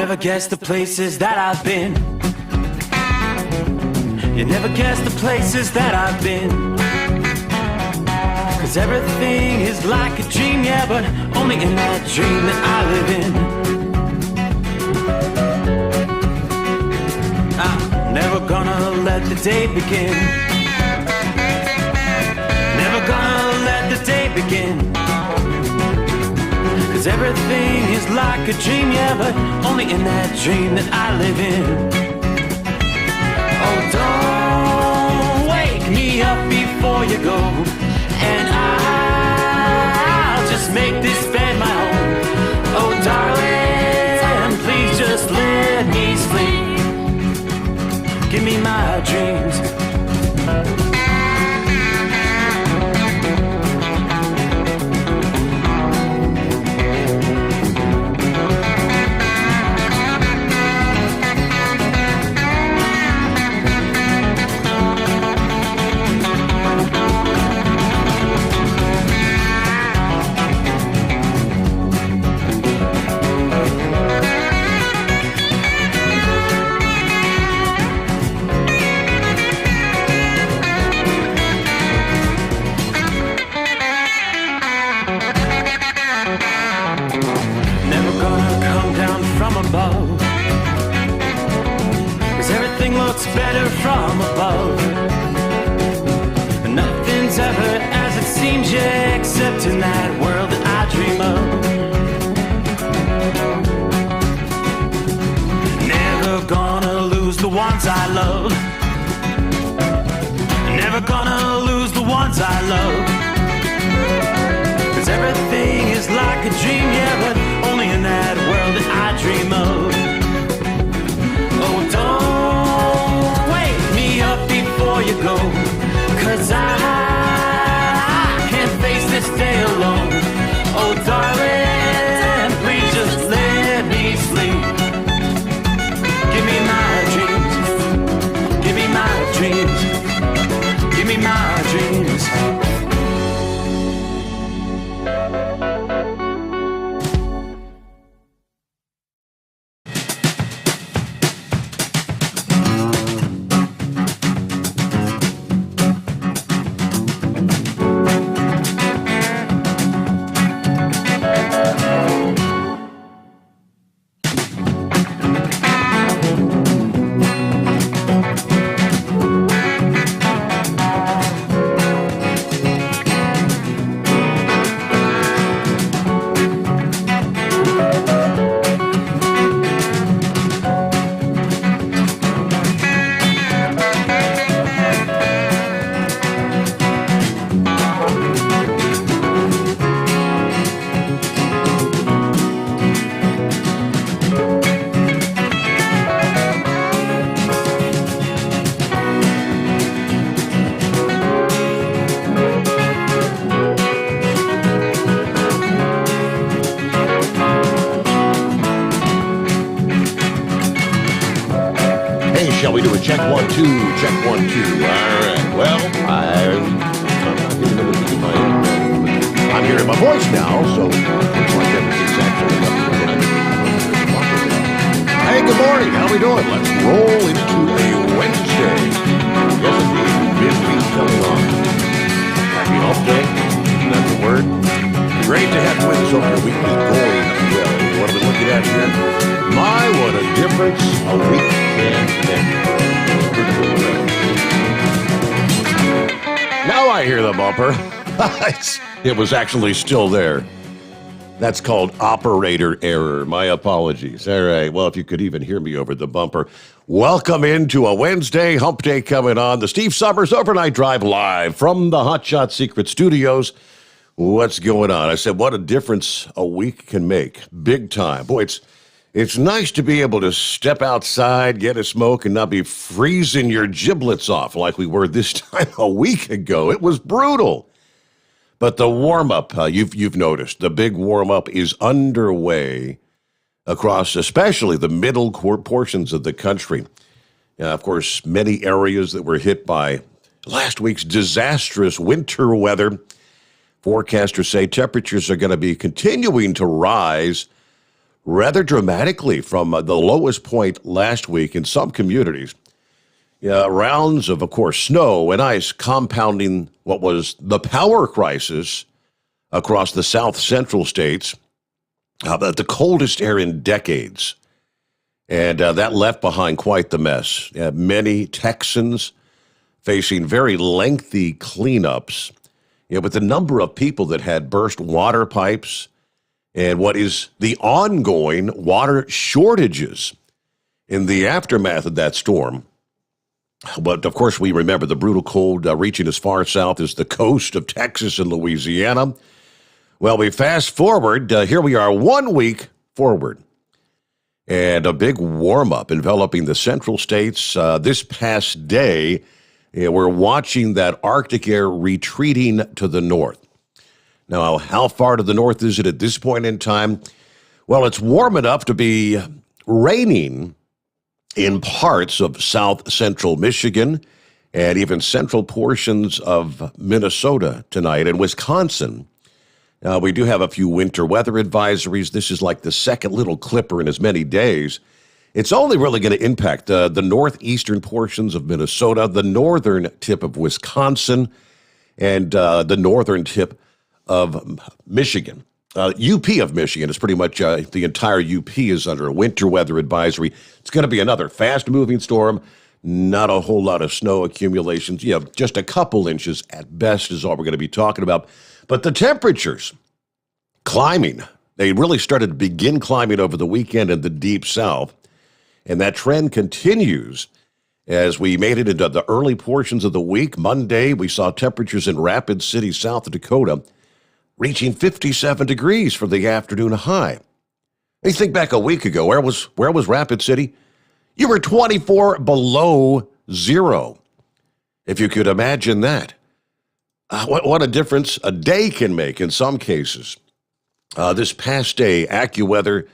never guess the places that I've been. You never guess the places that I've been. 'Cause everything is like a dream, yeah, but only in that dream that I live in. I'm never gonna let the day begin. Never gonna let the day begin. 'Cause everything is like a dream, yeah, but only in that dream that I live in. Oh, don't wake me up before you go, and I'll just make this bed my home. Oh, darling, please just let me sleep. Give me my dreams. Better from above. Nothing's ever as it seems, yeah, except in that world that I dream of. Never gonna lose the ones I love. Never gonna lose the ones I love. 'Cause everything is like a dream, yeah, but only in that world that I dream of. Oh, don't up before you go, 'cause I can't face this day alone. Oh, darling, please just let me sleep. Give me my dreams. Give me my dreams. Give me my dreams. Shall we do a check 1 2? Check 1 2. All right. Well, I'm hearing my voice now, so looks like everything's actually up. Hey, good morning. How we doing? Let's roll into a Wednesday. Yes, indeed. Midweek coming on. Happy Hump Day. Isn't that the word? Great to have you with us over your weekly going. Well, what are we looking at here? My, what a difference a week can make. Now I hear the bumper. It was actually still there. That's called operator error. My apologies. All right. Well, if you could even hear me over the bumper. Welcome into a Wednesday Hump Day coming on. The Steve Sommers Overnight Drive live from the Hot Shot Secret Studios. What's going on? I said, what a difference a week can make. Big time. Boy, it's nice to be able to step outside, get a smoke, and not be freezing your giblets off like we were this time a week ago. It was brutal. But the warm-up, you've noticed, the big warm-up is underway across especially the middle portions of the country. Of course, many areas that were hit by last week's disastrous winter weather. Forecasters say temperatures are going to be continuing to rise rather dramatically from the lowest point last week in some communities. Rounds of course, snow and ice compounding what was the power crisis across the south central states, the coldest air in decades. And that left behind quite the mess. Many Texans facing very lengthy cleanups, with the number of people that had burst water pipes and what is the ongoing water shortages in the aftermath of that storm. But, of course, we remember the brutal cold reaching as far south as the coast of Texas and Louisiana. Well, we fast forward. Here we are 1 week forward. And a big warm-up enveloping the central states this past day. We're watching that Arctic air retreating to the north. Now, how far to the north is it at this point in time? Well, it's warm enough to be raining in parts of south central Michigan and even central portions of Minnesota tonight and Wisconsin. We do have a few winter weather advisories. This is like the second little clipper in as many days. It's only really going to impact the northeastern portions of Minnesota, the northern tip of Wisconsin, and the northern tip of Michigan. UP of Michigan is pretty much the entire UP is under a winter weather advisory. It's going to be another fast-moving storm, not a whole lot of snow accumulations. Just a couple inches at best is all we're going to be talking about. But the temperatures climbing. They really started to begin climbing over the weekend in the deep south, and that trend continues as we made it into the early portions of the week. Monday, we saw temperatures in Rapid City, South Dakota, reaching 57 degrees for the afternoon high. Hey, think back a week ago. Where was Rapid City? You were 24 below zero, if you could imagine that. What a difference a day can make in some cases. This past day, AccuWeather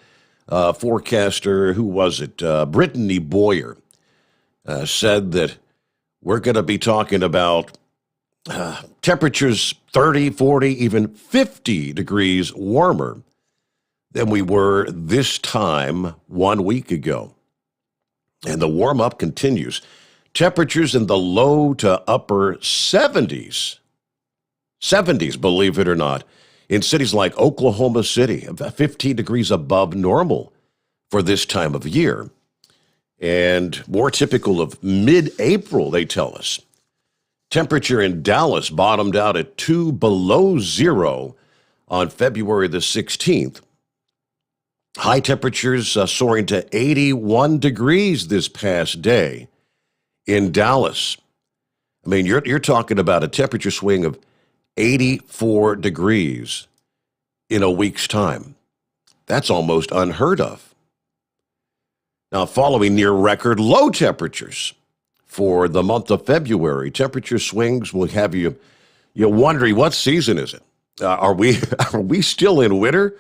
forecaster, who was it? Brittany Boyer said that we're going to be talking about temperatures 30, 40, even 50 degrees warmer than we were this time 1 week ago. And the warm-up continues. Temperatures in the low to upper 70s. 70s, believe it or not, in cities like Oklahoma City, about 15 degrees above normal for this time of year. And more typical of mid-April, they tell us. Temperature in Dallas bottomed out at 2 below zero on February the 16th. High temperatures soaring to 81 degrees this past day in Dallas. I mean, you're talking about a temperature swing of 84 degrees in a week's time. That's almost unheard of. Now, following near record low temperatures for the month of February, temperature swings will have you wondering, what season is it? Are we still in winter,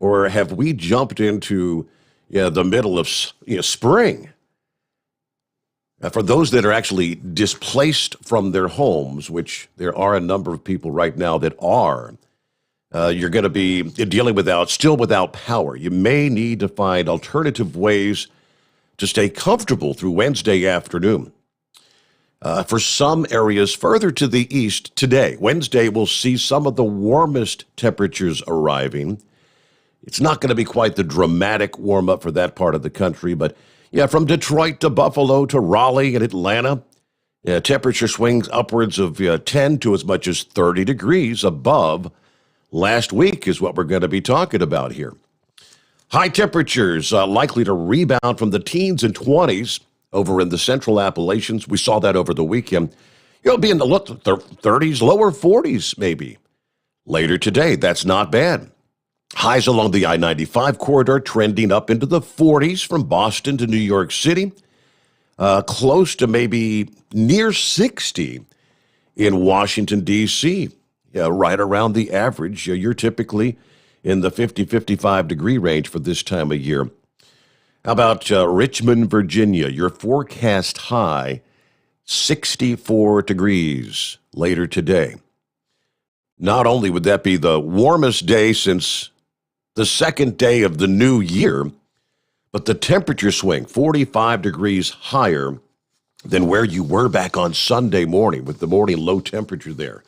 or have we jumped into the middle of spring? For those that are actually displaced from their homes, which there are a number of people right now that are, you're going to be dealing without power. You may need to find alternative ways to stay comfortable through Wednesday afternoon. For some areas further to the east today, Wednesday, we'll see some of the warmest temperatures arriving. It's not going to be quite the dramatic warm-up for that part of the country, but from Detroit to Buffalo to Raleigh and Atlanta, temperature swings upwards of 10 to as much as 30 degrees above last week is what we're going to be talking about here. High temperatures likely to rebound from the teens and 20s over in the central Appalachians. We saw that over the weekend. You'll be in the 30s, lower 40s maybe. Later today, that's not bad. Highs along the I-95 corridor trending up into the 40s from Boston to New York City. Close to maybe near 60 in Washington, D.C. Right around the average. You're typically in the 50, 55 degree range for this time of year. How about Richmond, Virginia? Your forecast high, 64 degrees later today. Not only would that be the warmest day since the second day of the new year, but the temperature swing 45 degrees higher than where you were back on Sunday morning with the morning low temperature there.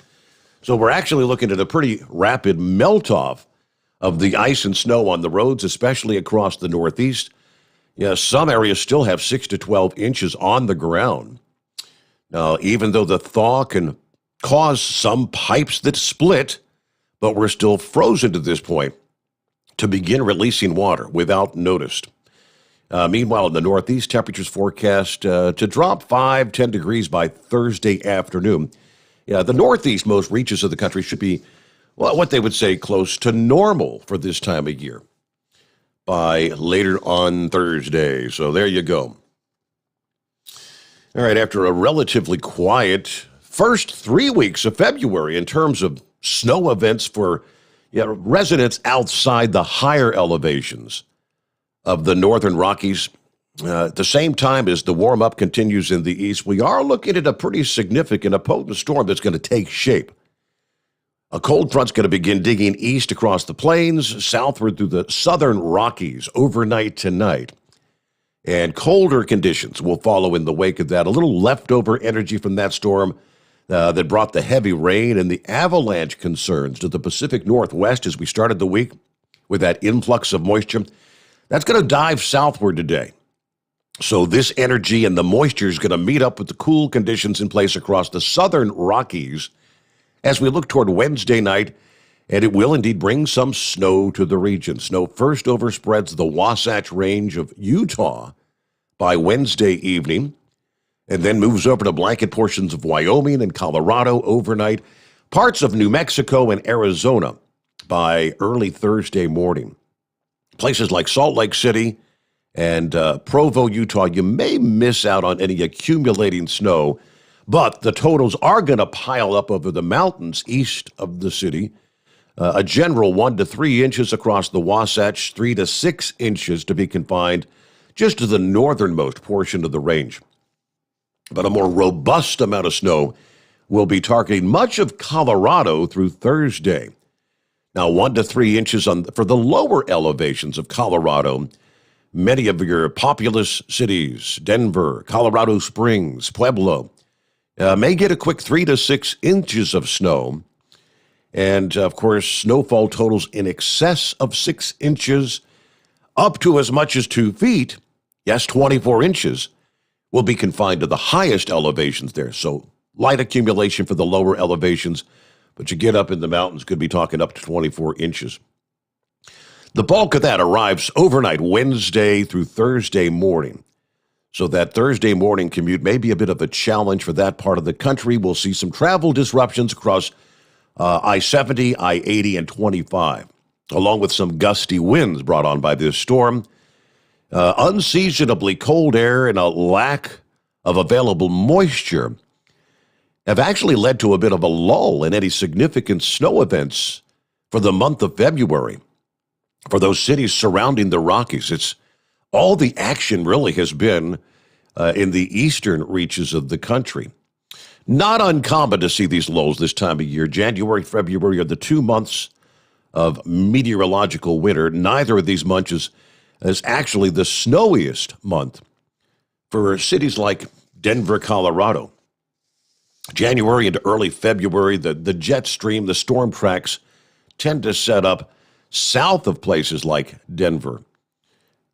So we're actually looking at a pretty rapid melt-off of the ice and snow on the roads, especially across the Northeast. Yeah, some areas still have 6 to 12 inches on the ground. Now, even though the thaw can cause some pipes that split, but we're still frozen to this point to begin releasing water without notice. Meanwhile, in the Northeast, temperatures forecast to drop 5-10 degrees by Thursday afternoon. Yeah, the Northeast, most reaches of the country should be, well, what they would say close to normal for this time of year by later on Thursday. So there you go. All right, after a relatively quiet first 3 weeks of February in terms of snow events for residents outside the higher elevations of the northern Rockies, at the same time as the warm-up continues in the east, we are looking at a pretty significant, a potent storm that's going to take shape. A cold front's going to begin digging east across the plains, southward through the southern Rockies overnight tonight. And colder conditions will follow in the wake of that. A little leftover energy from that storm that brought the heavy rain and the avalanche concerns to the Pacific Northwest as we started the week with that influx of moisture. That's going to dive southward today. So this energy and the moisture is going to meet up with the cool conditions in place across the southern Rockies as we look toward Wednesday night, and it will indeed bring some snow to the region. Snow first overspreads the Wasatch Range of Utah by Wednesday evening, and then moves over to blanket portions of Wyoming and Colorado overnight, parts of New Mexico and Arizona by early Thursday morning. Places like Salt Lake City and Provo, Utah, you may miss out on any accumulating snow, but the totals are going to pile up over the mountains east of the city. A general 1 to 3 inches across the Wasatch, 3 to 6 inches to be confined just to the northernmost portion of the range. But a more robust amount of snow will be targeting much of Colorado through Thursday. Now, 1 to 3 inches for the lower elevations of Colorado. Many of your populous cities, Denver, Colorado Springs, Pueblo, may get a quick 3 to 6 inches of snow. And, of course, snowfall totals in excess of 6 inches, up to as much as 2 feet, yes, 24 inches, will be confined to the highest elevations there. So light accumulation for the lower elevations, but you get up in the mountains, could be talking up to 24 inches. The bulk of that arrives overnight, Wednesday through Thursday morning. So that Thursday morning commute may be a bit of a challenge for that part of the country. We'll see some travel disruptions across I-70, I-80, and 25, along with some gusty winds brought on by this storm. Unseasonably cold air and a lack of available moisture have actually led to a bit of a lull in any significant snow events for the month of February. For those cities surrounding the Rockies, it's all the action really has been in the eastern reaches of the country. Not uncommon to see these lulls this time of year. January, February are the 2 months of meteorological winter. Neither of these months is actually the snowiest month for cities like Denver, Colorado. January into early February, the jet stream, the storm tracks tend to set up south of places like Denver.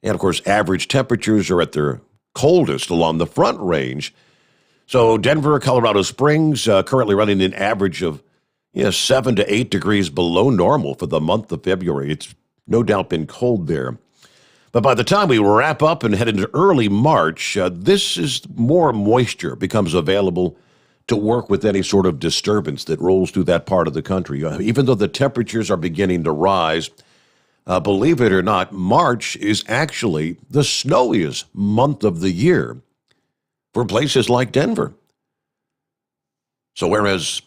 And, of course, average temperatures are at their coldest along the Front Range. So Denver, Colorado Springs, currently running an average of 7 to 8 degrees below normal for the month of February. It's no doubt been cold there. But by the time we wrap up and head into early March, this is more moisture becomes available to work with any sort of disturbance that rolls through that part of the country. Even though the temperatures are beginning to rise, believe it or not, March is actually the snowiest month of the year for places like Denver. So whereas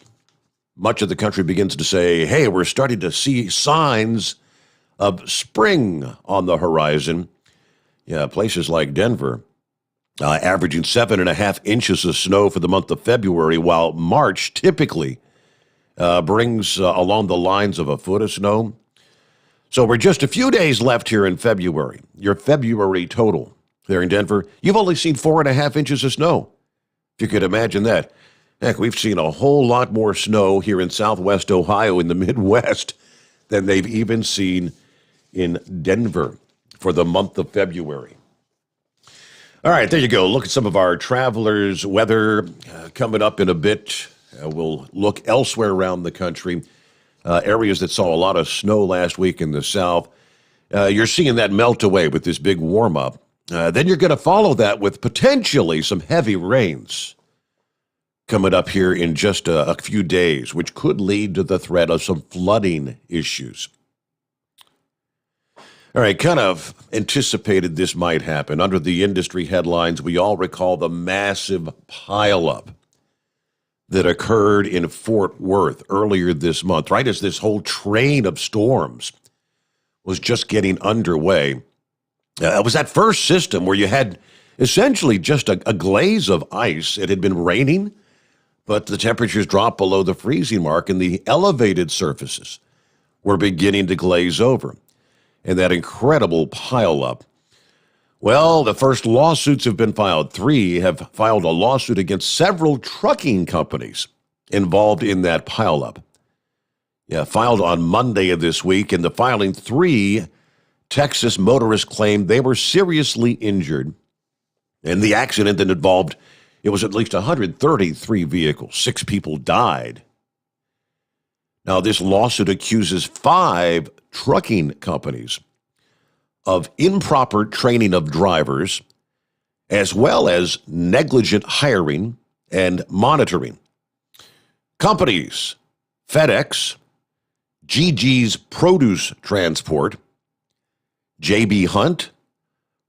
much of the country begins to say, hey, we're starting to see signs of spring on the horizon, places like Denver, averaging 7.5 inches of snow for the month of February, while March typically brings along the lines of a foot of snow. So we're just a few days left here in February. Your February total there in Denver, you've only seen 4.5 inches of snow. If you could imagine that. Heck, we've seen a whole lot more snow here in southwest Ohio in the Midwest than they've even seen in Denver for the month of February. All right, there you go. Look at some of our travelers' weather coming up in a bit. We'll look elsewhere around the country. Areas that saw a lot of snow last week in the south. You're seeing that melt away with this big warm-up. Then you're going to follow that with potentially some heavy rains coming up here in just a few days, which could lead to the threat of some flooding issues. All right, kind of anticipated this might happen. Under the industry headlines, we all recall the massive pileup that occurred in Fort Worth earlier this month, right as this whole train of storms was just getting underway. It was that first system where you had essentially just a glaze of ice. It had been raining, but the temperatures dropped below the freezing mark, and the elevated surfaces were beginning to glaze over. And that incredible pileup. Well, the first lawsuits have been filed. 3 have filed a lawsuit against several trucking companies involved in that pileup. Yeah, filed on Monday of this week. In the filing, 3 Texas motorists claimed they were seriously injured. And the accident that involved, it was at least 133 vehicles. 6 people died. Now, this lawsuit accuses 5 trucking companies of improper training of drivers, as well as negligent hiring and monitoring. Companies: FedEx, GG's Produce Transport, JB Hunt,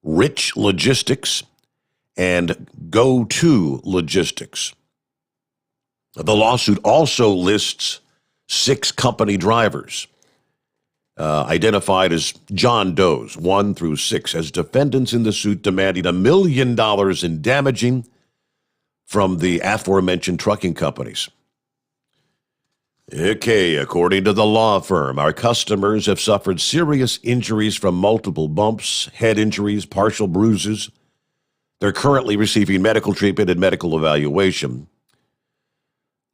Rich Logistics, and Go-To Logistics. The lawsuit also lists 6 company drivers, identified as John Does, 1 through 6, as defendants in the suit, demanding $1 million in damaging from the aforementioned trucking companies. Okay, according to the law firm, our customers have suffered serious injuries from multiple bumps, head injuries, partial bruises. They're currently receiving medical treatment and medical evaluation.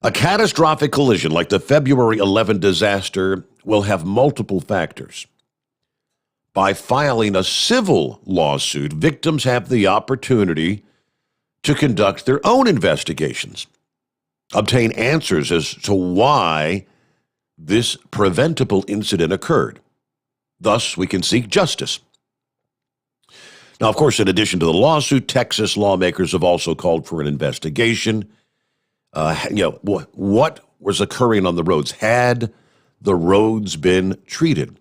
A catastrophic collision like the February 11 disaster will have multiple factors. By filing a civil lawsuit, victims have the opportunity to conduct their own investigations, obtain answers as to why this preventable incident occurred. Thus, we can seek justice. Now, of course, in addition to the lawsuit, Texas lawmakers have also called for an investigation. What was occurring on the roads? Had the roads been treated?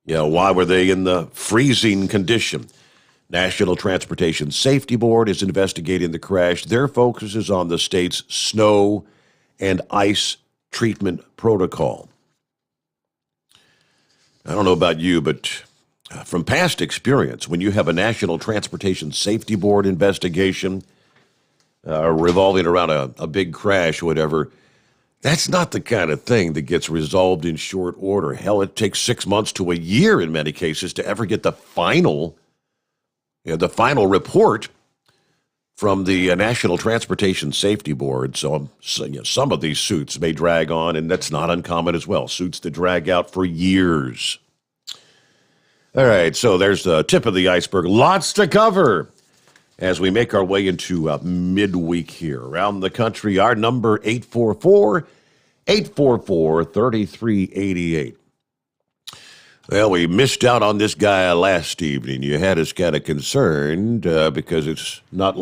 Why were they in the freezing condition? National Transportation Safety Board is investigating the crash. Their focus is on the state's snow and ice treatment protocol. I don't know about you, but from past experience, when you have a National Transportation Safety Board investigation revolving around a big crash or whatever, that's not the kind of thing that gets resolved in short order. Hell, it takes 6 months to a year in many cases to ever get the final report from the National Transportation Safety Board. So some of these suits may drag on, and that's not uncommon as well. Suits that drag out for years. All right, so there's the tip of the iceberg. Lots to cover as we make our way into midweek here. Around the country, our number 844-3388. Well, we missed out on this guy last evening. You had us kind of concerned because it's not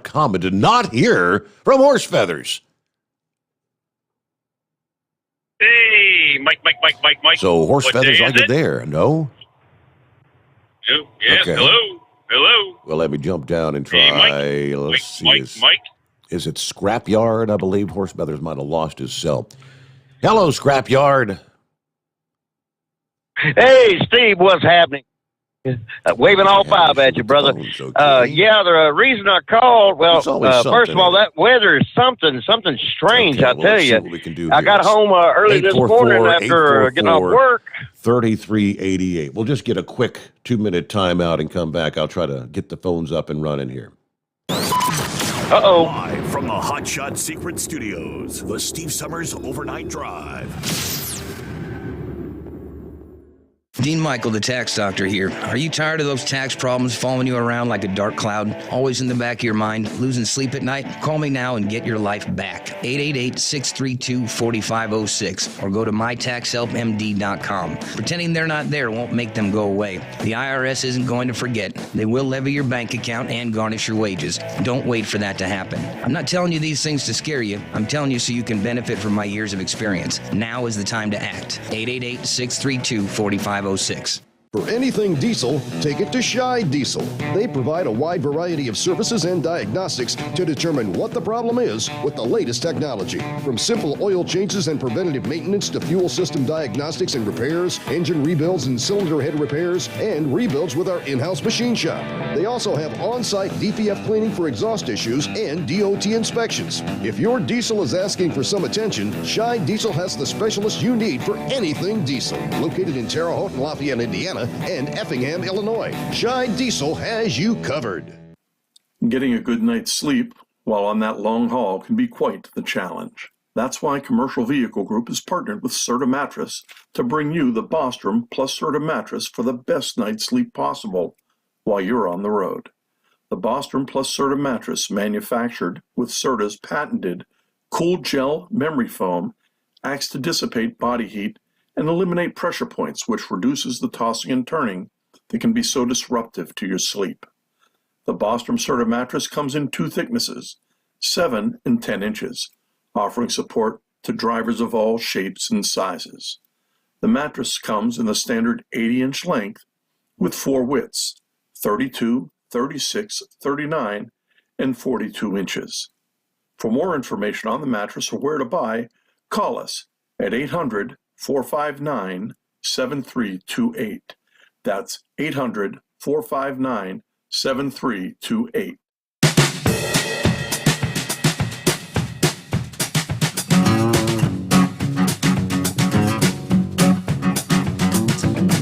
common to not hear from Horse Feathers. Hey, Mike. So Horse What Feathers, day are is you it? there? No? Oh, yes, Okay. hello. Well, let me jump down and try. Hey, Let's see. Mike. Is it Scrapyard? I believe Horse Feathers might have lost his cell. Hello, Scrapyard. Hey, Steve, what's happening? Waving all Having an five issue at you, with the brother. phones, okay. Yeah, the reason I called, well, There's always first of all, something. that weather is something strange, Okay, I well, tell let's see you. what we can do I here. got It's home early this morning after getting off work. 3388. We'll just get a quick 2-minute timeout and come back. I'll try to get the phones up and running here. Uh-oh. Live from the Hot Shot Secret Studios, the Steve Sommers Overnight Drive. Dean Michael, the tax doctor here. Are you tired of those tax problems following you around like a dark cloud, always in the back of your mind, losing sleep at night? Call me now and get your life back. 888-632-4506 or go to mytaxhelpmd.com. Pretending they're not there won't make them go away. The IRS isn't going to forget. They will levy your bank account and garnish your wages. Don't wait for that to happen. I'm not telling you these things to scare you. I'm telling you so you can benefit from my years of experience. Now is the time to act. 888-632-4506. For anything diesel, take it to Shy Diesel. They provide a wide variety of services and diagnostics to determine what the problem is with the latest technology. From simple oil changes and preventative maintenance to fuel system diagnostics and repairs, engine rebuilds and cylinder head repairs, and rebuilds with our in-house machine shop. They also have on-site DPF cleaning for exhaust issues and DOT inspections. If your diesel is asking for some attention, Shy Diesel has the specialist you need for anything diesel. Located in Terre Haute and Lafayette, Indiana, and Effingham, Illinois. Shy Diesel has you covered. Getting a good night's sleep while on that long haul can be quite the challenge. That's why Commercial Vehicle Group has partnered with Serta Mattress to bring you the Bostrom plus Serta mattress for the best night's sleep possible while you're on the road. The Bostrom plus Serta mattress, manufactured with Serta's patented Cool Gel memory foam, acts to dissipate body heat and eliminate pressure points, which reduces the tossing and turning that can be so disruptive to your sleep. The Bostrom Serta mattress comes in 2 thicknesses, 7 and 10 inches, offering support to drivers of all shapes and sizes. The mattress comes in the standard 80-inch length with 4 widths, 32, 36, 39, and 42 inches. For more information on the mattress or where to buy, call us at 800-459-7328. That's 800-459-7328.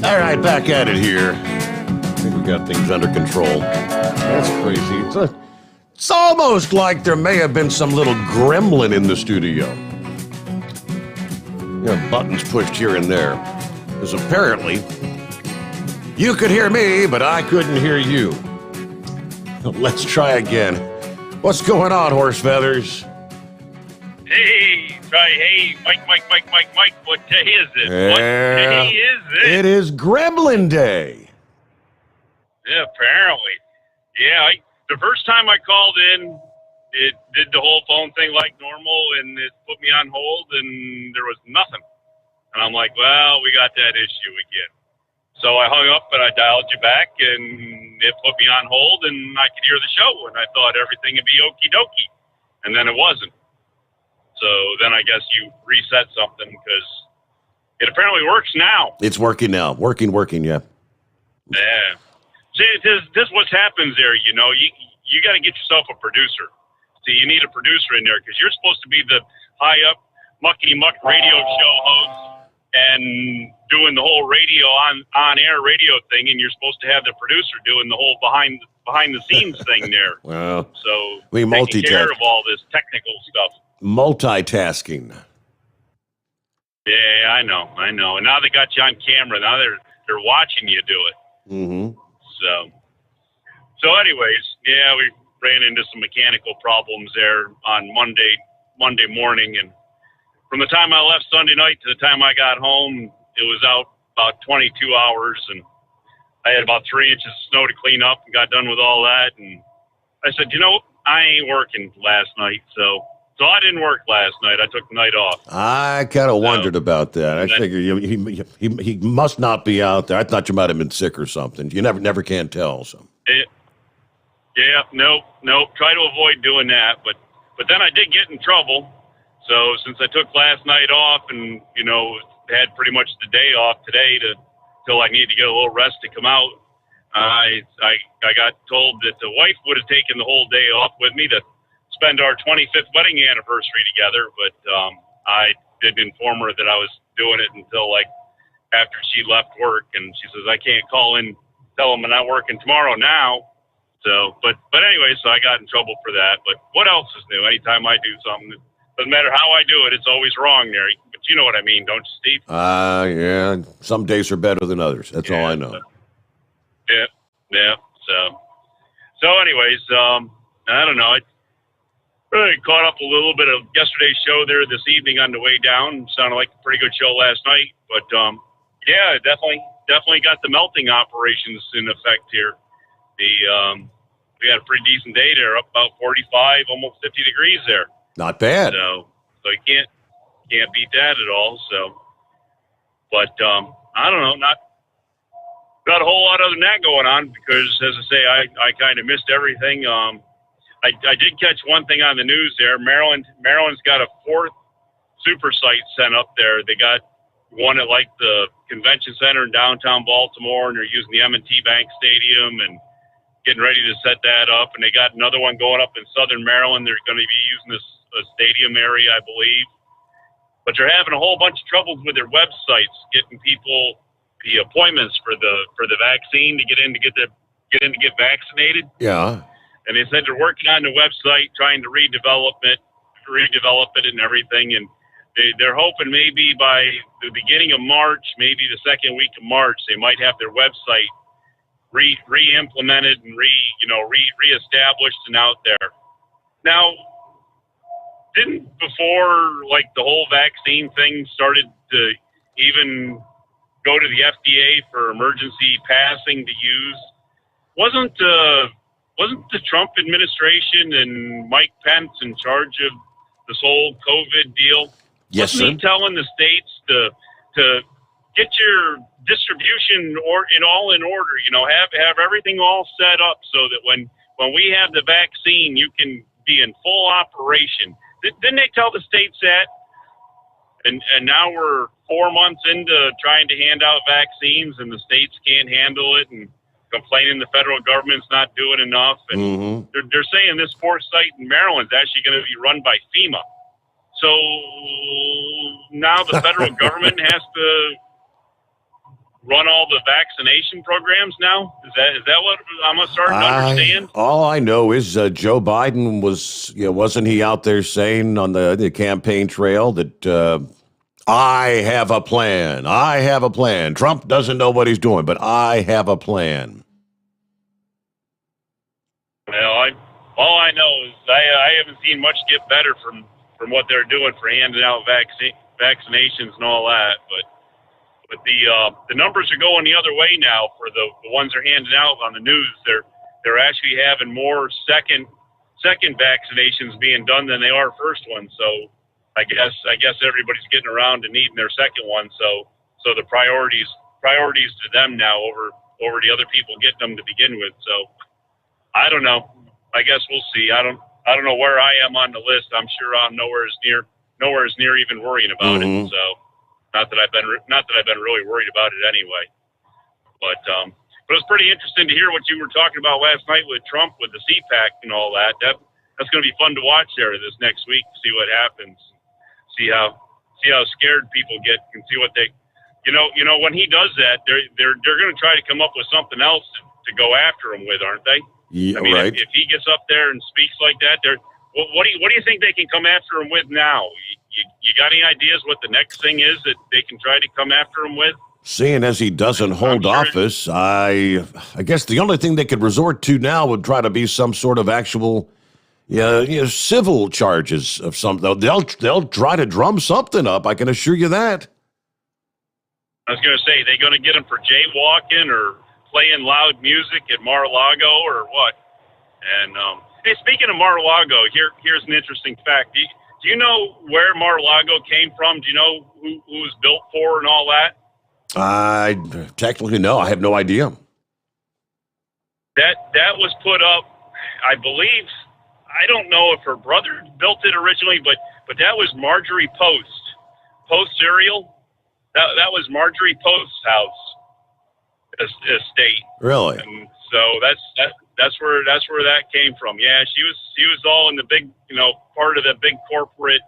All right, back at it here. I think we got things under control. That's crazy. It's almost like there may have been some little gremlin in the studio. Buttons pushed here and there. Because apparently, you could hear me, but I couldn't hear you. Let's try again. What's going on, Horse Feathers? Hey, Mike, what day is it? What day is it? It is Gremlin Day. Yeah, apparently. Yeah, the first time I called in, it did the whole phone thing like normal, and it put me on hold, and there was nothing. And I'm like, well, we got that issue again. So I hung up, and I dialed you back, and it put me on hold, and I could hear the show, and I thought everything would be okie-dokie. And then it wasn't. So then I guess you reset something, because it apparently works now. It's working now. Working, yeah. Yeah. See, this what happens there, you know. You got to get yourself a producer. So you need a producer in there because you're supposed to be the high-up, muckety-muck radio show host and doing the whole radio on-air radio thing, and you're supposed to have the producer doing the whole behind-the-scenes thing there. Well, so we taking care of all this technical stuff. Multitasking. Yeah, I know. And now they got you on camera. Now they're watching you do it. Mm-hmm. So anyways, yeah, we ran into some mechanical problems there on Monday morning, and from the time I left Sunday night to the time I got home, it was out about 22 hours, and I had about 3 inches of snow to clean up and got done with all that. And I said, I ain't working last night, so I didn't work last night. I took the night off. I kind of wondered about that. I figured he must not be out there. I thought you might have been sick or something. You never can tell. So. Nope. Try to avoid doing that, but then I did get in trouble. So since I took last night off and had pretty much the day off today till I need to get a little rest to come out, I got told that the wife would have taken the whole day off with me to spend our 25th wedding anniversary together, but I did inform her that I was doing it until like after she left work, and she says I can't call in, tell them I'm not working tomorrow now. So, but anyway, so I got in trouble for that. But what else is new? Anytime I do something, it doesn't matter how I do it, it's always wrong there. But you know what I mean, don't you, Steve? Yeah. Some days are better than others. That's all I know. Yeah. So anyways, I don't know. I really caught up a little bit of yesterday's show there this evening on the way down. Sounded like a pretty good show last night. But yeah, definitely got the melting operations in effect here. We had a pretty decent day there, up about 45, almost 50 degrees there. Not bad. So you can't beat that at all. So, but I don't know, not a whole lot other than that going on because, as I say, I kind of missed everything. I did catch one thing on the news there. Maryland's got a 4th super site sent up there. They got one at like the convention center in downtown Baltimore, and they're using the M&T Bank Stadium and getting ready to set that up. And they got another one going up in southern Maryland. They're going to be using this stadium area, I believe. But they're having a whole bunch of troubles with their websites, getting people the appointments for the vaccine to get get vaccinated. Yeah. And they said they're working on the website, trying to redevelop it and everything. And they're hoping maybe by the beginning of March, maybe the second week of March, they might have their website re-implemented and re-established and out there. Now, didn't before like the whole vaccine thing started to even go to the FDA for emergency passing to use, wasn't the Trump administration and Mike Pence in charge of this whole COVID deal? Yes, Wasn't he telling the states to get your distribution in order, have everything all set up so that when we have the vaccine, you can be in full operation. Didn't they tell the states that? And now we're 4 months into trying to hand out vaccines, and the states can't handle it, and complaining the federal government's not doing enough. And they're saying this 4th site in Maryland is actually going to be run by FEMA. So now the federal government has to run all the vaccination programs now? Is that what I'm starting to understand? All I know is Joe Biden wasn't he out there saying on the campaign trail that I have a plan. I have a plan. Trump doesn't know what he's doing, but I have a plan. Well, all I know is I haven't seen much get better from what they're doing for handing out vaccinations and all that, but the numbers are going the other way now for the ones they're handing out on the news. They're actually having more second vaccinations being done than they are first ones. So I guess everybody's getting around to needing their second one. So the priorities to them now over the other people getting them to begin with. So I don't know. I guess we'll see. I don't know where I am on the list. I'm sure I'm nowhere as near even worrying about it. So. Not that I've been really worried about it anyway, but it was pretty interesting to hear what you were talking about last night with Trump, with the CPAC and all that. That's going to be fun to watch there this next week. See what happens. See how scared people get and see what they, when he does that, they're going to try to come up with something else to go after him with, aren't they? Yeah, I mean, right. If he gets up there and speaks like that, what do you think they can come after him with now? You got any ideas what the next thing is that they can try to come after him with? Seeing as he doesn't hold office, I guess the only thing they could resort to now would try to be some sort of actual, civil charges of some. They'll try to drum something up. I can assure you that. I was going to say, they going to get him for jaywalking or playing loud music at Mar-a-Lago or what? And hey, speaking of Mar-a-Lago, here's an interesting fact. Do you know where Mar-a-Lago came from? Do you know who it was built for and all that? I technically no. I have no idea. That was put up, I believe. I don't know if her brother built it originally, but that was Marjorie Post cereal. That was Marjorie Post's house. estate. Really? And so that's where that came from. Yeah, she was all in the big, part of the big corporate,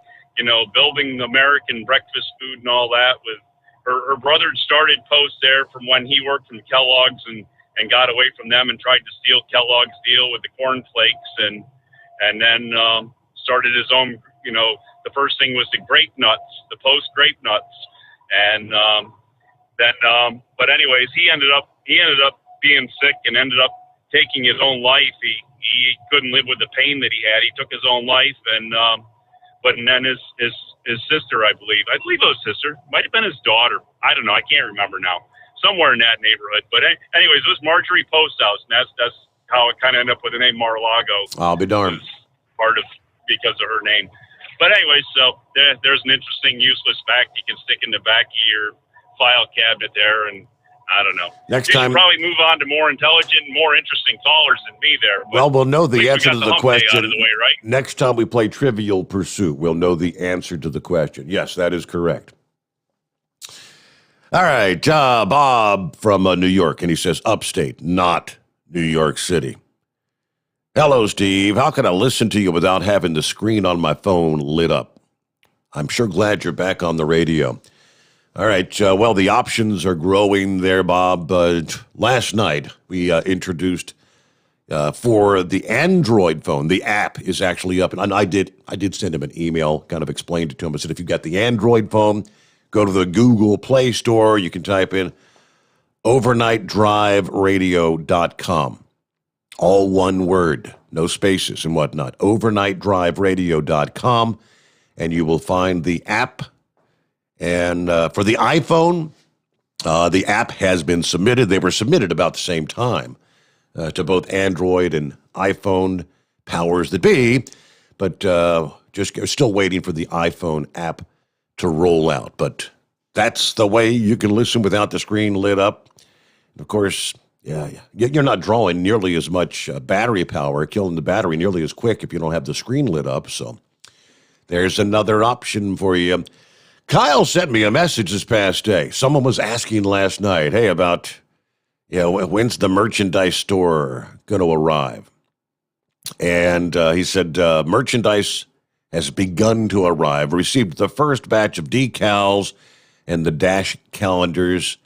building American breakfast food and all that. With her brother had started Post there from when he worked from Kellogg's and got away from them and tried to steal Kellogg's deal with the cornflakes and then started his own. The first thing was the grape nuts, the Post grape nuts, and but anyways, he ended up being sick and ended up taking his own life. He couldn't live with the pain that he had. He took his own life, and then his sister, I believe it was sister, might have been his daughter. I don't know. I can't remember now. Somewhere in that neighborhood. But anyways, it was Marjorie Posthouse, and that's how it kind of ended up with the name Mar-a-Lago. I'll be darned. Part of because of her name. But anyways, so there's an interesting useless fact you can stick in the back of your file cabinet there, and I don't know. Next you time, should probably move on to more intelligent, more interesting callers than me there. Well, we'll know the answer to the question. Out of the way, right? Next time we play Trivial Pursuit, we'll know the answer to the question. Yes, that is correct. All right, Bob from New York, and he says upstate, not New York City. Hello, Steve. How can I listen to you without having the screen on my phone lit up? I'm sure glad you're back on the radio. All right. Well, the options are growing there, Bob. Last night, we introduced for the Android phone. The app is actually up. And I did send him an email, kind of explained it to him. I said, if you've got the Android phone, go to the Google Play Store. You can type in overnightdriveradio.com. All one word, no spaces and whatnot. overnightdriveradio.com. And you will find the app. And for the iPhone, the app has been submitted. They were submitted about the same time to both Android and iPhone powers that be, but just still waiting for the iPhone app to roll out. But that's the way you can listen without the screen lit up. And of course, you're not drawing nearly as much battery power, killing the battery nearly as quick if you don't have the screen lit up. So there's another option for you. Kyle sent me a message this past day. Someone was asking last night, hey, about, when's the merchandise store going to arrive? And he said, merchandise has begun to arrive. Received the first batch of decals and the dash calendars.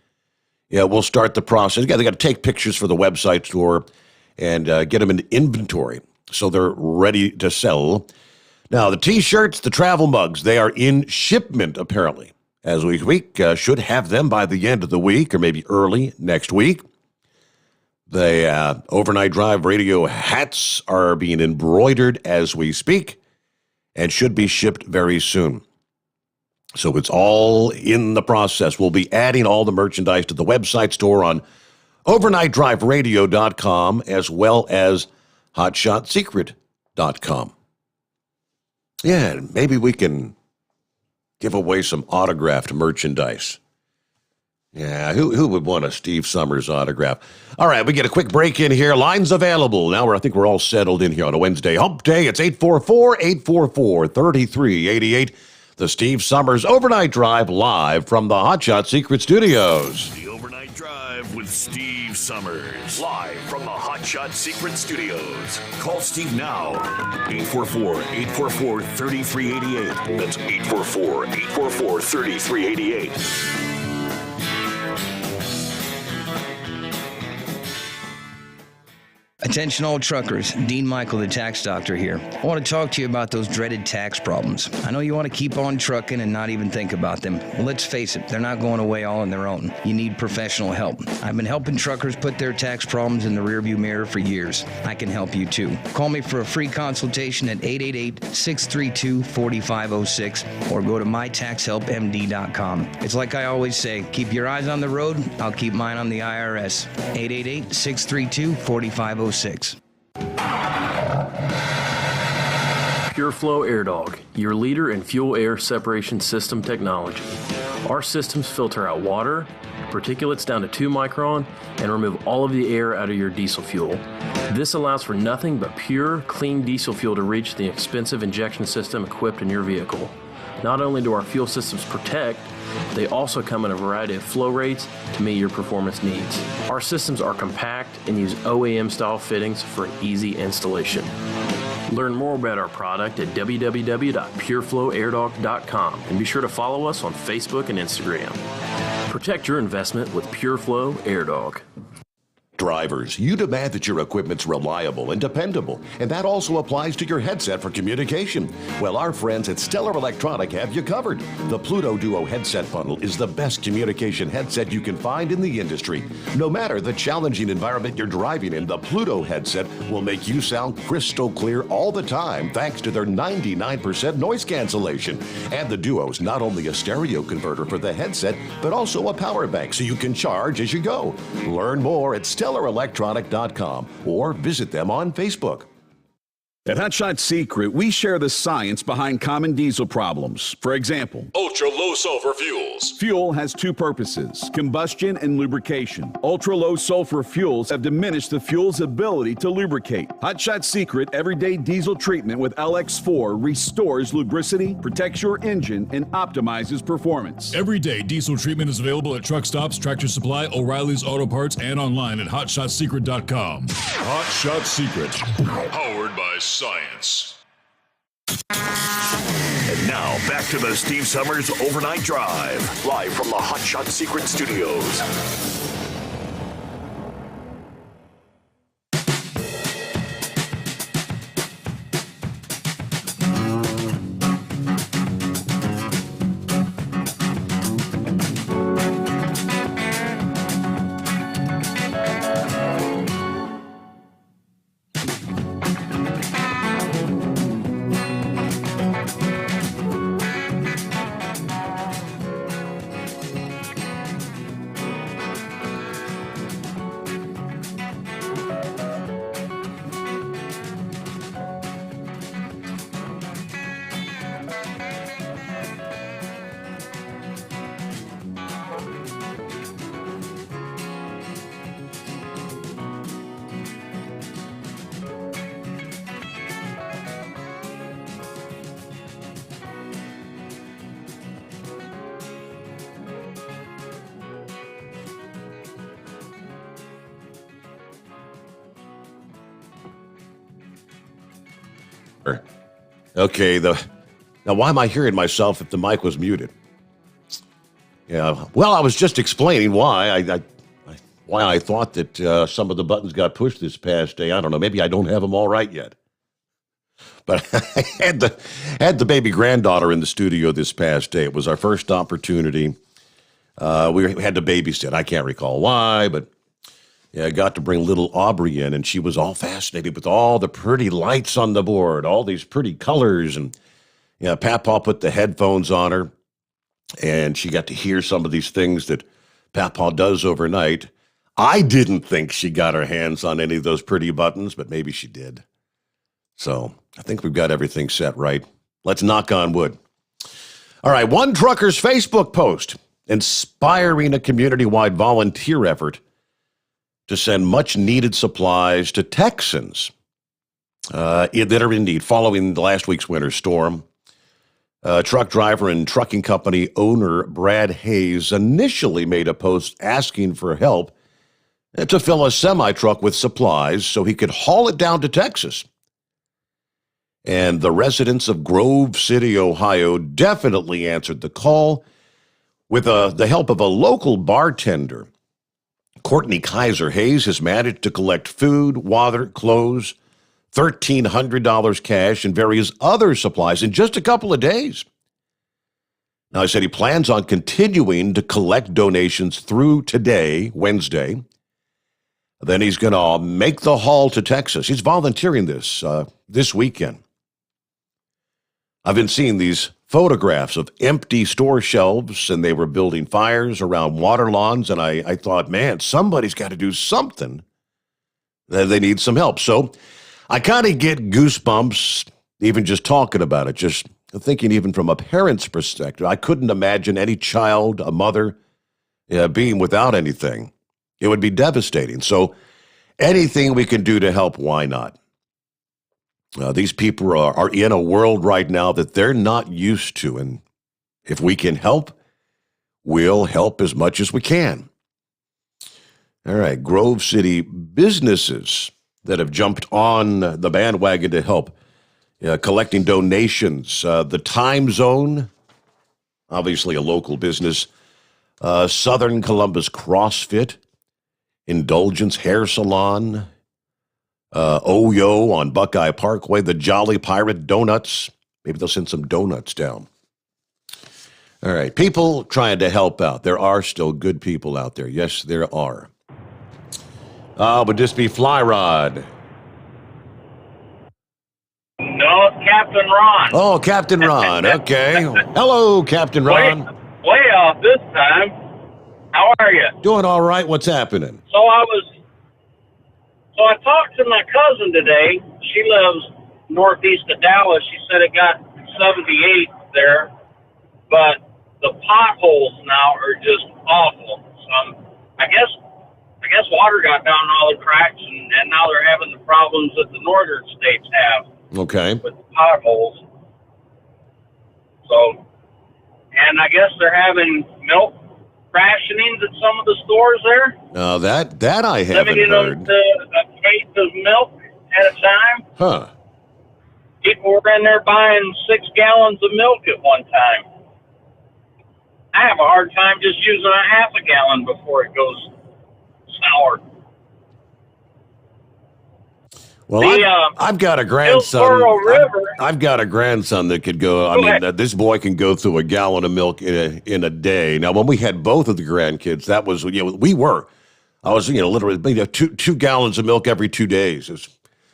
Yeah, we'll start the process. They got to take pictures for the website store and get them in inventory so they're ready to sell. Now, the T-shirts, the travel mugs, they are in shipment, apparently, as we speak. Should have them by the end of the week or maybe early next week. The Overnight Drive Radio hats are being embroidered as we speak and should be shipped very soon. So it's all in the process. We'll be adding all the merchandise to the website store on overnightdriveradio.com as well as hotshotsecret.com. Yeah, maybe we can give away some autographed merchandise. Yeah, who would want a Steve Sommers autograph? All right, we get a quick break in here. Lines available. Now I think we're all settled in here on a Wednesday hump day. It's 844-844-3388. The Steve Sommers Overnight Drive live from the Hotshot Secret Studios. The Overnight Drive with Steve Sommers. Live from the Hotshot Secret Studios. Call Steve now. 844-844-3388. That's 844-844-3388. Attention all truckers, Dean Michael, the tax doctor here. I want to talk to you about those dreaded tax problems. I know you want to keep on trucking and not even think about them. Well, let's face it, they're not going away all on their own. You need professional help. I've been helping truckers put their tax problems in the rearview mirror for years. I can help you too. Call me for a free consultation at 888-632-4506 or go to mytaxhelpmd.com. It's like I always say, keep your eyes on the road, I'll keep mine on the IRS. 888-632-4506. Pure Flow Air Dog, your leader in fuel air separation system technology. Our systems filter out water, particulates down to 2 micron, and remove all of the air out of your diesel fuel. This allows for nothing but pure, clean diesel fuel to reach the expensive injection system equipped in your vehicle. Not only do our fuel systems protect, they also come in a variety of flow rates to meet your performance needs. Our systems are compact and use OEM-style fittings for an easy installation. Learn more about our product at www.pureflowairdog.com and be sure to follow us on Facebook and Instagram. Protect your investment with PureFlow AirDog. Drivers, you demand that your equipment's reliable and dependable, and that also applies to your headset for communication. Well, our friends at Stellar Electronic have you covered. The Pluto Duo headset bundle is the best communication headset you can find in the industry. No matter the challenging environment you're driving in, the Pluto headset will make you sound crystal clear all the time thanks to their 99% noise cancellation. And the Duo's not only a stereo converter for the headset, but also a power bank so you can charge as you go. Learn more at StellarElectronic.com or visit them on Facebook. At Hotshot Secret, we share the science behind common diesel problems. For example, ultra-low sulfur fuels. Fuel has two purposes, combustion and lubrication. Ultra-low sulfur fuels have diminished the fuel's ability to lubricate. Hotshot Secret Everyday Diesel Treatment with LX4 restores lubricity, protects your engine, and optimizes performance. Everyday diesel treatment is available at truck stops, Tractor Supply, O'Reilly's Auto Parts, and online at HotShotSecret.com. Hotshot Secret. Powered by science. And now, back to the Steve Summers Overnight Drive, live from the Hotshot Secret Studios. Okay, now why am I hearing myself if the mic was muted? Yeah, well, I was just explaining why I thought that some of the buttons got pushed this past day. I don't know, maybe I don't have them all right yet. But I had the baby granddaughter in the studio this past day. It was our first opportunity. We had to babysit. I can't recall why, but yeah, I got to bring little Aubrey in, and she was all fascinated with all the pretty lights on the board, all these pretty colors. And yeah, Papaw put the headphones on her, and she got to hear some of these things that Papaw does overnight. I didn't think she got her hands on any of those pretty buttons, but maybe she did. So I think we've got everything set right. Let's knock on wood. All right, one trucker's Facebook post inspiring a community-wide volunteer effort to send much-needed supplies to Texans that are indeed following last week's winter storm. Truck driver and trucking company owner Brad Hayes initially made a post asking for help to fill a semi-truck with supplies so he could haul it down to Texas. And the residents of Grove City, Ohio, definitely answered the call with the help of a local bartender. Courtney Kaiser Hayes has managed to collect food, water, clothes, $1,300 cash, and various other supplies in just a couple of days. Now, he said he plans on continuing to collect donations through today, Wednesday. Then he's going to make the haul to Texas. He's volunteering this weekend. I've been seeing these photographs of empty store shelves, and they were building fires around water lawns, and I thought, man, somebody's got to do something. They need some help. So I kind of get goosebumps even just talking about it, just thinking even from a parent's perspective. I couldn't imagine any child, a mother, being without anything. It would be devastating. So anything we can do to help, why not? These people are in a world right now that they're not used to, and If we can help, we'll help as much as we can. All right, Grove City businesses that have jumped on the bandwagon to help collecting donations. The Time Zone, obviously a local business. Southern Columbus CrossFit, Indulgence Hair Salon, Oyo on Buckeye Parkway, the Jolly Pirate Donuts. Maybe they'll send some donuts down. All right, people trying to help out. There are still good people out there. Yes, there are. Would this be Fly Rod? No, it's Captain Ron. Oh, Captain Ron. Okay. Hello, Captain Ron. Way off this time. How are you? Doing all right. What's happening? So I talked to my cousin today. She lives northeast of Dallas. She said it got 78 there, but the potholes now are just awful. So I guess water got down in all the cracks, and now they're having the problems that the northern states have. Okay. With the potholes. So, and I guess they're having milk rationings at some of the stores there. No, that I haven't limiting heard. them to a case of milk at a time. Huh. People were in there buying 6 gallons of milk at one time. I have a hard time just using a half a gallon before it goes sour. Well, I've got a grandson. I've got a grandson that could go. I mean, this boy can go through a gallon of milk in a day. Now, when we had both of the grandkids, that was I was literally 2 gallons of milk every 2 days. So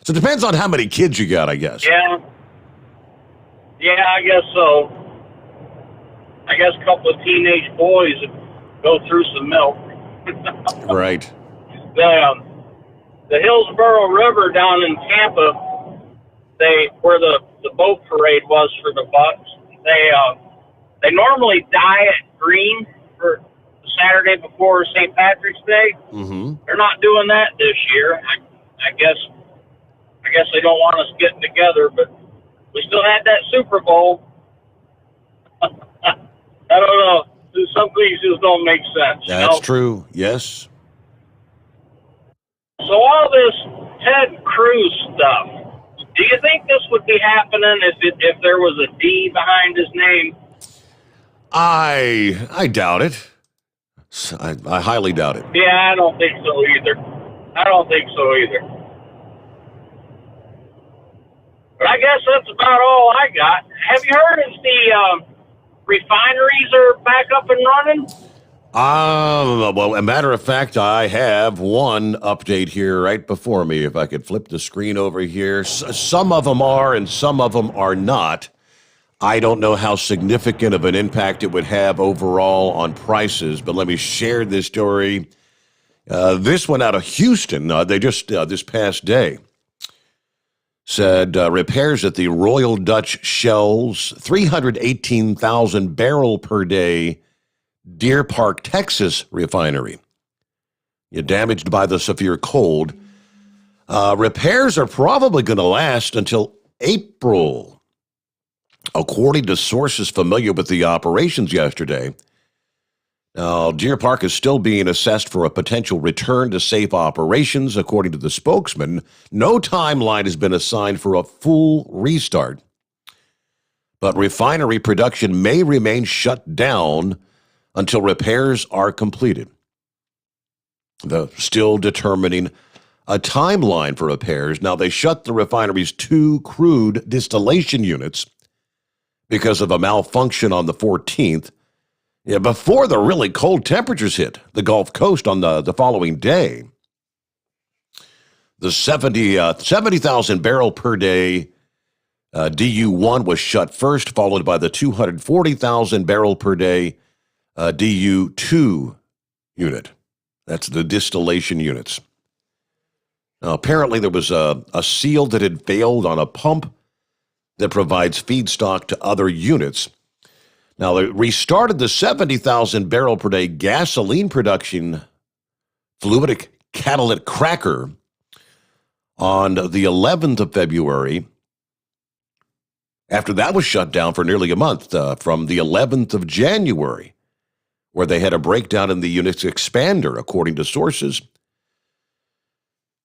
it depends on how many kids you got, I guess. Yeah, I guess so. I guess a couple of teenage boys go through some milk. Right. The Hillsborough River down in Tampa, where the boat parade was for the Bucks, they normally dye it green for the Saturday before St. Patrick's Day. Mm-hmm. They're not doing that this year. I guess they don't want us getting together, but we still had that Super Bowl. I don't know. Some things just don't make sense. That's true. Yes. So all this Ted Cruz stuff, do you think this would be happening if there was a D behind his name? I doubt it. I highly doubt it. Yeah, I don't think so either. But I guess that's about all I got. Have you heard if the refineries are back up and running? Well, a matter of fact, I have one update here right before me. If I could flip the screen over here. Some of them are and some of them are not. I don't know how significant of an impact it would have overall on prices, but let me share this story. This one out of Houston, they just this past day said repairs at the Royal Dutch Shell's 318,000 barrel per day Deer Park, Texas refinery. Damaged by the severe cold. Repairs are probably going to last until April. According to sources familiar with the operations yesterday, now, Deer Park is still being assessed for a potential return to safe operations. According to the spokesman, no timeline has been assigned for a full restart. But refinery production may remain shut down until repairs are completed. They're still determining a timeline for repairs. Now, they shut the refinery's 2 crude distillation units because of a malfunction on the 14th, before the really cold temperatures hit the Gulf Coast on the following day. The 70,000 barrel per day DU1 was shut first, followed by the 240,000 barrel per day DU2 unit. That's the distillation units. Now, apparently there was a seal that had failed on a pump that provides feedstock to other units. Now, they restarted the 70,000 barrel per day gasoline production fluidic catalytic cracker on the 11th of February. after that was shut down for nearly a month, from the 11th of January, where they had a breakdown in the unit's expander, according to sources.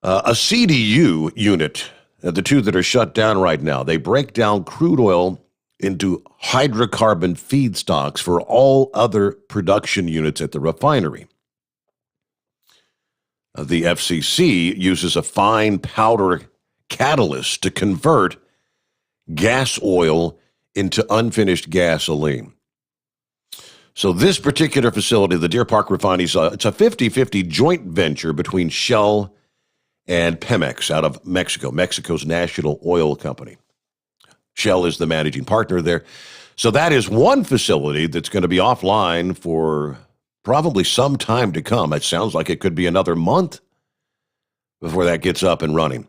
A CDU unit, the two that are shut down right now, they break down crude oil into hydrocarbon feedstocks for all other production units at the refinery. The FCC uses a fine powder catalyst to convert gas oil into unfinished gasoline. So this particular facility, the Deer Park Refinery, it's a 50-50 joint venture between Shell and Pemex out of Mexico, Mexico's national oil company. Shell is the managing partner there. So that is one facility that's going to be offline for probably some time to come. It sounds like it could be another month before that gets up and running.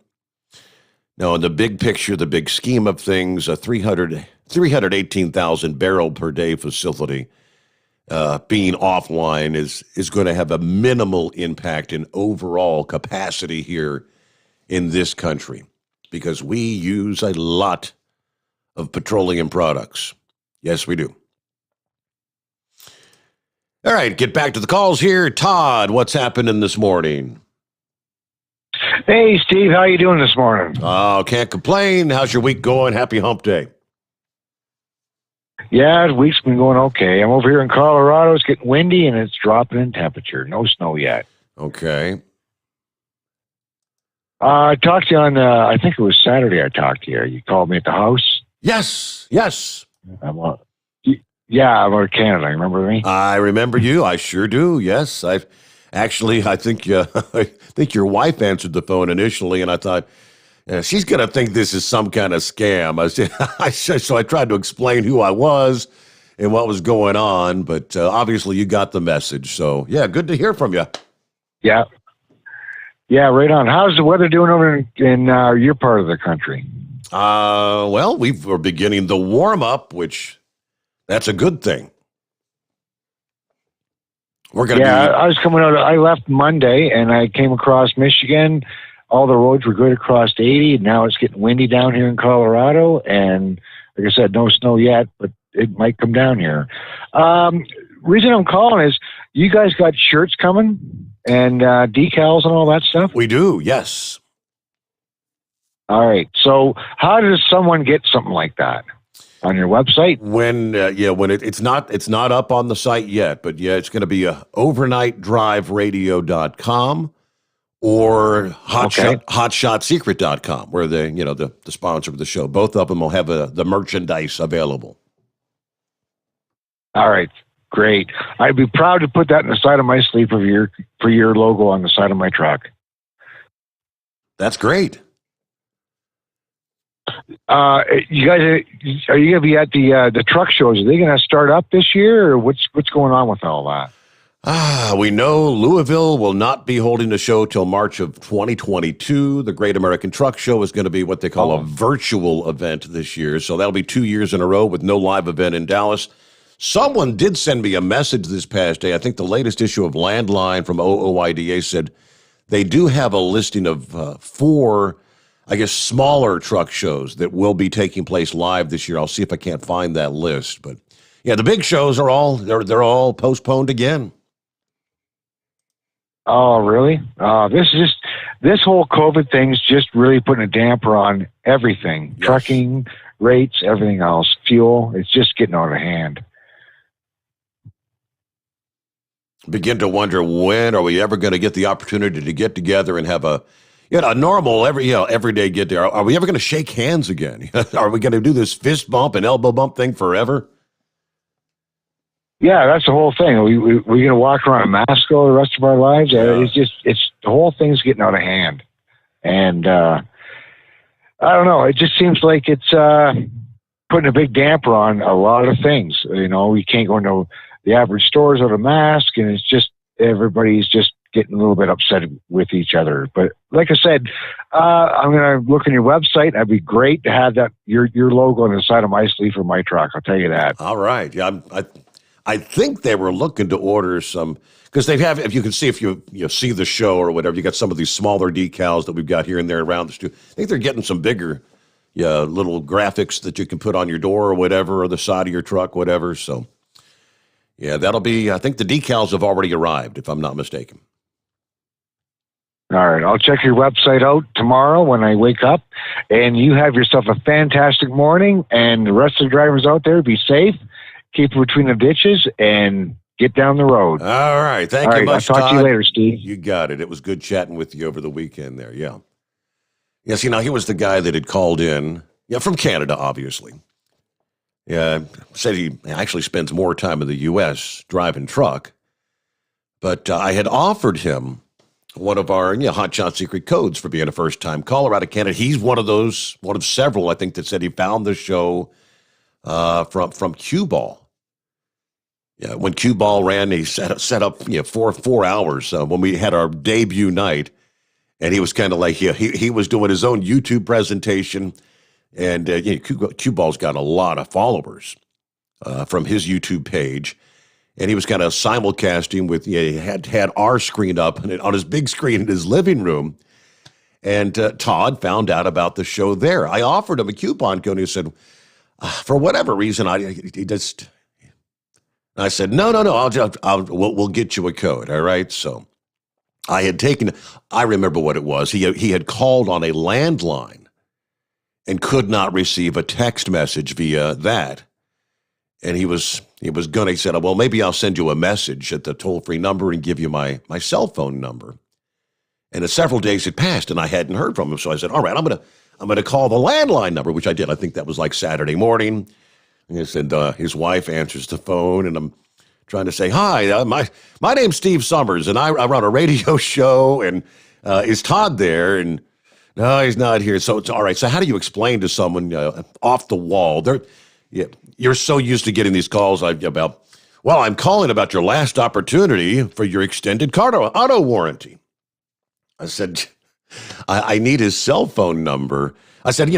Now, in the big picture, the big scheme of things, a 318,000 barrel per day facility being offline is going to have a minimal impact in overall capacity here in this country because we use a lot of petroleum products. Yes, we do. All right, get back to the calls here. Todd, what's happening this morning? Hey, Steve, how you doing this morning? Oh, can't complain. How's your week going? Happy hump day. Yeah, the week's been going okay. I'm over here in Colorado. It's getting windy, and it's dropping in temperature. No snow yet. Okay. I talked to you on, I think it was Saturday I talked to you. You called me at the house. Yes. I'm out of Canada. Remember me? I remember you. I sure do. Yes. I think I think your wife answered the phone initially, and I thought, she's going to think this is some kind of scam. So I tried to explain who I was and what was going on, but obviously you got the message. So, yeah, good to hear from you. Yeah. Yeah, right on. How's the weather doing over in your part of the country? Well, we're beginning the warm up, which that's a good thing. We're going to I was coming out. I left Monday and I came across Michigan. All the roads were good across 80. Now it's getting windy down here in Colorado. And like I said, no snow yet, but it might come down here. Reason I'm calling is you guys got shirts coming and decals and all that stuff? We do, yes. All right. So how does someone get something like that? On your website? When it's not up on the site yet, but yeah, it's going to be overnightdriveradio.com or hotshotsecret.com, where the sponsor of the show. Both of them will have the merchandise available. All right, great. I'd be proud to put that in the side of my sleeve for your logo on the side of my truck. That's great. You guys, are you going to be at the truck shows? Are they going to start up this year, or what's going on with all that? We know Louisville will not be holding a show till March of 2022. The Great American Truck Show is going to be what they call a virtual event this year. So that'll be 2 years in a row with no live event in Dallas. Someone did send me a message this past day. I think the latest issue of Landline from OOIDA said they do have a listing of 4, I guess, smaller truck shows that will be taking place live this year. I'll see if I can't find that list. But yeah, the big shows are they're all postponed again. Oh, really? This whole COVID thing's just really putting a damper on everything. Yes. Trucking, rates, everything else. Fuel, it's just getting out of hand. Begin to wonder, when are we ever going to get the opportunity to get together and have a normal everyday get there? Are we ever going to shake hands again? Are we going to do this fist bump and elbow bump thing forever? Yeah, that's the whole thing. We're going to walk around a mask all the rest of our lives. Yeah. It's the whole thing's getting out of hand. And I don't know. It just seems like it's putting a big damper on a lot of things. We can't go into the average stores without a mask, and it's just everybody's just getting a little bit upset with each other. But like I said, I'm going to look on your website. That'd be great to have that your logo on the side of my sleeve for my truck. I'll tell you that. All right. Yeah, I think they were looking to order some, because they have, if you can see, if you see the show or whatever, you got some of these smaller decals that we've got here and there around the studio. I think they're getting some bigger little graphics that you can put on your door or whatever, or the side of your truck, whatever. So, yeah, that'll be, I think the decals have already arrived, if I'm not mistaken. All right, I'll check your website out tomorrow when I wake up, and you have yourself a fantastic morning, and the rest of the drivers out there, be safe, keep between the ditches, and get down the road. All right, thank you much, I'll talk Todd. to you later, Steve. You got it. It was good chatting with you over the weekend there, yeah. Yes, he was the guy that had called in, from Canada, obviously. Yeah, said he actually spends more time in the U.S. driving truck, but I had offered him one of our Hot Shot secret codes for being a first-time caller out of Canada. He's one of several, I think, that said he found the show from Cue Ball. Yeah, when Cue Ball ran, he set up 4 hours when we had our debut night, and he was kind of like he was doing his own YouTube presentation, and Cue Ball's got a lot of followers from his YouTube page. And he was kind of simulcasting with, he had our screen up and on his big screen in his living room. And Todd found out about the show there. I offered him a coupon code, and he said, for whatever reason, I said, no, we'll get you a code, all right? So I remember what it was. He had called on a landline and could not receive a text message via that. And he said, well, maybe I'll send you a message at the toll-free number and give you my cell phone number. And several days had passed, and I hadn't heard from him. So I said, all right, I'm gonna call the landline number, which I did. I think that was like Saturday morning. And he said, his wife answers the phone, and I'm trying to say, hi, my name's Steve Sommers, and I run a radio show, and is Todd there? And no, he's not here. So it's all right. So how do you explain to someone off the wall? You're so used to getting these calls about, well, I'm calling about your last opportunity for your extended car auto warranty. I said, I need his cell phone number. I said,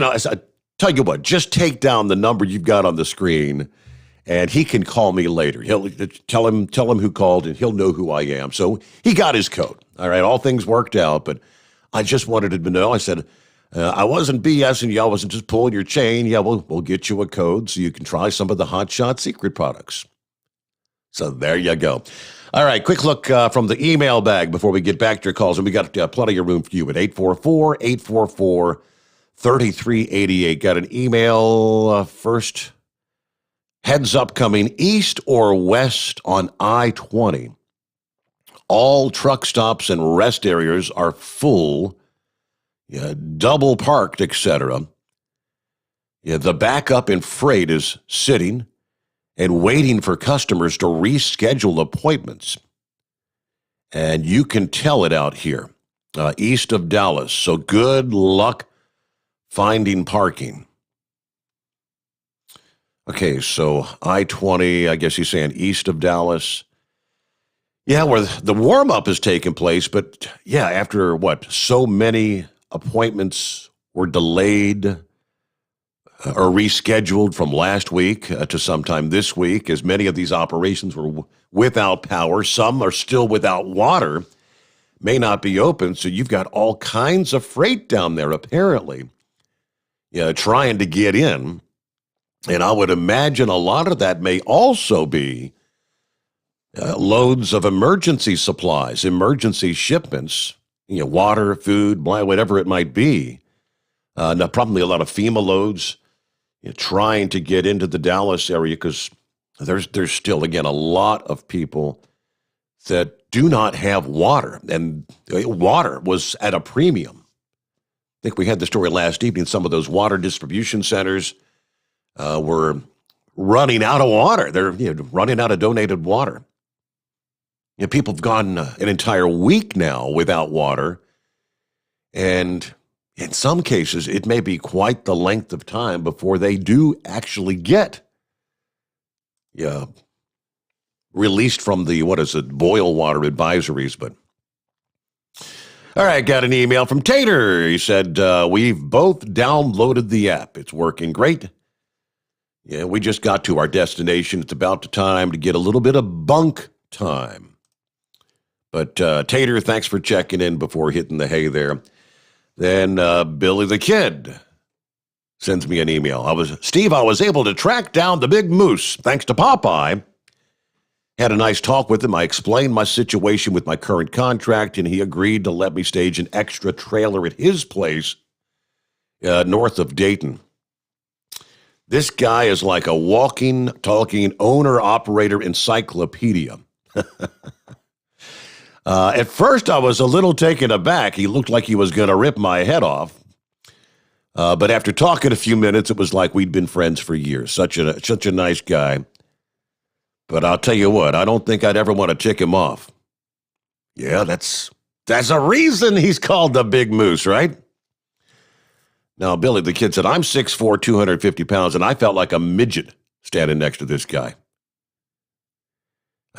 tell you what, just take down the number you've got on the screen, and he can call me later. He'll tell him who called, and he'll know who I am. So he got his code. All right, all things worked out, but I just wanted to know. I said, I wasn't BSing you. I wasn't just pulling your chain. Yeah, we'll get you a code so you can try some of the Hot Shot secret products. So there you go. All right, quick look from the email bag before we get back to your calls. And we got plenty of room for you at 844-844-3388. Got an email first. Heads up coming east or west on I-20. All truck stops and rest areas are full. Double parked, etc. The backup in freight is sitting and waiting for customers to reschedule appointments. And you can tell it out here, east of Dallas. So good luck finding parking. Okay, so I-20, I guess he's saying east of Dallas. Yeah, where the warm-up is taking place, but after so many appointments were delayed or rescheduled from last week to sometime this week, as many of these operations were without power. Some are still without water, may not be open. So you've got all kinds of freight down there, apparently, trying to get in. And I would imagine a lot of that may also be loads of emergency supplies, emergency shipments, water, food, whatever it might be. Now, probably a lot of FEMA loads trying to get into the Dallas area because there's still, again, a lot of people that do not have water, and water was at a premium. I think we had the story last evening. Some of those water distribution centers were running out of water. They're running out of donated water. People have gone an entire week now without water, and in some cases, it may be quite the length of time before they do actually get released from the, boil water advisories. But all right, got an email from Tater. He said, we've both downloaded the app. It's working great. Yeah, we just got to our destination. It's about the time to get a little bit of bunk time. But Tater, thanks for checking in before hitting the hay there. Then Billy the Kid sends me an email. I was able to track down the big moose thanks to Popeye. Had a nice talk with him. I explained my situation with my current contract, and he agreed to let me stage an extra trailer at his place north of Dayton. This guy is like a walking, talking owner-operator encyclopedia. At first, I was a little taken aback. He looked like he was going to rip my head off. But after talking a few minutes, it was like we'd been friends for years. Such a nice guy. But I'll tell you what, I don't think I'd ever want to tick him off. Yeah, that's a reason he's called the Big Moose, right? Now, Billy, the kid said, I'm 6'4", 250 pounds, and I felt like a midget standing next to this guy.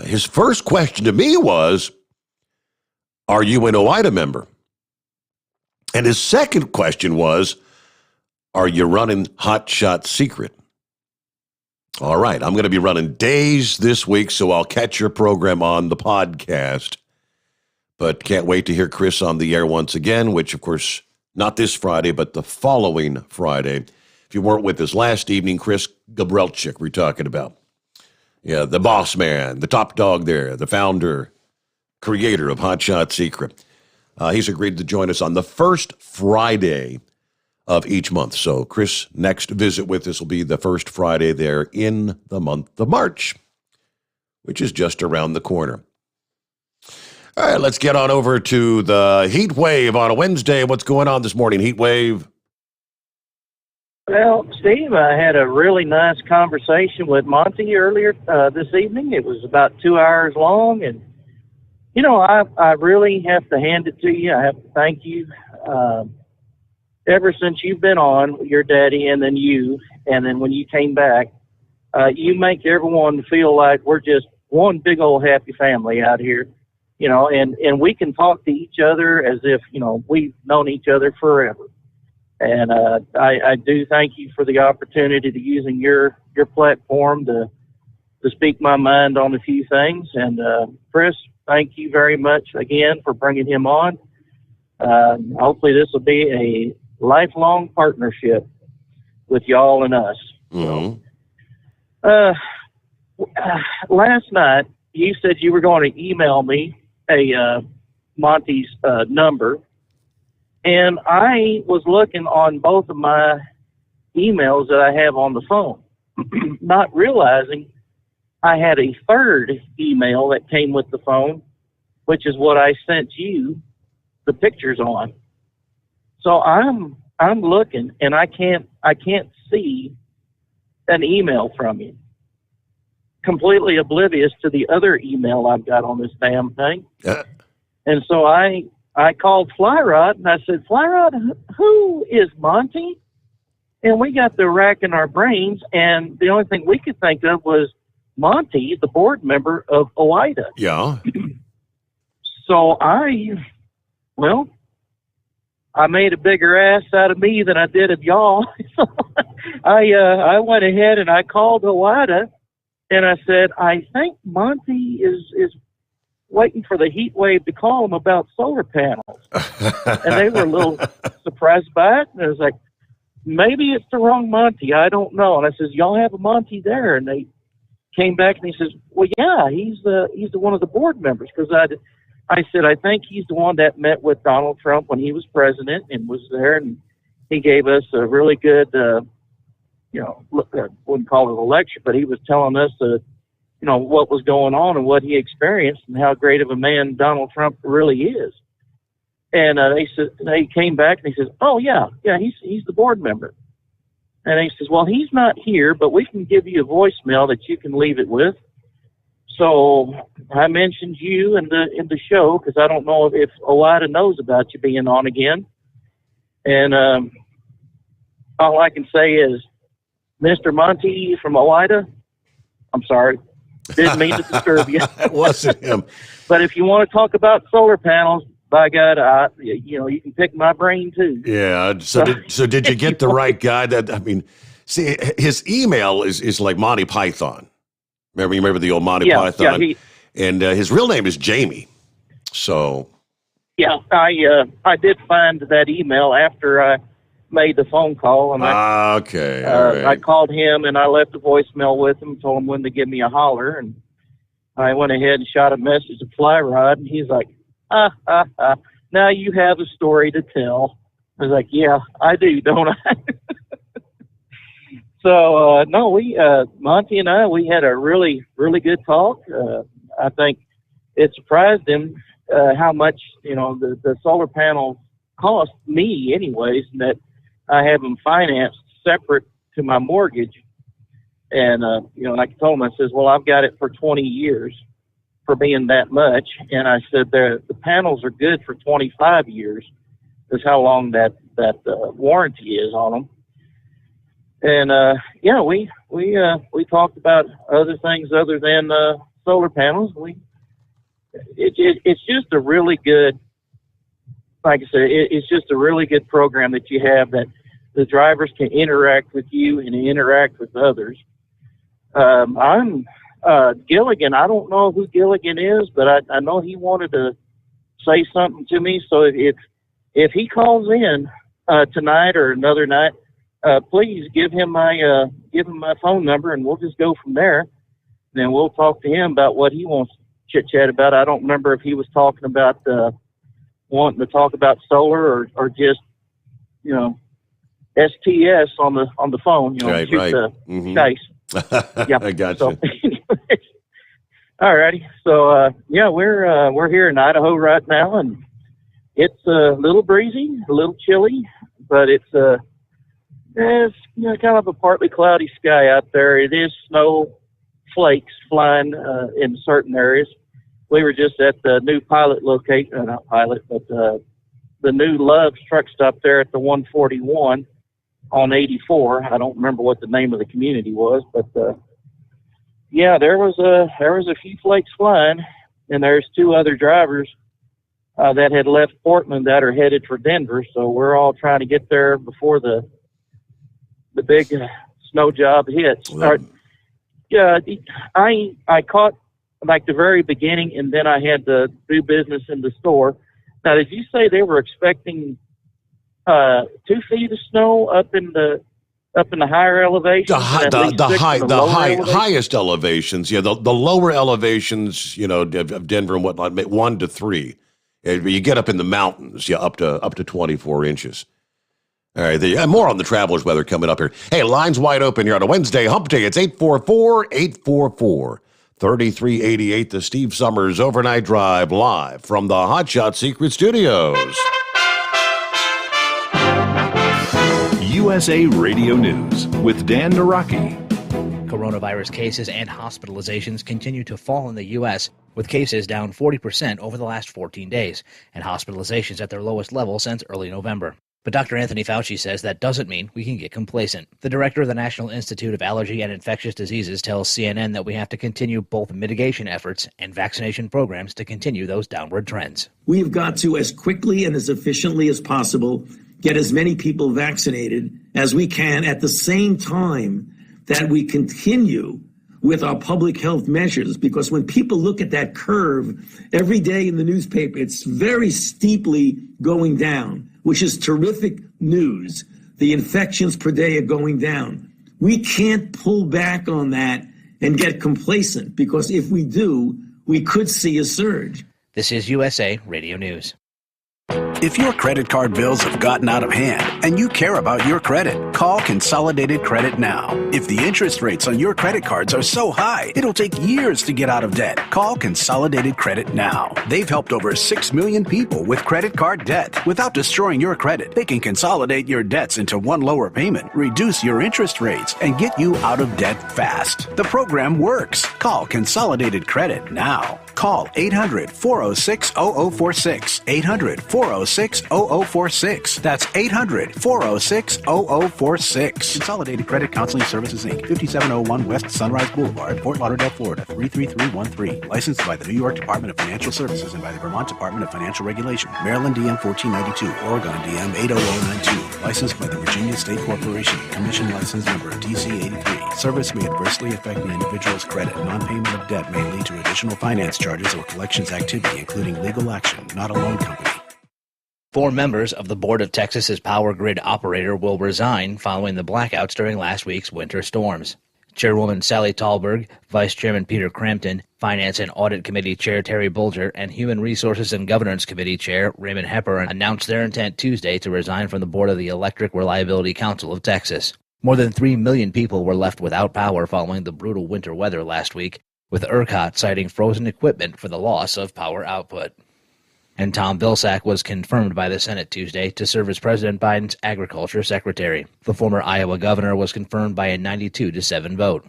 His first question to me was, are you an OIDA member? And his second question was, are you running Hot Shot Secret? All right, I'm going to be running days this week, so I'll catch your program on the podcast. But can't wait to hear Chris on the air once again, which, of course, not this Friday, but the following Friday. If you weren't with us last evening, Chris Gabrelchik we're talking about. Yeah, the boss man, the top dog there, the founder, creator of Hot Shot Secret. He's agreed to join us on the first Friday of each month. So Chris' next visit with us will be the first Friday there in the month of March, which is just around the corner. All right, let's get on over to the Heat Wave on a Wednesday. What's going on this morning, Heat Wave? Well, Steve, I had a really nice conversation with Monty earlier this evening. It was about 2 hours long, and, you know, I really have to hand it to you. I have to thank you. Ever since you've been on, your daddy and then you, and then when you came back, you make everyone feel like we're just one big old happy family out here, you know, and we can talk to each other as if, you know, we've known each other forever. And I do thank you for the opportunity to using your platform to speak my mind on a few things. And Chris, thank you very much again for bringing him on. Hopefully this will be a lifelong partnership with y'all and us. Mm-hmm. Last night, you said you were going to email me Monty's number, and I was looking on both of my emails that I have on the phone, not realizing I had a third email that came with the phone, which is what I sent you the pictures on. So I'm looking, and I can't see an email from you. Completely oblivious to the other email I've got on this damn thing. And so I called Flyrod, and I said, Flyrod, who is Monty? And we got to racking our brains, and the only thing we could think of was Monty, the board member of OIDA. Yeah. So I made a bigger ass out of me than I did of y'all. I went ahead and I called OIDA, and I said, I think Monty is waiting for the Heat Wave to call him about solar panels. And they were a little surprised by it. And I was like, maybe it's the wrong Monty. I don't know. And I says, y'all have a Monty there? And they came back and he says, well, yeah, he's the one of the board members. Because I said, I think he's the one that met with Donald Trump when he was president and was there, and he gave us a really good, wouldn't call it a lecture, but he was telling us, what was going on and what he experienced and how great of a man Donald Trump really is. And they came back and he says, oh yeah, he's the board member. And he says, well, he's not here, but we can give you a voicemail that you can leave it with. So I mentioned you in the show because I don't know if OIDA knows about you being on again. And all I can say is, Mr. Monty from OIDA, I'm sorry, didn't mean to disturb you. It wasn't him. But if you want to talk about solar panels, by God, you can pick my brain too. Yeah. So did you get the right guy? See, his email is like Monty Python. Remember the old Monty Python? Yeah, and his real name is Jamie. So. Yeah, I did find that email after I made the phone call, and okay. All right. I called him and I left a voicemail with him, told him when to give me a holler, and I went ahead and shot a message to Fly Rod, and he's like, now you have a story to tell. I was like, yeah, I do, don't I? So, no, Monty and I, we had a really, really good talk. I think it surprised him how much, the solar panels cost me anyways, and that I have them financed separate to my mortgage. And, like I told him, I says, well, I've got it for 20 years for being that much. And I said, the panels are good for 25 years. Is how long that warranty is on them. And we talked about other things other than solar panels. It's just a really good, like I said, it's just a really good program that you have, that the drivers can interact with you and interact with others. I'm Gilligan. I don't know who Gilligan is, but I know he wanted to say something to me. So if he calls in tonight or another night, please give him my phone number, and we'll just go from there. And then we'll talk to him about what he wants to chit chat about. I don't remember if he was talking about wanting to talk about solar or just STS on the phone. Right, shoot right. the chase. Yeah, I got you. All righty. So we're here in Idaho right now, and it's a little breezy, a little chilly, but it's kind of a partly cloudy sky out there. It is snow flakes flying in certain areas. We were just at the new pilot location, not pilot, but the new Love's truck stop there at the 141 on 84. I don't remember what the name of the community was, but there was a few flakes flying, and there's two other drivers that had left Portland that are headed for Denver. So we're all trying to get there before the big snow job hits. I caught like the very beginning, and then I had to do business in the store. Now, did you say they were expecting 2 feet of snow up in the higher elevations? Highest elevations. Yeah, the lower elevations, of Denver and whatnot, 1 to 3. You get up in the mountains, up to 24 inches. All right, more on the Travelers weather coming up here. Hey, lines wide open here on a Wednesday hump day. It's 844-844-3388, the Steve Sommers Overnight Drive, live from the Hot Shot Secret Studios. USA Radio News with Dan Naraki. Coronavirus cases and hospitalizations continue to fall in the U.S., with cases down 40% over the last 14 days, and hospitalizations at their lowest level since early November. But Dr. Anthony Fauci says that doesn't mean we can get complacent. The director of the National Institute of Allergy and Infectious Diseases tells CNN that we have to continue both mitigation efforts and vaccination programs to continue those downward trends. We've got to, as quickly and as efficiently as possible, get as many people vaccinated as we can at the same time that we continue with our public health measures. Because when people look at that curve every day in the newspaper, it's very steeply going down, which is terrific news. The infections per day are going down. We can't pull back on that and get complacent, because if we do, we could see a surge. This is USA Radio News. If your credit card bills have gotten out of hand and you care about your credit, call Consolidated Credit now. If the interest rates on your credit cards are so high, it'll take years to get out of debt. Call Consolidated Credit now. They've helped over 6 million people with credit card debt. Without destroying your credit, they can consolidate your debts into one lower payment, reduce your interest rates, and get you out of debt fast. The program works. Call Consolidated Credit now. Call 800-406-0046. 800-406-0046. That's 800-406-0046. Consolidated Credit Counseling Services, Inc., 5701 West Sunrise Boulevard, Fort Lauderdale, Florida, 33313. Licensed by the New York Department of Financial Services and by the Vermont Department of Financial Regulation. Maryland DM 1492, Oregon DM 80092. Licensed by the Virginia State Corporation. Commission license number DC 83. Service may adversely affect the individual's credit. Non-payment of debt may lead to additional finance charges or collections activity, including legal action. Not a loan company. 4 members of the board of Texas's power grid operator will resign following the blackouts during last week's winter storms. Chairwoman Sally Talberg, Vice Chairman Peter Crampton, Finance and Audit Committee Chair Terry Bulger, and Human Resources and Governance Committee Chair Raymond Hepper announced their intent Tuesday to resign from the board of the Electric Reliability Council of Texas. More than 3 million people were left without power following the brutal winter weather last week, with ERCOT citing frozen equipment for the loss of power output. And Tom Vilsack was confirmed by the Senate Tuesday to serve as President Biden's Agriculture Secretary. The former Iowa governor was confirmed by a 92-7 vote.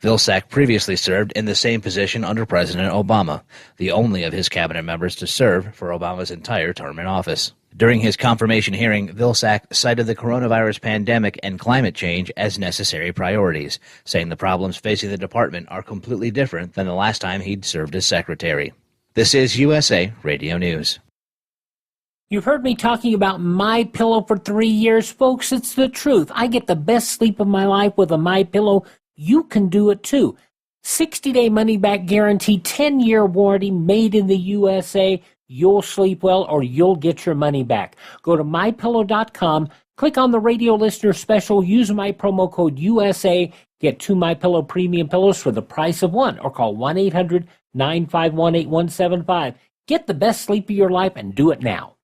Vilsack previously served in the same position under President Obama, the only of his cabinet members to serve for Obama's entire term in office. During his confirmation hearing, Vilsack cited the coronavirus pandemic and climate change as necessary priorities, saying the problems facing the department are completely different than the last time he'd served as secretary. This is USA Radio News. You've heard me talking about MyPillow for 3 years, folks. It's the truth. I get the best sleep of my life with a MyPillow. You can do it too. 60-day money-back guarantee, 10-year warranty, made in the USA. You'll sleep well or you'll get your money back. Go to MyPillow.com, click on the radio listener special, use my promo code USA, get 2 MyPillow premium pillows for the price of one, or call 1-800-951-8175. Get the best sleep of your life and do it now.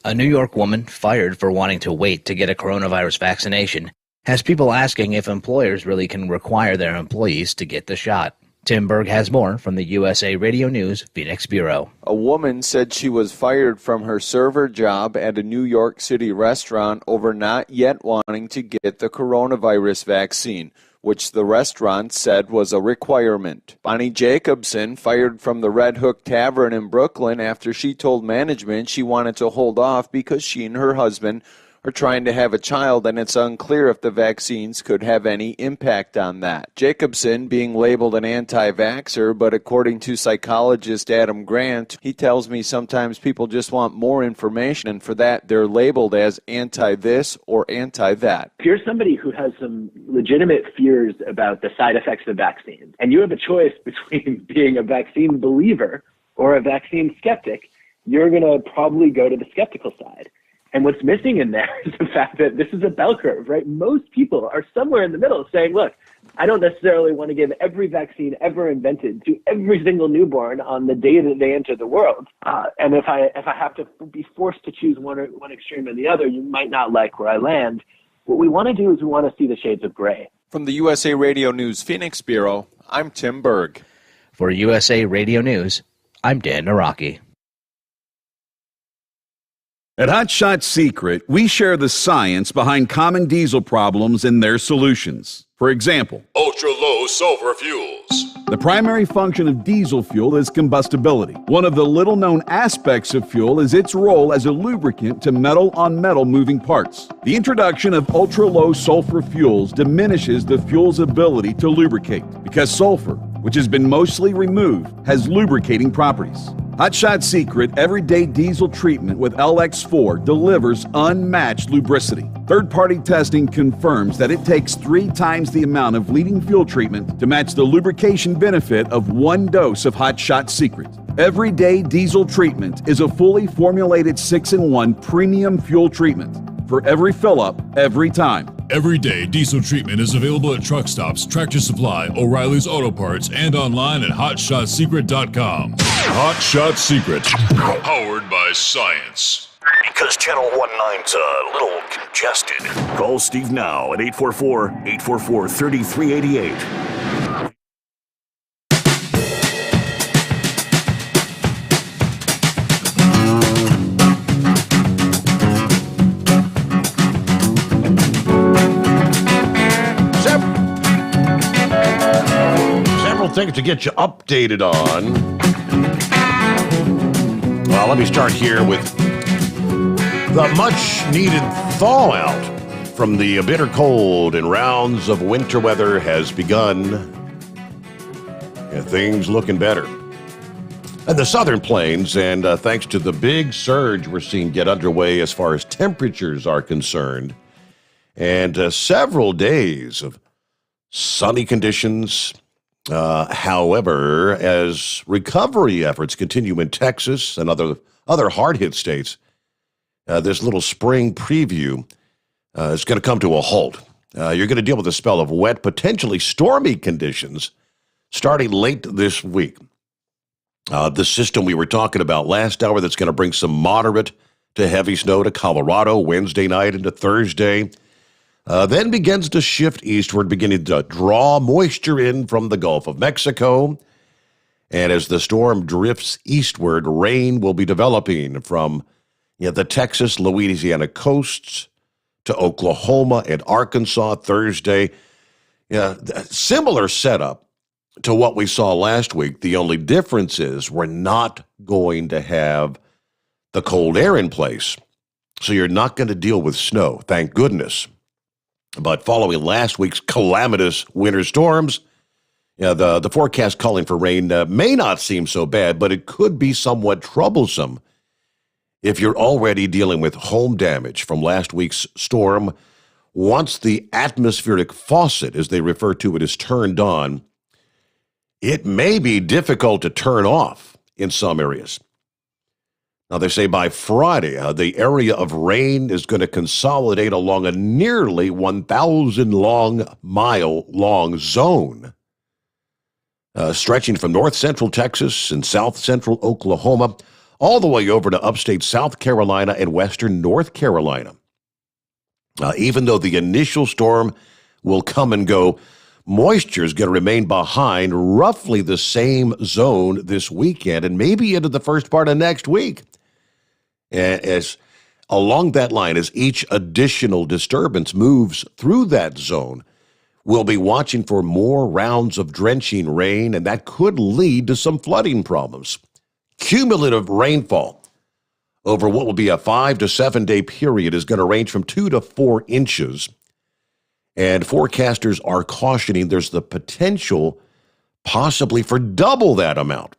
A New York woman fired for wanting to wait to get a coronavirus vaccination has people asking if employers really can require their employees to get the shot. Tim Berg has more from the USA Radio News Phoenix Bureau. A woman said she was fired from her server job at a New York City restaurant over not yet wanting to get the coronavirus vaccine, which the restaurant said was a requirement. Bonnie Jacobson fired from the Red Hook Tavern in Brooklyn after she told management she wanted to hold off because she and her husband are trying to have a child, and it's unclear if the vaccines could have any impact on that. Jacobson being labeled an anti-vaxxer, but according to psychologist Adam Grant, he tells me sometimes people just want more information, and for that they're labeled as anti-this or anti-that. If you're somebody who has some legitimate fears about the side effects of vaccines, and you have a choice between being a vaccine believer or a vaccine skeptic, you're going to probably go to the skeptical side. And what's missing in there is the fact that this is a bell curve, right? Most people are somewhere in the middle saying, look, I don't necessarily want to give every vaccine ever invented to every single newborn on the day that they enter the world. And if I have to be forced to choose one extreme or the other, you might not like where I land. What we want to do is we want to see the shades of gray. From the USA Radio News Phoenix Bureau, I'm Tim Berg. For USA Radio News, I'm Dan Naraki. At Hot Shot Secret, we share the science behind common diesel problems and their solutions. For example, ultra-low sulfur fuels. The primary function of diesel fuel is combustibility. One of the little-known aspects of fuel is its role as a lubricant to metal-on-metal moving parts. The introduction of ultra-low sulfur fuels diminishes the fuel's ability to lubricate because sulfur, which has been mostly removed, has lubricating properties. Hot Shot Secret Everyday Diesel Treatment with LX4 delivers unmatched lubricity. Third-party testing confirms that it takes 3 times the amount of leading fuel treatment to match the lubrication benefit of 1 dose of Hot Shot Secret. Everyday Diesel Treatment is a fully formulated 6-in-1 premium fuel treatment for every fill-up, every time. Everyday Diesel Treatment is available at truck stops, Tractor Supply, O'Reilly's Auto Parts, and online at HotShotSecret.com. Hot Shot Secret, powered by science. Because Channel 19's a little congested. Call Steve now at 844-844-3388. Things to get you updated on. Well, let me start here with the much-needed thaw-out from the bitter cold and rounds of winter weather has begun. And things looking better. And the southern plains, and thanks to the big surge we're seeing get underway as far as temperatures are concerned, and several days of sunny conditions. However, as recovery efforts continue in Texas and other hard-hit states, this little spring preview is going to come to a halt. You're going to deal with a spell of wet, potentially stormy conditions starting late this week. The system we were talking about last hour that's going to bring some moderate to heavy snow to Colorado Wednesday night into Thursday, then begins to shift eastward, beginning to draw moisture in from the Gulf of Mexico. And as the storm drifts eastward, rain will be developing from the Texas, Louisiana coasts to Oklahoma and Arkansas Thursday. Similar setup to what we saw last week. The only difference is we're not going to have the cold air in place. So you're not going to deal with snow, thank goodness. But following last week's calamitous winter storms, the forecast calling for rain may not seem so bad, but it could be somewhat troublesome if you're already dealing with home damage from last week's storm. Once the atmospheric faucet, as they refer to it, is turned on, it may be difficult to turn off in some areas. Now, they say by Friday, the area of rain is going to consolidate along a nearly 1,000-mile-long zone, stretching from north-central Texas and south-central Oklahoma all the way over to upstate South Carolina and western North Carolina. Even though the initial storm will come and go, moisture is going to remain behind roughly the same zone this weekend and maybe into the first part of next week. As along that line, as each additional disturbance moves through that zone, we'll be watching for more rounds of drenching rain, and that could lead to some flooding problems. Cumulative rainfall over what will be a 5 to 7 day period is going to range from 2 to 4 inches. And forecasters are cautioning there's the potential possibly for double that amount.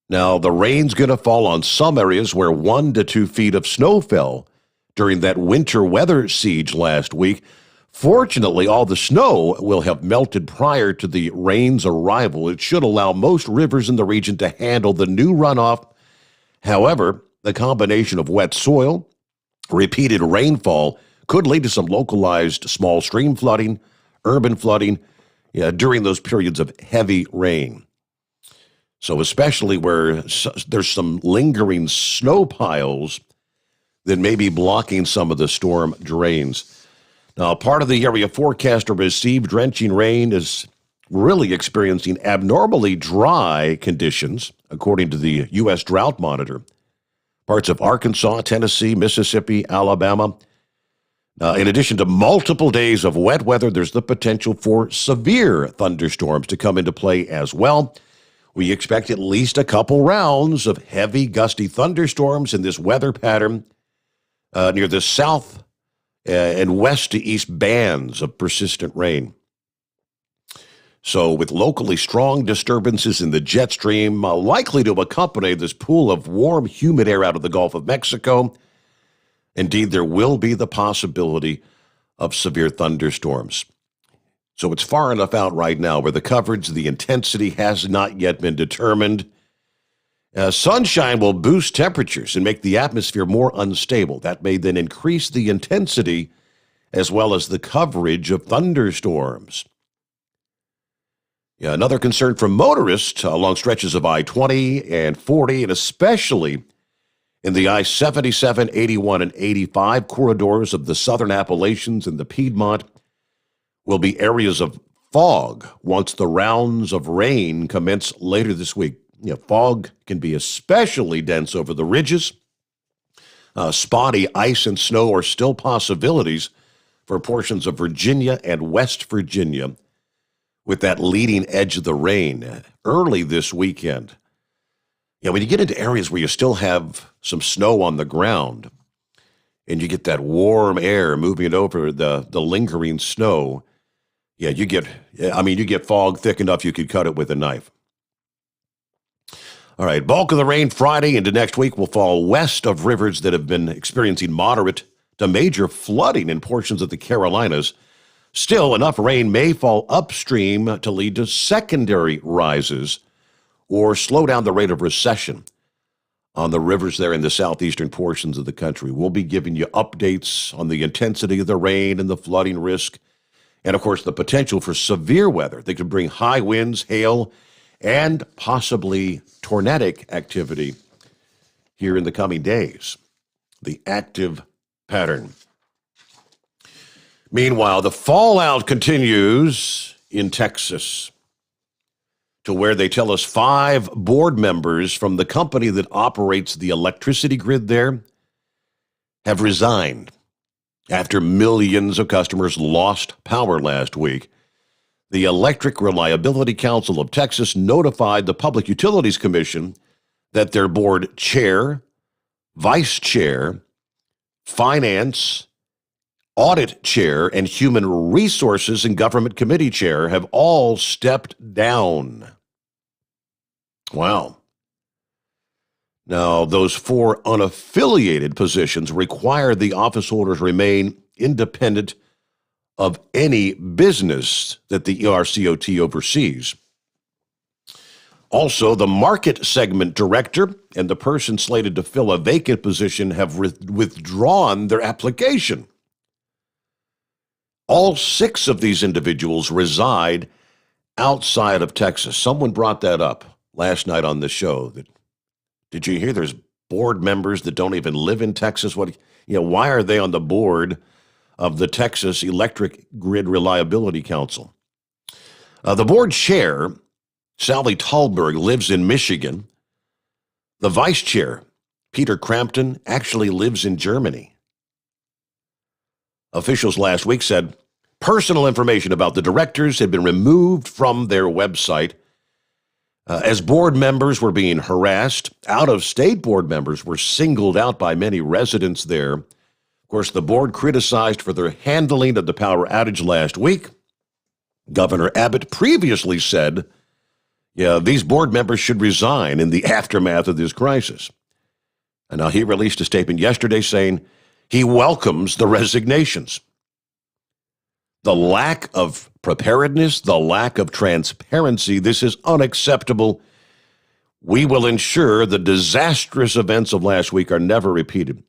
Now, the rain's going to fall on some areas where 1 to 2 feet of snow fell during that winter weather siege last week. Fortunately, all the snow will have melted prior to the rain's arrival. It should allow most rivers in the region to handle the new runoff. However, the combination of wet soil, repeated rainfall, could lead to some localized small stream flooding, urban flooding during those periods of heavy rain. So especially where there's some lingering snow piles that may be blocking some of the storm drains. Now, part of the area forecast to receive drenching rain is really experiencing abnormally dry conditions, according to the U.S. Drought Monitor. Parts of Arkansas, Tennessee, Mississippi, Alabama. In addition to multiple days of wet weather, there's the potential for severe thunderstorms to come into play as well. We expect at least a couple rounds of heavy, gusty thunderstorms in this weather pattern near the south and west to east bands of persistent rain. So with locally strong disturbances in the jet stream likely to accompany this pool of warm, humid air out of the Gulf of Mexico, indeed, there will be the possibility of severe thunderstorms. So it's far enough out right now where the coverage, the intensity has not yet been determined. Sunshine will boost temperatures and make the atmosphere more unstable. That may then increase the intensity as well as the coverage of thunderstorms. Another concern for motorists along stretches of I-20 and 40, and especially in the I-77, 81, and 85 corridors of the southern Appalachians and the Piedmont, will be areas of fog once the rounds of rain commence later this week. Fog can be especially dense over the ridges. Spotty ice and snow are still possibilities for portions of Virginia and West Virginia, with that leading edge of the rain early this weekend. When you get into areas where you still have some snow on the ground and you get that warm air moving over the lingering snow, you get fog thick enough you could cut it with a knife. All right, bulk of the rain Friday into next week will fall west of rivers that have been experiencing moderate to major flooding in portions of the Carolinas. Still, enough rain may fall upstream to lead to secondary rises or slow down the rate of recession on the rivers there in the southeastern portions of the country. We'll be giving you updates on the intensity of the rain and the flooding risk, and, of course, the potential for severe weather that could bring high winds, hail, and possibly tornadic activity here in the coming days. The active pattern. Meanwhile, the fallout continues in Texas, to where they tell us 5 board members from the company that operates the electricity grid there have resigned after millions of customers lost power last week. The Electric Reliability Council of Texas notified the Public Utilities Commission that their board chair, vice chair, finance, audit chair, and human resources and government committee chair have all stepped down. Wow. Now, those 4 unaffiliated positions require the office holders remain independent of any business that the ERCOT oversees. Also, the market segment director and the person slated to fill a vacant position have withdrawn their application. All 6 of these individuals reside outside of Texas. Someone brought that up last night on the show. Did you hear there's board members that don't even live in Texas? Why are they on the board of the Texas Electric Grid Reliability Council? The board chair, Sally Tallberg, lives in Michigan. The vice chair, Peter Crampton, actually lives in Germany. Officials last week said personal information about the directors had been removed from their website. As board members were being harassed, out-of-state board members were singled out by many residents there. Of course, the board criticized for their handling of the power outage last week. Governor Abbott previously said, these board members should resign in the aftermath of this crisis. And now he released a statement yesterday saying he welcomes the resignations. The lack of preparedness, the lack of transparency, this is unacceptable. We will ensure the disastrous events of last week are never repeated.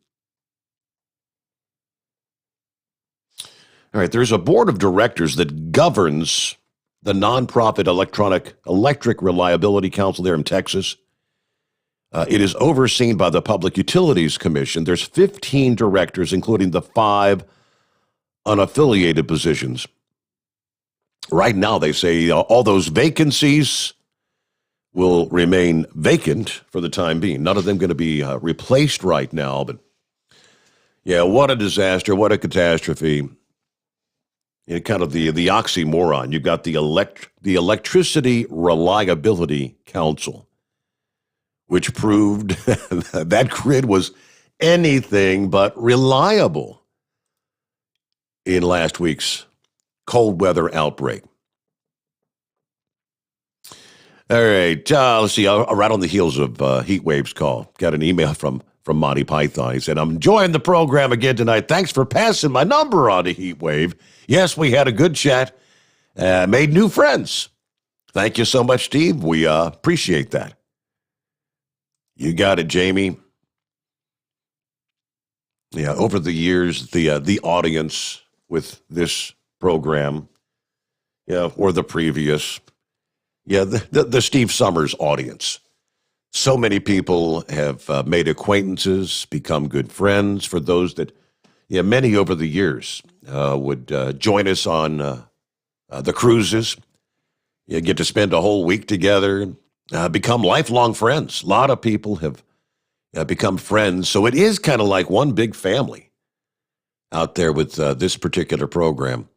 All right, there's a board of directors that governs the nonprofit Electric Reliability Council there in Texas. It is overseen by the Public Utilities Commission. There's 15 directors, including the 5 unaffiliated positions. Right now, they say all those vacancies will remain vacant for the time being. None of them going to be replaced right now. But what a disaster, what a catastrophe. Kind of the oxymoron. You've got the Electricity Reliability Council, which proved that grid was anything but reliable in last week's cold weather outbreak. All right, let's see. Right on the heels of Heat Wave's call, got an email from Monty Python. He said, I'm enjoying the program again tonight. Thanks for passing my number on to Heat Wave. Yes, we had a good chat, made new friends. Thank you so much, Steve. We appreciate that. You got it, Jamie. Yeah, over the years, the audience with this program, or the previous, the Steve Sommers audience. So many people have made acquaintances, become good friends. For those that, many over the years would join us on the cruises. You get to spend a whole week together, become lifelong friends. A lot of people have become friends. So it is kind of like one big family out there with this particular program.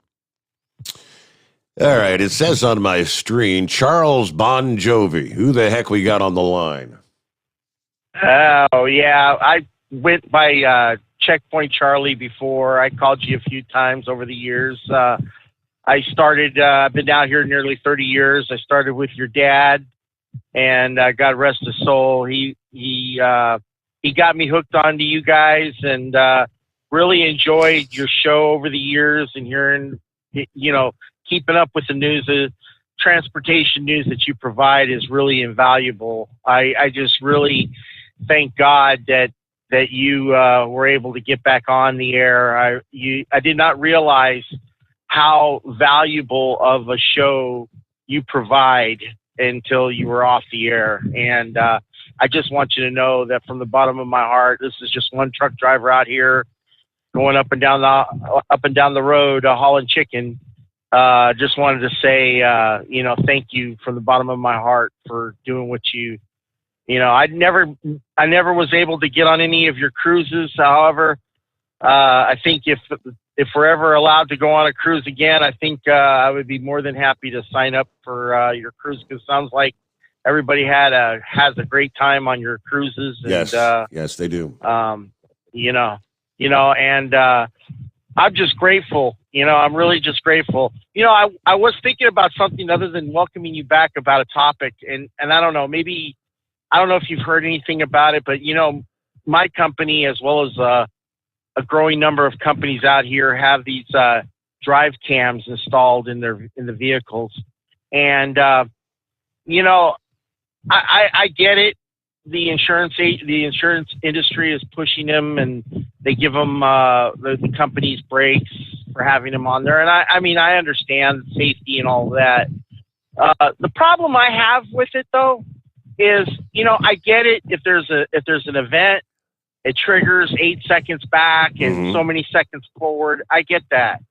All right, it says on my screen, Charles Bon Jovi. Who the heck we got on the line? Oh, yeah. I went by Checkpoint Charlie before. I called you a few times over the years. I started, I've been down here nearly 30 years. I started with your dad, and God rest his soul. He got me hooked onto you guys, and really enjoyed your show over the years, and hearing, keeping up with the news. The transportation news that you provide is really invaluable. I just really thank God that you were able to get back on the air. I did not realize how valuable of a show you provide until you were off the air. And I just want you to know that from the bottom of my heart, this is just one truck driver out here going up and down the road hauling chicken. Just wanted to say, thank you from the bottom of my heart for doing what you I never was able to get on any of your cruises. However, I think if we're ever allowed to go on a cruise again, I think I would be more than happy to sign up for your cruise, because it sounds like everybody has a great time on your cruises. Yes, and, yes, they do. And I'm just grateful. I'm really just grateful. I was thinking about something other than welcoming you back about a topic, and I don't know, maybe, I don't know if you've heard anything about it, but my company, as well as a growing number of companies out here, have these drive cams installed in the vehicles, and I get it. The insurance industry is pushing them, and they give them the companies breaks for having them on there. And I understand safety and all that. The problem I have with it, though, is I get it. If there's an event, it triggers 8 seconds back and so many seconds forward. I get that.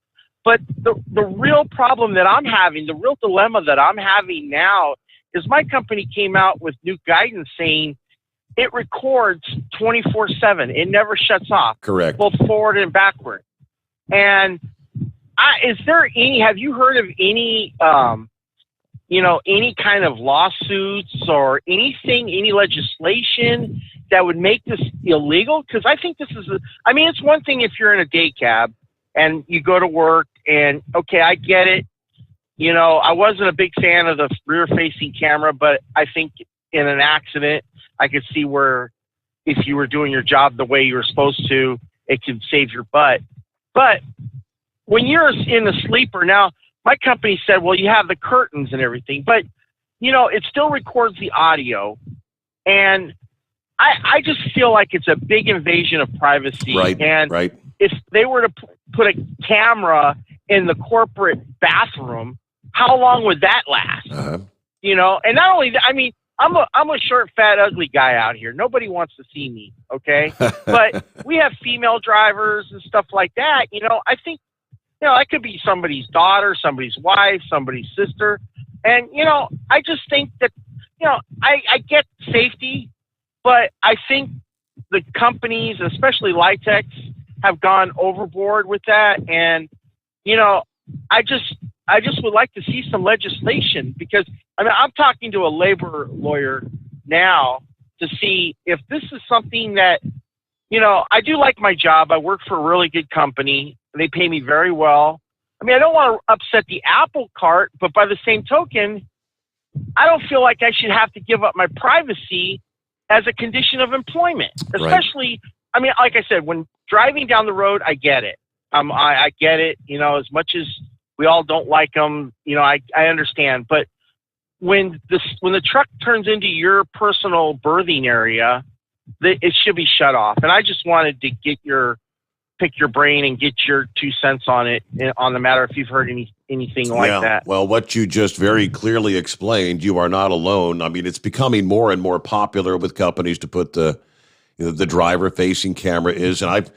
But the real problem that I'm having, the real dilemma that I'm having now, is my company came out with new guidance saying it records 24/7. It never shuts off. Correct. Both forward and backward. And have you heard of any, any kind of lawsuits or anything, any legislation that would make this illegal? Because I think this is, it's one thing if you're in a day cab and you go to work and, okay, I get it. I wasn't a big fan of the rear-facing camera, but I think in an accident, I could see where if you were doing your job the way you were supposed to, it could save your butt. But when you're in the sleeper, now my company said, well, you have the curtains and everything, but it still records the audio. And I just feel like it's a big invasion of privacy. Right. And right. if they were to put a camera in the corporate bathroom, how long would that last? Uh-huh. And not only that, I'm a short, fat, ugly guy out here. Nobody wants to see me, okay? But we have female drivers and stuff like that. I think, I could be somebody's daughter, somebody's wife, somebody's sister. And, I just think that, I get safety, but I think the companies, especially Litex, have gone overboard with that. And, I just would like to see some legislation, because I'm talking to a labor lawyer now to see if this is something that, I do like my job. I work for a really good company. They pay me very well. I don't want to upset the apple cart, but by the same token, I don't feel like I should have to give up my privacy as a condition of employment, especially, like I said, when driving down the road, I get it. I get it, as much as we all don't like them, I understand. But when the truck turns into your personal birthing area, it should be shut off. And I just wanted to pick your brain and get your 2 cents on it, on the matter, if you've heard anything like that. Well, what you just very clearly explained, you are not alone. It's becoming more and more popular with companies to put the driver-facing camera is, and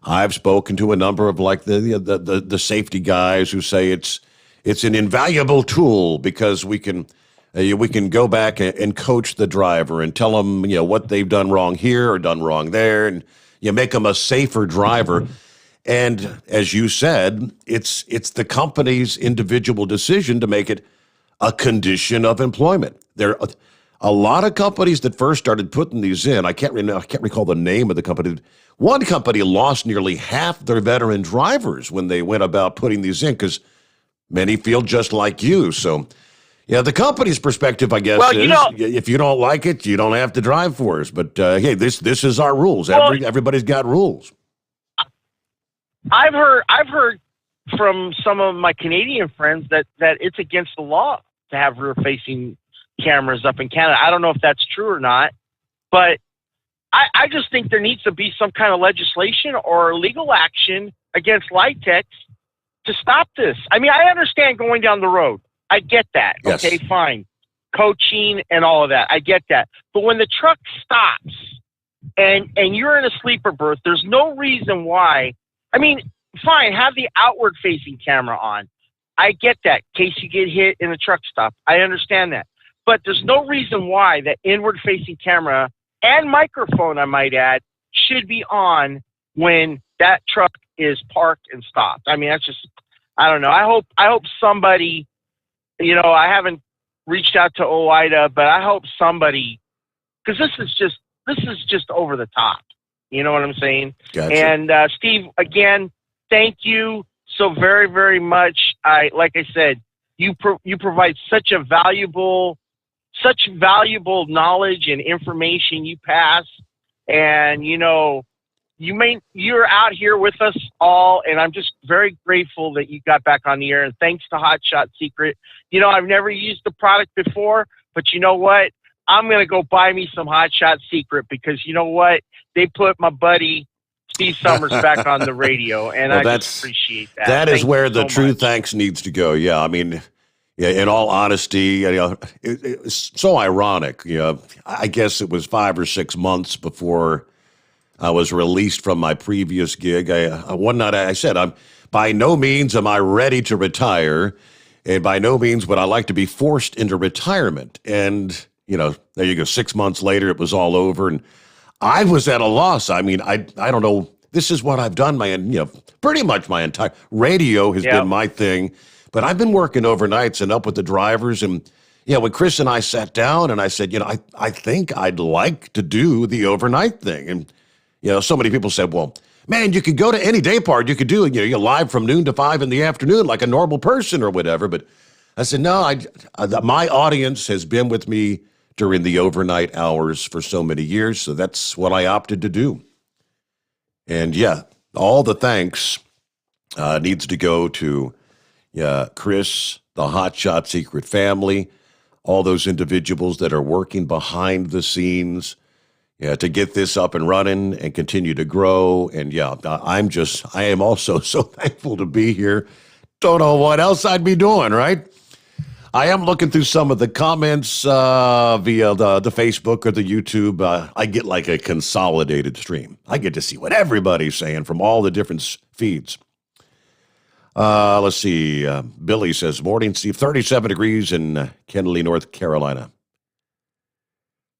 I've spoken to a number of the safety guys who say it's an invaluable tool, because we can go back and coach the driver and tell them what they've done wrong here or done wrong there, and make them a safer driver. And as you said, it's the company's individual decision to make it a condition of employment. There are a lot of companies that first started putting these in. I can't recall the name of the company. One company lost nearly half their veteran drivers when they went about putting these in, because many feel just like you. So, the company's perspective, I guess, is if you don't like it, you don't have to drive for us. But hey, this is our rules. Everybody's got rules. I've heard from some of my Canadian friends that it's against the law to have rear-facing cameras up in Canada. I don't know if that's true or not, but I just think there needs to be some kind of legislation or legal action against Litex to stop this. I mean, I understand going down the road. I get that. Yes. Okay, fine. Coaching and all of that. I get that. But when the truck stops and you're in a sleeper berth, there's no reason why. I mean, fine, have the outward facing camera on. I get that in case you get hit in a truck stop. I understand that. But there's no reason why that inward facing camera and microphone, I might add, should be on when that truck is parked and stopped. I mean, that's just, I don't know. I hope somebody, I haven't reached out to OIDA, but I hope somebody, because this is just over the top. You know what I'm saying? Gotcha. And Steve, again, thank you so very, very much. Like I said, you provide such valuable knowledge and information you pass, and you're out here with us all, and I'm just very grateful that you got back on the air. And thanks to Hot Shot Secret. I've never used the product before, but you know what? I'm gonna go buy me some Hot Shot Secret, because you know what? They put my buddy Steve Sommers back on the radio, and I just appreciate that. That is Thank where you the so true much. thanks needs to go. Yeah, I mean, yeah, in all honesty, it's so ironic. I guess it was 5 or 6 months before I was released from my previous gig. One night I said, by no means am I ready to retire, and by no means would I like to be forced into retirement. And, there you go. 6 months later, it was all over, and I was at a loss. I mean, I don't know. This is what I've done pretty much my entire radio has been my thing. But I've been working overnights and up with the drivers. And, when Chris and I sat down and I said, I think I'd like to do the overnight thing. And, so many people said, well, man, you could go to any day part. You could do it, you're live from noon to 5 in the afternoon like a normal person or whatever. But I said, no, my audience has been with me during the overnight hours for so many years. So that's what I opted to do. And all the thanks needs to go to Chris, the Hot Shot Secret family, all those individuals that are working behind the scenes to get this up and running and continue to grow. And I am also so thankful to be here. Don't know what else I'd be doing, right? I am looking through some of the comments via the Facebook or the YouTube. I get like a consolidated stream. I get to see what everybody's saying from all the different feeds. Let's see. Billy says, morning, Steve, 37 degrees in Kennedy, North Carolina.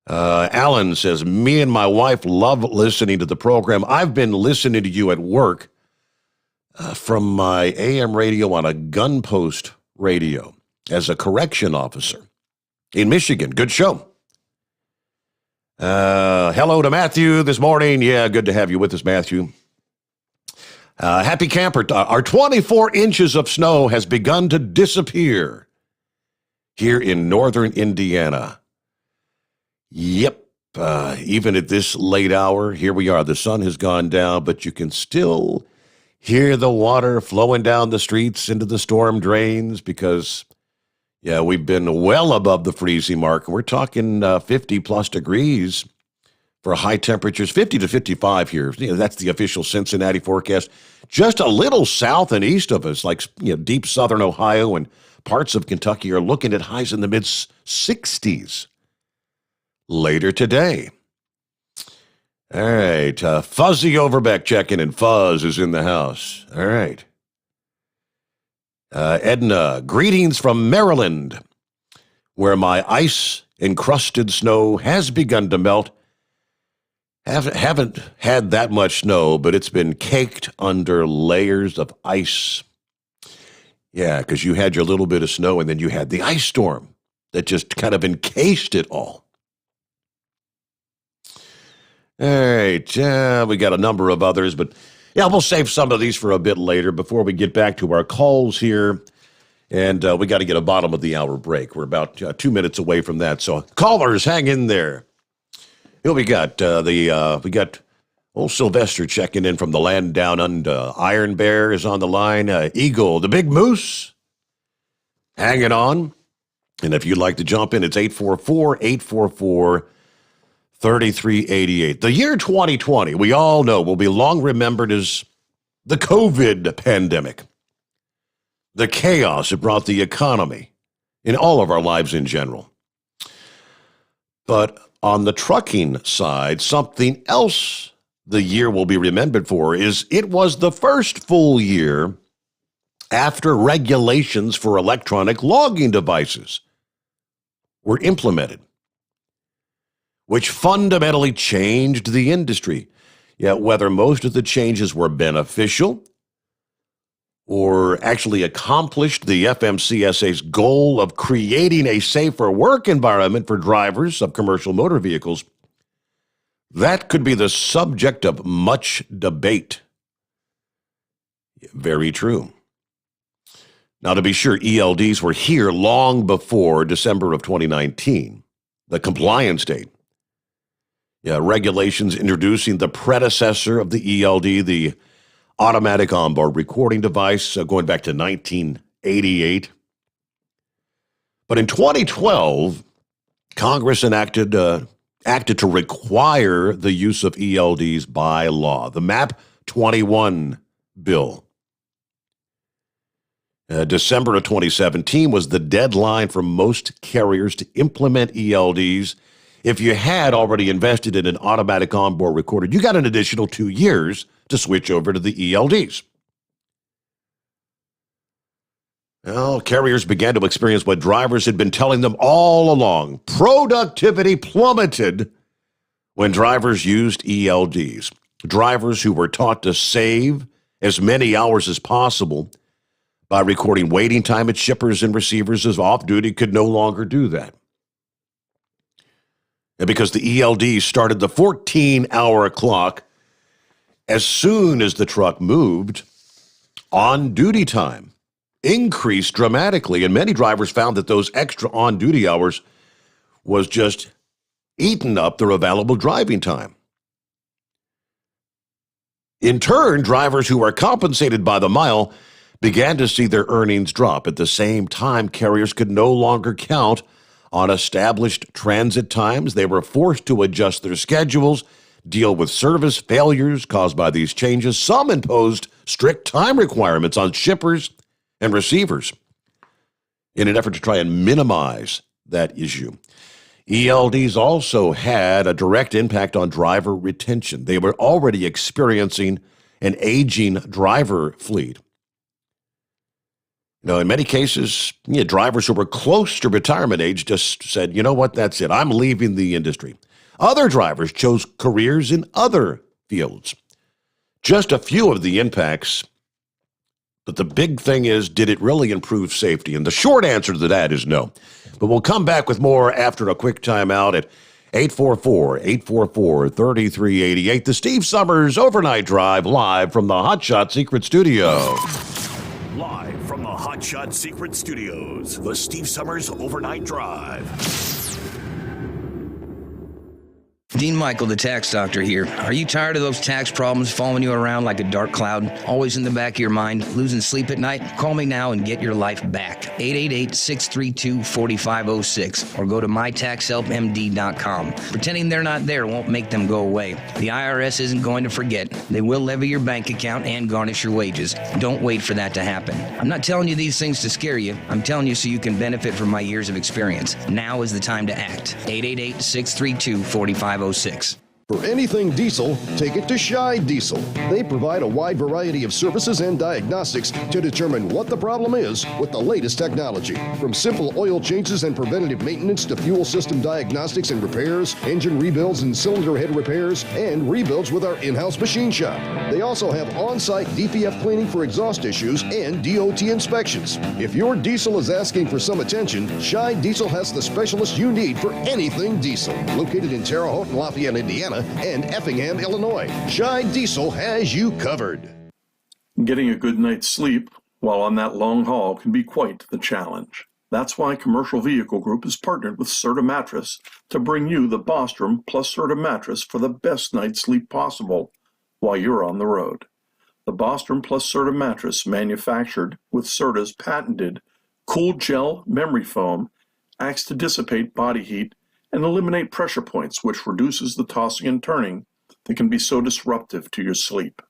Alan says, me and my wife love listening to the program. I've been listening to you at work from my AM radio on a gun post radio as a correction officer in Michigan. Good show. Hello to Matthew this morning. Yeah, good to have you with us, Matthew. Happy camper. Our 24 inches of snow has begun to disappear here in northern Indiana. Yep. Even at this late hour, here we are. The sun has gone down, but you can still hear the water flowing down the streets into the storm drains because, we've been well above the freezing mark. We're talking 50-plus degrees for high temperatures, 50 to 55 here. That's the official Cincinnati forecast. Just a little south and east of us, like deep southern Ohio and parts of Kentucky, are looking at highs in the mid-60s later today. All right, Fuzzy Overbeck checking in. Fuzz is in the house. All right. Edna, greetings from Maryland, where my ice-encrusted snow has begun to melt. Haven't had that much snow, but it's been caked under layers of ice. Yeah, because you had your little bit of snow, and then you had the ice storm that just kind of encased it all. All right, we got a number of others, but we'll save some of these for a bit later before we get back to our calls here. And we got to get a bottom of the hour break. We're about 2 minutes away from that. So callers, hang in there. Here we got we got old Sylvester checking in from the land down under. Iron Bear is on the line. Eagle, the big moose, hanging on. And if you'd like to jump in, it's 844-844 3388. The year 2020, we all know, will be long remembered as the COVID pandemic. The chaos it brought the economy in all of our lives in general. But on the trucking side, something else the year will be remembered for is it was the first full year after regulations for electronic logging devices were implemented, which fundamentally changed the industry. Yet whether most of the changes were beneficial or actually accomplished the FMCSA's goal of creating a safer work environment for drivers of commercial motor vehicles, that could be the subject of much debate. Very true. Now, to be sure, ELDs were here long before December of 2019, the compliance date. Regulations introducing the predecessor of the ELD, the automatic onboard recording device, going back to 1988. But in 2012, Congress enacted to require the use of ELDs by law, the MAP 21 bill. December of 2017 was the deadline for most carriers to implement ELDs. If you had already invested in an automatic onboard recorder, you got an additional 2 years to switch over to the ELDs. Well, carriers began to experience what drivers had been telling them all along. Productivity plummeted when drivers used ELDs. Drivers who were taught to save as many hours as possible by recording waiting time at shippers and receivers as off-duty could no longer do that. And because the ELD started the 14-hour clock, as soon as the truck moved, on-duty time increased dramatically, and many drivers found that those extra on-duty hours was just eating up their available driving time. In turn, drivers who are compensated by the mile began to see their earnings drop. At the same time, carriers could no longer count on established transit times. They were forced to adjust their schedules, deal with service failures caused by these changes. Some imposed strict time requirements on shippers and receivers in an effort to try and minimize that issue. ELDs also had a direct impact on driver retention. They were already experiencing an aging driver fleet. In many cases, drivers who were close to retirement age just said, you know what, that's it. I'm leaving the industry. Other drivers chose careers in other fields. Just a few of the impacts. But the big thing is, did it really improve safety? And the short answer to that is no. But we'll come back with more after a quick timeout at 844-844-3388. The Steve Sommers Overnight Drive, live from the Hot Shot Secret Studio. Live from the Hot Shot Secret Studios, the Steve Sommers Overnight Drive. Dean Michael, the tax doctor here. Are you tired of those tax problems following you around like a dark cloud, always in the back of your mind, losing sleep at night? Call me now and get your life back. 888-632-4506 or go to mytaxhelpmd.com. Pretending they're not there won't make them go away. The IRS isn't going to forget. They will levy your bank account and garnish your wages. Don't wait for that to happen. I'm not telling you these things to scare you. I'm telling you so you can benefit from my years of experience. Now is the time to act. 888-632-4506. For anything diesel, take it to Shy Diesel. They provide a wide variety of services and diagnostics to determine what the problem is with the latest technology. From simple oil changes and preventative maintenance to fuel system diagnostics and repairs, engine rebuilds and cylinder head repairs, and rebuilds with our in-house machine shop. They also have on-site DPF cleaning for exhaust issues and DOT inspections. If your diesel is asking for some attention, Shy Diesel has the specialist you need for anything diesel. Located in Terre Haute and Lafayette, Indiana, and Effingham, Illinois. Shy Diesel has you covered. Getting a good night's sleep while on that long haul can be quite the challenge. That's why Commercial Vehicle Group has partnered with Serta Mattress to bring you the Bostrom plus Serta Mattress for the best night's sleep possible while you're on the road. The Bostrom plus Serta Mattress, manufactured with Serta's patented Cool Gel Memory Foam, acts to dissipate body heat and eliminate pressure points, which reduces the tossing and turning that can be so disruptive to your sleep.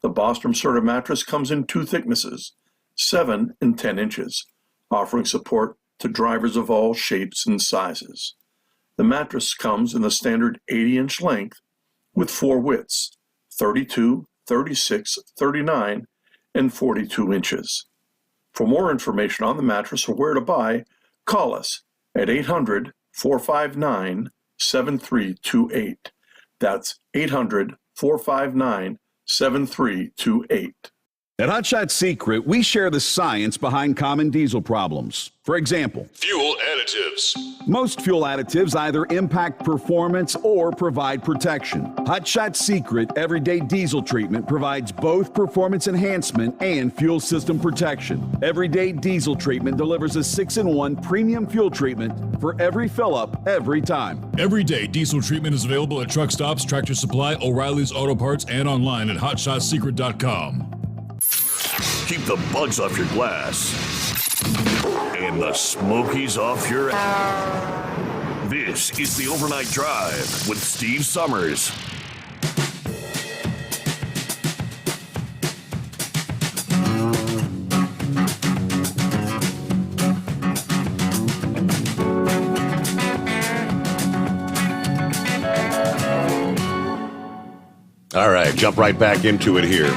The Bostrom Serta mattress comes in two thicknesses, 7 and 10 inches, offering support to drivers of all shapes and sizes. The mattress comes in the standard 80-inch length with 4 widths, 32, 36, 39, and 42 inches. For more information on the mattress or where to buy, call us at 800-459-7328. That's 800-459-7328. At Hot Shot Secret, we share the science behind common diesel problems. For example, Fuel additives. most fuel additives either impact performance or provide protection. Hot Shot Secret Everyday Diesel Treatment provides both performance enhancement and fuel system protection. Everyday Diesel Treatment delivers a 6-in-1 premium fuel treatment for every fill-up, every time. Everyday diesel treatment is available at truck stops, Tractor Supply, O'Reilly's Auto Parts, and online at hotshotsecret.com. Keep the bugs off your glass and the smokies off your ass. This is the Overnight Drive with Steve Sommers. All right, jump right back into it here.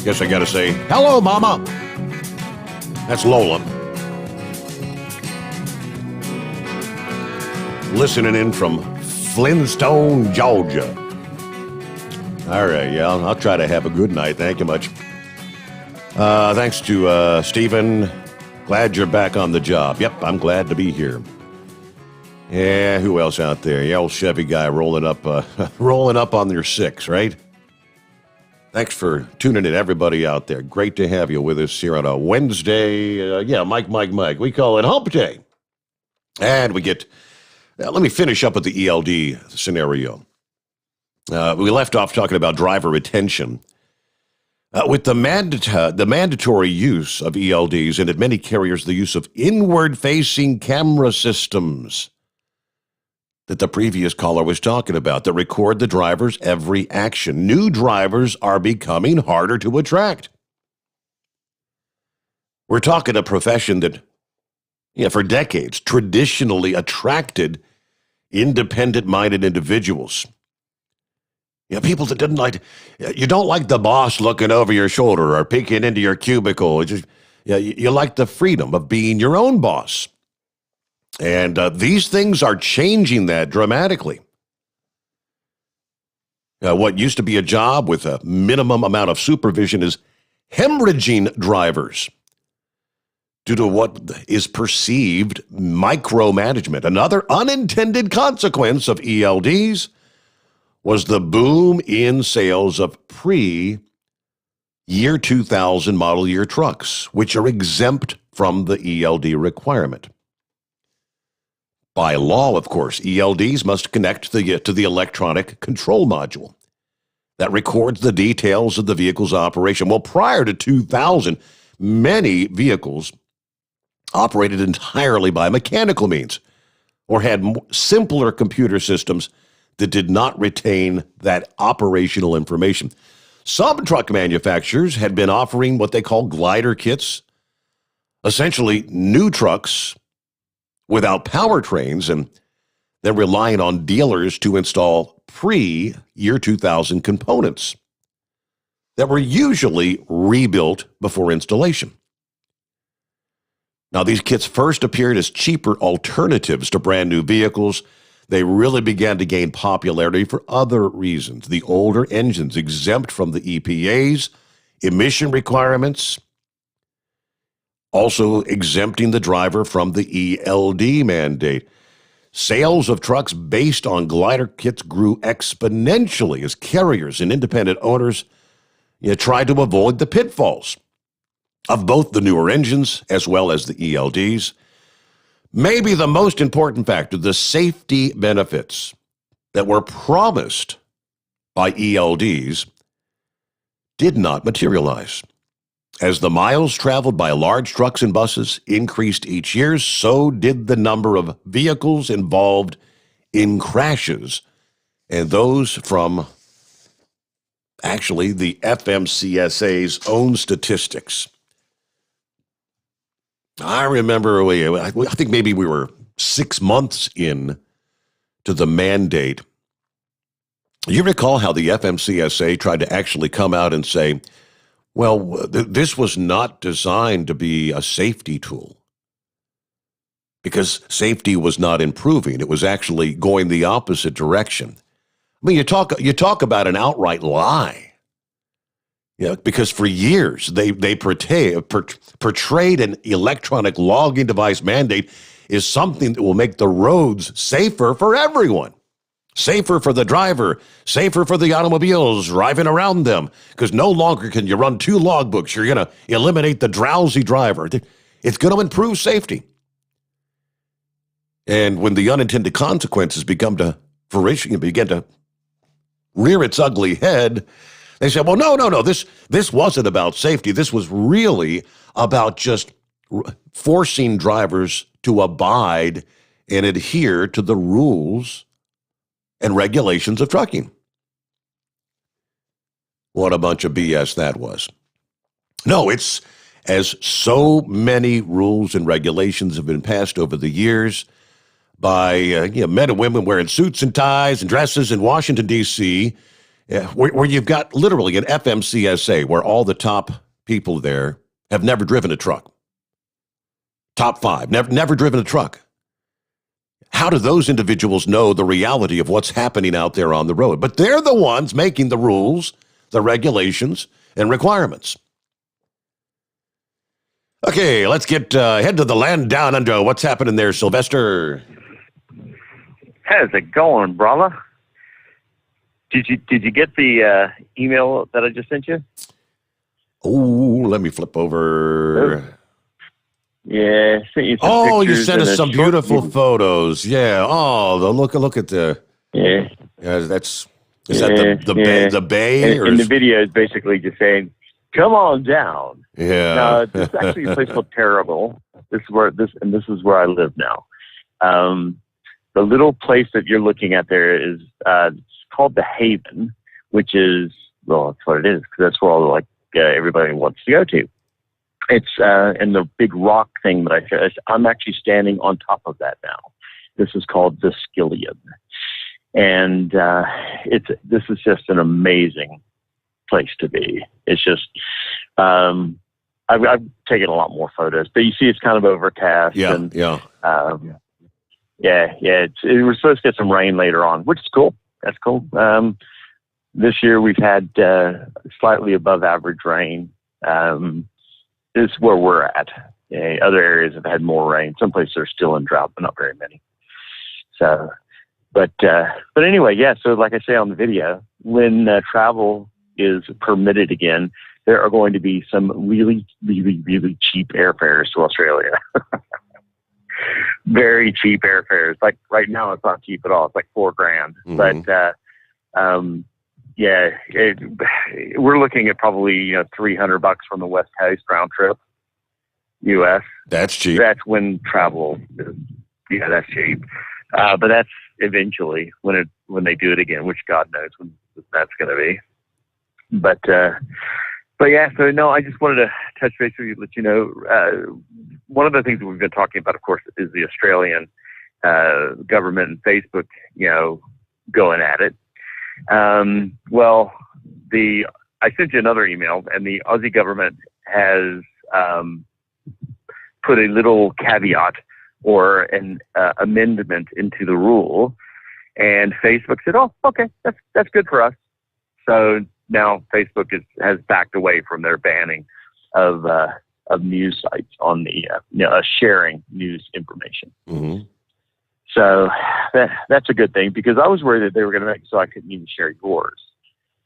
Guess I gotta say, hello, Mama. That's Lola. Listening in from Flintstone, Georgia. All right, yeah, I'll try to have a good night. Thank you much. Thanks to Stephen. Glad you're back on the job. Yep, I'm glad to be here. Yeah, who else out there? Yeah, old Chevy guy rolling up on your 6, right? Thanks for tuning in, everybody out there. Great to have you with us here on a Wednesday. Mike. We call it Hump Day. And we get, let me finish up with the ELD scenario. We left off talking about driver retention. With the mandatory use of ELDs, and at many carriers, the use of inward-facing camera systems that the previous caller was talking about that record the driver's every action. New drivers are becoming harder to attract. We're talking a profession that, for decades, traditionally attracted independent-minded individuals. People that didn't like, you don't like the boss looking over your shoulder or peeking into your cubicle. You like the freedom of being your own boss. And these things are changing that dramatically. What used to be a job with a minimum amount of supervision is hemorrhaging drivers due to what is perceived micromanagement. Another unintended consequence of ELDs was the boom in sales of pre-year 2000 model year trucks, which are exempt from the ELD requirement. By law, of course, ELDs must connect to the electronic control module that records the details of the vehicle's operation. Well, prior to 2000, many vehicles operated entirely by mechanical means or had simpler computer systems that did not retain that operational information. Some truck manufacturers had been offering what they call glider kits, essentially new trucks without powertrains, and then relying on dealers to install pre-year 2000 components that were usually rebuilt before installation. Now, these kits first appeared as cheaper alternatives to brand new vehicles. They really began to gain popularity for other reasons. The older engines exempt from the EPA's emission requirements, also exempting the driver from the ELD mandate. Sales of trucks based on glider kits grew exponentially as carriers and independent owners tried to avoid the pitfalls of both the newer engines as well as the ELDs. Maybe the most important factor, the safety benefits that were promised by ELDs did not materialize. As the miles traveled by large trucks and buses increased each year, so did the number of vehicles involved in crashes. And those from actually the FMCSA's own statistics. I remember I think maybe we were 6 months in to the mandate. You recall how the FMCSA tried to actually come out and say, well, this was not designed to be a safety tool because safety was not improving. It was actually going the opposite direction. I mean, you talk about an outright lie. Yeah, because for years they portrayed an electronic logging device mandate is something that will make the roads safer for everyone. Safer for the driver, safer for the automobiles driving around them, because no longer can you run 2 logbooks. You're going to eliminate the drowsy driver. It's going to improve safety. And when the unintended consequences begin to rear its ugly head, they said, well, no, this wasn't about safety. This was really about just forcing drivers to abide and adhere to the rules and regulations of trucking. What a bunch of BS that was. No, it's as so many rules and regulations have been passed over the years by men and women wearing suits and ties and dresses in Washington, D.C., where you've got literally an FMCSA where all the top people there have never driven a truck. Top 5, never driven a truck. How do those individuals know the reality of what's happening out there on the road? But they're the ones making the rules, the regulations, and requirements. Okay, let's head to the land down under. What's happening there, Sylvester? How's it going, brother? Did you get the email that I just sent you? Oh, let me flip over. Yeah, sent you some you pictures sent and us a some short beautiful video. photos. Yeah. Oh, look at the. Yeah. Is that the bay? And the video is basically just saying, "Come on down." Yeah. No, this is actually a place called Terrible. This is where I live now. The little place that you're looking at there is it's called the Haven, which is that's what it is because that's where all everybody wants to go to. It's in the big rock thing that I'm actually standing on top of that now. This is called the Skillion, and this is just an amazing place to be. It's just I've taken a lot more photos, but you see it's kind of overcast. Yeah, and, we're supposed to get some rain later on, which is cool. That's cool. This year we've had slightly above average rain. This is where we're at. Other areas have had more rain. Some places are still in drought, but not very many. So, but anyway, yeah. So like I say on the video, when travel is permitted again, there are going to be some really, really, really cheap airfares to Australia. Very cheap airfares. Like right now, it's not cheap at all. It's like $4,000. Mm-hmm. But we're looking at probably $300 from the West Coast round trip, U.S. That's cheap. That's when travel is, that's cheap. But that's eventually when they do it again, which God knows when that's going to be. But yeah, so no, I just wanted to touch base with you, let you know. One of the things that we've been talking about, of course, is the Australian government and Facebook, going at it. I sent you another email, and the Aussie government has put a little caveat or an amendment into the rule, and Facebook said, "Oh, okay, that's good for us." So now Facebook has backed away from their banning of news sites on the sharing news information. Mm-hmm. So that's a good thing, because I was worried that they were going to make it so I couldn't even share yours,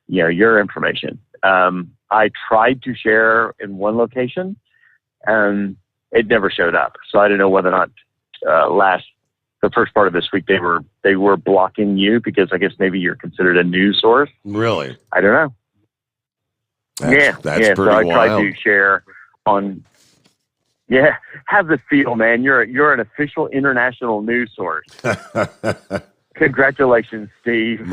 your information. I tried to share in one location and it never showed up. So I don't know whether or not the first part of this week they were blocking you because I guess maybe you're considered a news source. Really? I don't know. That's so pretty I try wild. to share on. Yeah, how's it feel, man? You're an official international news source. Congratulations, Steve.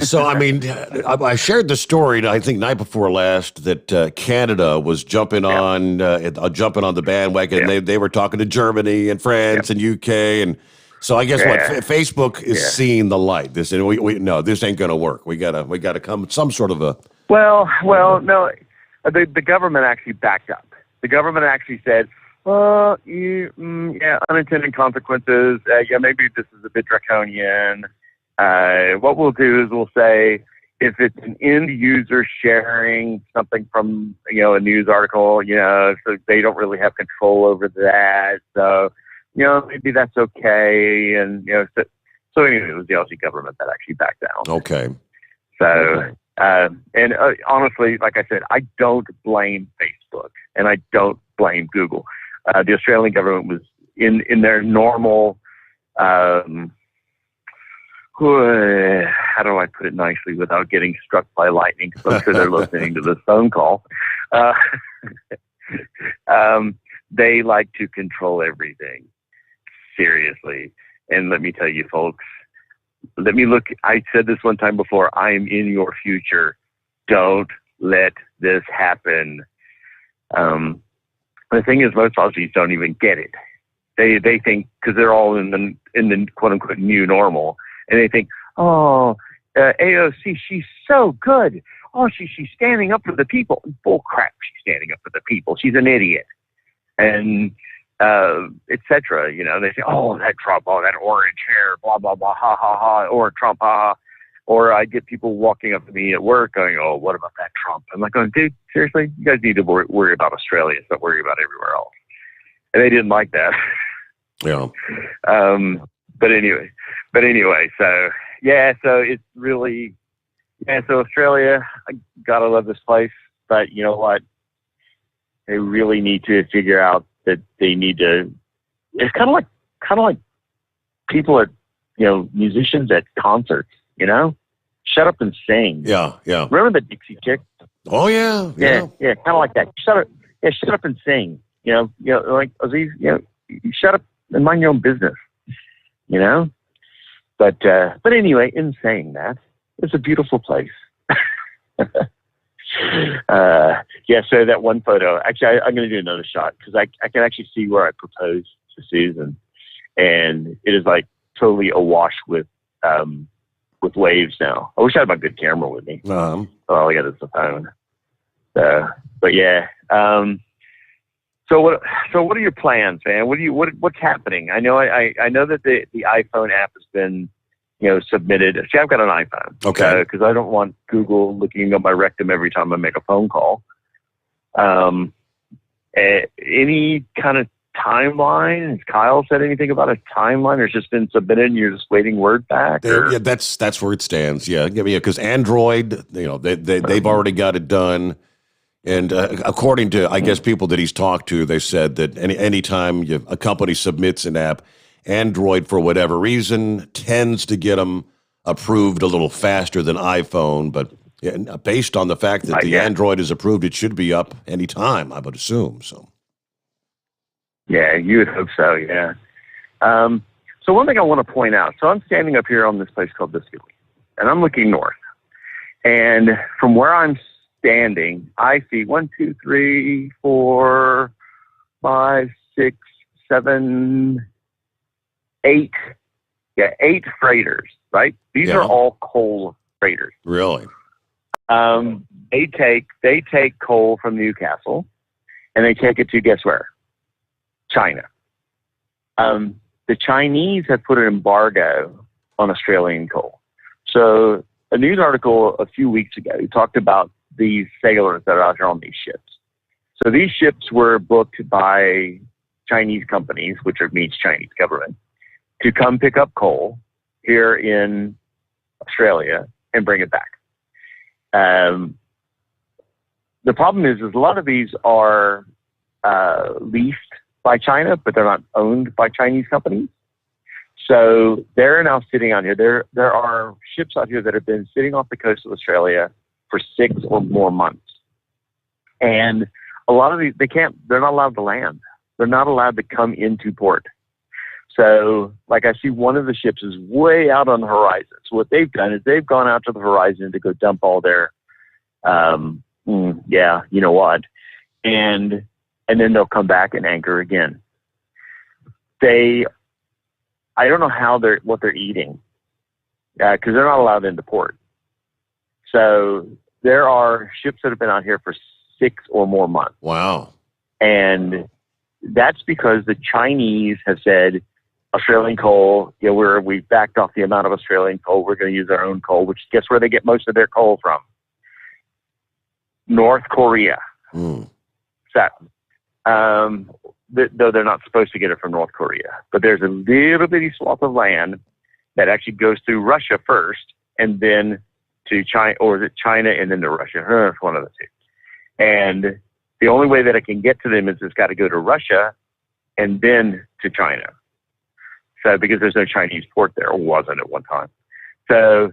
So I mean, I shared the story, I think night before last, that Canada was jumping on the bandwagon. They were talking to Germany and France and UK, and so I guess what Facebook is seeing the light. This and we no, this ain't gonna work. We gotta come some sort of a. Well, no, the government actually backed up. The government actually said, unintended consequences. Maybe this is a bit draconian. What we'll do is we'll say if it's an end user sharing something from, a news article, so they don't really have control over that. So, maybe that's okay. And, so anyway, it was the Aussie government that actually backed down. Okay. So, honestly, like I said, I don't blame Facebook and I don't blame Google. The Australian government was in their normal, how do I put it nicely without getting struck by lightning? Because I'm sure they're listening to this phone call. They like to control everything. Seriously. And let me tell you, folks, I said this one time before, I am in your future. Don't let this happen. The thing is, most Aussies don't even get it. They think, because they're all in the quote unquote new normal, and they think, AOC, she's so good. Oh, she's standing up for the people. Bull crap, she's standing up for the people. She's an idiot, and etc. They say, that Trump, that orange hair, blah blah blah, ha ha ha, or Trump, ha ha. Or I get people walking up to me at work going, oh, what about that Trump? I'm like, going, dude, seriously? You guys need to worry about Australia, not worry about everywhere else. And they didn't like that. Yeah. But anyway, so it's really, so Australia, I gotta love this place. But you know what? They really need to figure out that they need to, it's kind of like people at, musicians at concerts. Shut up and sing. Yeah. Remember the Dixie Chick? Oh yeah. Yeah, kind of like that. Shut up and sing. Like Aziz, you shut up and mind your own business. But anyway, in saying that, it's a beautiful place. So that one photo. Actually, I'm going to do another shot because I can actually see where I proposed to Susan, and it is like totally awash with waves now. I wish I had my good camera with me. All I got is the phone. But yeah. So what are your plans, man? What's happening? I know that the iPhone app has been submitted. See, I've got an iPhone. Okay. Because I don't want Google looking at my rectum every time I make a phone call. Any kind of timeline? Has Kyle said anything about a timeline, or it's just been submitted and you're just waiting word back? Yeah, that's where it stands. Yeah, because Android, they've already got it done, and according to I guess people that he's talked to, they said that anytime a company submits an app, Android for whatever reason tends to get them approved a little faster than iPhone, but based on the fact that the Android is approved, it should be up anytime, I would assume. So. Yeah, you would hope so, yeah. So one thing I want to point out, so I'm standing up here on this place called Biscuit, and I'm looking north. And from where I'm standing, I see 1, 2, 3, 4, 5, 6, 7, 8. Yeah, 8 freighters, right? These are all coal freighters. Really? They take coal from Newcastle, and they take it to, guess where? China. The Chinese have put an embargo on Australian coal. So a news article a few weeks ago talked about these sailors that are out here on these ships. So these ships were booked by Chinese companies, which means Chinese government, to come pick up coal here in Australia and bring it back. The problem is a lot of these are leased by China, but they're not owned by Chinese companies. So they're now sitting out here. There are ships out here that have been sitting off the coast of Australia for 6 or more months. And a lot of these, they're not allowed to land. They're not allowed to come into port. So, like, I see one of the ships is way out on the horizon. So what they've done is they've gone out to the horizon to go dump all their, you know what, and then they'll come back and anchor again. I don't know what they're eating, because they're not allowed into port. So there are ships that have been out here for 6 or more months. Wow. And that's because the Chinese have said, Australian coal, we've backed off the amount of Australian coal. We're going to use our own coal, which guess where they get most of their coal from? North Korea. Mm. So, though they're not supposed to get it from North Korea. But there's a little bitty swath of land that actually goes through Russia first and then to China, or is it China and then to Russia? It's one of the two. And the only way that it can get to them is it's got to go to Russia and then to China. So, because there's no Chinese port there, or wasn't at one time. So,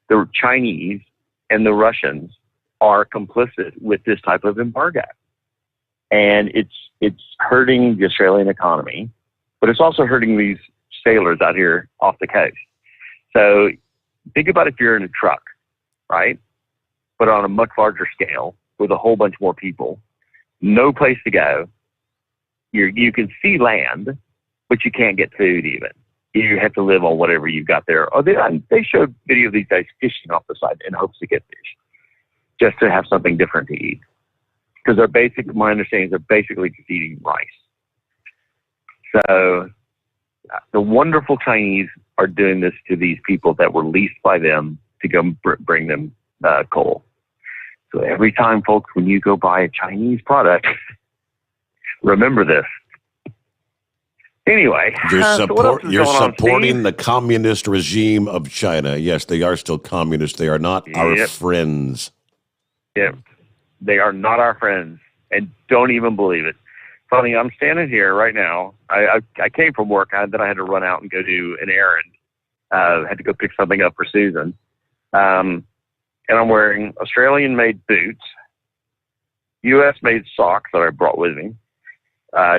the Chinese and the Russians are complicit with this type of embargo, and it's hurting the Australian economy, but it's also hurting these sailors out here off the coast. So, think about if you're in a truck, right? But on a much larger scale with a whole bunch more people. No place to go. You can see land, but you can't get food even. You have to live on whatever you've got there. Oh, they showed video of these guys fishing off the side in hopes to get fish, just to have something different to eat. Because my understanding is they're basically just eating rice. So the wonderful Chinese are doing this to these people that were leased by them to go bring them coal. So every time, folks, when you go buy a Chinese product, remember this. Anyway, you're supporting Steve? the communist regime of China. Yes, they are still communist. They are not our friends. Yeah, they are not our friends, and don't even believe it. Funny, I'm standing here right now. I came from work, then I had to run out and go do an errand. Had to go pick something up for Susan. And I'm wearing Australian-made boots, U.S.-made socks that I brought with me,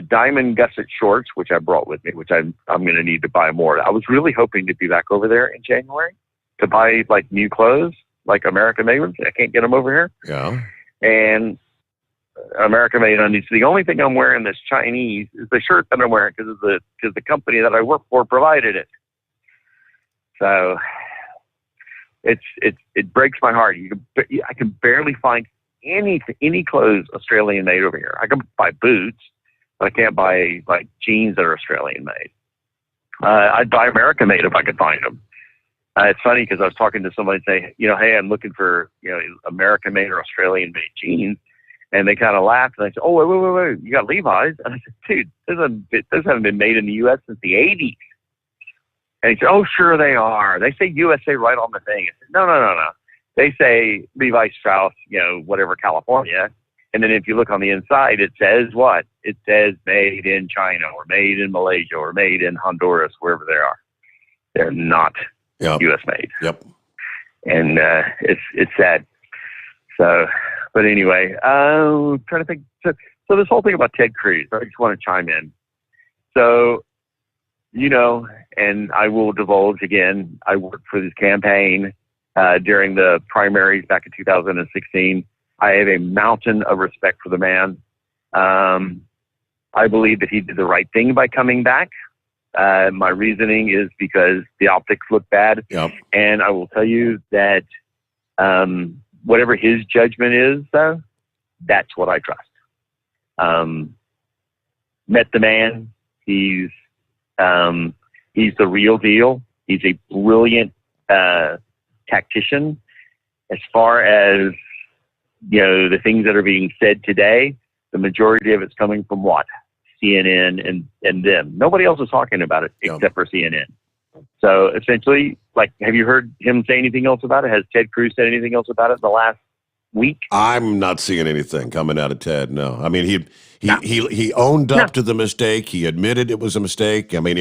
diamond gusset shorts, which I brought with me, which I'm going to need to buy more. I was really hoping to be back over there in January to buy, like, new clothes, like American-made ones. I can't get them over here. Yeah. And American-made undies. The only thing I'm wearing that's Chinese is the shirt that I'm wearing because the company that I work for provided it. So it breaks my heart. I can barely find any clothes Australian made over here. I can buy boots, but I can't buy like jeans that are Australian made. I'd buy American made if I could find them. It's funny because I was talking to somebody and say, hey, I'm looking for American made or Australian made jeans, and they kind of laughed and I said, oh wait, you got Levi's? And I said, dude, those haven't been made in the U.S. since the '80s. And he said, oh, sure they are. They say USA right on the thing. I said, no. They say Levi Strauss, whatever, California. And then if you look on the inside, it says what? It says made in China or made in Malaysia or made in Honduras, wherever they are. They're not U.S. made. Yep. And it's sad. So, but anyway, I'm trying to think. So this whole thing about Ted Cruz, I just want to chime in. So, and I will divulge again, I worked for this campaign during the primaries back in 2016. I have a mountain of respect for the man. I believe that he did the right thing by coming back. My reasoning is because the optics look bad. Yep. And I will tell you that whatever his judgment is, though, that's what I trust. Met the man. He's the real deal. He's a brilliant tactician. As far as the things that are being said today, the majority of it's coming from what? CNN and them. Nobody else is talking about it except for CNN. So essentially, have you heard him say anything else about it? Has Ted Cruz said anything else about it in the last week? I'm not seeing anything coming out of Ted. No, I mean he owned up to the mistake. He admitted it was a mistake. I mean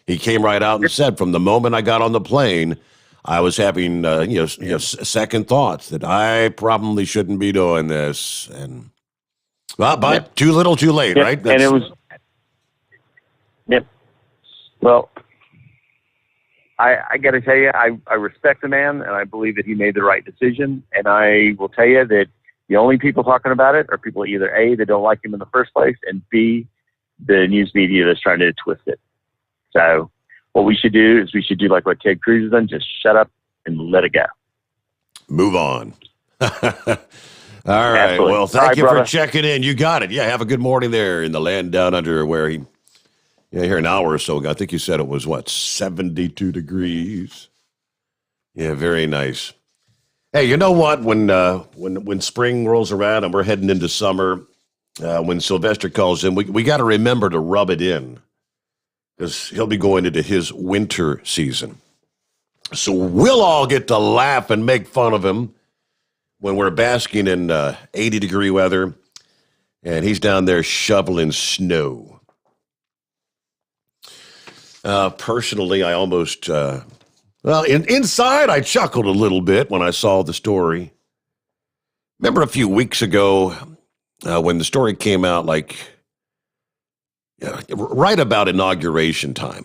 he came right out and said, from the moment I got on the plane, I was having second thoughts that I probably shouldn't be doing this, and but too little, too late, right? And it was. Yep. Well, I got to tell you, I respect the man, and I believe that he made the right decision. And I will tell you that the only people talking about it are people either A, that don't like him in the first place, and B, the news media that's trying to twist it. So what we should do is we should do like what Ted Cruz has done, just shut up and let it go. Move on. All right. Absolutely. Well, thank you brother. for checking in. You got it. Yeah, have a good morning there in the land down under where here an hour or so ago. I think you said it was, 72 degrees? Yeah, very nice. Hey, you know what? When spring rolls around and we're heading into summer, when Sylvester calls in, we got to remember to rub it in because he'll be going into his winter season. So we'll all get to laugh and make fun of him when we're basking in 80-degree weather, and he's down there shoveling snow. Personally, I almost, inside I chuckled a little bit when I saw the story. Remember a few weeks ago when the story came out, right about inauguration time,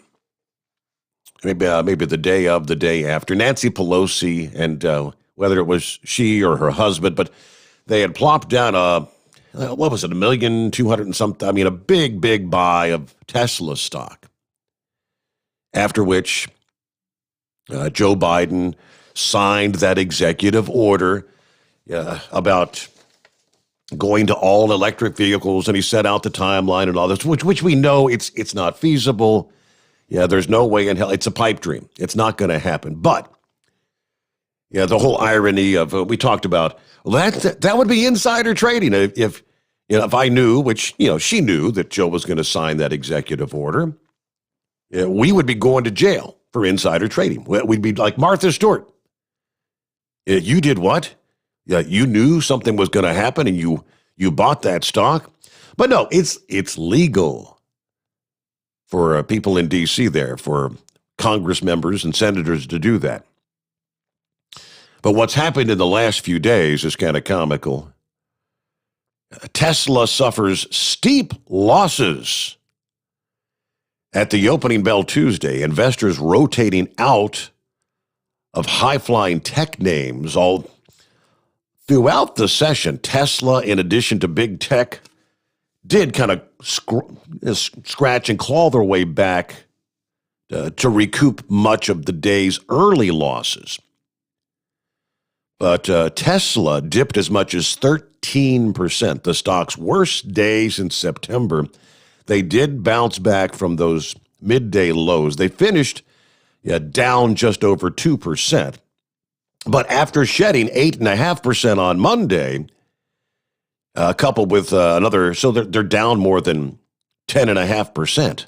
maybe the day of, the day after, Nancy Pelosi, and whether it was she or her husband, but they had plopped down what was it, 1,200,000 and something, a big buy of Tesla stock. After which Joe Biden signed that executive order about going to all electric vehicles, and he set out the timeline and all this, which we know it's not feasible. Yeah, there's no way in hell. It's a pipe dream. It's not going to happen. But the whole irony of we talked about, well, that would be insider trading if I knew, which she knew that Joe was going to sign that executive order. We would be going to jail for insider trading. We'd be like Martha Stewart. You did what? You knew something was going to happen and you bought that stock? But no, it's legal for people in D.C. there, for Congress members and senators to do that. But what's happened in the last few days is kind of comical. Tesla suffers steep losses. At the opening bell Tuesday, investors rotating out of high-flying tech names all throughout the session. Tesla, in addition to big tech, did kind of scratch and claw their way back to recoup much of the day's early losses. But Tesla dipped as much as 13%, the stock's worst day since September. They did bounce back from those midday lows. They finished down just over 2%. But after shedding 8.5% on Monday, coupled with another, so they're down more than 10.5%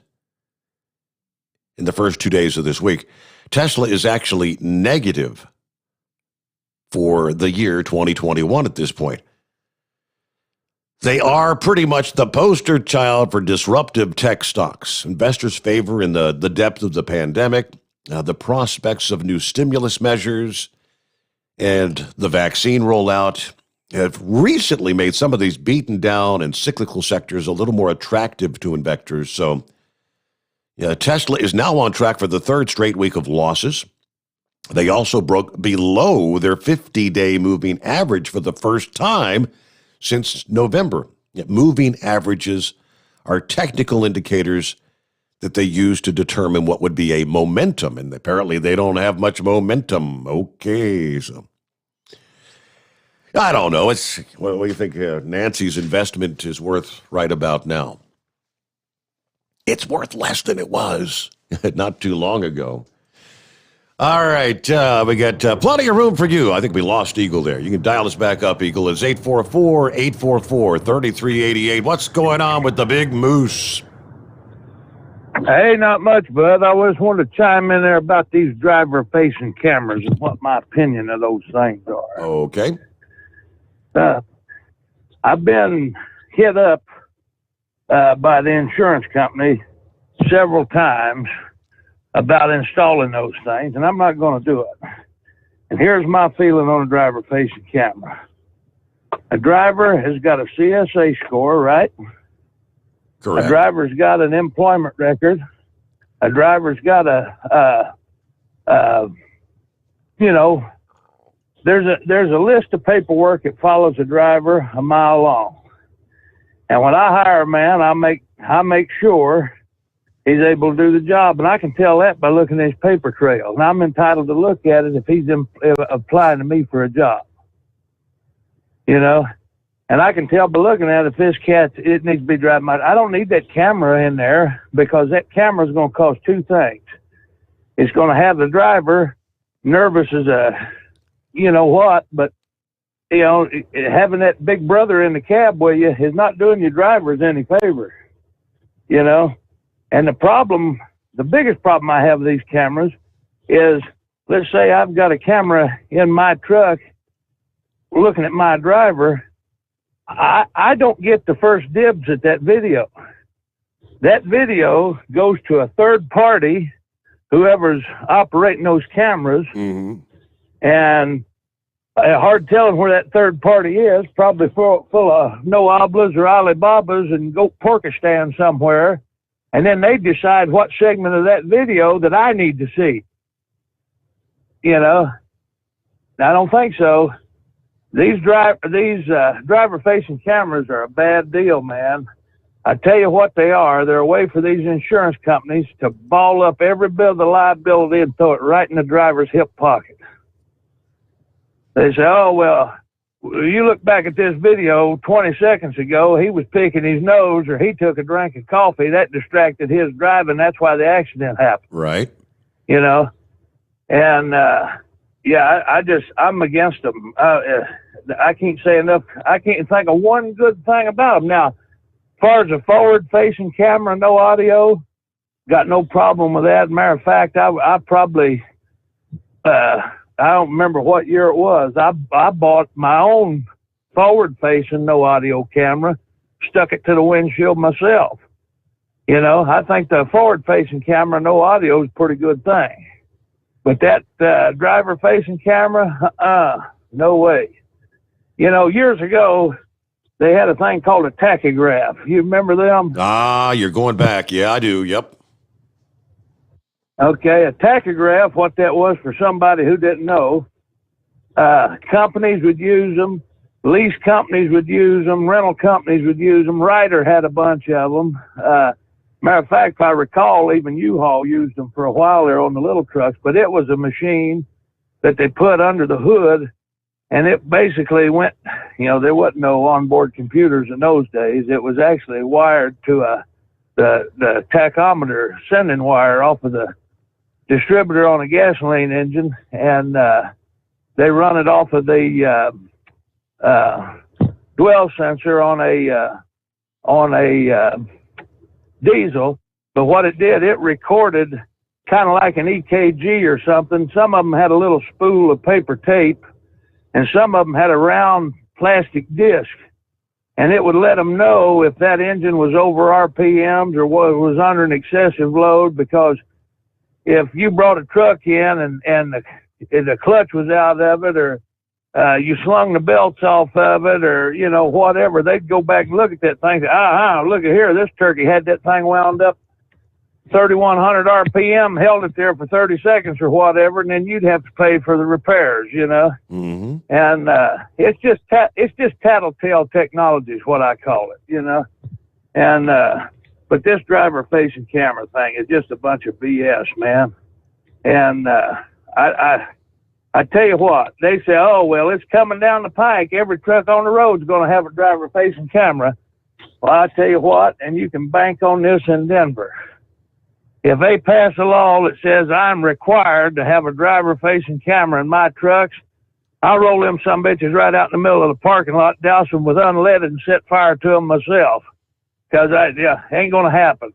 in the first 2 days of this week. Tesla is actually negative for the year 2021 at this point. They are pretty much the poster child for disruptive tech stocks. Investors favor in the depth of the pandemic, the prospects of new stimulus measures, and the vaccine rollout have recently made some of these beaten down and cyclical sectors a little more attractive to investors. So Tesla is now on track for the third straight week of losses. They also broke below their 50-day moving average for the first time since November. Moving averages are technical indicators that they use to determine what would be a momentum, and apparently they don't have much momentum. Okay, so I don't know. What do you think Nancy's investment is worth right about now? It's worth less than it was not too long ago. All right, we got plenty of room for you. I think we lost Eagle there. You can dial us back up, Eagle. It's 844-844-3388. What's going on with the big moose? Hey, not much, bud. I just wanted to chime in there about these driver-facing cameras and what my opinion of those things are. Okay. I've been hit up by the insurance company several times about installing those things, and I'm not going to do it. And here's my feeling on a driver-facing camera. A driver has got a CSA score, right? Correct. A driver's got an employment record. A driver's got there's a list of paperwork that follows a driver a mile long. And when I hire a man, I make sure he's able to do the job, and I can tell that by looking at his paper trail. And I'm entitled to look at it if he's applying to me for a job. And I can tell by looking at it if this cat, it needs to be driving. I don't need that camera in there because that camera is going to cause two things. It's going to have the driver nervous as but having that big brother in the cab with you is not doing your drivers any favor, And the biggest problem I have with these cameras is, let's say I've got a camera in my truck looking at my driver. I don't get the first dibs at that video. That video goes to a third party, whoever's operating those cameras, and hard telling where that third party is, probably full of no oblas or Alibabas and go Porkistan somewhere. And then they decide what segment of that video that I need to see. I don't think so. These driver-facing cameras are a bad deal, man. I tell you what they are. They're a way for these insurance companies to ball up every bit of the liability and throw it right in the driver's hip pocket. They say, oh, well, you look back at this video 20 seconds ago, he was picking his nose or he took a drink of coffee. That distracted his driving. That's why the accident happened. Right. And, I'm against them. I can't say enough. I can't think of one good thing about them. Now, as far as a forward-facing camera, no audio, got no problem with that. Matter of fact, I probably, I don't remember what year it was. I bought my own forward-facing no audio camera, stuck it to the windshield myself. I think the forward-facing camera, no audio, is a pretty good thing. But that driver-facing camera, no way. Years ago, they had a thing called a tachograph. You remember them? You're going back. Yeah, I do. Yep. Okay, a tachograph, what that was for somebody who didn't know, companies would use them, lease companies would use them, rental companies would use them. Ryder had a bunch of them. Matter of fact, if I recall, even U-Haul used them for a while there on the little trucks, but it was a machine that they put under the hood, and it basically went, there wasn't no onboard computers in those days. It was actually wired to the tachometer sending wire off of the distributor on a gasoline engine, and they run it off of the dwell sensor on a diesel. But what it did, it recorded kind of like an EKG or something. Some of them had a little spool of paper tape, and some of them had a round plastic disc, and it would let them know if that engine was over RPMs or was under an excessive load. Because if you brought a truck in and the clutch was out of it, or you slung the belts off of it, or whatever, they'd go back and look at that thing and say, look at here, this turkey had that thing wound up 3,100 RPM, held it there for 30 seconds or whatever, and then you'd have to pay for the repairs, Mm-hmm. And it's just tattletale technology is what I call it, And but this driver-facing camera thing is just a bunch of BS, man. And I tell you what, they say, oh, well, it's coming down the pike. Every truck on the road is going to have a driver-facing camera. Well, I tell you what, and you can bank on this in Denver. If they pass a law that says I'm required to have a driver-facing camera in my trucks, I'll roll them some bitches right out in the middle of the parking lot, douse them with unleaded, and set fire to them myself. Because ain't going to happen.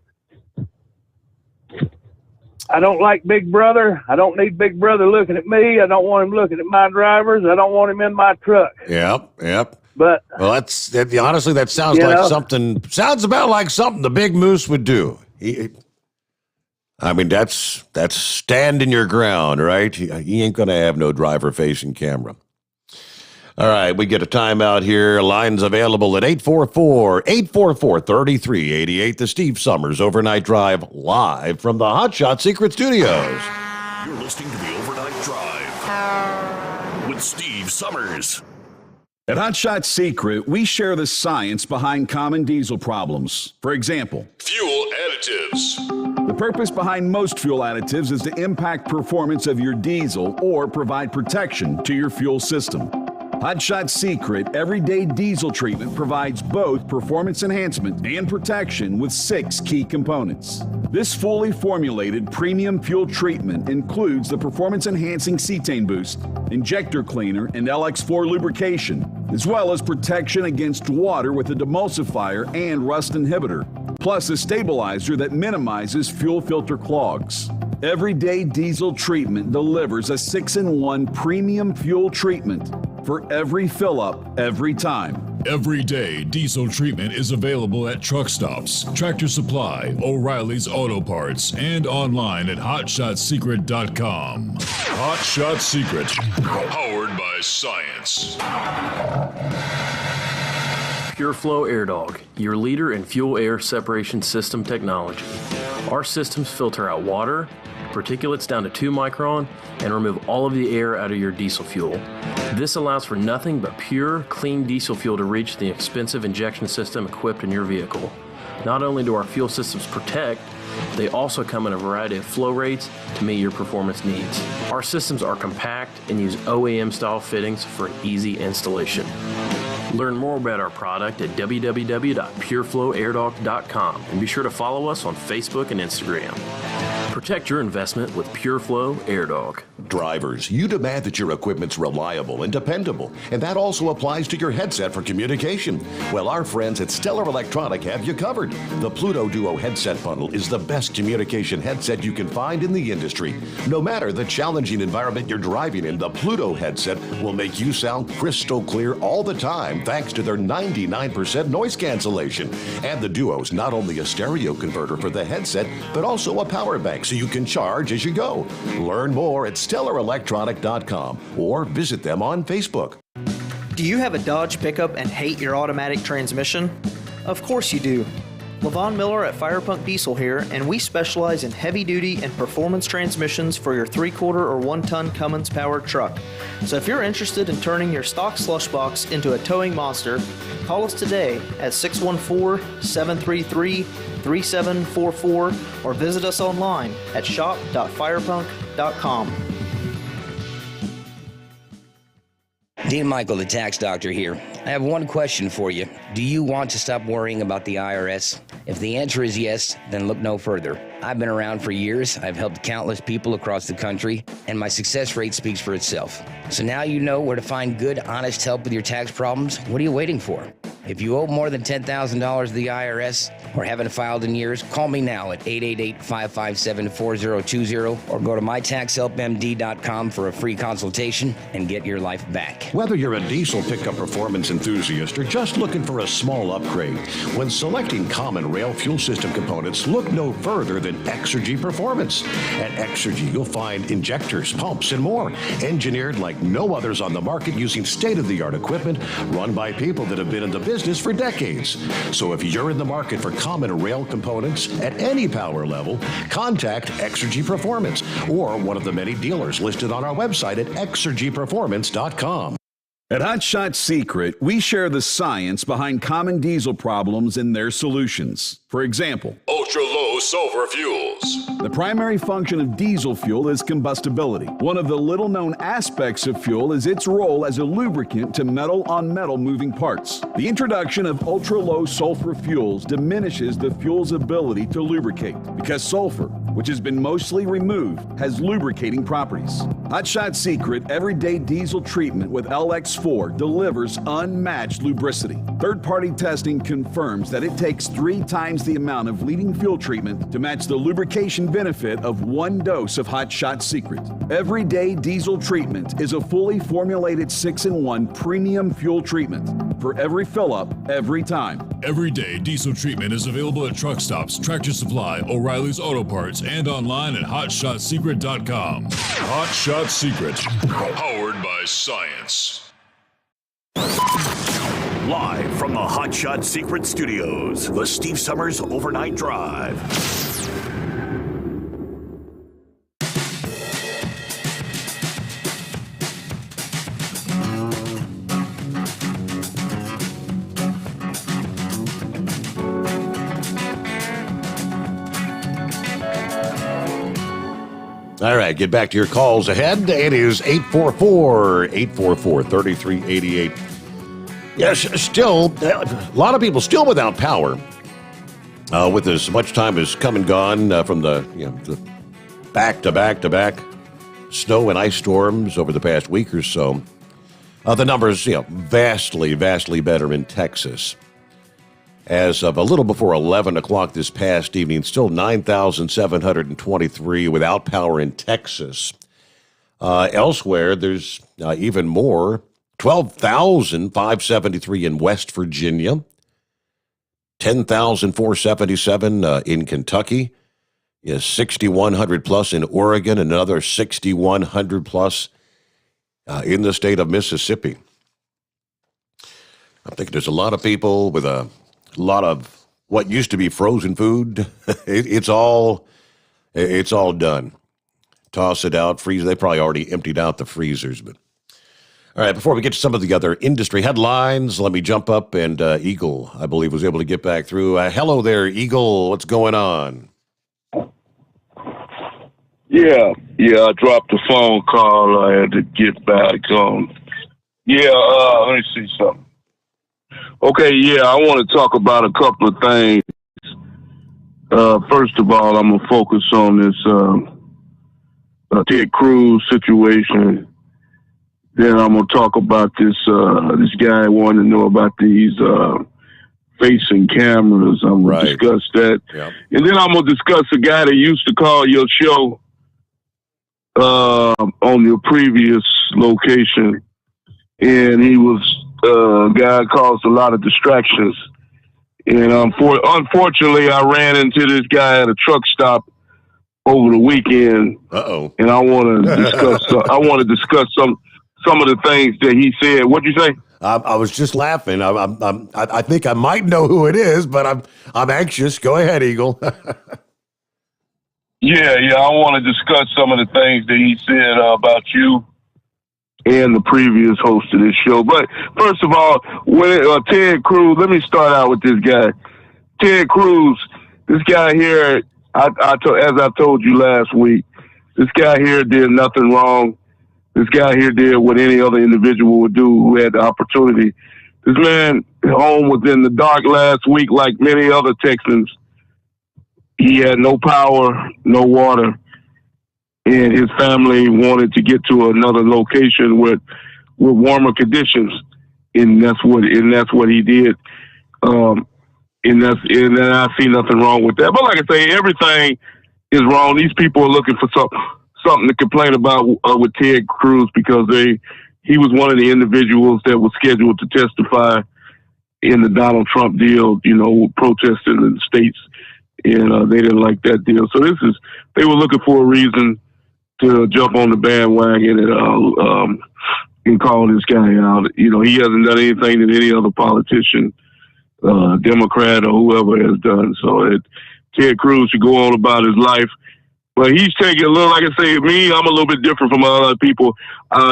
I don't like Big Brother. I don't need Big Brother looking at me. I don't want him looking at my drivers. I don't want him in my truck. Yep. But honestly, that sounds like something. Sounds about like something the Big Moose would do. I mean, that's standing your ground, right? You ain't going to have no driver-facing camera. All right, we get a timeout here. Lines available at 844-3388. The Steve Sommers Overnight Drive, live from the Hot Shot Secret Studios. You're listening to the Overnight Drive with Steve Sommers. At Hot Shot Secret, we share the science behind common diesel problems. For example, fuel additives. The purpose behind most fuel additives is to impact performance of your diesel or provide protection to your fuel system. Hot Shot Secret Everyday Diesel Treatment provides both performance enhancement and protection with 6 key components. This fully formulated premium fuel treatment includes the performance-enhancing cetane boost, injector cleaner, and LX4 lubrication, as well as protection against water with a demulsifier and rust inhibitor, plus a stabilizer that minimizes fuel filter clogs. Everyday Diesel Treatment delivers a 6-in-1 premium fuel treatment for every fill-up, every time. Everyday Diesel Treatment is available at truck stops, Tractor Supply, O'Reilly's Auto Parts, and online at HotShotSecret.com. Hot Shot Secret, powered by science. PureFlow Air Dog, your leader in fuel air separation system technology. Our systems filter out water, particulates down to 2 micron, and remove all of the air out of your diesel fuel. This allows for nothing but pure, clean diesel fuel to reach the expensive injection system equipped in your vehicle. Not only do our fuel systems protect, they also come in a variety of flow rates to meet your performance needs. Our systems are compact and use OEM-style fittings for easy installation. Learn more about our product at www.pureflowairdog.com and be sure to follow us on Facebook and Instagram. Protect your investment with PureFlow Air Dog. Drivers, you demand that your equipment's reliable and dependable, and that also applies to your headset for communication. Well, our friends at Stellar Electronic have you covered. The Pluto Duo headset bundle is the best communication headset you can find in the industry. No matter the challenging environment you're driving in, the Pluto headset will make you sound crystal clear all the time thanks to their 99% noise cancellation. And the Duo's not only a stereo converter for the headset, but also a power bank so you can charge as you go. Learn more at StellarElectronic.com or visit them on Facebook. Do you have a Dodge pickup and hate your automatic transmission? Of course you do. Levon Miller at Firepunk Diesel here, and we specialize in heavy-duty and performance transmissions for your 3/4 or 1-ton Cummins-powered truck. So if you're interested in turning your stock slush box into a towing monster, call us today at 614-733-3744 or visit us online at shop.firepunk.com. Dean Michael, the tax doctor here. I have one question for you. Do you want to stop worrying about the IRS? If the answer is yes, then look no further. I've been around for years. I've helped countless people across the country, and my success rate speaks for itself. So now you know where to find good, honest help with your tax problems. What are you waiting for? If you owe more than $10,000 to the IRS or haven't filed in years, call me now at 888-557-4020 or go to mytaxhelpmd.com for a free consultation and get your life back. Whether you're a diesel pickup performance enthusiast or just looking for a small upgrade, when selecting common rail fuel system components, look no further than Exergy Performance. At Exergy, you'll find injectors, pumps, and more, engineered like no others on the market using state-of-the-art equipment run by people that have been in the business for decades. So if you're in the market for common rail components at any power level, contact Exergy Performance or one of the many dealers listed on our website at exergyperformance.com. At Hot Shot Secret, we share the science behind common diesel problems and their solutions. For example, ultra-low sulfur fuels. The primary function of diesel fuel is combustibility. One of the little-known aspects of fuel is its role as a lubricant to metal-on-metal moving parts. The introduction of ultra-low sulfur fuels diminishes the fuel's ability to lubricate because sulfur, which has been mostly removed, has lubricating properties. Hot Shot Secret Everyday Diesel Treatment with LX4 delivers unmatched lubricity. Third-party testing confirms that it takes 3 times the amount of leading fuel treatment to match the lubrication benefit of 1 dose of Hot Shot Secret. Everyday Diesel Treatment is a fully formulated 6-in-1 premium fuel treatment for every fill-up, every time. Everyday diesel treatment is available at truck stops, Tractor Supply, O'Reilly's Auto Parts, and online at HotShotSecret.com. Hot Shot Secret, powered by science. Live from the Hot Shot Secret Studios, the Steve Summers Overnight Drive. All right, get back to your calls ahead. It is 844-3388. Yes, still, a lot of people still without power. With as much time as come and gone from the back-to-back snow and ice storms over the past week or so, the numbers, vastly better in Texas. As of a little before 11 o'clock this past evening, still 9,723 without power in Texas. Elsewhere, there's even more, 12,573 in West Virginia, 10,477 in Kentucky, 6,100 plus in Oregon, another 6,100 plus in the state of Mississippi. I think there's a lot of people with a lot of what used to be frozen food. It's all done. Toss it out, freeze. They probably already emptied out the freezers. But all right, before we get to some of the other industry headlines, let me jump up and Eagle, I believe, was able to get back through. Hello there, Eagle. What's going on? Yeah, I dropped the phone call. I had to get back on. Let me see something. Okay, I want to talk about a couple of things. First of all, I'm going to focus on this Ted Cruz situation. Then I'm going to talk about this guy wanting to know about these facing cameras. I'm going to discuss that. Yep. And then I'm going to discuss a guy that used to call your show on your previous location. And he was a guy caused a lot of distractions. And unfortunately, I ran into this guy at a truck stop over the weekend. And I want to discuss. discuss some of the things that he said. What'd you say? I was just laughing. I think I might know who it is, but I'm anxious. Go ahead, Eagle. I want to discuss some of the things that he said about you and the previous host of this show. But first of all, Ted Cruz, let me start out with this guy. Ted Cruz, this guy here, as I told you last week, this guy here did nothing wrong. This guy here did what any other individual would do who had the opportunity. This man home was in the dark last week like many other Texans. He had no power, no water. And his family wanted to get to another location with warmer conditions, and that's what he did. And I see nothing wrong with that. But like I say, everything is wrong. These people are looking for something to complain about with Ted Cruz because he was one of the individuals that was scheduled to testify in the Donald Trump deal. Protesting in the states, and they didn't like that deal. So they were looking for a reason to jump on the bandwagon and call this guy out. He hasn't done anything that any other politician, Democrat or whoever has done. So Ted Cruz should go on about his life. But he's taking a little, like I say, I'm a little bit different from other people.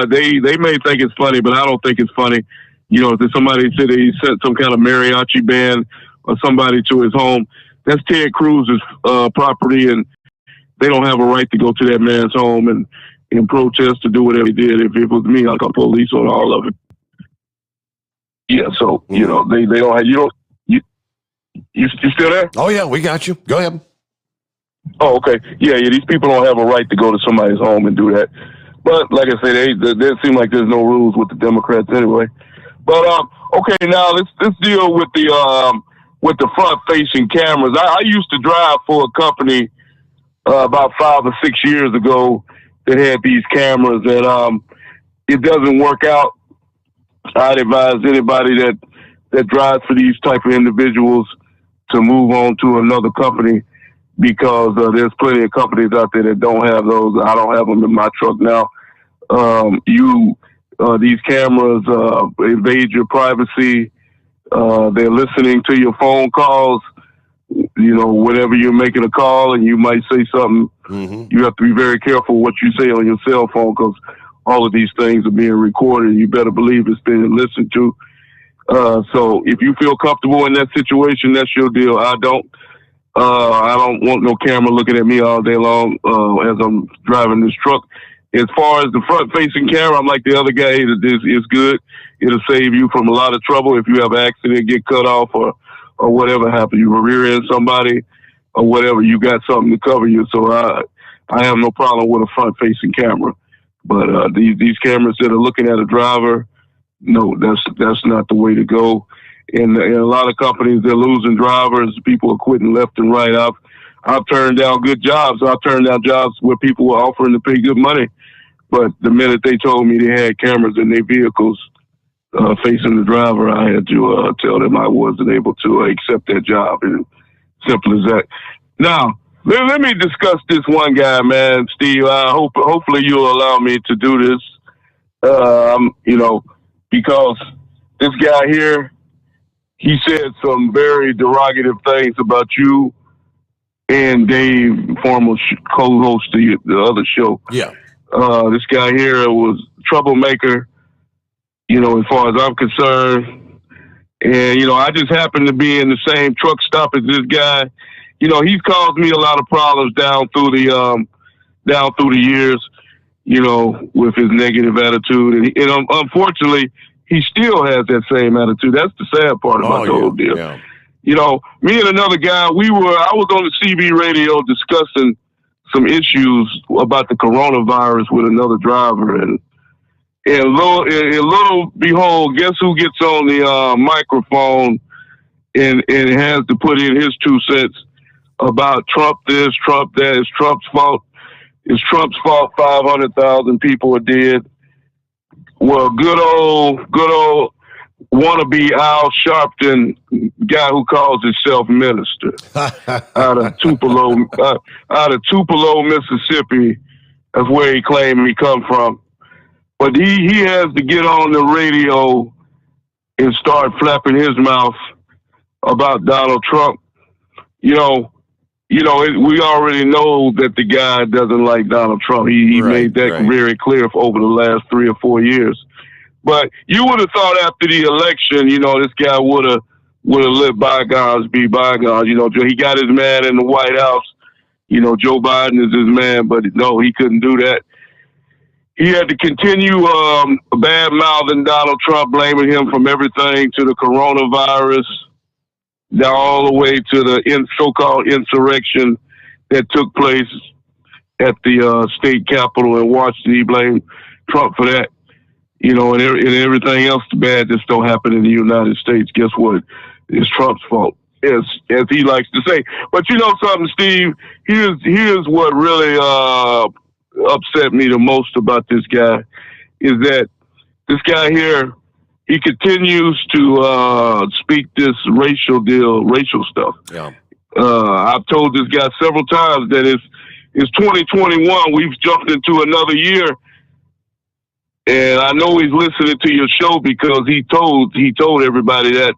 They may think it's funny, but I don't think it's funny. If somebody said he sent some kind of mariachi band or somebody to his home, that's Ted Cruz's property, and they don't have a right to go to that man's home and protest to do whatever he did. If it was me, I'd call police on all of it. Yeah, so they don't have you still there? Oh yeah, we got you. Go ahead. Oh, okay. Yeah. These people don't have a right to go to somebody's home and do that. But like I say, they seem like there's no rules with the Democrats anyway. But okay, now let's deal with the front-facing cameras. I used to drive for a company about 5 or 6 years ago that had these cameras, and it doesn't work out. I'd advise anybody that that drives for these type of individuals to move on to another company, because there's plenty of companies out there that don't have those. I don't have them in my truck now. These cameras invade your privacy. They're listening to your phone calls. Whenever you're making a call and you might say something, you have to be very careful what you say on your cell phone, because all of these things are being recorded. You better believe it's being listened to. So if you feel comfortable in that situation, that's your deal. I don't want no camera looking at me all day long as I'm driving this truck. As far as the front-facing camera, I'm like the other guy. It's good. It'll save you from a lot of trouble if you have an accident, get cut off, or whatever happens. You rear-end somebody or whatever, you got something to cover you. So I have no problem with a front-facing camera. But these cameras that are looking at a driver, no, that's not the way to go. And a lot of companies, they're losing drivers. People are quitting left and right. I've turned down good jobs. I've turned down jobs where people were offering to pay good money. But the minute they told me they had cameras in their vehicles facing the driver, I had to tell them I wasn't able to accept that job. And simple as that. Now, let me discuss this one guy, man, Steve. Hopefully you'll allow me to do this, because this guy here, he said some very derogative things about you and Dave, former co-host of the other show. Yeah. This guy here was a troublemaker, as far as I'm concerned. And, I just happened to be in the same truck stop as this guy. He's caused me a lot of problems down through the years, with his negative attitude. And unfortunately, he still has that same attitude. That's the sad part about the whole deal. Yeah. Me and another guy, I was on the CB radio discussing some issues about the coronavirus with another driver. And little behold, guess who gets on the microphone and has to put in his 2 cents about Trump this, Trump that. It's Trump's fault. It's Trump's fault 500,000 people are dead. Well, good old wannabe Al Sharpton guy who calls himself minister out of Tupelo, Mississippi. That's where he claimed he come from. But he has to get on the radio and start flapping his mouth about Donald Trump. We already know that the guy doesn't like Donald Trump. He made that very clear over the last 3 or 4 years. But you would have thought after the election, this guy would have let bygones be bygones. He got his man in the White House. Joe Biden is his man, but no, he couldn't do that. He had to continue bad-mouthing Donald Trump, blaming him from everything to the coronavirus, down all the way to the so-called insurrection that took place at the state capitol in Washington. He blamed Trump for that. And everything else bad just don't happen in the United States. Guess what? It's Trump's fault, as he likes to say. But you know something, Steve? Here's what really upset me the most about this guy is that this guy here, he continues to speak this racial stuff. Yeah. I've told this guy several times that it's 2021. We've jumped into another year. And I know he's listening to your show because he told everybody that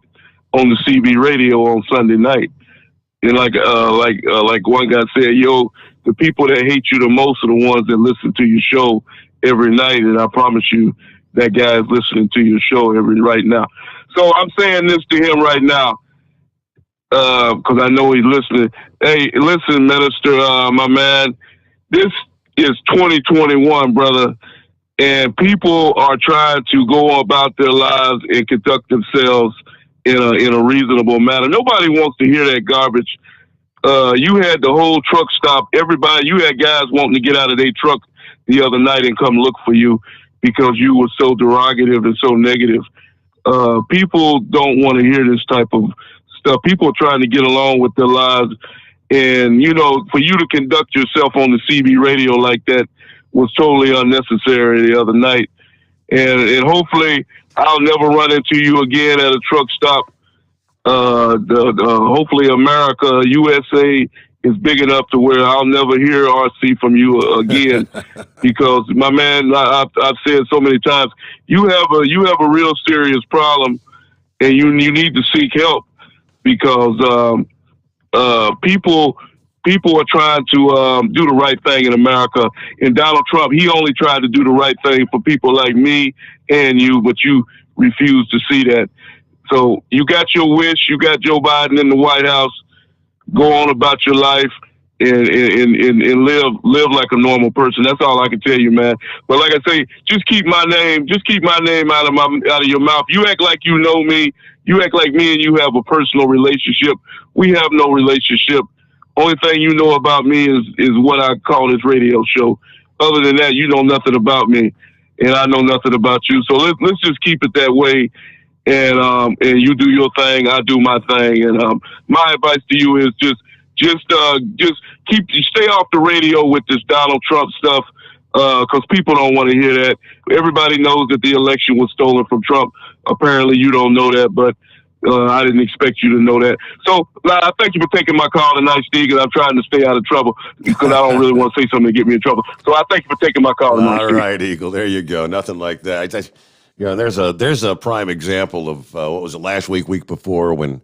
on the CB radio on Sunday night. And like one guy said, the people that hate you the most are the ones that listen to your show every night. And I promise you that guy is listening to your show right now. So I'm saying this to him right now because I know he's listening. Hey, listen, Minister, my man, this is 2021, brother. And people are trying to go about their lives and conduct themselves in a reasonable manner. Nobody wants to hear that garbage. You had the whole truck stop. You had guys wanting to get out of their truck the other night and come look for you because you were so derogative and so negative. People don't want to hear this type of stuff. People are trying to get along with their lives. And, for you to conduct yourself on the CB radio like that was totally unnecessary the other night. And hopefully I'll never run into you again at a truck stop. Hopefully America, USA is big enough to where I'll never hear or see from you again. Because my man, I've said so many times, you have a real serious problem, and you need to seek help, because people are trying to do the right thing in America. And Donald Trump, he only tried to do the right thing for people like me and you, but you refuse to see that. So you got your wish. You got Joe Biden in the White House. Go on about your life and live like a normal person. That's all I can tell you, man. But like I say, just keep my name out of your mouth. You act like you know me. You act like me and you have a personal relationship. We have no relationship. Only thing you know about me is what I call this radio show. Other than that, you know nothing about me, and I know nothing about you. So let's just keep it that way. And you do your thing, I do my thing. And my advice to you is just stay off the radio with this Donald Trump stuff, because people don't want to hear that. Everybody knows that the election was stolen from Trump. Apparently, you don't know that, but I didn't expect you to know that. So I thank you for taking my call tonight, Steve, and I'm trying to stay out of trouble because I don't really want to say something to get me in trouble. So I thank you for taking my call tonight, All Steve. right, Eagle. There you go. Nothing like that. There's a prime example of what was it last week before when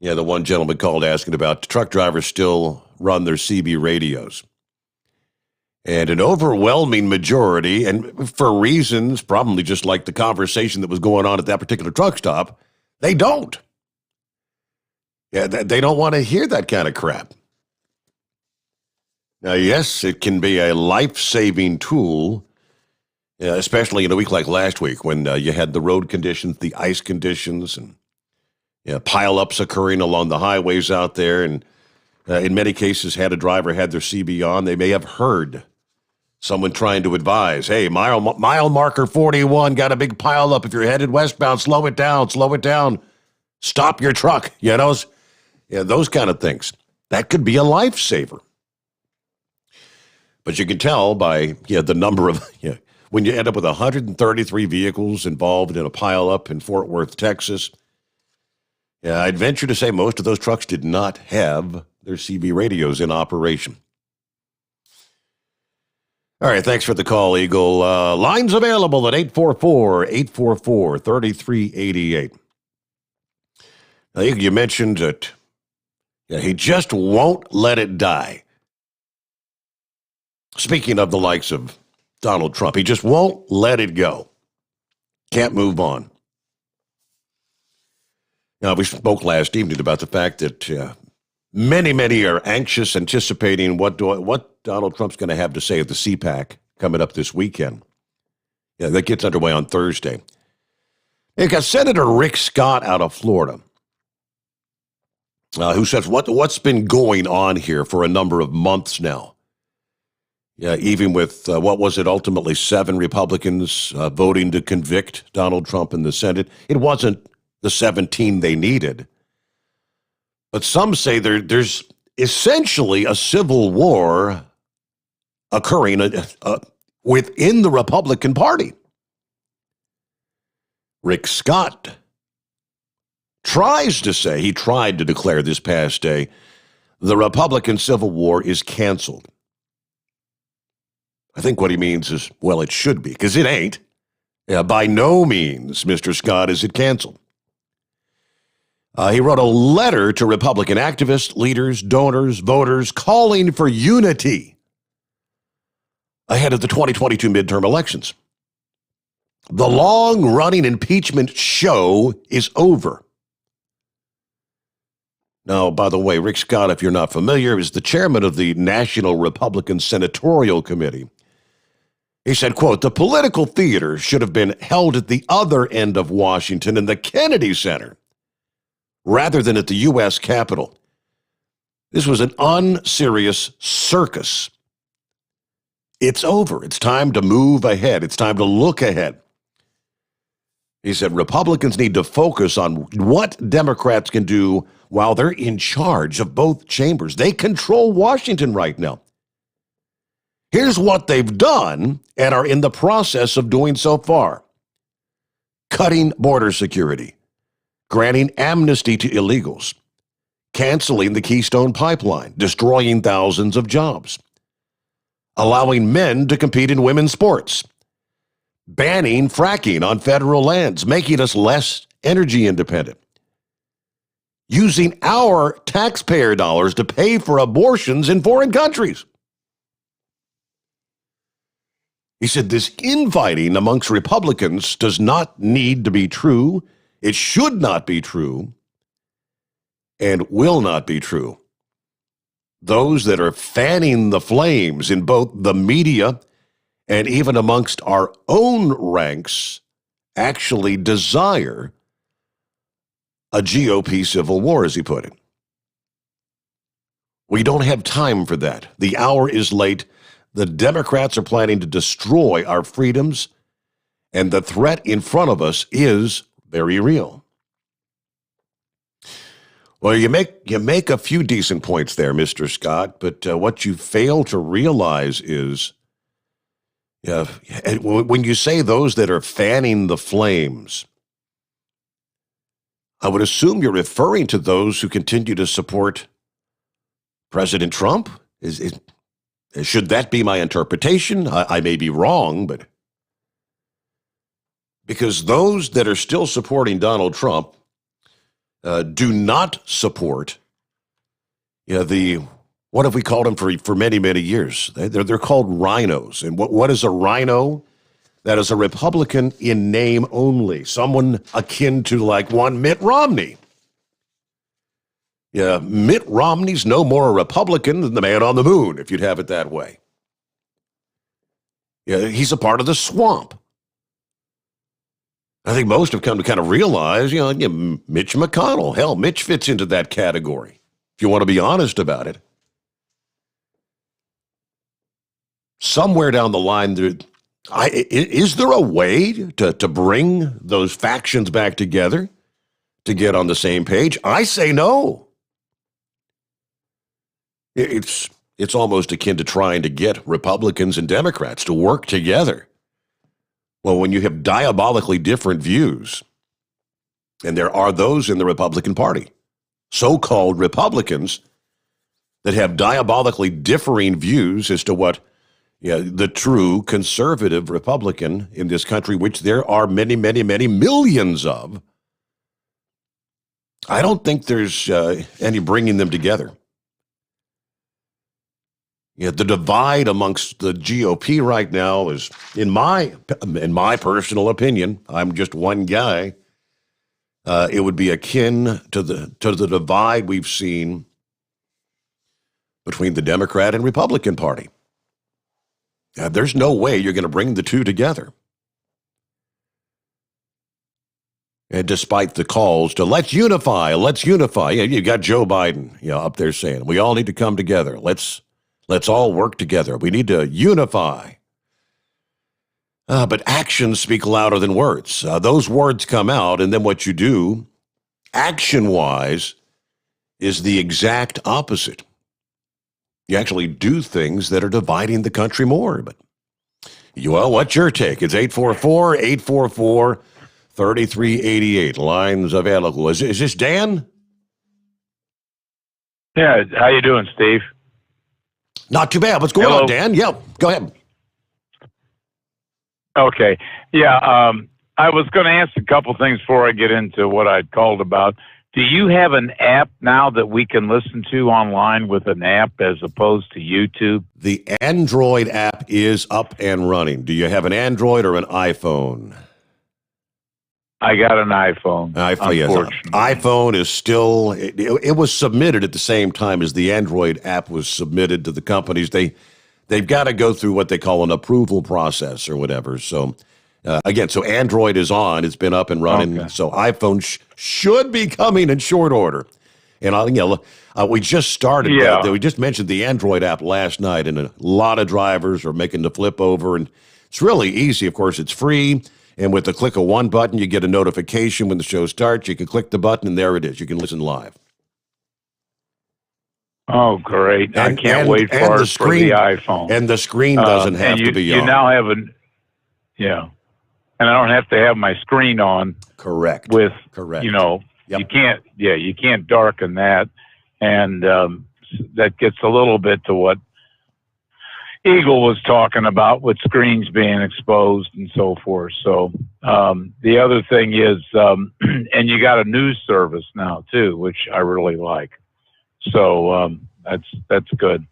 the one gentleman called asking about truck drivers still run their CB radios. And an overwhelming majority, and for reasons probably just like the conversation that was going on at that particular truck stop, they don't. Yeah, they don't want to hear that kind of crap. Now, yes, it can be a life-saving tool, especially in a week like last week when you had the road conditions, the ice conditions, and pile-ups occurring along the highways out there. And in many cases, had a driver had their CB on, they may have heard someone trying to advise, hey, mile marker 41, got a big pile-up. If you're headed westbound, slow it down, stop your truck, those kind of things. That could be a lifesaver. But you can tell by the number of, when you end up with 133 vehicles involved in a pileup in Fort Worth, Texas, I'd venture to say most of those trucks did not have their CB radios in operation. All right, thanks for the call, Eagle. Lines available at 844-844-3388. Now, you mentioned that he just won't let it die. Speaking of the likes of Donald Trump, he just won't let it go. Can't move on. Now, we spoke last evening about the fact that many are anxious, anticipating what Donald Trump's going to have to say at the CPAC coming up this weekend. That gets underway on Thursday. You got Senator Rick Scott out of Florida, who says what's been going on here for a number of months now. Even with, ultimately 7 Republicans voting to convict Donald Trump in the Senate. It wasn't the 17 they needed. But some say there's essentially a civil war occurring within the Republican Party. Rick Scott tried to declare this past day, the Republican Civil War is canceled. I think what he means is, well, it should be, because it ain't. By no means, Mr. Scott, is it canceled. He wrote a letter to Republican activists, leaders, donors, voters, calling for unity ahead of the 2022 midterm elections. The long-running impeachment show is over. Now, by the way, Rick Scott, if you're not familiar, is the chairman of the National Republican Senatorial Committee. He said, quote, the political theater should have been held at the other end of Washington in the Kennedy Center rather than at the U.S. Capitol. This was an unserious circus. It's over. It's time to move ahead. It's time to look ahead. He said Republicans need to focus on what Democrats can do while they're in charge of both chambers. They control Washington right now. Here's what they've done and are in the process of doing so far. cutting border security, granting amnesty to illegals, canceling the Keystone Pipeline, destroying thousands of jobs, allowing men to compete in women's sports, banning fracking on federal lands, making us less energy independent, using our taxpayer dollars to pay for abortions in foreign countries. He said this infighting amongst Republicans does not need to be true. It should not be true and will not be true. Those that are fanning the flames in both the media and even amongst our own ranks actually desire a GOP civil war, as he put it. We don't have time for that. The hour is late. The Democrats are planning to destroy our freedoms, and the threat in front of us is very real. Well, you make a few decent points there, Mr. Scott, but what you fail to realize is when you say those that are fanning the flames, I would assume you're referring to those who continue to support President Trump. Should that be my interpretation? I may be wrong, but because those that are still supporting Donald Trump do not support what have we called them for many, many years? They're called rhinos. And what is a rhino? That is a Republican in name only, someone akin to like one Mitt Romney. Yeah, Mitt Romney's no more a Republican than the man on the moon, if you'd have it that way. Yeah, he's a part of the swamp. I think most have come to kind of realize, Mitch McConnell, hell, Mitch fits into that category, if you want to be honest about it. Somewhere down the line, is there a way to bring those factions back together to get on the same page? I say no. It's almost akin to trying to get Republicans and Democrats to work together. Well, when you have diabolically different views, and there are those in the Republican Party, so-called Republicans, that have diabolically differing views as to what the true conservative Republican in this country, which there are many, many, many millions of, I don't think there's any bringing them together. The divide amongst the GOP right now is, in my personal opinion, I'm just one guy, it would be akin to the divide we've seen between the Democrat and Republican Party. There's no way you're going to bring the two together. And despite the calls to let's unify. You got Joe Biden, up there saying we all need to come together. Let's all work together. We need to unify. But actions speak louder than words. Those words come out, and then what you do, action-wise, is the exact opposite. You actually do things that are dividing the country more. But, what's your take? It's 844-844-3388. Lines available. Is this Dan? Yeah. How you doing, Steve? Not too bad. What's going on, Dan? Yeah, go ahead. Okay. Yeah. I was going to ask a couple things before I get into what I'd called about. Do you have an app now that we can listen to online with an app as opposed to YouTube? The Android app is up and running. Do you have an Android or an iPhone? I got an iPhone. Yes. iPhone is still, it was submitted at the same time as the Android app was submitted to the companies. They've got to go through what they call an approval process or whatever. So, so Android is on. It's been up and running. Okay. So iPhone should be coming in short order. And we just started. We just mentioned the Android app last night, and a lot of drivers are making the flip over. And it's really easy. Of course, it's free. And with the click of one button, you get a notification when the show starts. You can click the button, and there it is. You can listen live. Oh, great. I can't wait for the iPhone. And the screen doesn't have to be on. You now have and I don't have to have my screen on. Correct. With correct. You can't darken that, and that gets a little bit to what Eagle was talking about with screens being exposed and so forth. So the other thing is, and you got a news service now too, which I really like. So that's good.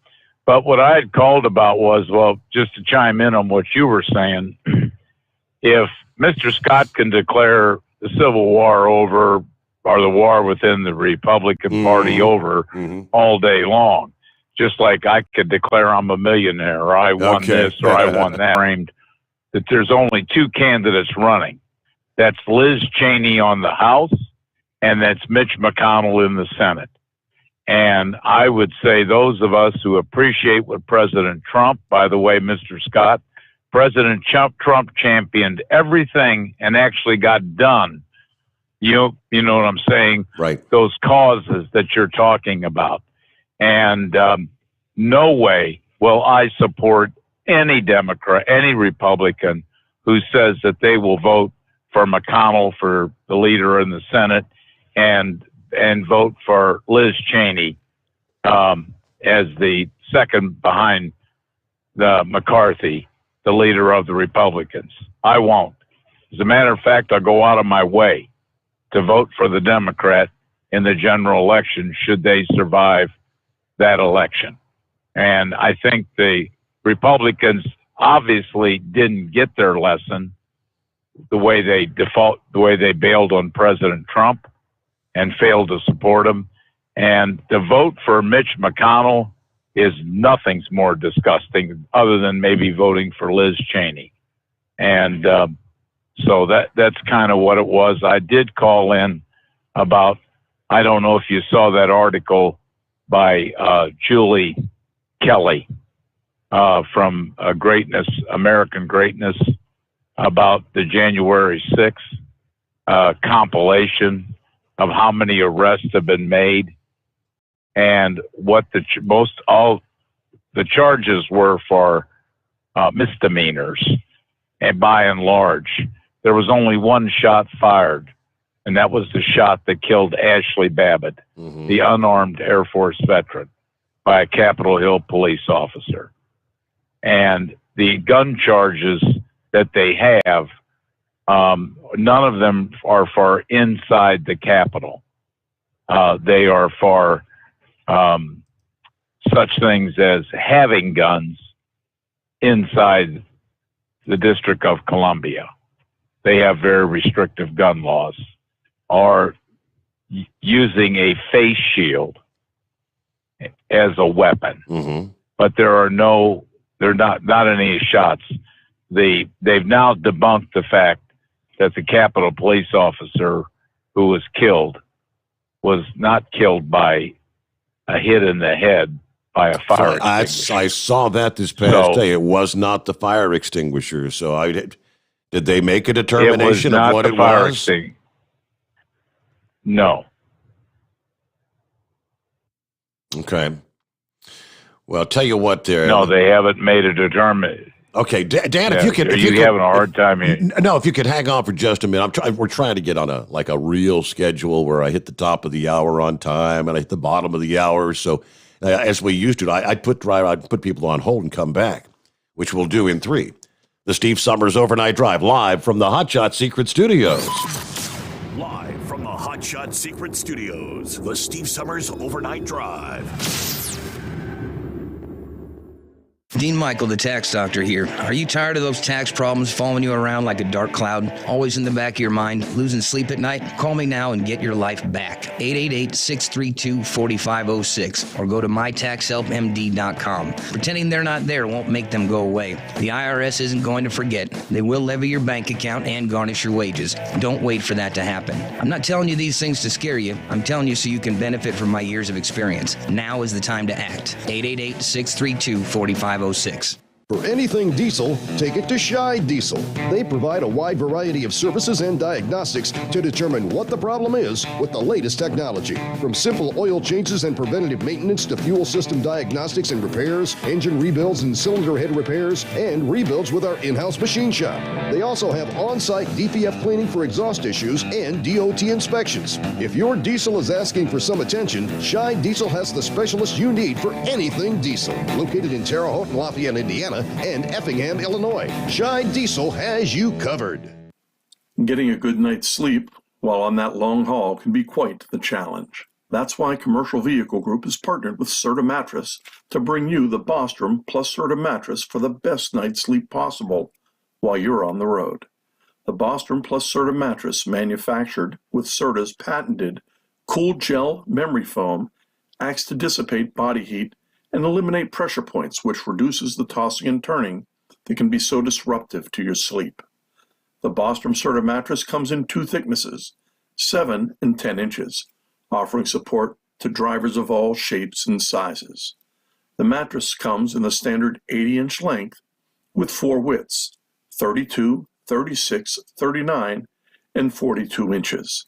But what I had called about was, well, just to chime in on what you were saying, if Mr. Scott can declare the Civil War over, or the war within the Republican Party over all day long, just like I could declare I'm a millionaire, or I won this, or I won that, framed that there's only two candidates running. That's Liz Cheney on the House, and that's Mitch McConnell in the Senate. And I would say those of us who appreciate what President Trump, by the way, Mr. Scott, President Trump championed everything and actually got done. You know what I'm saying? Right. Those causes that you're talking about. And no way will I support any Democrat, any Republican who says that they will vote for McConnell for the leader in the Senate and vote for Liz Cheney as the second behind the McCarthy, the leader of the Republicans. I won't. As a matter of fact, I'll go out of my way to vote for the Democrat in the general election should they survive that election. And I think the Republicans obviously didn't get their lesson the way they bailed on President Trump and failed to support him. And to vote for Mitch McConnell is nothing's more disgusting other than maybe voting for Liz Cheney. And so that's kind of what it was. I did call in about, I don't know if you saw that article by Julie Kelly from American Greatness, about the January 6th compilation of how many arrests have been made and what all the charges were for misdemeanors. And by and large, there was only one shot fired, and that was the shot that killed Ashley Babbitt, the unarmed Air Force veteran, by a Capitol Hill police officer. And the gun charges that they have, none of them are for inside the Capitol. They are for such things as having guns inside the District of Columbia. They have very restrictive gun laws, or using a face shield as a weapon. But they're not any shots. They've now debunked the fact that the Capitol police officer who was killed was not killed by a hit in the head by a fire extinguisher. I saw that this past day. It was not the fire extinguisher. So did they make a determination of what it was? No. Okay. Well, I'll tell you what there. No, they haven't made a determination. Okay, Dan, if you could, having a hard time here? No, if you could hang on for just a minute. We're trying to get on a real schedule where I hit the top of the hour on time and I hit the bottom of the hour. So as we used to, I'd put people on hold and come back, which we'll do in 3. The Steve Sommers Overnight Drive, live from the Hot Shot Secret Studios. Live from the Hot Shot Secret Studios, the Steve Sommers Overnight Drive. Dean Michael, the tax doctor here. Are you tired of those tax problems following you around like a dark cloud, always in the back of your mind, losing sleep at night? Call me now and get your life back. 888-632-4506 or go to mytaxhelpmd.com. Pretending they're not there won't make them go away. The IRS isn't going to forget. They will levy your bank account and garnish your wages. Don't wait for that to happen. I'm not telling you these things to scare you. I'm telling you so you can benefit from my years of experience. Now is the time to act. 888-632-4506. For anything diesel, take it to Scheid Diesel. They provide a wide variety of services and diagnostics to determine what the problem is with the latest technology. From simple oil changes and preventative maintenance to fuel system diagnostics and repairs, engine rebuilds and cylinder head repairs, and rebuilds with our in-house machine shop. They also have on-site DPF cleaning for exhaust issues and DOT inspections. If your diesel is asking for some attention, Scheid Diesel has the specialist you need for anything diesel. Located in Terre Haute and Lafayette, Indiana, and Effingham, Illinois, Scheid Diesel has you covered. Getting a good night's sleep while on that long haul can be quite the challenge. That's why Commercial Vehicle Group has partnered with Serta Mattress to bring you the Bostrom plus Serta Mattress for the best night's sleep possible while you're on the road. The Bostrom plus Serta Mattress, manufactured with Serta's patented Cool Gel Memory Foam, acts to dissipate body heat and eliminate pressure points, which reduces the tossing and turning that can be so disruptive to your sleep. The Bostrom Serta mattress comes in two thicknesses, 7 and 10 inches, offering support to drivers of all shapes and sizes. The mattress comes in the standard 80-inch length with 4 widths, 32, 36, 39, and 42 inches.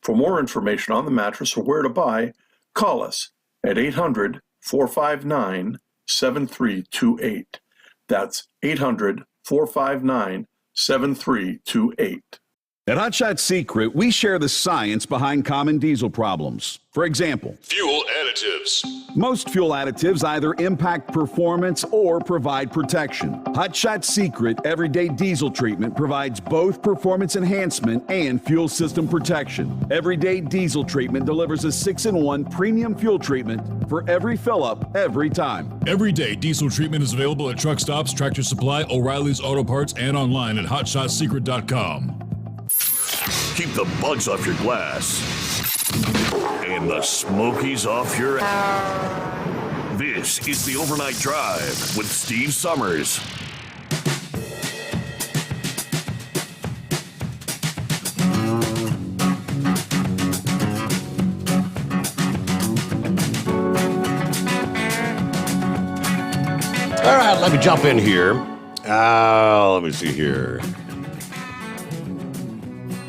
For more information on the mattress or where to buy, call us at 800-459-7328. That's 800-459-7328. At Hot Shot Secret, we share the science behind common diesel problems. For example, Fuel additives. most fuel additives either impact performance or provide protection. Hot Shot Secret Everyday Diesel Treatment provides both performance enhancement and fuel system protection. Everyday Diesel Treatment delivers a 6-in-1 premium fuel treatment for every fill-up, every time. Everyday diesel treatment is available at truck stops, Tractor Supply, O'Reilly's Auto Parts, and online at hotshotsecret.com. Keep the bugs off your glass and the smokies off your ass. This is the Overnight Drive with Steve Summers. All right, let me jump in here. Let me see here.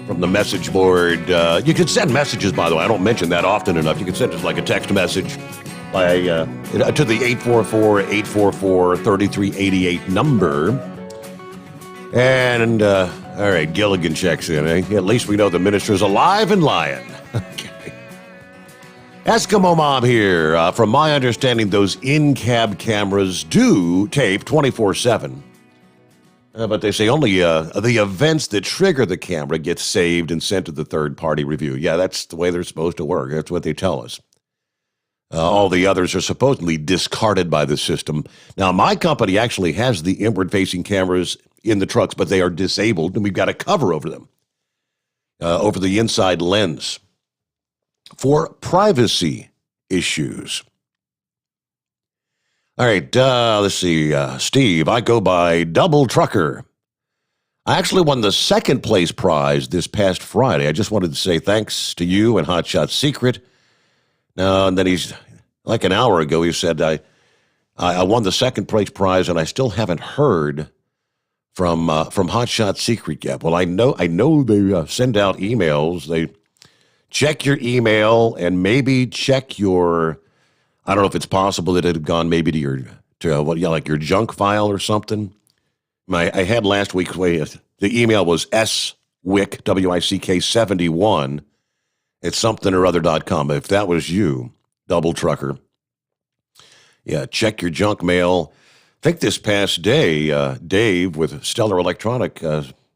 From the message board. You can send messages, by the way. I don't mention that often enough. You can send us like a text message by to the 844-844-3388 number. And, all right, Gilligan checks in. At least we know the minister's alive and lying. Okay. Eskimo Mom here. From my understanding, those in-cab cameras do tape 24/7. But they say only the events that trigger the camera get saved and sent to the third-party review. Yeah, that's the way they're supposed to work. That's what they tell us. All the others are supposedly discarded by the system. Now, my company actually has the inward-facing cameras in the trucks, but they are disabled, and we've got a cover over them, over the inside lens, for privacy issues. All right, let's see. Steve, I go by Double Trucker. I actually won the second place prize this past Friday. I just wanted to say thanks to you and Hot Shot Secret. And then he's, like an hour ago, he said, I won the second place prize and I still haven't heard from Hot Shot Secret yet. Well, I know they send out emails. They check your email and maybe check your... I don't know if it's possible that it had gone maybe to your your junk file or something. I had last week's the email was SWICK, WICK 71 at somethingerother.com. If that was you, Double Trucker, yeah, check your junk mail. I think this past day, Dave with Stellar Electronic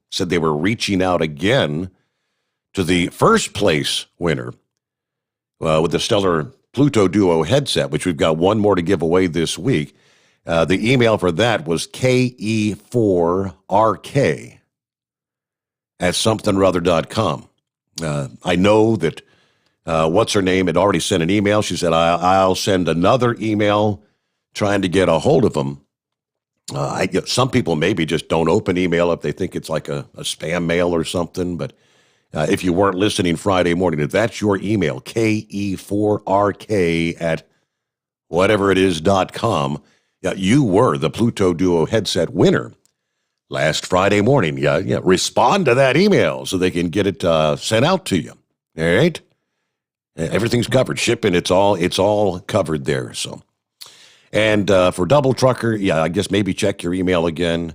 said they were reaching out again to the first place winner with the Stellar Pluto Duo headset, which we've got one more to give away this week. The email for that was KE4RK at somethingrother.com. I know that what's her name had already sent an email. She said, I'll send another email trying to get a hold of them. Some people maybe just don't open email if they think it's like a spam mail or something, but if you weren't listening Friday morning, if that's your email, KE4RK at whatever it is.com, Yeah, you were the Pluto Duo headset winner last Friday morning. Yeah. Respond to that email so they can get it sent out to you. All right? Everything's covered. Shipping, it's all covered there. So, and for Double Trucker, I guess maybe check your email again.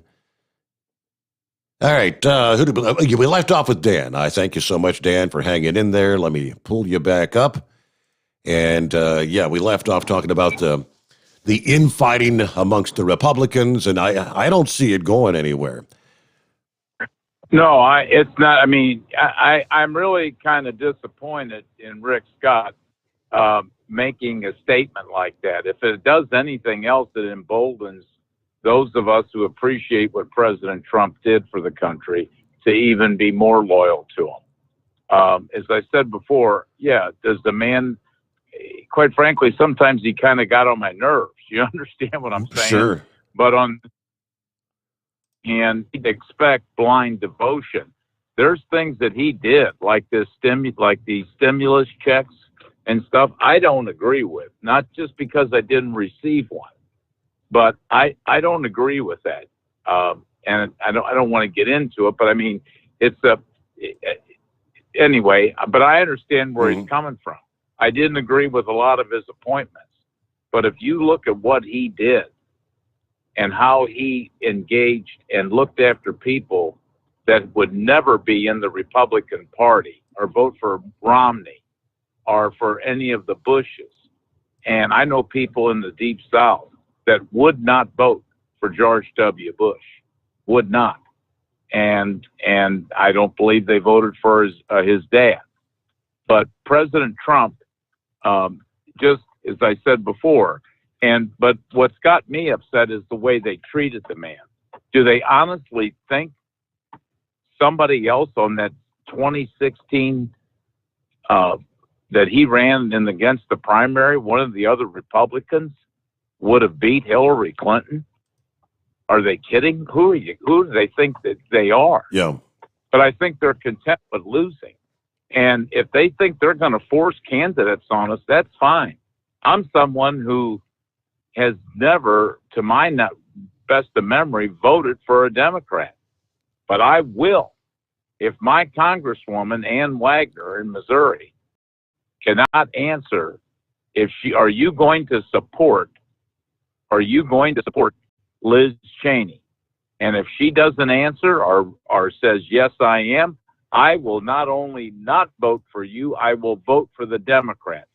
All right, we left off with Dan. I thank you so much, Dan, for hanging in there. Let me pull you back up. And, we left off talking about the infighting amongst the Republicans, and I don't see it going anywhere. No, it's not. I mean, I'm really kind of disappointed in Rick Scott making a statement like that. If it does anything else, it emboldens those of us who appreciate what President Trump did for the country to even be more loyal to him. As I said before, does the man, quite frankly, sometimes he kind of got on my nerves. You understand what I'm saying? Sure. But and he'd expect blind devotion. There's things that he did, like the stimulus checks and stuff, I don't agree with. Not just because I didn't receive one, but I don't agree with that. And I don't want to get into it, but I mean, anyway, but I understand where he's coming from. I didn't agree with a lot of his appointments, but if you look at what he did and how he engaged and looked after people that would never be in the Republican Party or vote for Romney or for any of the Bushes. And I know people in the Deep South that would not vote for George W. Bush, would not. And I don't believe they voted for his dad. But President Trump, just as I said before, but what's got me upset is the way they treated the man. Do they honestly think somebody else on that 2016 that he ran in against the primary, one of the other Republicans, would have beat Hillary Clinton? Are they kidding? Who do they think that they are? Yeah. But I think they're content with losing. And if they think they're going to force candidates on us, that's fine. I'm someone who has never, to my best of memory, voted for a Democrat. But I will. If my Congresswoman, Ann Wagner in Missouri, cannot answer, are you going to support Liz Cheney? And if she doesn't answer or says, yes, I am, I will not only not vote for you, I will vote for the Democrat,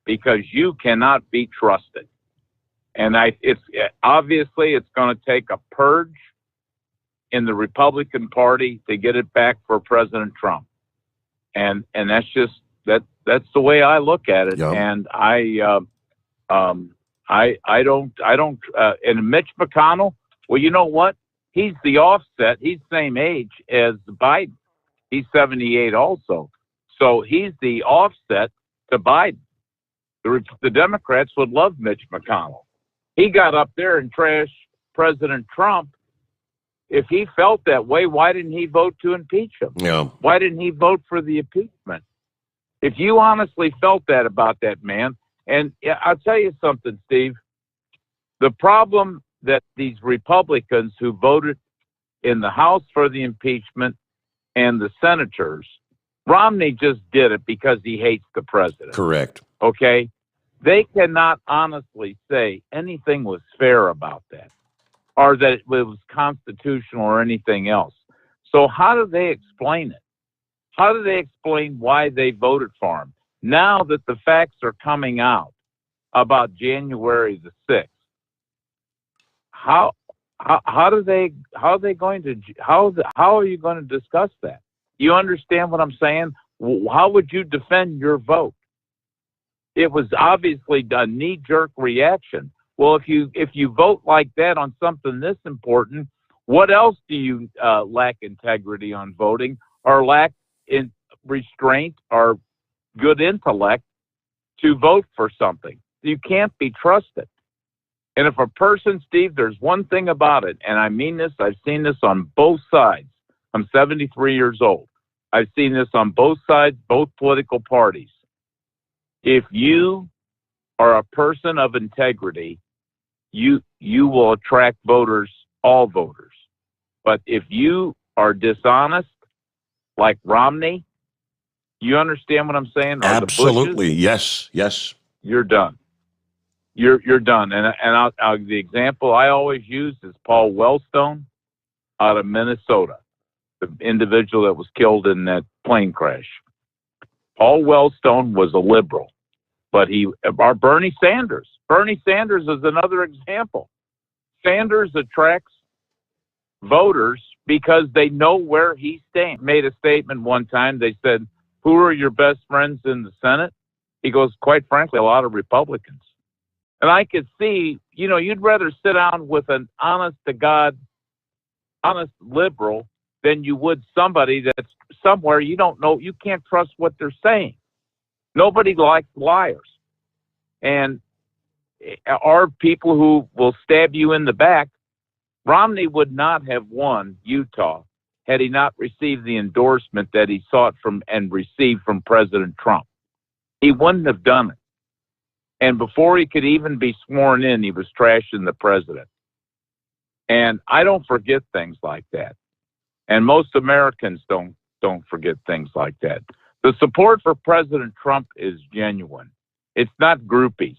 because you cannot be trusted. And it's obviously it's going to take a purge in the Republican Party to get it back for President Trump. And that's just that's the way I look at it. Yep. And I don't and Mitch McConnell, well, you know what? He's the offset. He's the same age as Biden. He's 78 also. So he's the offset to Biden. The Democrats would love Mitch McConnell. He got up there and trashed President Trump. If he felt that way, why didn't he vote to impeach him? Yeah. Why didn't he vote for the impeachment? If you honestly felt that about that man, and I'll tell you something, Steve, the problem that these Republicans who voted in the House for the impeachment and the senators, Romney just did it because he hates the president. Correct. Okay? They cannot honestly say anything was fair about that, or that it was constitutional or anything else. So how do they explain it? How do they explain why they voted for him? Now that the facts are coming out about January the 6th, how are you going to discuss that? You understand what I'm saying? How would you defend your vote? It was obviously a knee-jerk reaction. Well, if you vote like that on something this important, what else do you lack integrity on voting, or lack in restraint or good intellect to vote for something? You can't be trusted. And if a person, Steve, there's one thing about it, and I mean this, I've seen this on both sides. I'm 73 years old. I've seen this on both sides, both political parties. If you are a person of integrity you will attract voters, all voters. But if you are dishonest, like Romney, you understand what I'm saying? Or Absolutely. The Bushes, Yes. you're done. You're done. And the example I always use is Paul Wellstone out of Minnesota, the individual that was killed in that plane crash. Paul Wellstone was a liberal, but Bernie Sanders is another example. Sanders attracts voters because they know where he stands. Made a statement one time. They said, "Who are your best friends in the Senate?" He goes, "Quite frankly, a lot of Republicans." And I could see, you'd rather sit down with an honest-to-God, honest liberal than you would somebody that's somewhere you don't know. You can't trust what they're saying. Nobody likes liars. And are people who will stab you in the back. Romney would not have won Utah had he not received the endorsement that he sought from and received from President Trump. He wouldn't have done it. And before he could even be sworn in, he was trashing the president. And I don't forget things like that. And most Americans don't forget things like that. The support for President Trump is genuine. It's not groupies.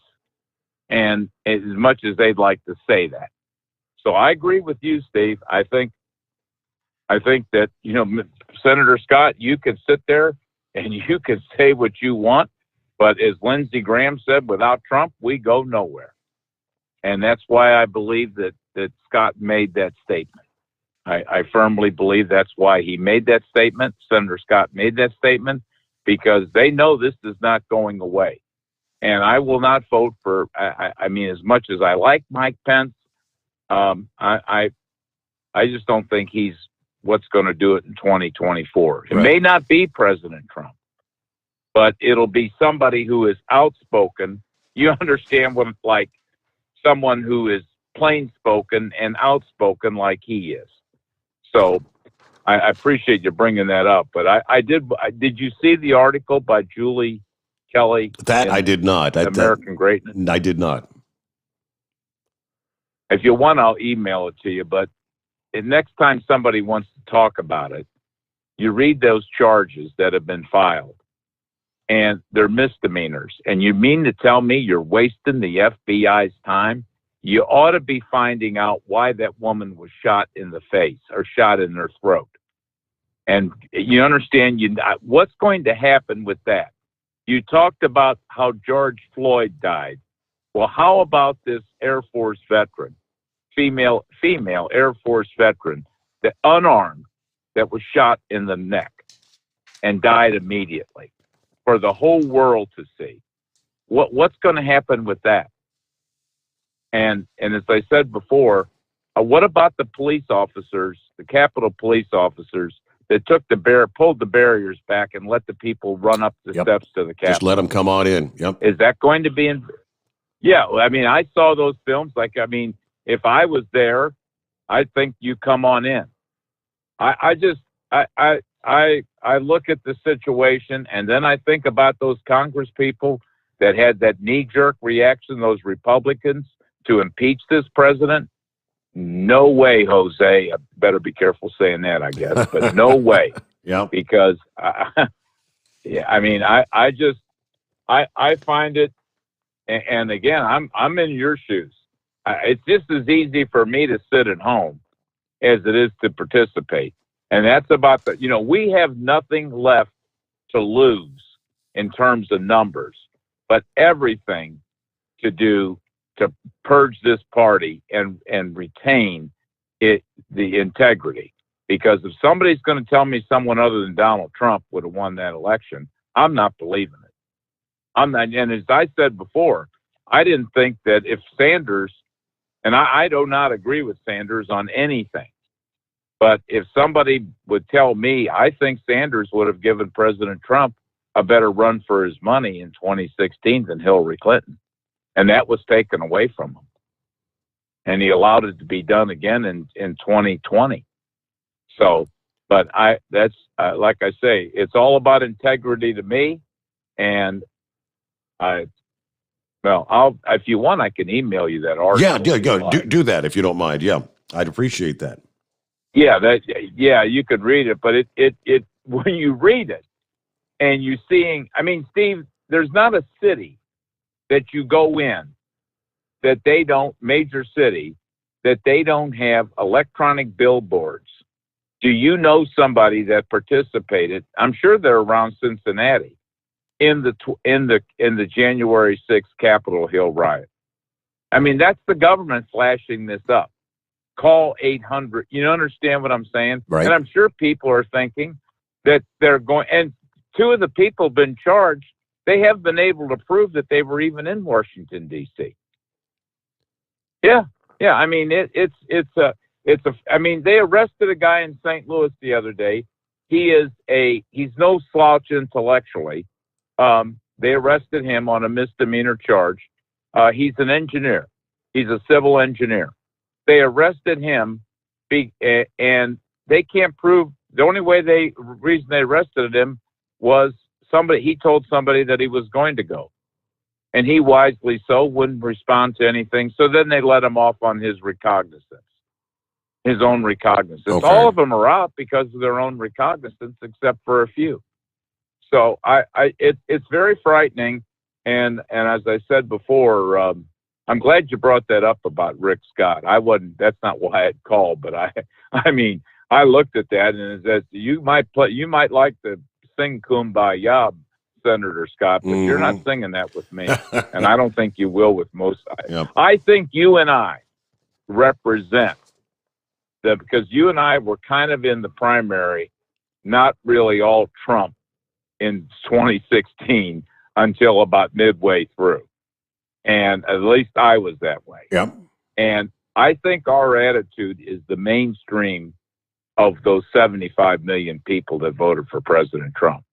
And as much as they'd like to say that. So I agree with you, Steve. I think that, Senator Scott, you can sit there and you can say what you want. But as Lindsey Graham said, without Trump, we go nowhere. And that's why I believe that Scott made that statement. I firmly believe that's why he made that statement. Senator Scott made that statement because they know this is not going away. And I will not vote for, I mean, as much as I like Mike Pence, I just don't think he's what's going to do it in 2024. It may not be President Trump, but it'll be somebody who is outspoken. You understand what it's like, someone who is plain spoken and outspoken like he is. So I appreciate you bringing that up. But did you see the article by Julie Kelly? That I did not. American Greatness? I did not. If you want, I'll email it to you. But next time somebody wants to talk about it, you read those charges that have been filed. And they're misdemeanors. And you mean to tell me you're wasting the FBI's time? You ought to be finding out why that woman was shot in the face or shot in her throat. And you understand what's going to happen with that. You talked about how George Floyd died. Well, how about this Air Force veteran, female Air Force veteran, the unarmed, that was shot in the neck and died immediately? For the whole world to see. What's going to happen with that? And as I said before, what about the police officers, the Capitol police officers that pulled the barriers back and let the people run up the steps to the Capitol? Just let them come on in. Yep. Is that going to be Yeah, I mean, I saw those films. If I was there, I'd think you come on in. I look at the situation, and then I think about those Congress people that had that knee-jerk reaction, those Republicans, to impeach this president. No way, Jose. I better be careful saying that, I guess, but no way. Yeah. Because, I find it, and again, I'm in your shoes. It's just as easy for me to sit at home as it is to participate. And that's about we have nothing left to lose in terms of numbers, but everything to do to purge this party and retain the integrity. Because if somebody's going to tell me someone other than Donald Trump would have won that election, I'm not believing it. I'm not. And as I said before, I didn't think that if Sanders, and I do not agree with Sanders on anything, but if somebody would tell me, I think Sanders would have given President Trump a better run for his money in 2016 than Hillary Clinton. And that was taken away from him. And he allowed it to be done again in 2020. So, but that's like I say, it's all about integrity to me. And Well, if you want, I can email you that article. Yeah, go do that if you don't mind. Yeah, I'd appreciate that. Yeah, you could read it, but it when you read it and you're seeing, I mean, Steve, there's not a city that you go in that they don't, major city, that they don't have electronic billboards. Do you know somebody that participated? I'm sure they're around Cincinnati in the January 6th Capitol Hill riot. I mean, that's the government flashing this up. Call 800. You understand what I'm saying? Right. And I'm sure people are thinking that they're going. And two of the people been charged. They have been able to prove that they were even in Washington D.C. Yeah. I mean, I mean, they arrested a guy in St. Louis the other day. He's no slouch intellectually. They arrested him on a misdemeanor charge. He's an engineer. He's a civil engineer. They arrested him, and they can't prove. The only reason they arrested him was he told somebody that he was going to go, and he wisely so wouldn't respond to anything. So then they let him off on his own recognizance. Okay. All of them are out because of their own recognizance, except for a few. So it's very frightening, and as I said before, I'm glad you brought that up about Rick Scott. That's not why I had called, but I mean, I looked at that and it says you might like to sing Kumbaya, Senator Scott, but you're not singing that with me, and I don't think you will with most. I think you and I represent because you and I were kind of in the primary, not really all Trump in 2016 until about midway through. And at least I was that way. Yep. And I think our attitude is the mainstream of those 75 million people that voted for President Trump.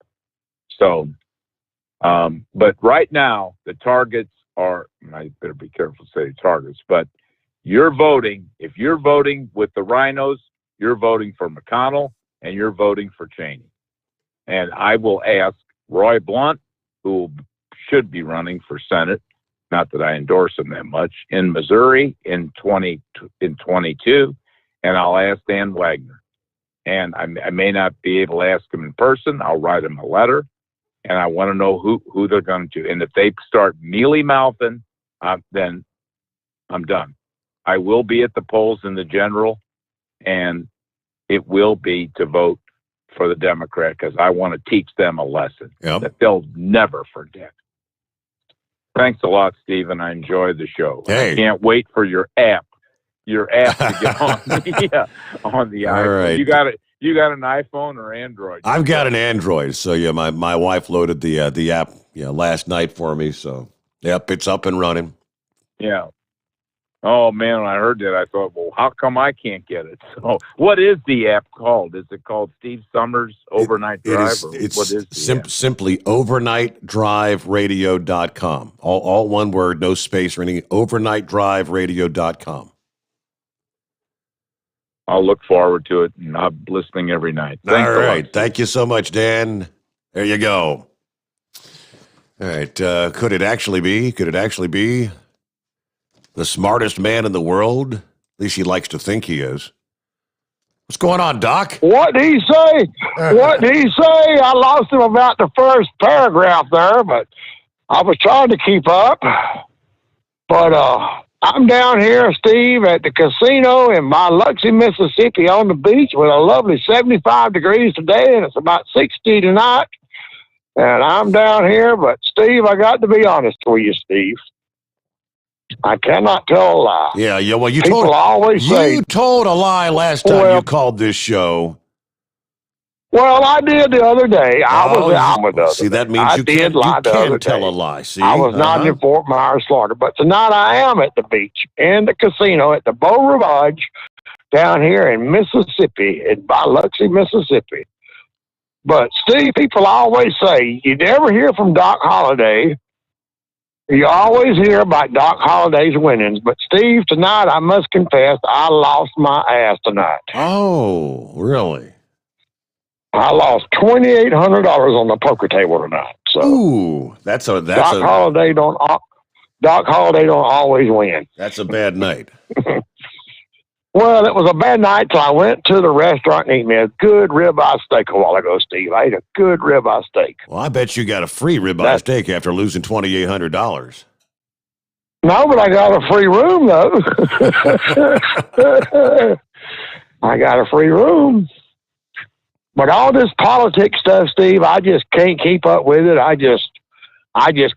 So, but right now, the targets are, I better be careful to say targets, but you're voting, if you're voting with the rhinos, you're voting for McConnell and you're voting for Cheney. And I will ask Roy Blunt, who should be running for Senate, not that I endorse him that much, in Missouri in 22, and I'll ask Dan Wagner. And I may not be able to ask him in person. I'll write him a letter, and I want to know who they're going to. And if they start mealy-mouthing, then I'm done. I will be at the polls in the general, and it will be to vote for the Democrat because I want to teach them a lesson that they'll never forget. Thanks a lot, Stephen. I enjoyed the show. Hey. I can't wait for your app to get on the iPhone. All right. You got an iPhone or Android? I've got an Android, so yeah, my wife loaded the app last night for me. So yep, it's up and running. Yeah. Oh man, when I heard that, I thought, well, how come I can't get it? So, what is the app called? Is it called Steve Sommers Overnight Drive? It's simply overnightdriveradio.com. All one word, no space or anything. Overnightdriveradio.com. I'll look forward to it, and I'm listening every night. Thanks all right. Thank you so much, Dan. There you go. All right. Could it actually be the smartest man in the world? At least he likes to think he is. What's going on, Doc? What did he say? I lost him about the first paragraph there, but I was trying to keep up. But I'm down here, Steve, at the casino in Biloxi, Mississippi, on the beach with a lovely 75 degrees today, and it's about 60 tonight. And I'm down here, but Steve, I got to be honest with you, Steve. I cannot tell a lie. Yeah. Well, you People always say you told a lie last time you called this show. Well, I did the other day. I was out with us. See, that means you can't tell a lie. See, I was not in Fort Myers, Florida, but tonight I am at the beach in the casino at the Beau Rivage down here in Mississippi, in Biloxi, Mississippi. But Steve, people always say you never hear from Doc Holliday. You always hear about Doc Holliday's winnings, but Steve, tonight I must confess I lost my ass tonight. Oh, really? I lost $2,800 on the poker table tonight. So ooh, Doc Holliday don't Doc Holliday don't always win. That's a bad night. Well, it was a bad night till I went to the restaurant and ate me a good ribeye steak a while ago, Steve. I ate a good ribeye steak. Well, I bet you got a free ribeye steak after losing $2,800. No, but I got a free room, though. I got a free room. But all this politics stuff, Steve, I just can't keep up with it. I just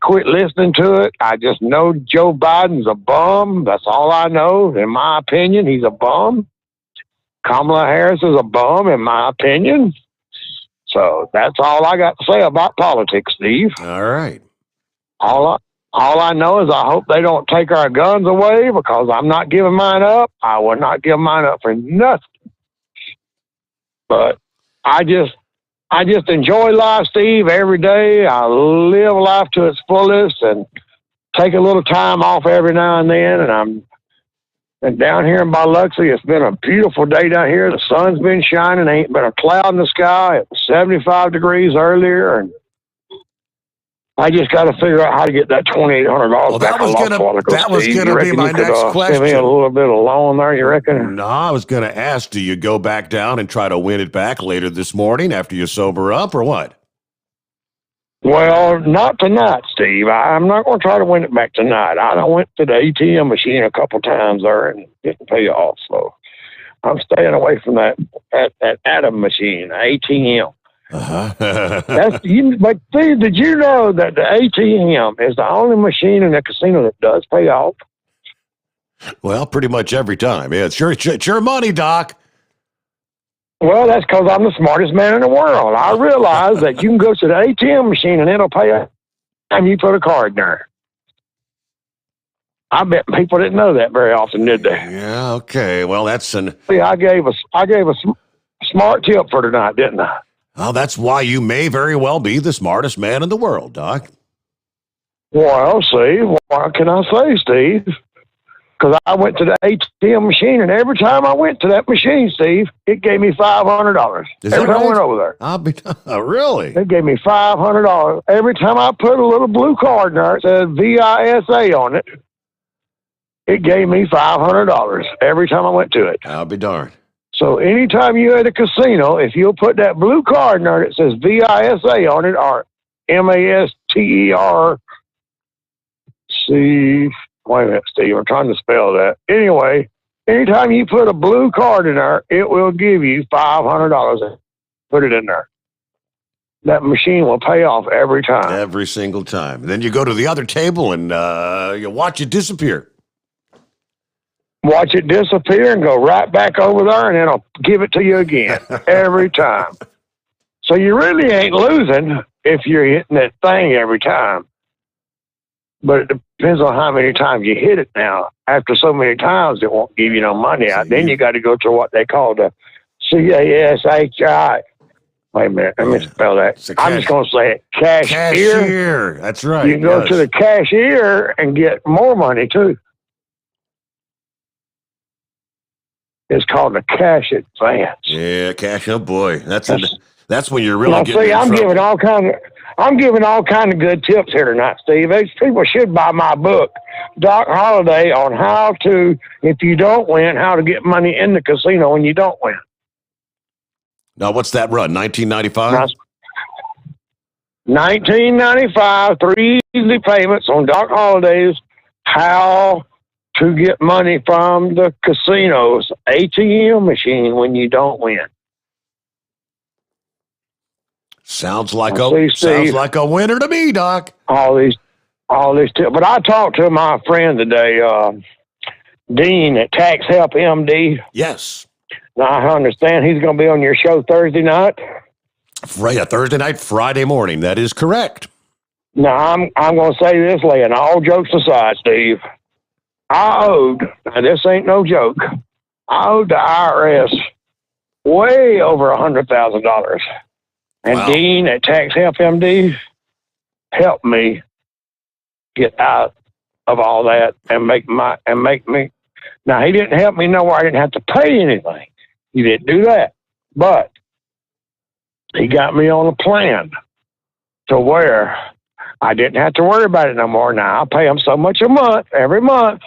quit listening to it. I just know Joe Biden's a bum. That's all I know. In my opinion, he's a bum. Kamala Harris is a bum, in my opinion. So that's all I got to say about politics, Steve. All right. All I know is I hope they don't take our guns away, because I'm not giving mine up. I will not give mine up for nothing. But I just enjoy life, Steve, every day. I live life to its fullest and take a little time off every now and then. And down here in Biloxi, it's been a beautiful day down here. The sun's been shining. Ain't been a cloud in the sky. It was 75 degrees earlier. And I just got to figure out how to get that $2,800 back. That was gonna be my next question. Give me a little bit of loan there, you reckon? No, I was going to ask, do you go back down and try to win it back later this morning after you sober up, or what? Well, not tonight, Steve. I'm not going to try to win it back tonight. I went to the ATM machine a couple times there and didn't pay off, so I'm staying away from that Adam machine, ATM. Uh-huh. But Steve, did you know that the ATM is the only machine in the casino that does pay off? Well, pretty much every time. Yeah, it's your money, Doc. Well, that's because I'm the smartest man in the world. I realize that you can go to the ATM machine and it'll pay every time you put a card in there. I bet people didn't know that very often, did they? Yeah, okay. Well, that's an... See, I gave a smart tip for tonight, didn't I? Well, that's why you may very well be the smartest man in the world, Doc. Well, see, what can I say, Steve? Because I went to the ATM machine, and every time I went to that machine, Steve, it gave me $500. Every time I went over there. Really? It gave me $500. Every time I put a little blue card in there, it said VISA on it, it gave me $500 every time I went to it. I'll be darned. So anytime you're at a casino, if you'll put that blue card in there that says VISA on it, or MASTERC, wait a minute, Steve, I'm trying to spell that. Anyway, anytime you put a blue card in there, it will give you $500. Put it in there. That machine will pay off every time. Every single time. Then you go to the other table and you watch it disappear. Watch it disappear and go right back over there, and it'll give it to you again every time. So you really ain't losing if you're hitting that thing every time. But it depends on how many times you hit it now. After so many times, it won't give you no money out. Then you got to go to what they call the CASHI. Wait a minute, let me spell that. I'm just going to say it. Cashier. That's right. You can go to the cashier and get more money, too. It's called a cash advance. Yeah, cash. Oh boy, that's when you're really getting. See, I'm giving all kind of good tips here tonight, Steve. These people should buy my book, Doc Holliday, on how to, if you don't win, how to get money in the casino when you don't win. Now, what's that run? 1995. 1995. 3 easy payments on Doc Holliday's How to Get Money from the Casino's ATM machine when you don't win. Sounds like a winner to me, Doc. All these tips. But I talked to my friend today, Dean at Tax Help MD. Yes. Now I understand he's going to be on your show Thursday night. Thursday night, Friday morning. That is correct. Now I'm going to say this, laying all jokes aside, Steve. I owed, now this ain't no joke, I owed the IRS way over $100,000. And wow. Dean at Tax Help MD helped me get out of all that and make me. Now, he didn't help me know where I didn't have to pay anything. He didn't do that. But he got me on a plan to where I didn't have to worry about it no more. Now I pay them so much a month, every month.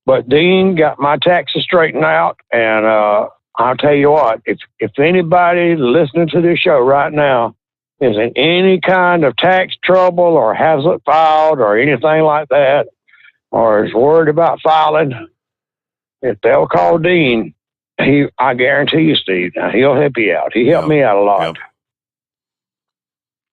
But Dean got my taxes straightened out, and I'll tell you what, if anybody listening to this show right now is in any kind of tax trouble or hasn't filed or anything like that, or is worried about filing, if they'll call Dean, I guarantee you, Steve, now he'll help you out. He helped me out a lot.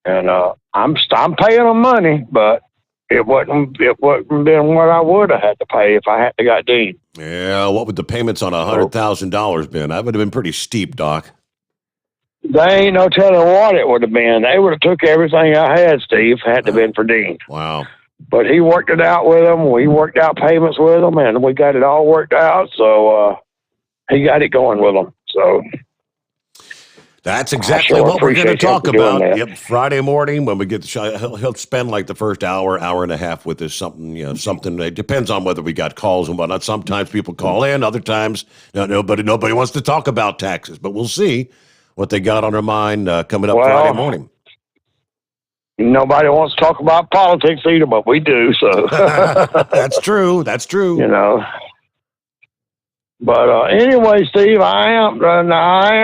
And I'm paying him money, but it wouldn't been what I would have had to pay if I had to got Dean. Yeah, what would the payments on $100,000 been? That would have been pretty steep, Doc. They ain't no telling what it would have been. They would have took everything I had, Steve, had to been for Dean. Wow. But he worked it out with them. We worked out payments with them, and we got it all worked out. So he got it going with them. So that's exactly what we're going to talk about. Yep, Friday morning when we get the show, he'll spend like the first hour and a half with us. Something. It depends on whether we got calls and whatnot. Sometimes people call in, other times nobody wants to talk about taxes. But we'll see what they got on their mind coming up Friday morning. Nobody wants to talk about politics either, but we do. So that's true. That's true. But anyway, Steve, I am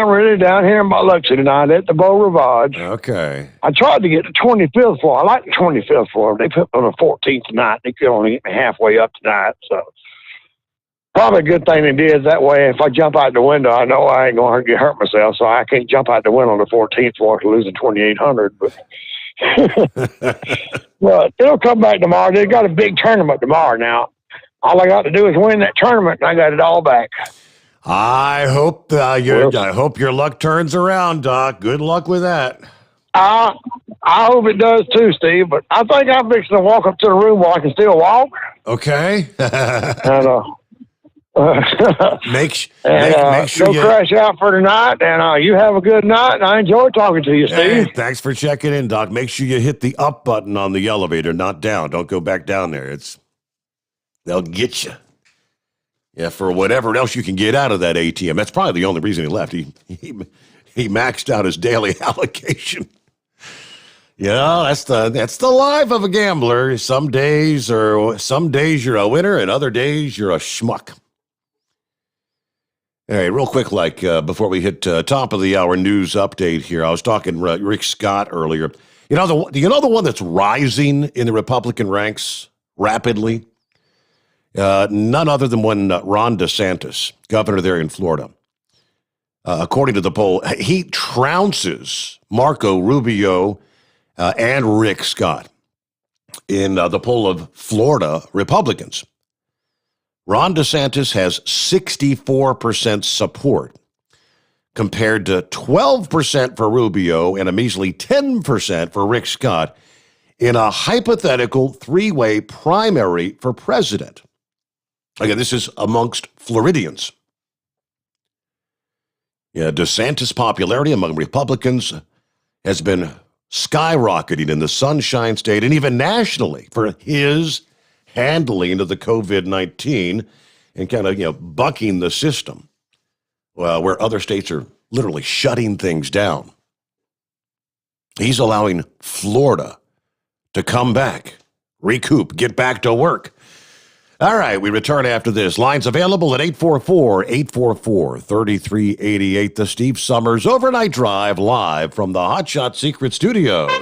really down here in Biloxi tonight at the Beau Rivage. Okay. I tried to get the 25th floor. I like the 25th floor. They put me on the 14th tonight. They could only get me halfway up tonight. So probably a good thing they did. That way, if I jump out the window, I know I ain't going to get hurt myself. So I can't jump out the window on the 14th floor to losing $2,800. But it'll come back tomorrow. They got a big tournament tomorrow now. All I got to do is win that tournament, and I got it all back. I hope I hope your luck turns around, Doc. Good luck with that. I hope it does too, Steve. But I think I'm fixing to walk up to the room where I can still walk. Okay. And make sure go crash out for tonight, and you have a good night. And I enjoy talking to you, Steve. Hey, thanks for checking in, Doc. Make sure you hit the up button on the elevator, not down. Don't go back down there. They'll get you. Yeah, for whatever else you can get out of that ATM. That's probably the only reason he left. He maxed out his daily allocation. That's the life of a gambler. Some days you're a winner, and other days you're a schmuck. All right, real quick, before we hit top of the hour news update here, I was talking Rick Scott earlier. You know the one that's rising in the Republican ranks rapidly? None other than Ron DeSantis, governor there in Florida. According to the poll, he trounces Marco Rubio and Rick Scott in the poll of Florida Republicans. Ron DeSantis has 64% support compared to 12% for Rubio and a measly 10% for Rick Scott in a hypothetical three-way primary for president. Again, this is amongst Floridians. Yeah, DeSantis' popularity among Republicans has been skyrocketing in the Sunshine State and even nationally for his handling of the COVID-19 and kind of, bucking the system, where other states are literally shutting things down. He's allowing Florida to come back, recoup, get back to work. All right, we return after this. Lines available at 844-844-3388. The Steve Sommers Overnight Drive live from the Hotshot Secret Studios.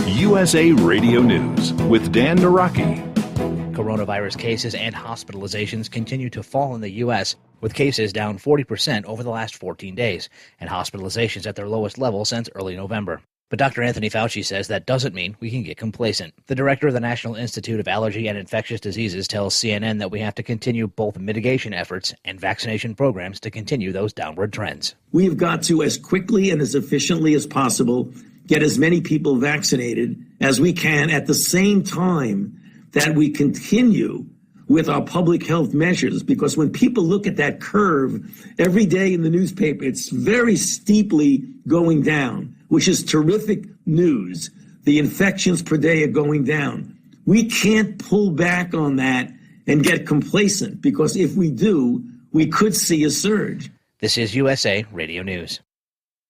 USA Radio News with Dan Naraki. Coronavirus cases and hospitalizations continue to fall in the U.S., with cases down 40% over the last 14 days, and hospitalizations at their lowest level since early November. But Dr. Anthony Fauci says that doesn't mean we can get complacent. The director of the National Institute of Allergy and Infectious Diseases tells CNN that we have to continue both mitigation efforts and vaccination programs to continue those downward trends. We've got to, as quickly and as efficiently as possible, get as many people vaccinated as we can at the same time that we continue with our public health measures. Because when people look at that curve every day in the newspaper, it's very steeply going down, which is terrific news. The infections per day are going down. We can't pull back on that and get complacent, because if we do, we could see a surge. This is USA Radio News.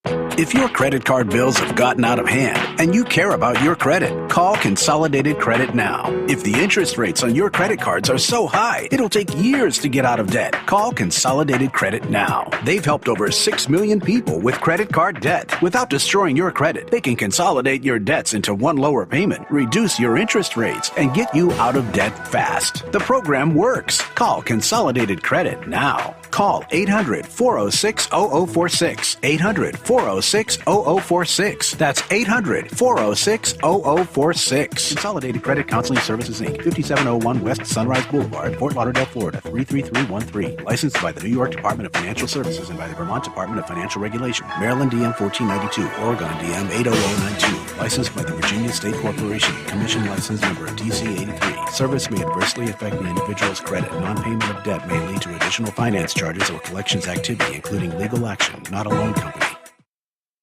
If your credit card bills have gotten out of hand and you care about your credit, call Consolidated Credit now. If the interest rates on your credit cards are so high, it'll take years to get out of debt. Call Consolidated Credit now. They've helped over 6 million people with credit card debt. Without destroying your credit, they can consolidate your debts into one lower payment, reduce your interest rates, and get you out of debt fast. The program works. Call Consolidated Credit now. Call 800-406-0046. 800-406-0046. That's 800-406-0046. Consolidated Credit Counseling Services, Inc., 5701 West Sunrise Boulevard, Fort Lauderdale, Florida, 33313. Licensed by the New York Department of Financial Services and by the Vermont Department of Financial Regulation. Maryland DM 1492. Oregon DM 80092. Licensed by the Virginia State Corporation. Commission license number DC 83. Service may adversely affect the individual's credit. Non-payment of debt may lead to additional finance charges or collections activity, including legal action, not a loan company.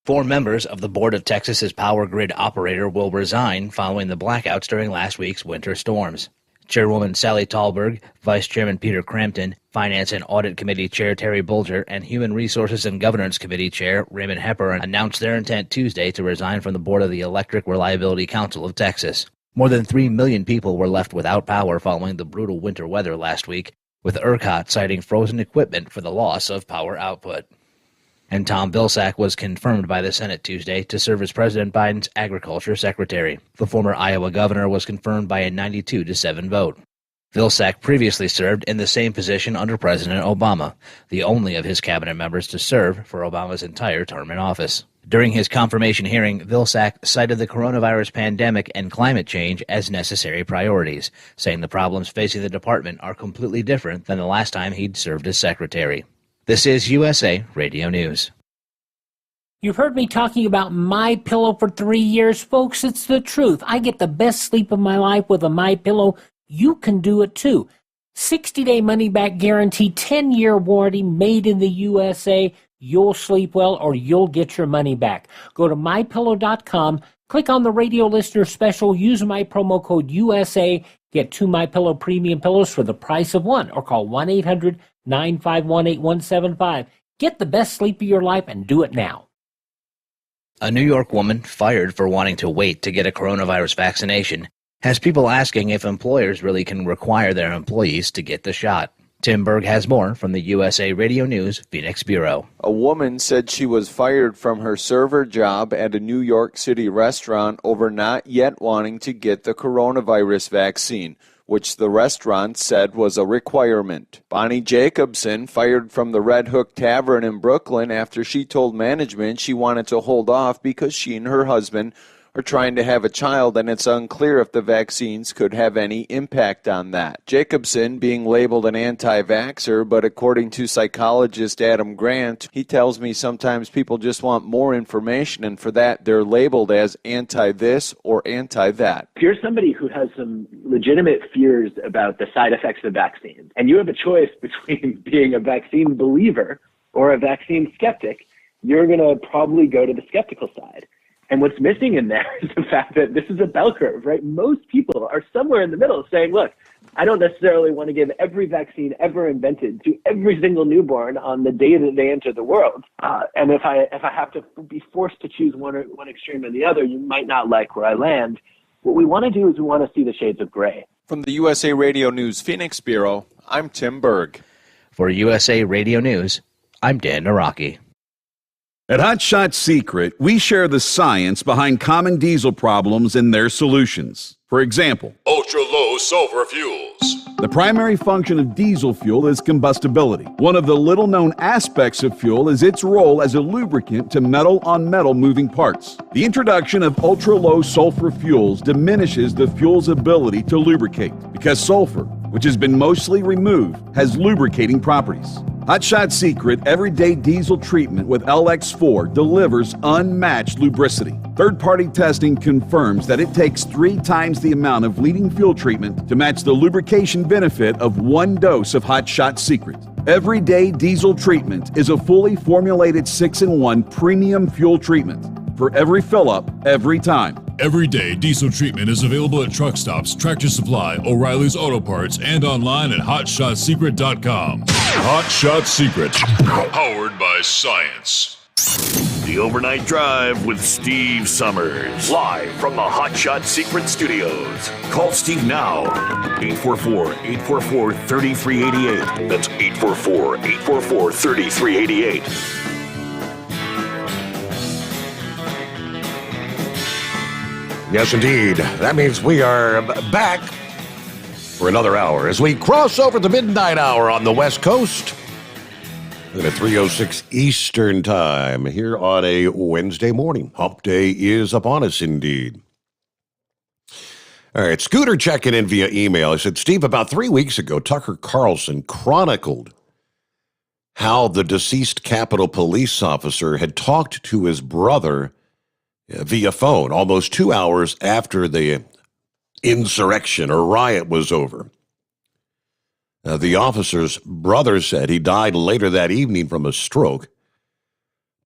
4 members of the Board of Texas's power grid operator will resign following the blackouts during last week's winter storms. Chairwoman Sally Tallberg, Vice Chairman Peter Crampton, Finance and Audit Committee Chair Terry Bulger, and Human Resources and Governance Committee Chair Raymond Hepper announced their intent Tuesday to resign from the board of the Electric Reliability Council of Texas. More than 3 million people were left without power following the brutal winter weather last week, with ERCOT citing frozen equipment for the loss of power output. And Tom Vilsack was confirmed by the Senate Tuesday to serve as President Biden's Agriculture Secretary. The former Iowa governor was confirmed by a 92-7 vote. Vilsack previously served in the same position under President Obama, the only of his cabinet members to serve for Obama's entire term in office. During his confirmation hearing, Vilsack cited the coronavirus pandemic and climate change as necessary priorities, saying the problems facing the department are completely different than the last time he'd served as secretary. This is USA Radio News. You've heard me talking about MyPillow for 3 years, folks. It's the truth. I get the best sleep of my life with a MyPillow. You can do it too. 60-day money-back guarantee, 10-year warranty, made in the USA. You'll sleep well or you'll get your money back. Go to MyPillow.com, click on the radio listener special, use my promo code USA, get 2 MyPillow premium pillows for the price of one, or call 1-800-951-8175. Get the best sleep of your life and do it now. A New York woman fired for wanting to wait to get a coronavirus vaccination has people asking if employers really can require their employees to get the shot. Tim Berg has more from the USA Radio News Phoenix Bureau. A woman said she was fired from her server job at a New York City restaurant over not yet wanting to get the coronavirus vaccine, which the restaurant said was a requirement. Bonnie Jacobson fired from the Red Hook Tavern in Brooklyn after she told management she wanted to hold off because she and her husband are trying to have a child, and it's unclear if the vaccines could have any impact on that. Jacobson being labeled an anti-vaxxer, but according to psychologist Adam Grant, he tells me sometimes people just want more information, and for that they're labeled as anti-this or anti-that. If you're somebody who has some legitimate fears about the side effects of vaccines, and you have a choice between being a vaccine believer or a vaccine skeptic, you're going to probably go to the skeptical side. And what's missing in there is the fact that this is a bell curve, right? Most people are somewhere in the middle saying, look, I don't necessarily want to give every vaccine ever invented to every single newborn on the day that they enter the world. And if I have to be forced to choose one extreme or the other, you might not like where I land. What we want to do is we want to see the shades of gray. From the USA Radio News Phoenix Bureau, I'm Tim Berg. For USA Radio News, I'm Dan Naraki. At Hot Shot Secret, we share the science behind common diesel problems and their solutions. For example, ultra-low sulfur fuels. The primary function of diesel fuel is combustibility. One of the little-known aspects of fuel is its role as a lubricant to metal-on-metal moving parts. The introduction of ultra-low sulfur fuels diminishes the fuel's ability to lubricate because sulfur, which has been mostly removed, has lubricating properties. Hot Shot Secret Everyday Diesel Treatment with LX4 delivers unmatched lubricity. Third-party testing confirms that it takes 3 times the amount of leading fuel treatment to match the lubrication benefit of 1 dose of Hot Shot Secret. Everyday Diesel Treatment is a fully formulated 6-in-1 premium fuel treatment for every fill-up, every time. Everyday Diesel Treatment is available at truck stops, Tractor Supply, O'Reilly's Auto Parts, and online at HotShotSecret.com. Hot Shot Secret, powered by science. The Overnight Drive with Steve Summers. Live from the Hot Shot Secret Studios. Call Steve now. 844-844-3388. That's 844-844-3388. Yes, indeed. That means we are back for another hour as we cross over the midnight hour on the West Coast. At 3:06 Eastern Time here on a Wednesday morning. Hump Day is upon us, indeed. All right, Scooter checking in via email. I said, Steve, about 3 weeks ago, Tucker Carlson chronicled how the deceased Capitol police officer had talked to his brother via phone almost 2 hours after the insurrection or riot was over. The officer's brother said he died later that evening from a stroke,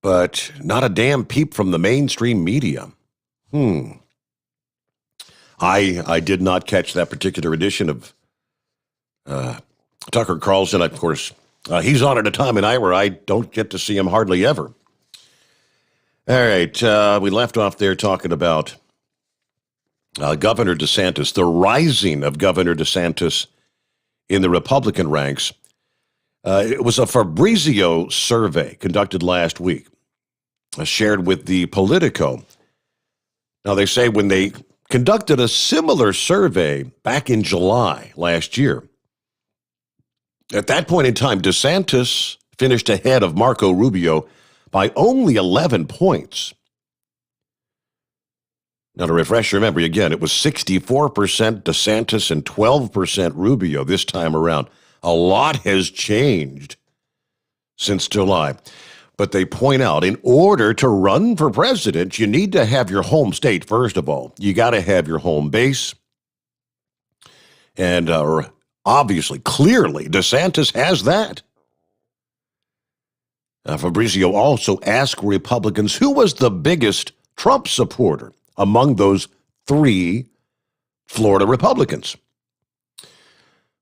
but not a damn peep from the mainstream media. I did not catch that particular edition of Tucker Carlson. Of course, he's on at a time of night where I don't get to see him hardly ever. All right, we left off there talking about Governor DeSantis, the rising of Governor DeSantis in the Republican ranks. It was a Fabrizio survey conducted last week, shared with the Politico. Now, they say when they conducted a similar survey back in July last year, at that point in time, DeSantis finished ahead of Marco Rubio by only 11 points. Now, to refresh your memory again, it was 64% DeSantis and 12% Rubio this time around. A lot has changed since July. But they point out, in order to run for president, you need to have your home state, first of all. You got to have your home base. And obviously, clearly, DeSantis has that. Fabrizio also asked Republicans who was the biggest Trump supporter among those three Florida Republicans.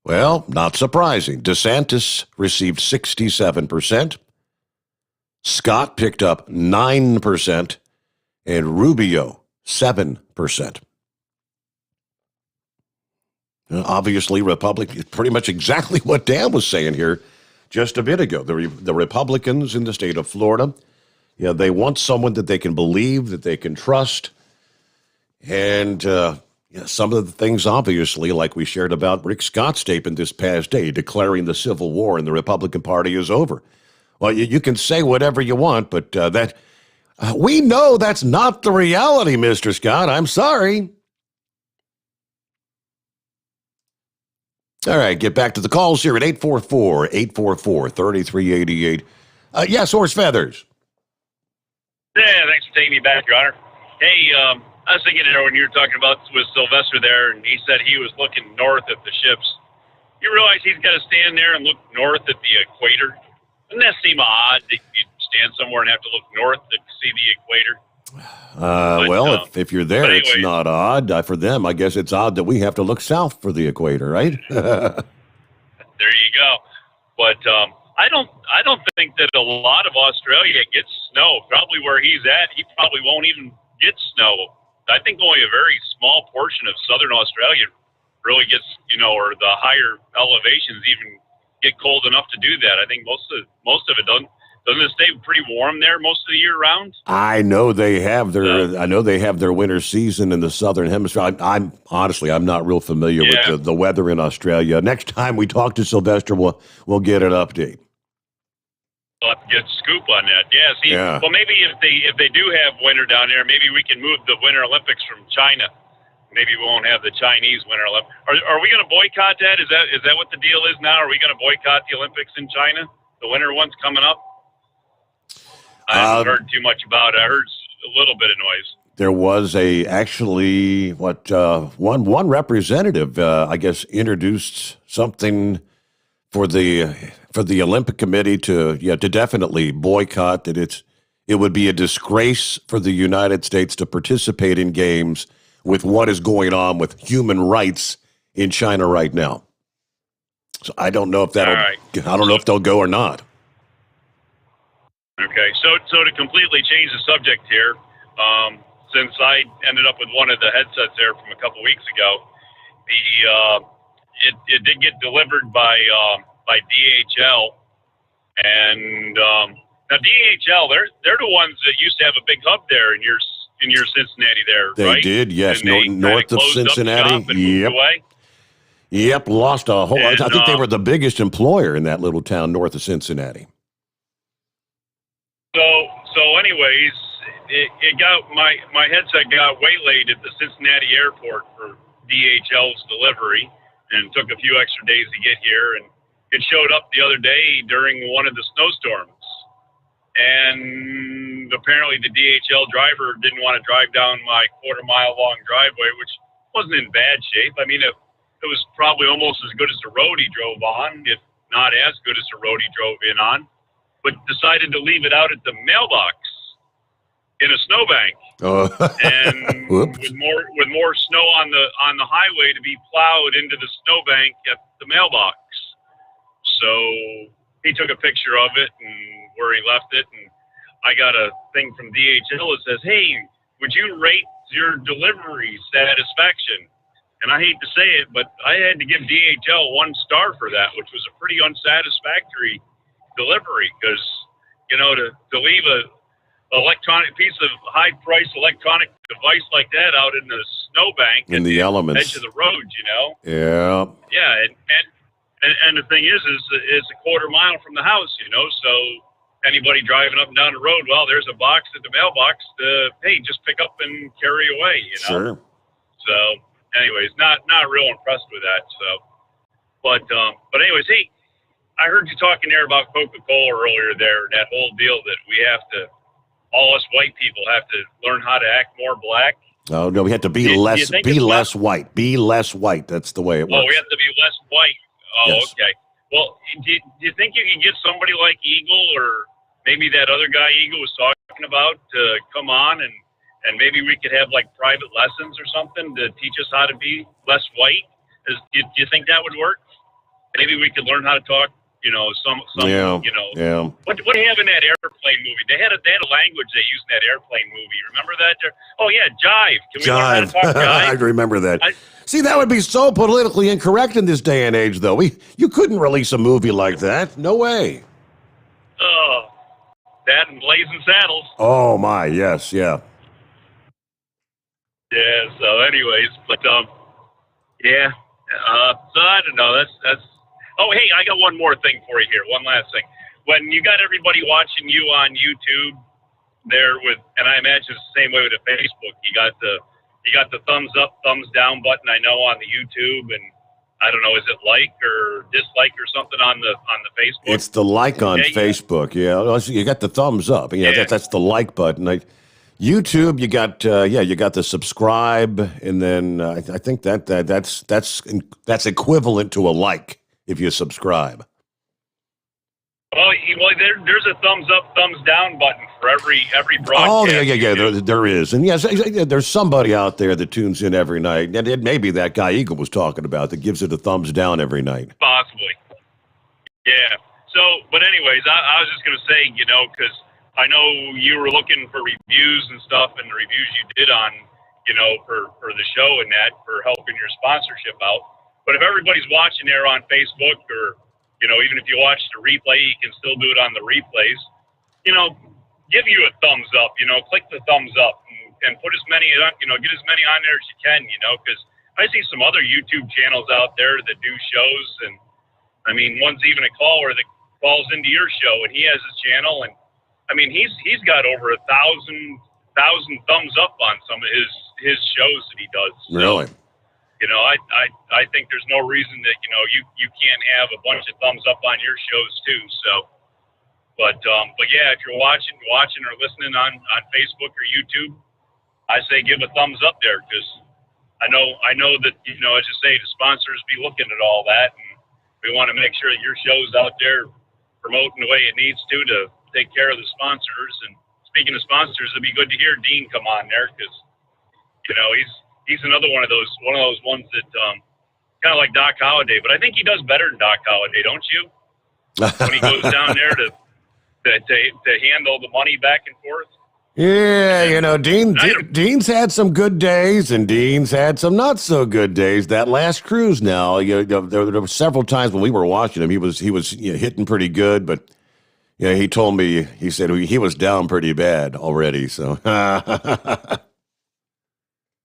Well, not surprising. DeSantis received 67%. Scott picked up 9%, and Rubio 7%. Obviously, Republican, pretty much exactly what Dan was saying here just a bit ago. The Republicans in the state of Florida, they want someone that they can believe, that they can trust. And some of the things, obviously, like we shared about Rick Scott's statement this past day, declaring the Civil War in the Republican Party is over. Well, you can say whatever you want, but we know that's not the reality, Mr. Scott. I'm sorry. All right, get back to the calls here at 844-844-3388. Yes, Horse Feathers. Yeah, thanks for taking me back, Your Honor. Hey, I was thinking when you were talking about with Sylvester there, and he said he was looking north at the ships. You realize he's got to stand there and look north at the equator? Doesn't that seem odd that you'd stand somewhere and have to look north to see the equator? If you're there, anyways, it's not odd. For them, I guess it's odd that we have to look south for the equator, right? There you go. But I don't think that a lot of Australia gets snow. Probably where he's at, he probably won't even get snow. I think only a very small portion of southern Australia really gets, or the higher elevations even get cold enough to do that. I think most of it doesn't it stay pretty warm there most of the year round? I know they have their winter season in the southern hemisphere. I'm honestly not real familiar with the weather in Australia. Next time we talk to Sylvester, we'll get an update. We'll have to get a scoop on that. Yeah. Well, maybe if they do have winter down there, maybe we can move the Winter Olympics from China. Maybe we won't have the Chinese Winter Olympics. Are we going to boycott that? Is that what the deal is now? Are we going to boycott the Olympics in China? The winter ones coming up? I haven't heard too much about it. I heard a little bit of noise. There was one representative, I guess, introduced something for the Olympic Committee to definitely boycott that. It would be a disgrace for the United States to participate in games with what is going on with human rights in China right now. So I don't know if I don't know if they'll go or not. Okay, so to completely change the subject here, since I ended up with one of the headsets there from a couple weeks ago, it did get delivered by DHL, and now DHL they're the ones that used to have a big hub there in your Cincinnati there, They right? did, yes, And they north of closed up Cincinnati. shop and moved away. Yep, lost a whole. And, I think they were the biggest employer in that little town north of Cincinnati. So anyways, it got my headset got waylaid at the Cincinnati airport for DHL's delivery, and took a few extra days to get here. And it showed up the other day during one of the snowstorms, and apparently the DHL driver didn't want to drive down my quarter-mile long driveway, which wasn't in bad shape. I mean, it was probably almost as good as the road he drove on, if not as good as the road he drove in on, but decided to leave it out at the mailbox in a snowbank, and with more snow on the highway to be plowed into the snowbank at the mailbox. So he took a picture of it and where he left it, and I got a thing from DHL that says, "Hey, would you rate your delivery satisfaction?" And I hate to say it, but I had to give DHL 1 star for that, which was a pretty unsatisfactory delivery, because, you know, to leave a electronic piece of high-priced electronic device like that out in the snowbank In the elements. edge of the road, you know. Yeah. Yeah, and the thing is it's a quarter mile from the house, you know. So anybody driving up and down the road, well, there's a box at the mailbox to, hey, just pick up and carry away, you know. Sure. So, anyways, not real impressed with that. So, but anyways, hey, I heard you talking there about Coca-Cola earlier there, that whole deal that we have to, all us white people have to learn how to act more black. Oh no, we have to be less white. Be less white. That's the way it works. Oh, we have to be less white. Oh, Yes. okay. Well, do you think you can get somebody like Eagle, or maybe that other guy Eagle was talking about, to come on and maybe we could have like private lessons or something to teach us how to be less white? Do you think that would work? Maybe we could learn how to talk, you know, some Yeah. you know. Yeah. What do they have in that airplane movie? They had a language they used in that airplane movie. Remember that? Oh yeah, jive. Can we learn how to Jive. talk jive? I remember that. See, that would be so politically incorrect in this day and age, though. You couldn't release a movie like that. No way. Oh, that and Blazing Saddles. Oh my, yes, yeah. Yeah. So, anyways, but yeah. So I don't know. That's. Oh, hey, I got one more thing for you here. One last thing. When you got everybody watching you on YouTube there and I imagine it's the same way with the Facebook. You got the thumbs up, thumbs down button. I know on the YouTube, and I don't know, is it like or dislike or something on the Facebook? It's the like on Facebook. Yeah, you got the thumbs up. Yeah, that's the like button. YouTube, you got the subscribe, and then I think that's equivalent to a like if you subscribe. Well, there's a thumbs up, thumbs down button for every broadcast. Oh, yeah. There is, and yes, there's somebody out there that tunes in every night, and it may be that guy Eagle was talking about that gives it a thumbs down every night. Possibly. Yeah. So, but anyways, I was just going to say, you know, because I know you were looking for reviews and stuff, and the reviews you did on, you know, for the show and that, for helping your sponsorship out. But if everybody's watching there on Facebook, or, you know, even if you watch the replay, you can still do it on the replays. You know, give you a thumbs up, you know, click the thumbs up and put as many, you know, get as many on there as you can, you know, because I see some other YouTube channels out there that do shows, and I mean, one's even a caller that calls into your show, and he has his channel, and I mean, he's got over 1,000 thumbs up on some of his shows that he does. So, Really? you know, I think there's no reason that, you know, you can't have a bunch of thumbs up on your shows too. So, but yeah, if you're watching or listening on Facebook or YouTube, I say give a thumbs up there, because I know that, you know, as you say, the sponsors be looking at all that, and we want to make sure that your show's out there promoting the way it needs to take care of the sponsors. And speaking of sponsors, it'd be good to hear Dean come on there, because, you know, he's another one of those ones that kind of like Doc Holliday, but I think he does better than Doc Holliday, don't you? When he goes down there to to handle the money back and forth. Yeah, you know, Dean's had some good days, and Dean's had some not so good days. That last cruise, now, there were several times when we were watching him, he was hitting pretty good, but he told me, he said he was down pretty bad already. So, Yeah,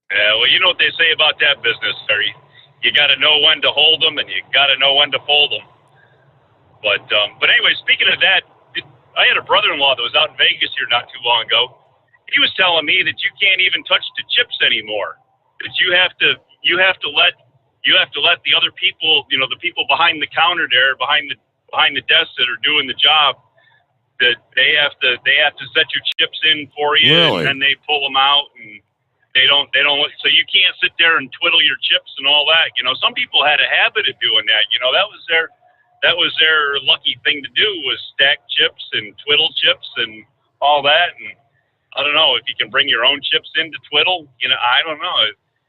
well, you know what they say about that business, sir. You got to know when to hold them, and you got to know when to fold them. But anyway, speaking of that, I had a brother-in-law that was out in Vegas here not too long ago. He was telling me that you can't even touch the chips anymore. That you have to let the other people, the people behind the counter there, behind the desk that are doing the job, that they have to set your chips in for you, Really? and then they pull them out, and they don't. So you can't sit there and twiddle your chips and all that. Some people had a habit of doing that. That was their lucky thing to do, was stack chips and twiddle chips and all that. And I don't know if you can bring your own chips in to twiddle. I don't know.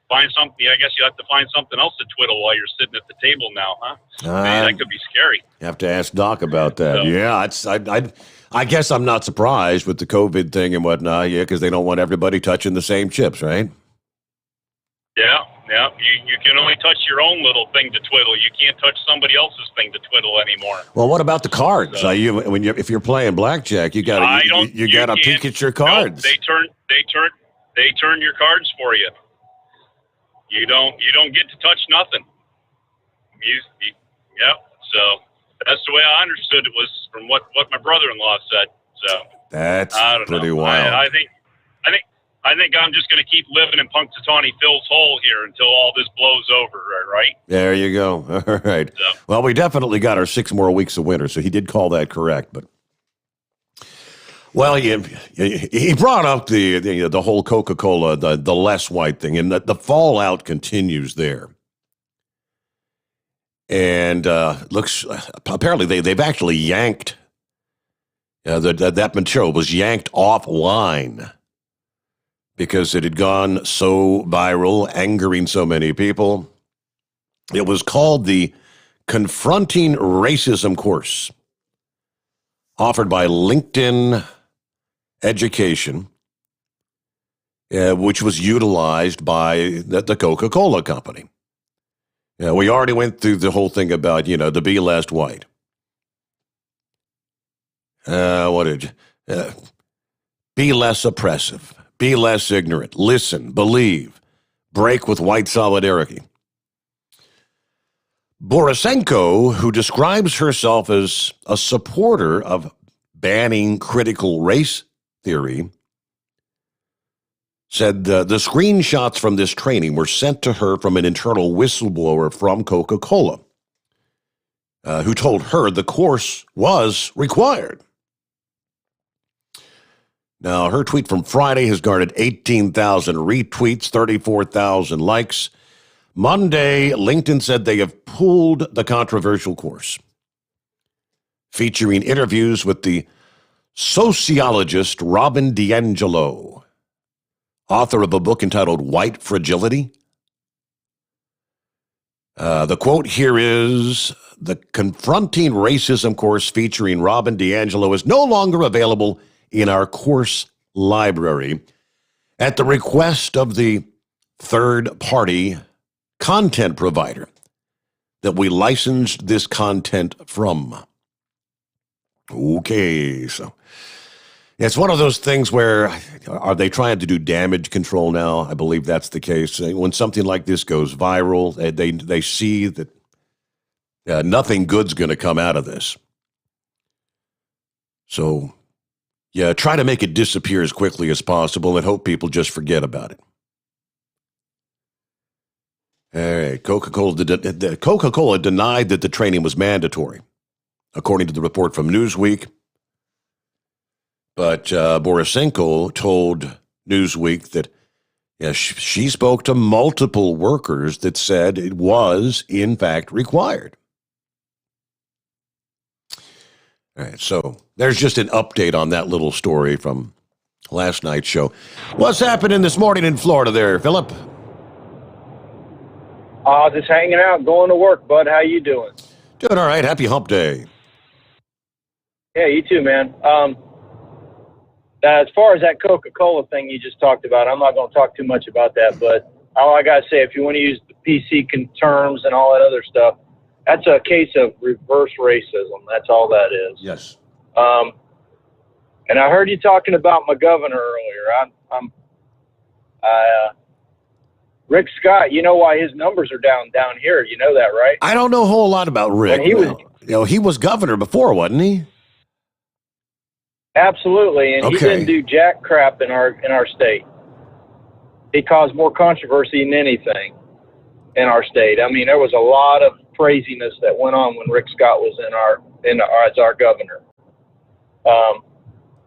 Find something. I guess you have to find something else to twiddle while you're sitting at the table now, huh? That could be scary. you have to ask Doc about that. So- Yeah, I guess I'm not surprised with the COVID thing and whatnot. Yeah, because they don't want everybody touching the same chips, right? Yeah. You can only touch your own little thing to twiddle. You can't touch somebody else's thing to twiddle anymore. Well, what about the cards? If you're playing blackjack, you gotta peek at your cards. Nope, they turn your cards for you. You don't get to touch nothing. Yep. So that's the way I understood it, was from what my brother-in-law said. So That's I don't pretty know. wild. I think I'm just going to keep living in Punxsutawney Phil's hole here until all this blows over, right? There you go. All right. Well, we definitely got our 6 more weeks of winter, so he did call that correct. But he brought up the whole Coca-Cola, the less white thing, and the fallout continues there. And looks apparently they've actually yanked that material was yanked offline, because it had gone so viral, angering so many people. It was called the Confronting Racism course, offered by LinkedIn Education, which was utilized by the Coca-Cola company. We already went through the whole thing about, the be less white. Be less oppressive. Be less ignorant. Listen, believe, break with white solidarity. Borisenko, who describes herself as a supporter of banning critical race theory, said the screenshots from this training were sent to her from an internal whistleblower from Coca-Cola, who told her the course was required. Now, her tweet from Friday has garnered 18,000 retweets, 34,000 likes. Monday, LinkedIn said they have pulled the controversial course, featuring interviews with the sociologist Robin DiAngelo, author of a book entitled White Fragility. The quote here is, "The Confronting Racism course featuring Robin DiAngelo is no longer available in our course library at the request of the third-party content provider that we licensed this content from." Okay, so it's one of those things where, are they trying to do damage control now? I believe that's the case. When something like this goes viral, they see that nothing good's going to come out of this. So, yeah, try to make it disappear as quickly as possible and hope people just forget about it. All right, Coca-Cola denied that the training was mandatory, according to the report from Newsweek. But Borisenko told Newsweek that she spoke to multiple workers that said it was, in fact, required. All right, so there's just an update on that little story from last night's show. What's happening this morning in Florida there, Philip? Just hanging out, going to work, bud. How you doing? Doing all right. Happy hump day. Yeah, you too, man. As far as that Coca-Cola thing you just talked about, I'm not going to talk too much about that, but all I got to say, if you want to use the PC terms and all that other stuff, that's a case of reverse racism. That's all that is. Yes. And I heard you talking about my governor earlier. Rick Scott, you know why his numbers are down here. You know that, right? I don't know a whole lot about Rick. When he was governor before, wasn't he? Absolutely, and he didn't do jack crap in our state. He caused more controversy than anything in our state. I mean, there was a lot of craziness that went on when Rick Scott was as our governor.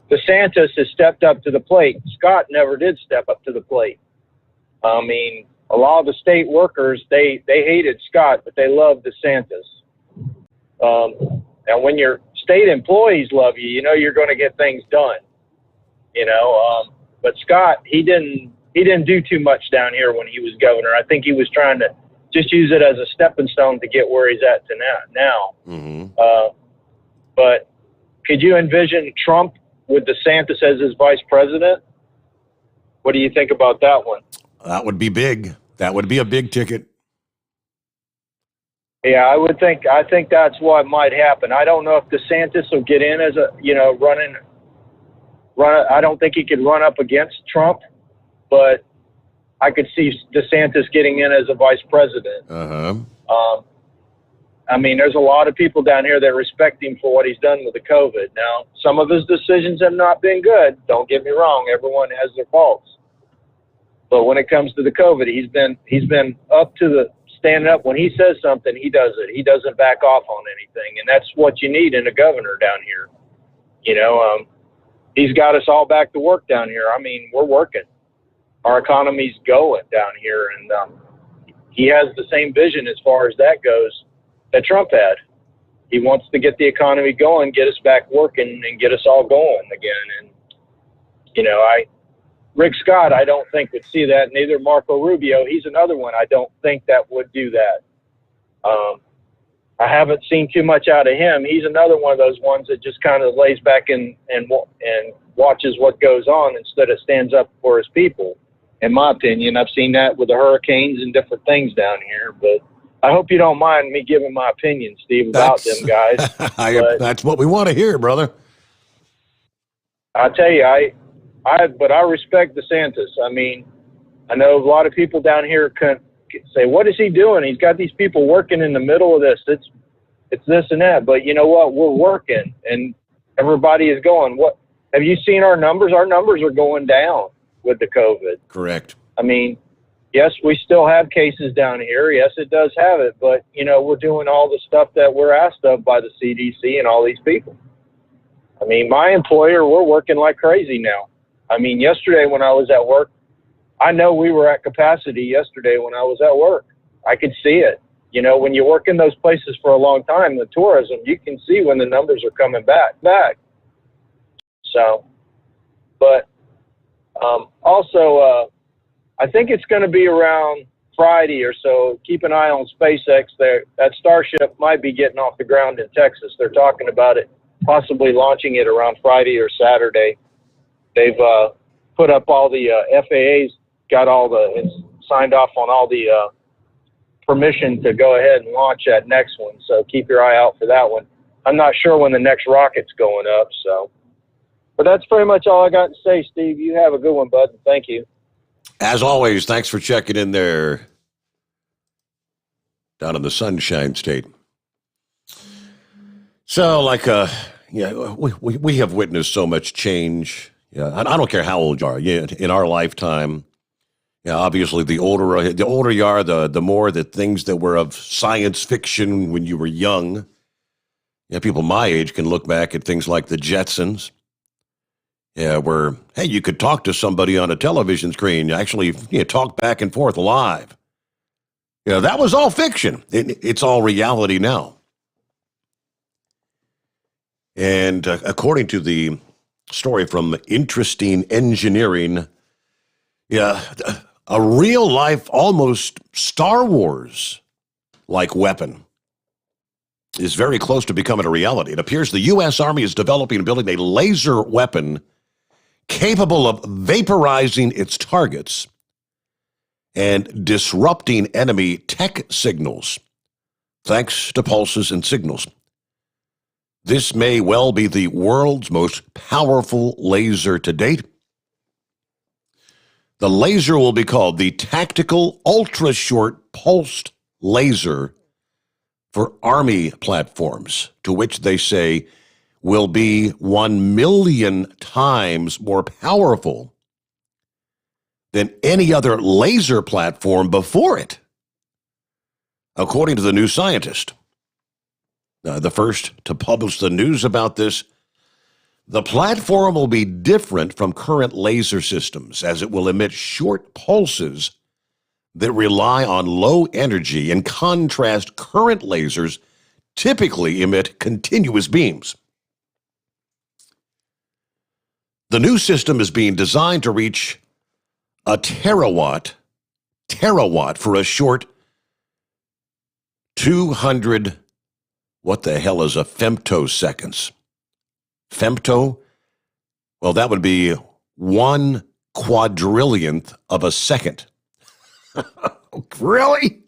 DeSantis has stepped up to the plate. Scott never did step up to the plate. I mean, a lot of the state workers, they hated Scott, but they loved DeSantis. And when your state employees love you, you know you're going to get things done. But Scott, he didn't do too much down here when he was governor. I think he was trying to just use it as a stepping stone to get where he's at to now. Mm-hmm. But could you envision Trump with DeSantis as his vice president? What do you think about that one? That would be big. That would be a big ticket. Yeah, I think that's what might happen. I don't know if DeSantis will get in as run. I don't think he could run up against Trump, but I could see DeSantis getting in as a vice president. I mean, there's a lot of people down here that respect him for what he's done with the COVID. Now, some of his decisions have not been good. Don't get me wrong. Everyone has their faults. But when it comes to the COVID, he's been up to the standing up. When he says something, he does it. He doesn't back off on anything. And that's what you need in a governor down here. He's got us all back to work down here. I mean, we're working. Our economy's going down here. And he has the same vision as far as that goes that Trump had. He wants to get the economy going, get us back working, and get us all going again. And, Rick Scott, I don't think would see that. Neither Marco Rubio. He's another one I don't think that would do that. I haven't seen too much out of him. He's another one of those ones that just kind of lays back and watches what goes on instead of stands up for his people. In my opinion, I've seen that with the hurricanes and different things down here. But I hope you don't mind me giving my opinion, Steve, about them guys. That's what we want to hear, brother. I tell you, but I respect DeSantis. I mean, I know a lot of people down here can say, what is he doing? He's got these people working in the middle of this. It's this and that. But you know what? We're working, and everybody is going. What have you seen our numbers? Our numbers are going down with the COVID. Correct. I mean, yes, we still have cases down here. Yes, it does have it. But, we're doing all the stuff that we're asked of by the CDC and all these people. I mean, my employer, we're working like crazy now. I mean, yesterday when I was at work, I know we were at capacity yesterday when I was at work. I could see it. When you work in those places for a long time, the tourism, you can see when the numbers are coming back. So, but also, I think it's going to be around Friday or so. Keep an eye on SpaceX. That Starship might be getting off the ground in Texas. They're talking about it, possibly launching it around Friday or Saturday. They've put up all the FAA's got it's signed off on all the permission to go ahead and launch that next one. So keep your eye out for that one. I'm not sure when the next rocket's going up. So, but that's pretty much all I got to say, Steve. You have a good one, bud. Thank you. As always, thanks for checking in there down in the Sunshine State. So, we have witnessed so much change. Yeah, I don't care how old you are. Yeah, in our lifetime, obviously, the older you are, the more the things that were of science fiction when you were young. People my age can look back at things like the Jetsons. Where you could talk to somebody on a television screen, actually talk back and forth live. That was all fiction. It's all reality now. And according to the story from Interesting Engineering, a real life, almost Star Wars like weapon is very close to becoming a reality. It appears the U.S. Army is developing and building a laser weapon capable of vaporizing its targets and disrupting enemy tech signals, thanks to pulses and signals. This may well be the world's most powerful laser to date. The laser will be called the Tactical Ultra-Short Pulsed Laser for Army platforms, to which they say will be 1 million times more powerful than any other laser platform before it, according to the New Scientist. The first to publish the news about this, the platform will be different from current laser systems as it will emit short pulses that rely on low energy. In contrast, current lasers typically emit continuous beams. The new system is being designed to reach a terawatt for a short 200, what the hell is a femtoseconds? Femto? Well, that would be 1 quadrillionth of a second. Really?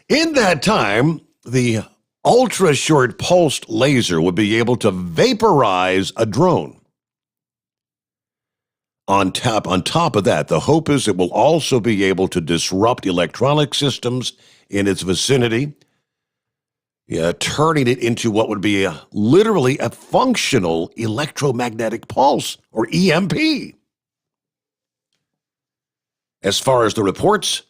In that time, the ultra-short pulsed laser would be able to vaporize a drone. On top of that, the hope is it will also be able to disrupt electronic systems in its vicinity, turning it into what would be literally a functional electromagnetic pulse, or EMP. As far as the reports,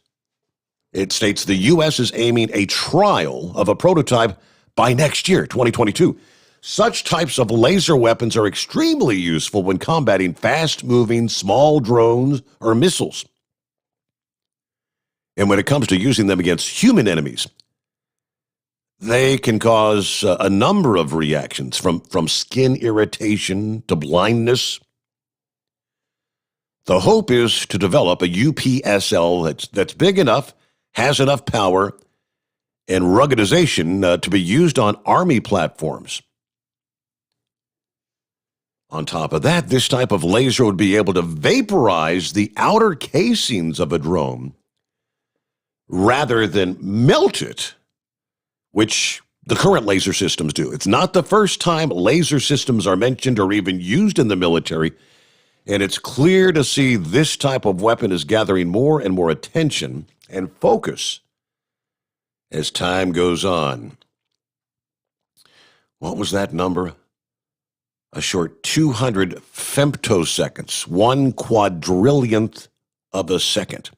it states the U.S. is aiming a trial of a prototype by next year, 2022. Such types of laser weapons are extremely useful when combating fast-moving small drones or missiles. And when it comes to using them against human enemies, they can cause a number of reactions, from skin irritation to blindness. The hope is to develop a UPSL that's big enough, has enough power, and ruggedization to be used on Army platforms. On top of that, this type of laser would be able to vaporize the outer casings of a drone rather than melt it, which the current laser systems do. It's not the first time laser systems are mentioned or even used in the military, and it's clear to see this type of weapon is gathering more and more attention and focus as time goes on. What was that number? A short 200 femtoseconds, 1 quadrillionth of a second.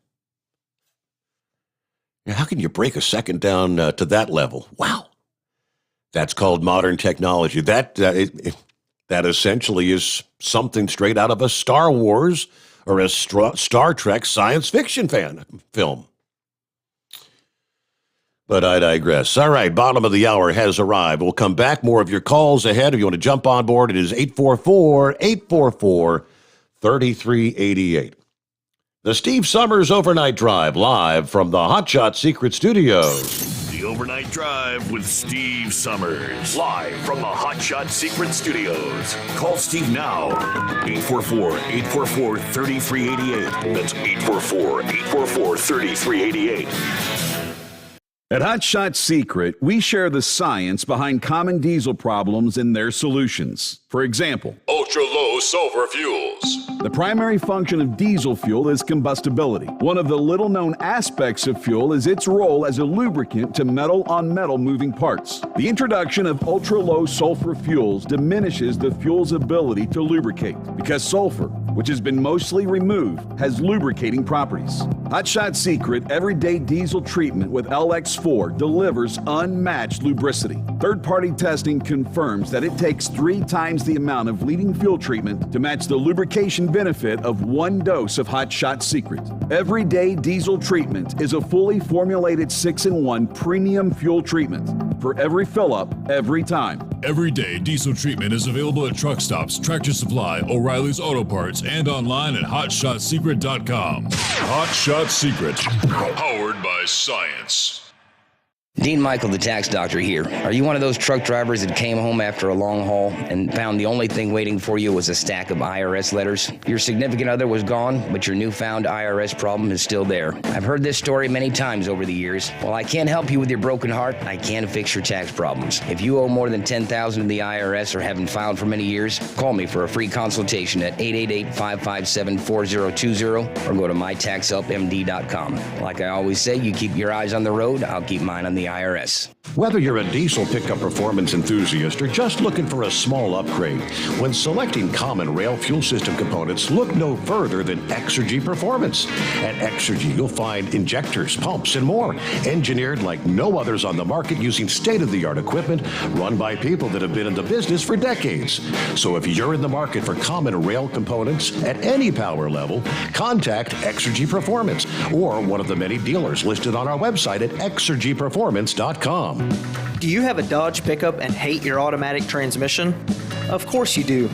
Now, how can you break a second down to that level? Wow. That's called modern technology. That essentially is something straight out of a Star Wars or a Star Trek science fiction film. But I digress. All right, bottom of the hour has arrived. We'll come back. More of your calls ahead. If you want to jump on board, it is 844-844-3388. The Steve Sommers Overnight Drive, live from the Hotshot Secret Studios. The Overnight Drive with Steve Sommers, live from the Hotshot Secret Studios. Call Steve now, 844-844-3388. That's 844-844-3388. At Hotshot Secret, we share the science behind common diesel problems and their solutions. For example, ultra-low sulfur fuels. The primary function of diesel fuel is combustibility. One of the little-known aspects of fuel is its role as a lubricant to metal-on-metal moving parts. The introduction of ultra-low sulfur fuels diminishes the fuel's ability to lubricate because sulfur, which has been mostly removed, has lubricating properties. Hotshot Secret Everyday Diesel Treatment with LX4 delivers unmatched lubricity. Third-party testing confirms that it takes 3 times the amount of leading fuel treatment to match the lubrication benefit of 1 dose of Hotshot Secret. Everyday Diesel Treatment is a fully formulated 6-in-1 premium fuel treatment for every fill-up, every time. Everyday Diesel Treatment is available at truck stops, Tractor Supply, O'Reilly's Auto Parts, and online at HotShotSecret.com. Hotshot Secret, powered by science. Dean Michael, the tax doctor here. Are you one of those truck drivers that came home after a long haul and found the only thing waiting for you was a stack of IRS letters? Your significant other was gone, but your newfound IRS problem is still there. I've heard this story many times over the years. While I can't help you with your broken heart, I can fix your tax problems. If you owe more than $10,000 to the IRS or haven't filed for many years, call me for a free consultation at 888-557-4020 or go to mytaxhelpmd.com. Like I always say, you keep your eyes on the road, I'll keep mine on the IRS. Whether you're a diesel pickup performance enthusiast or just looking for a small upgrade, when selecting common rail fuel system components, look no further than Exergy Performance. At Exergy, you'll find injectors, pumps, and more, engineered like no others on the market using state-of-the-art equipment run by people that have been in the business for decades. So if you're in the market for common rail components at any power level, contact Exergy Performance or one of the many dealers listed on our website at exergyperformance.com. Do you have a Dodge pickup and hate your automatic transmission? Of course you do.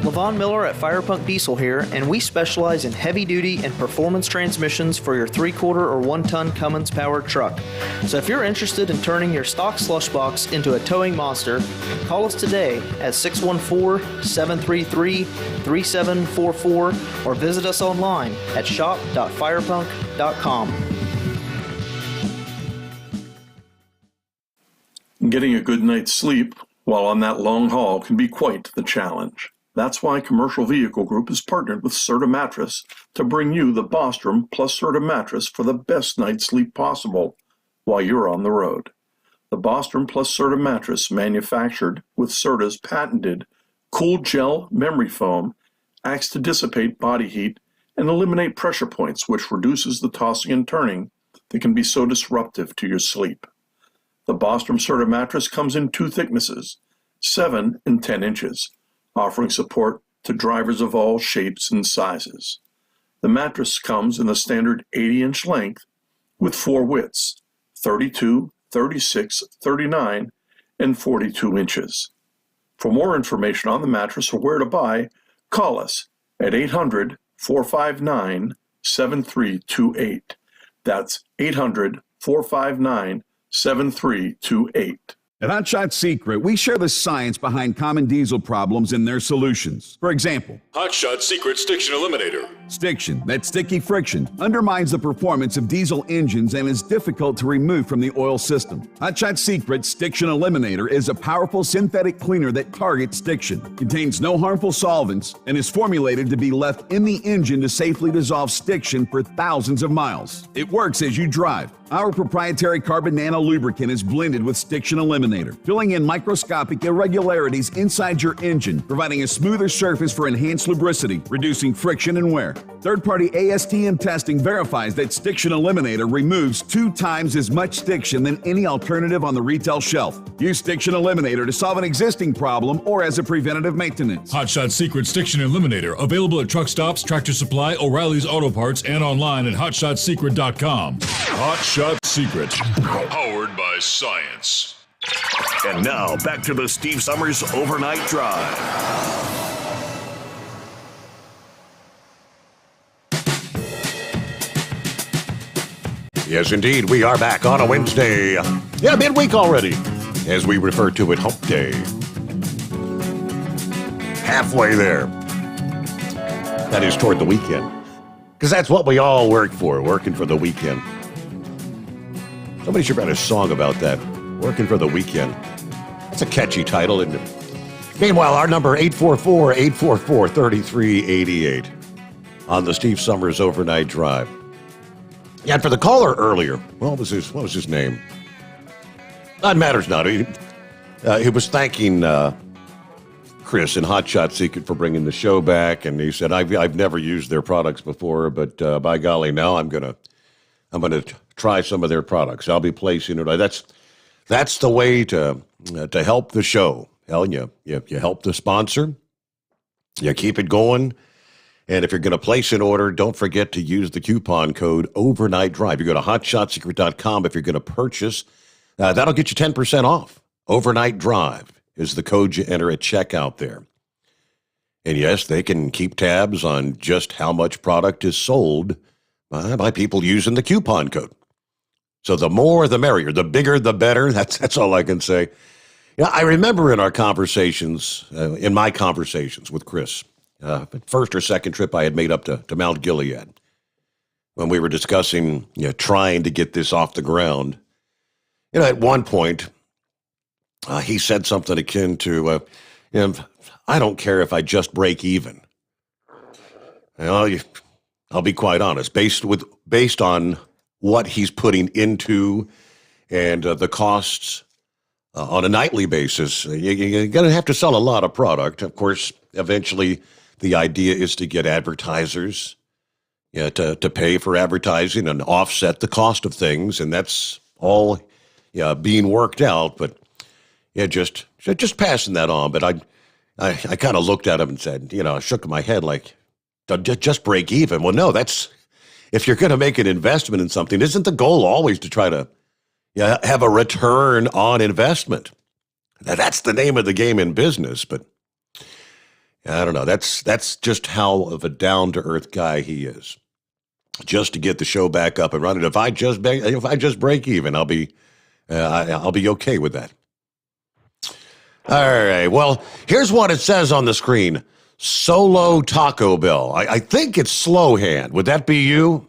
Levon Miller at Firepunk Diesel here, and we specialize in heavy-duty and performance transmissions for your 3-quarter or 1-ton Cummins-powered truck. So if you're interested in turning your stock slush box into a towing monster, call us today at 614-733-3744 or visit us online at shop.firepunk.com. Getting a good night's sleep while on that long haul can be quite the challenge. That's why Commercial Vehicle Group has partnered with Serta Mattress to bring you the Bostrom plus Serta mattress for the best night's sleep possible while you're on the road. The Bostrom plus Serta mattress, manufactured with Serta's patented Cool Gel memory foam, acts to dissipate body heat and eliminate pressure points, which reduces the tossing and turning that can be so disruptive to your sleep. The Bostrom Serta mattress comes in 2 thicknesses, 7 and 10 inches, offering support to drivers of all shapes and sizes. The mattress comes in the standard 80-inch length with 4 widths, 32, 36, 39, and 42 inches. For more information on the mattress or where to buy, call us at 800-459-7328. That's 800-459-7328. 7328. At Hot Shot Secret, we share the science behind common diesel problems and their solutions. For example, Hot Shot Secret Stiction Eliminator. Stiction, that sticky friction, undermines the performance of diesel engines and is difficult to remove from the oil system. Hot Shot Secret Stiction Eliminator is a powerful synthetic cleaner that targets stiction, contains no harmful solvents, and is formulated to be left in the engine to safely dissolve stiction for thousands of miles. It works as you drive. Our proprietary carbon nano lubricant is blended with Stiction Eliminator, filling in microscopic irregularities inside your engine, providing a smoother surface for enhanced lubricity, reducing friction and wear. Third-party ASTM testing verifies that Stiction Eliminator removes 2 times as much stiction than any alternative on the retail shelf. Use Stiction Eliminator to solve an existing problem or as a preventative maintenance. Hot Shot Secret Stiction Eliminator, available at truck stops, Tractor Supply, O'Reilly's Auto Parts, and online at hotshotsecret.com. Hot Shot Secret, powered by science. And now, back to the Steve Summers Overnight Drive. Yes, indeed, we are back on a Wednesday. Yeah, midweek already, as we refer to it, Hump Day. Halfway there. That is toward the weekend. Because that's what we all work for, working for the weekend. Somebody should write a song about that, working for the weekend. That's a catchy title, isn't it? Meanwhile, our number 844-844-3388 on the Steve Summers Overnight Drive. And for the caller earlier, what was his name? That matters not. He was thanking Chris and Hot Shot Secret for bringing the show back, and he said, "I've never used their products before, but by golly, now I'm gonna try some of their products. I'll be placing it." That's the way to help the show. Hell, you help the sponsor, you keep it going. And if you're going to place an order, don't forget to use the coupon code Overnight Drive. You go to hotshotsecret.com if you're going to purchase. That'll get you 10% off. Overnight Drive is the code you enter at checkout there. And yes, they can keep tabs on just how much product is sold by people using the coupon code. So the more, the merrier. The bigger, the better. That's all I can say. Yeah, I remember in our conversations, in my conversations with Chris, first or second trip I had made up to Mount Gilead, when we were discussing trying to get this off the ground. At one point, he said something akin to, I don't care if I just break even. I'll be quite honest, based on what he's putting into and the costs on a nightly basis, you're going to have to sell a lot of product. Of course, eventually the idea is to get advertisers to pay for advertising and offset the cost of things, and that's all being worked out. But just passing that on. But I kind of looked at him and said, I shook my head like, just break even. Well, no, if you're going to make an investment in something, isn't the goal always to try to have a return on investment? Now, that's the name of the game in business, but I don't know. That's just how of a down-to-earth guy he is. Just to get the show back up and running. If I just break even, I'll be okay with that. All right. Well, here's what it says on the screen. Solo Taco Bell. I think it's slow hand. Would that be you?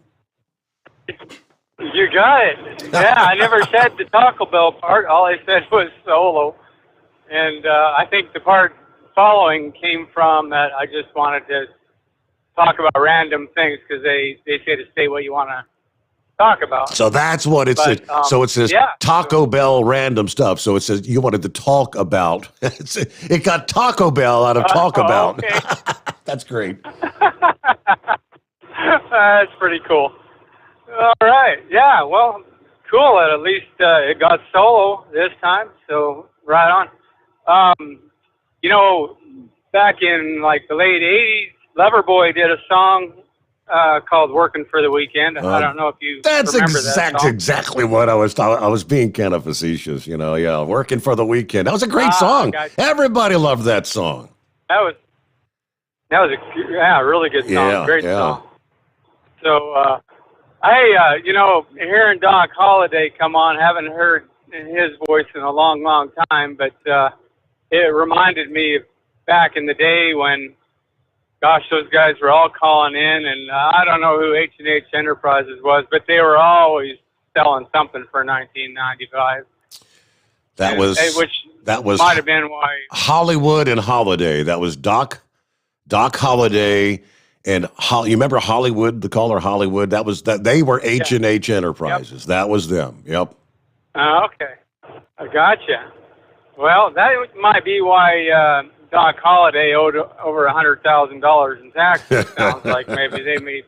You got it. Yeah, I never said the Taco Bell part. All I said was solo. And I think the part following came from that I just wanted to talk about random things because they say to say what you want to talk about. So that's what it says. So it says Taco Bell random stuff. So it says you wanted to talk about. It got Taco Bell out of talk about. Okay. That's great. That's pretty cool. All right. Yeah, well, cool. At least it got solo this time. So right on. Back in like the late 80s, Loverboy did a song called "Working for the Weekend." I don't know if you remember that song. Exactly what I was talking. I was being kind of facetious, Yeah, "Working for the Weekend." That was a great song. Everybody loved that song. That was a really good song. Great song. So, hearing Doc Holliday come on, haven't heard his voice in a long, long time, but it reminded me of back in the day when, gosh, those guys were all calling in, and I don't know who H&H Enterprises was, but they were always selling something for $19.95. That was might have been why Hollywood and Holiday. That was Doc Holliday and you remember Hollywood, the caller Hollywood. They were H&H Enterprises. Yep. That was them. Yep. Okay, I gotcha. Well, that might be why Doc Holliday owed over $100,000 in taxes. Sounds like maybe they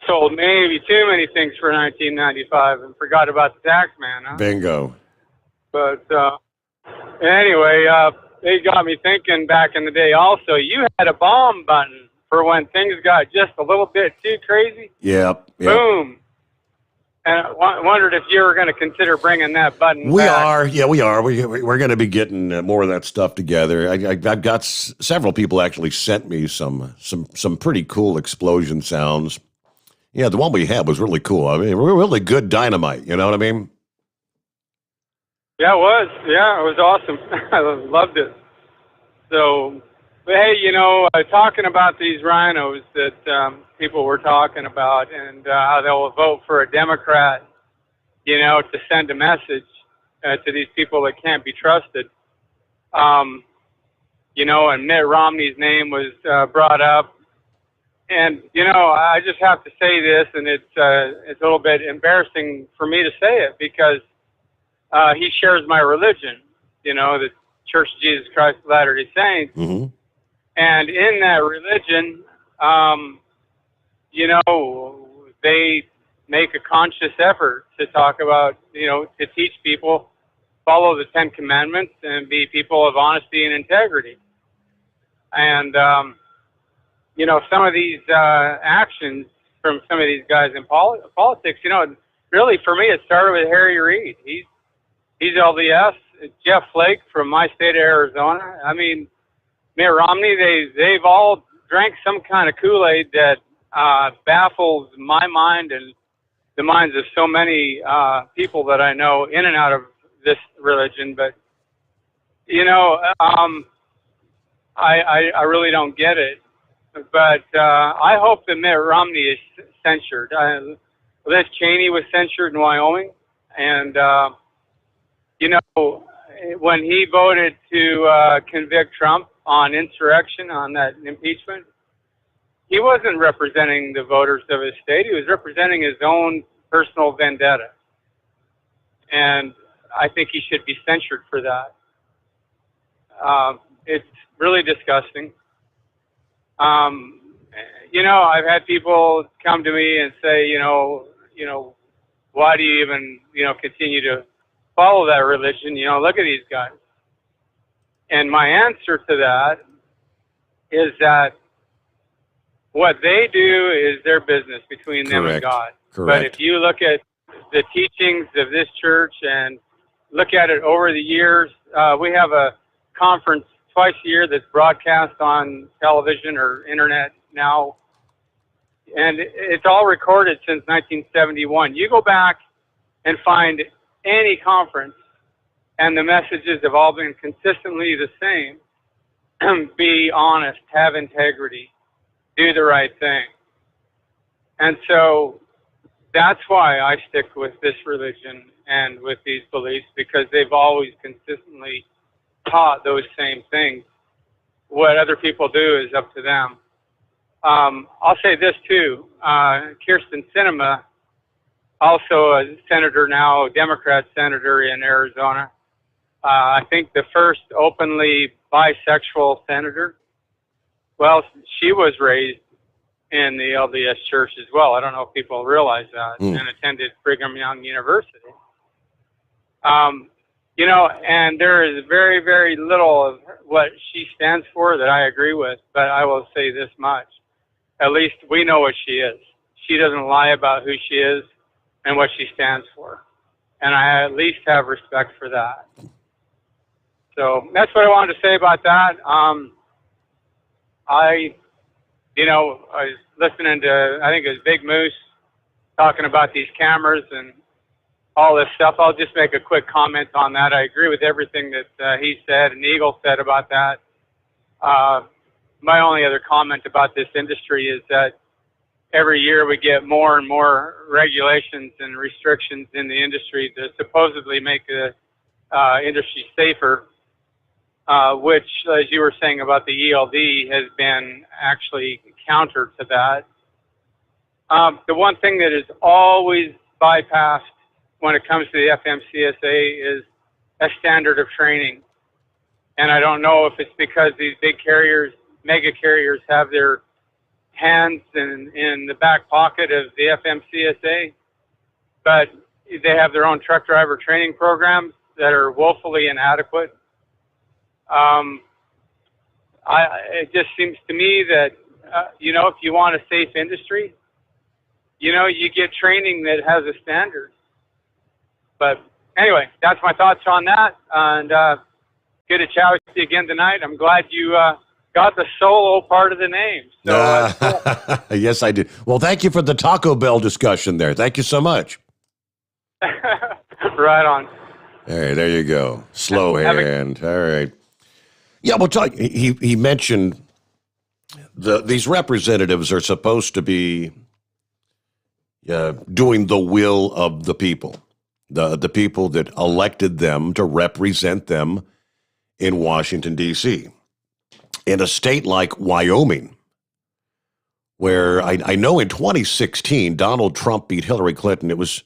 sold maybe too many things for $19.95 and forgot about the tax man. Huh? Bingo. But anyway, they got me thinking. Back in the day, also, you had a bomb button for when things got just a little bit too crazy. Yep. Boom. And I wondered if you were going to consider bringing that button back. We are. We're going to be getting more of that stuff together. I've got several people actually sent me some pretty cool explosion sounds. Yeah, the one we had was really cool. I mean, really good dynamite. You know what I mean? Yeah, it was. Yeah, it was awesome. I loved it. So, but hey, talking about these rhinos that people were talking about and how they'll vote for a Democrat, to send a message to these people that can't be trusted. And Mitt Romney's name was brought up. And, I just have to say this, and it's a little bit embarrassing for me to say it because he shares my religion, the Church of Jesus Christ of Latter-day Saints. Mm-hmm. And in that religion, they make a conscious effort to talk about, to teach people, follow the 10 Commandments and be people of honesty and integrity. And, some of these actions from some of these guys in politics, really for me, it started with Harry Reid. He's LDS. Jeff Flake from my state of Arizona. I mean, Mitt Romney, they've all drank some kind of Kool-Aid that baffles my mind and the minds of so many people that I know in and out of this religion. But, you know, I really don't get it. But I hope that Mitt Romney is censured. Liz Cheney was censured in Wyoming. And, you know, when he voted to convict Trump on insurrection, on that impeachment, he wasn't representing the voters of his state. He was representing his own personal vendetta. And I think he should be censured for that. It's really disgusting. You know, I've had people come to me and say, you know, why do you even, continue to follow that religion? You know, look at these guys. And my answer to that is that what they do is their business between them and God. Correct. But if you look at the teachings of this church and look at it over the years, we have a conference twice a year that's broadcast on television or internet now. And it's all recorded since 1971. You go back and find any conference, and the messages have all been consistently the same. Be honest, have integrity, do the right thing. And so that's why I stick with this religion and with these beliefs, because they've always consistently taught those same things. What other people do is up to them. I'll say this too. Kirsten Sinema, also a senator now, a Democrat senator in Arizona. I think the first openly bisexual senator. Well, she was raised in the LDS church as well. I don't know if people realize that, and attended Brigham Young University. And there is very, very little of what she stands for that I agree with, but I will say this much. At least we know what she is. She doesn't lie about who she is and what she stands for. And I at least have respect for that. So that's what I wanted to say about that. I was listening to, I think it was Big Moose talking about these cameras and all this stuff. I'll just make a quick comment on that. I agree with everything that he said and Eagle said about that. My only other comment about this industry is that every year we get more and more regulations and restrictions in the industry to supposedly make the industry safer, which, as you were saying about the ELD, has been actually counter to that. The one thing that is always bypassed when it comes to the FMCSA is a standard of training. And I don't know if it's because these big carriers, mega carriers, have their hands in the back pocket of the FMCSA, but they have their own truck driver training programs that are woefully inadequate. It just seems to me that, if you want a safe industry, you get training that has a standard. But anyway, that's my thoughts on that. And good to chat with you again tonight. I'm glad you got the solo part of the name. So, cool. Yes, I did. Well, thank you for the Taco Bell discussion there. Thank you so much. Right on. All right, there you go. Slow hand. All right. Yeah, we'll talk. He mentioned these representatives are supposed to be doing the will of the people, the people that elected them to represent them in Washington, D.C. In a state like Wyoming, where I know in 2016, Donald Trump beat Hillary Clinton. It was,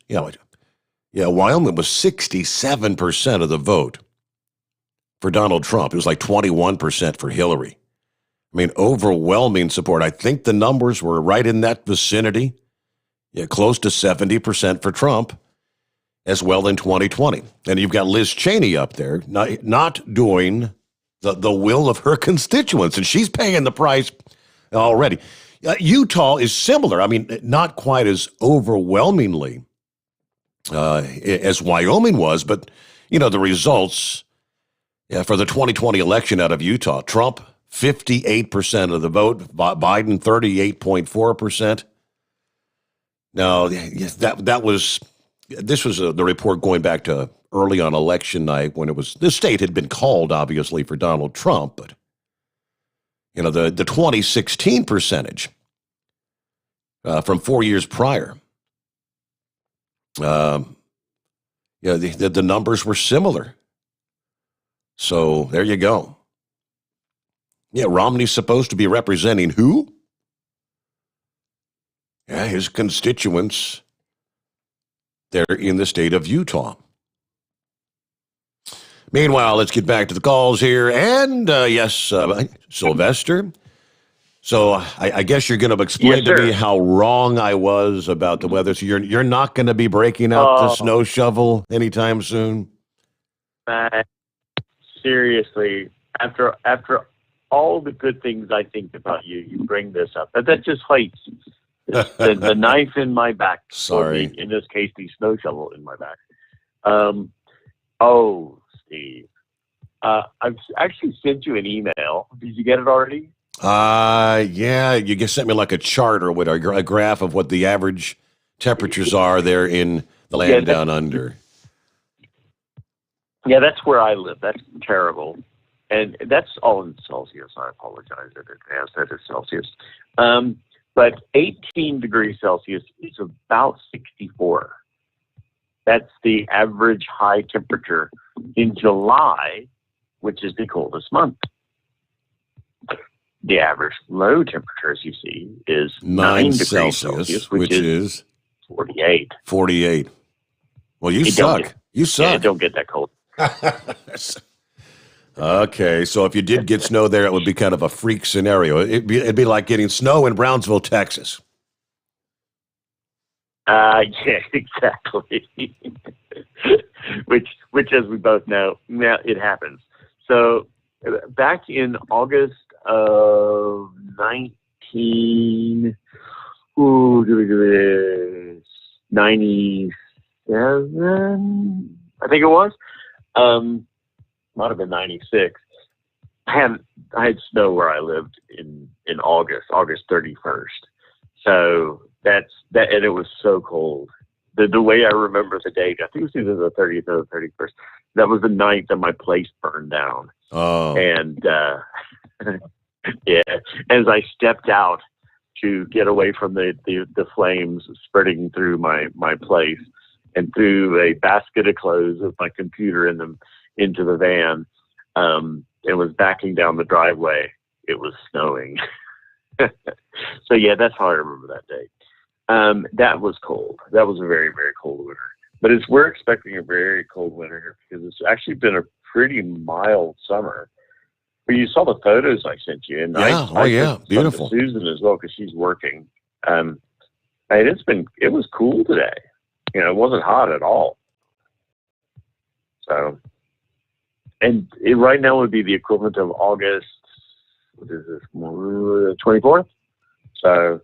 Wyoming was 67% of the vote for Donald Trump. It was like 21% for Hillary. I mean, overwhelming support. I think the numbers were right in that vicinity. Yeah, close to 70% for Trump as well in 2020. And you've got Liz Cheney up there not doing the will of her constituents, and she's paying the price already. Utah is similar. I mean, not quite as overwhelmingly as Wyoming was, but, the results for the 2020 election out of Utah, Trump, 58% of the vote, Biden, 38.4%. No, yes, this was the report going back to early on election night when the state had been called, obviously, for Donald Trump, but the 2016 percentage from 4 years prior, the numbers were similar. So there you go. Yeah, Romney's supposed to be representing who? Yeah, his constituents there in the state of Utah. Meanwhile, let's get back to the calls here. And yes, Sylvester. So I guess you're going to explain to me how wrong I was about the weather. So you're not going to be breaking out the snow shovel anytime soon? Seriously, after all the good things I think about you, you bring this up. But that just hides the knife in my back. Sorry. In this case, the snow shovel in my back. Steve, I've actually sent you an email. Did you get it already? Yeah, you just sent me like a chart or whatever, a graph of what the average temperatures are there in the land down under. Yeah, that's where I live. That's terrible. And that's all in Celsius. I apologize in advance. That is Celsius. But 18 degrees Celsius is about 64. That's the average high temperature in July, which is the coldest month. The average low temperature, as you see, is 9 degrees Celsius, which is 48. 48. Well, you suck. You suck. Yeah, it don't get that cold. Okay, so if you did get snow there, it would be kind of a freak scenario. It'd be like getting snow in Brownsville, Texas. Yeah, exactly. which, as we both know, now it happens. So back in August of 1997, I think it was. Might have been 96. I had snow where I lived in August 31st. So and it was so cold. The way I remember the date, I think it was either the 30th or the 31st. That was the night that my place burned down. Oh. And yeah, as I stepped out to get away from the flames spreading through my place and threw a basket of clothes with my computer in them into the van, it was backing down the driveway. It was snowing. So yeah, that's how I remember that date. That was cold. That was a very, very cold winter. But we're expecting a very cold winter here because it's actually been a pretty mild summer. But you saw the photos I sent you, and yeah, beautiful. Susan as well because she's working. And it was cool today. It wasn't hot at all. So, and right now would be the equivalent of August. What is this? 24th. So,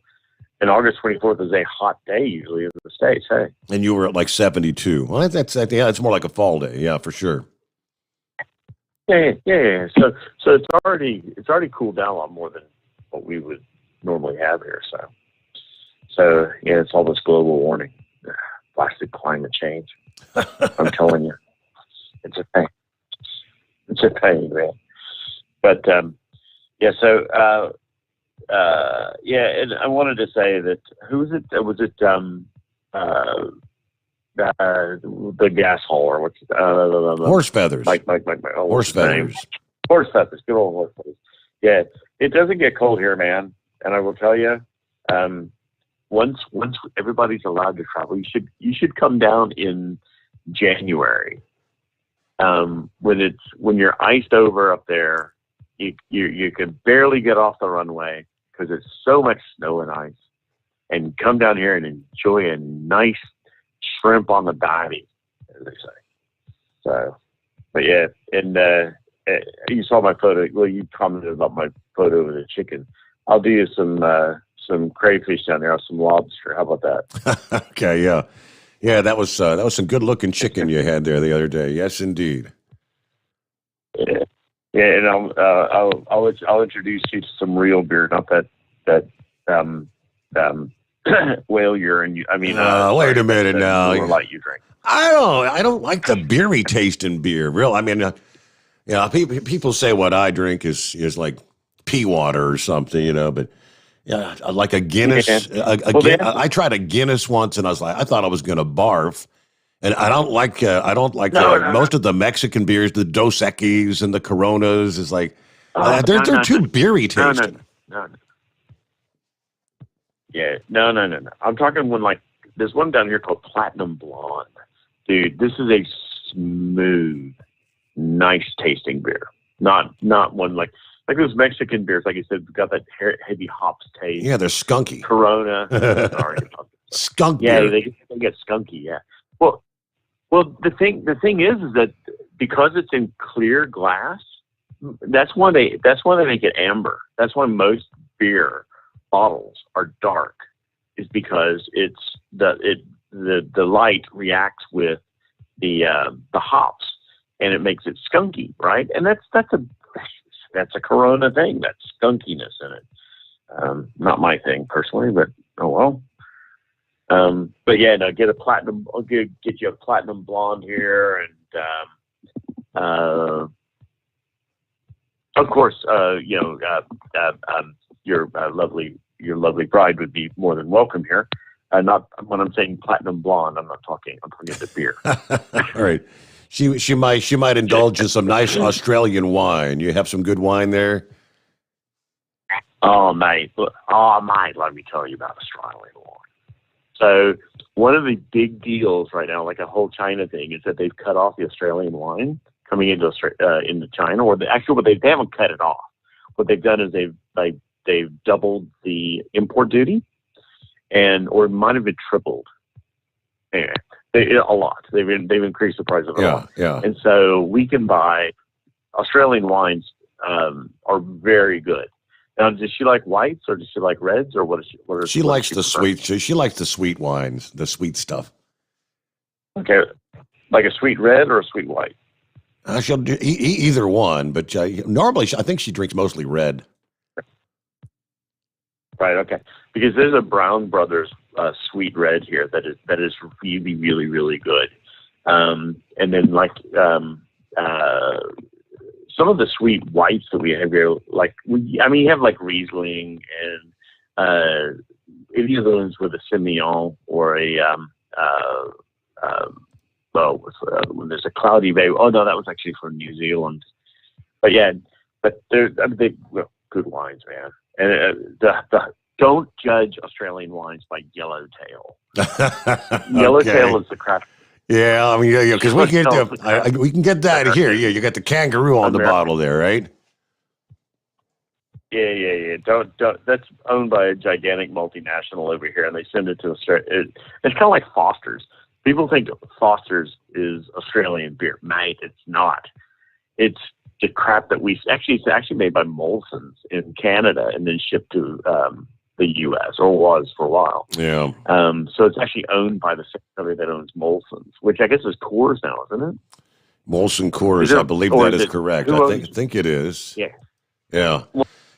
and August 24th is a hot day usually in the States. Hey. And you were at like 72. Well, it's more like a fall day. Yeah, for sure. Yeah. So it's already cooled down a lot more than what we would normally have here. So yeah, it's all this global warming, plastic climate change. I'm telling you, it's a pain. It's a pain, man. But yeah. So yeah, and I wanted to say that who was it? Was it the gas hauler? What's Horse Feathers? Mike. Horse Feathers. Horse Feathers. Good old Horse Feathers. Yeah, it doesn't get cold here, man. And I will tell you, once everybody's allowed to travel, you should come down in January. When you're iced over up there, you can barely get off the runway because it's so much snow and ice. And come down here and enjoy a nice shrimp on the barbie, as they say. So, but yeah, and you saw my photo. Well, you commented about my photo of the chicken. I'll do you some crayfish down there, some lobster. How about that? Okay, yeah. That was some good looking chicken you had there the other day. Yes, indeed. Yeah, and I'll introduce you to some real beer, not that whale urine. Wait a minute now. Miller Lite you drink. I don't like the beery taste in beer. Real. I mean, people say what I drink is like pea water or something, but yeah, like a Guinness. I tried a Guinness once, and I thought I was going to barf. And I don't like most of the Mexican beers, the Dos Equis and the Coronas. Is like they're too beery tasting. No. Yeah, no. I'm talking there's one down here called Platinum Blonde. Dude, this is a smooth, nice tasting beer. Not one like those Mexican beers, like you said, got that heavy hops taste. Yeah, they're skunky. Corona, sorry, skunk. Yeah, beer. they get skunky. Yeah. Well, the thing is that because it's in clear glass, that's why they make it amber. That's why most beer bottles are dark, is because the light reacts with the hops and it makes it skunky, right? And that's a Corona thing. That's skunkiness in it. Not my thing personally, but oh well. But yeah, no, get you a Platinum Blonde here, and of course, your lovely bride would be more than welcome here. Not when I'm saying Platinum Blonde, I'm talking the beer. All right, she might indulge in some nice Australian wine. You have some good wine there. Oh mate, let me tell you about Australian wine. So one of the big deals right now, like a whole China thing, is that they've cut off the Australian wine coming into China, or they haven't cut it off. What they've done is they've doubled the import duty, or it might have been tripled. Yeah, a lot. They've increased the price of it a lot. Yeah. And so we can buy Australian wines are very good. Now, does she like whites or does she like reds, or what is she? She likes the sweet. She likes the sweet wines, the sweet stuff. Okay, like a sweet red or a sweet white. She'll do either one, but normally I think she drinks mostly red. Right. Okay. Because there's a Brown Brothers sweet red here that is really, really, really good. And then some of the sweet whites that we have here, you have like Riesling and any of the ones with a Semillon or when there's a Cloudy Bay. Oh no, that was actually from New Zealand. But yeah, they're good wines, man. And don't judge Australian wines by Yellowtail. Yellowtail is the craft. Yeah, I mean, because we can get that here. Yeah, you got the kangaroo on the bottle there, right? Yeah. Don't. That's owned by a gigantic multinational over here, and they send it to Australia. It's kind of like Foster's. People think Foster's is Australian beer. Mate, it's not. It's the crap that it's actually made by Molson's in Canada and then shipped to the U.S. or was for a while. Yeah. So it's actually owned by the same company that owns Molson's, which I guess is Coors now, isn't it? Molson Coors, I believe that is correct. I think it is. Yeah. Yeah.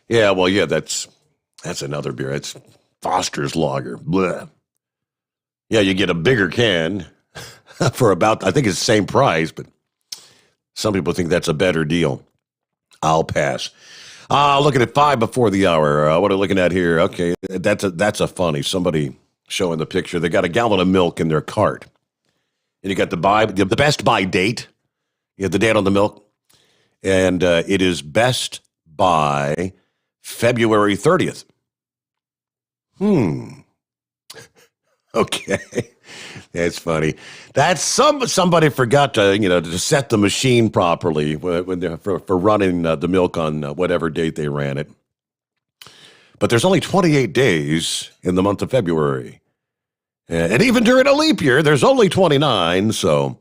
Yeah. Well, yeah. That's another beer. It's Foster's Lager. Blah. Yeah, you get a bigger can for about, I think it's the same price, but some people think that's a better deal. I'll pass. Looking at 5 before the hour. What are we looking at here? Okay, that's a funny. Somebody showing the picture. They got a gallon of milk in their cart, and you got the best buy date. You have the date on the milk, and it is best by February 30th. Okay, that's funny. That's somebody forgot to set the machine properly for running the milk on whatever date they ran it. But there's only 28 days in the month of February, and even during a leap year, there's only 29. So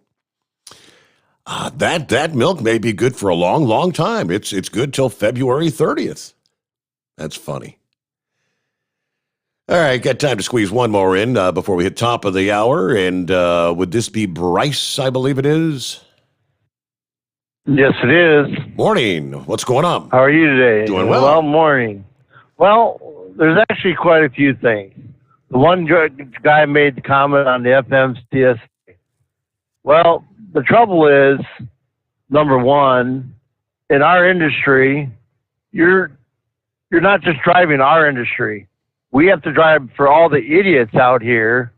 that milk may be good for a long, long time. It's good till February 30th. That's funny. All right, got time to squeeze one more in before we hit top of the hour. And would this be Bryce, I believe it is? Yes, it is. Morning. What's going on? How are you today? Doing well. Well, morning. Well, there's actually quite a few things. The one guy made the comment on the FMCSA. Well, the trouble is, number one, in our industry, you're not just driving our industry. We have to drive for all the idiots out here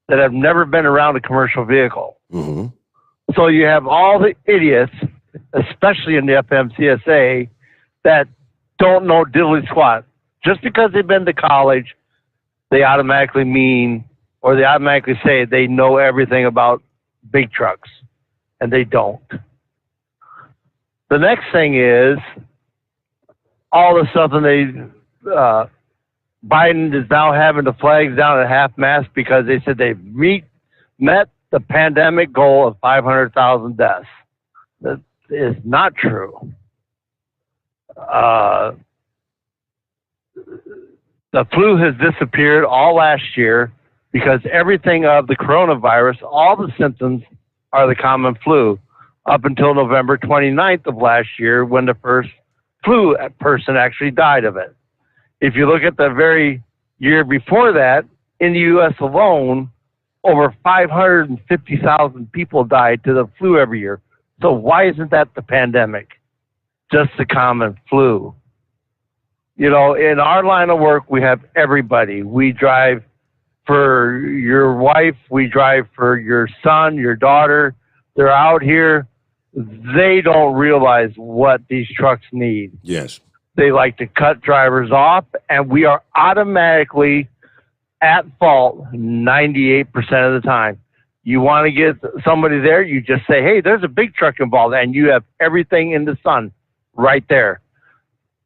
that have never been around a commercial vehicle. Mm-hmm. So you have all the idiots, especially in the FMCSA, that don't know diddly squat. Just because they've been to college, they automatically say they know everything about big trucks, and they don't. The next thing is all the stuff, and Biden is now having the flags down at half-mast because they said they've met the pandemic goal of 500,000 deaths. That is not true. The flu has disappeared all last year because everything of the coronavirus, all the symptoms are the common flu up until November 29th of last year when the first flu person actually died of it. If you look at the very year before that, in the U.S. alone, over 550,000 people died to the flu every year. So why isn't that the pandemic? Just the common flu. You know, in our line of work, we have everybody. We drive for your wife. We drive for your son, your daughter. They're out here. They don't realize what these trucks need. Yes. They like to cut drivers off, and we are automatically at fault 98% of the time. You want to get somebody there, you just say, hey, there's a big truck involved, and you have everything in the sun right there.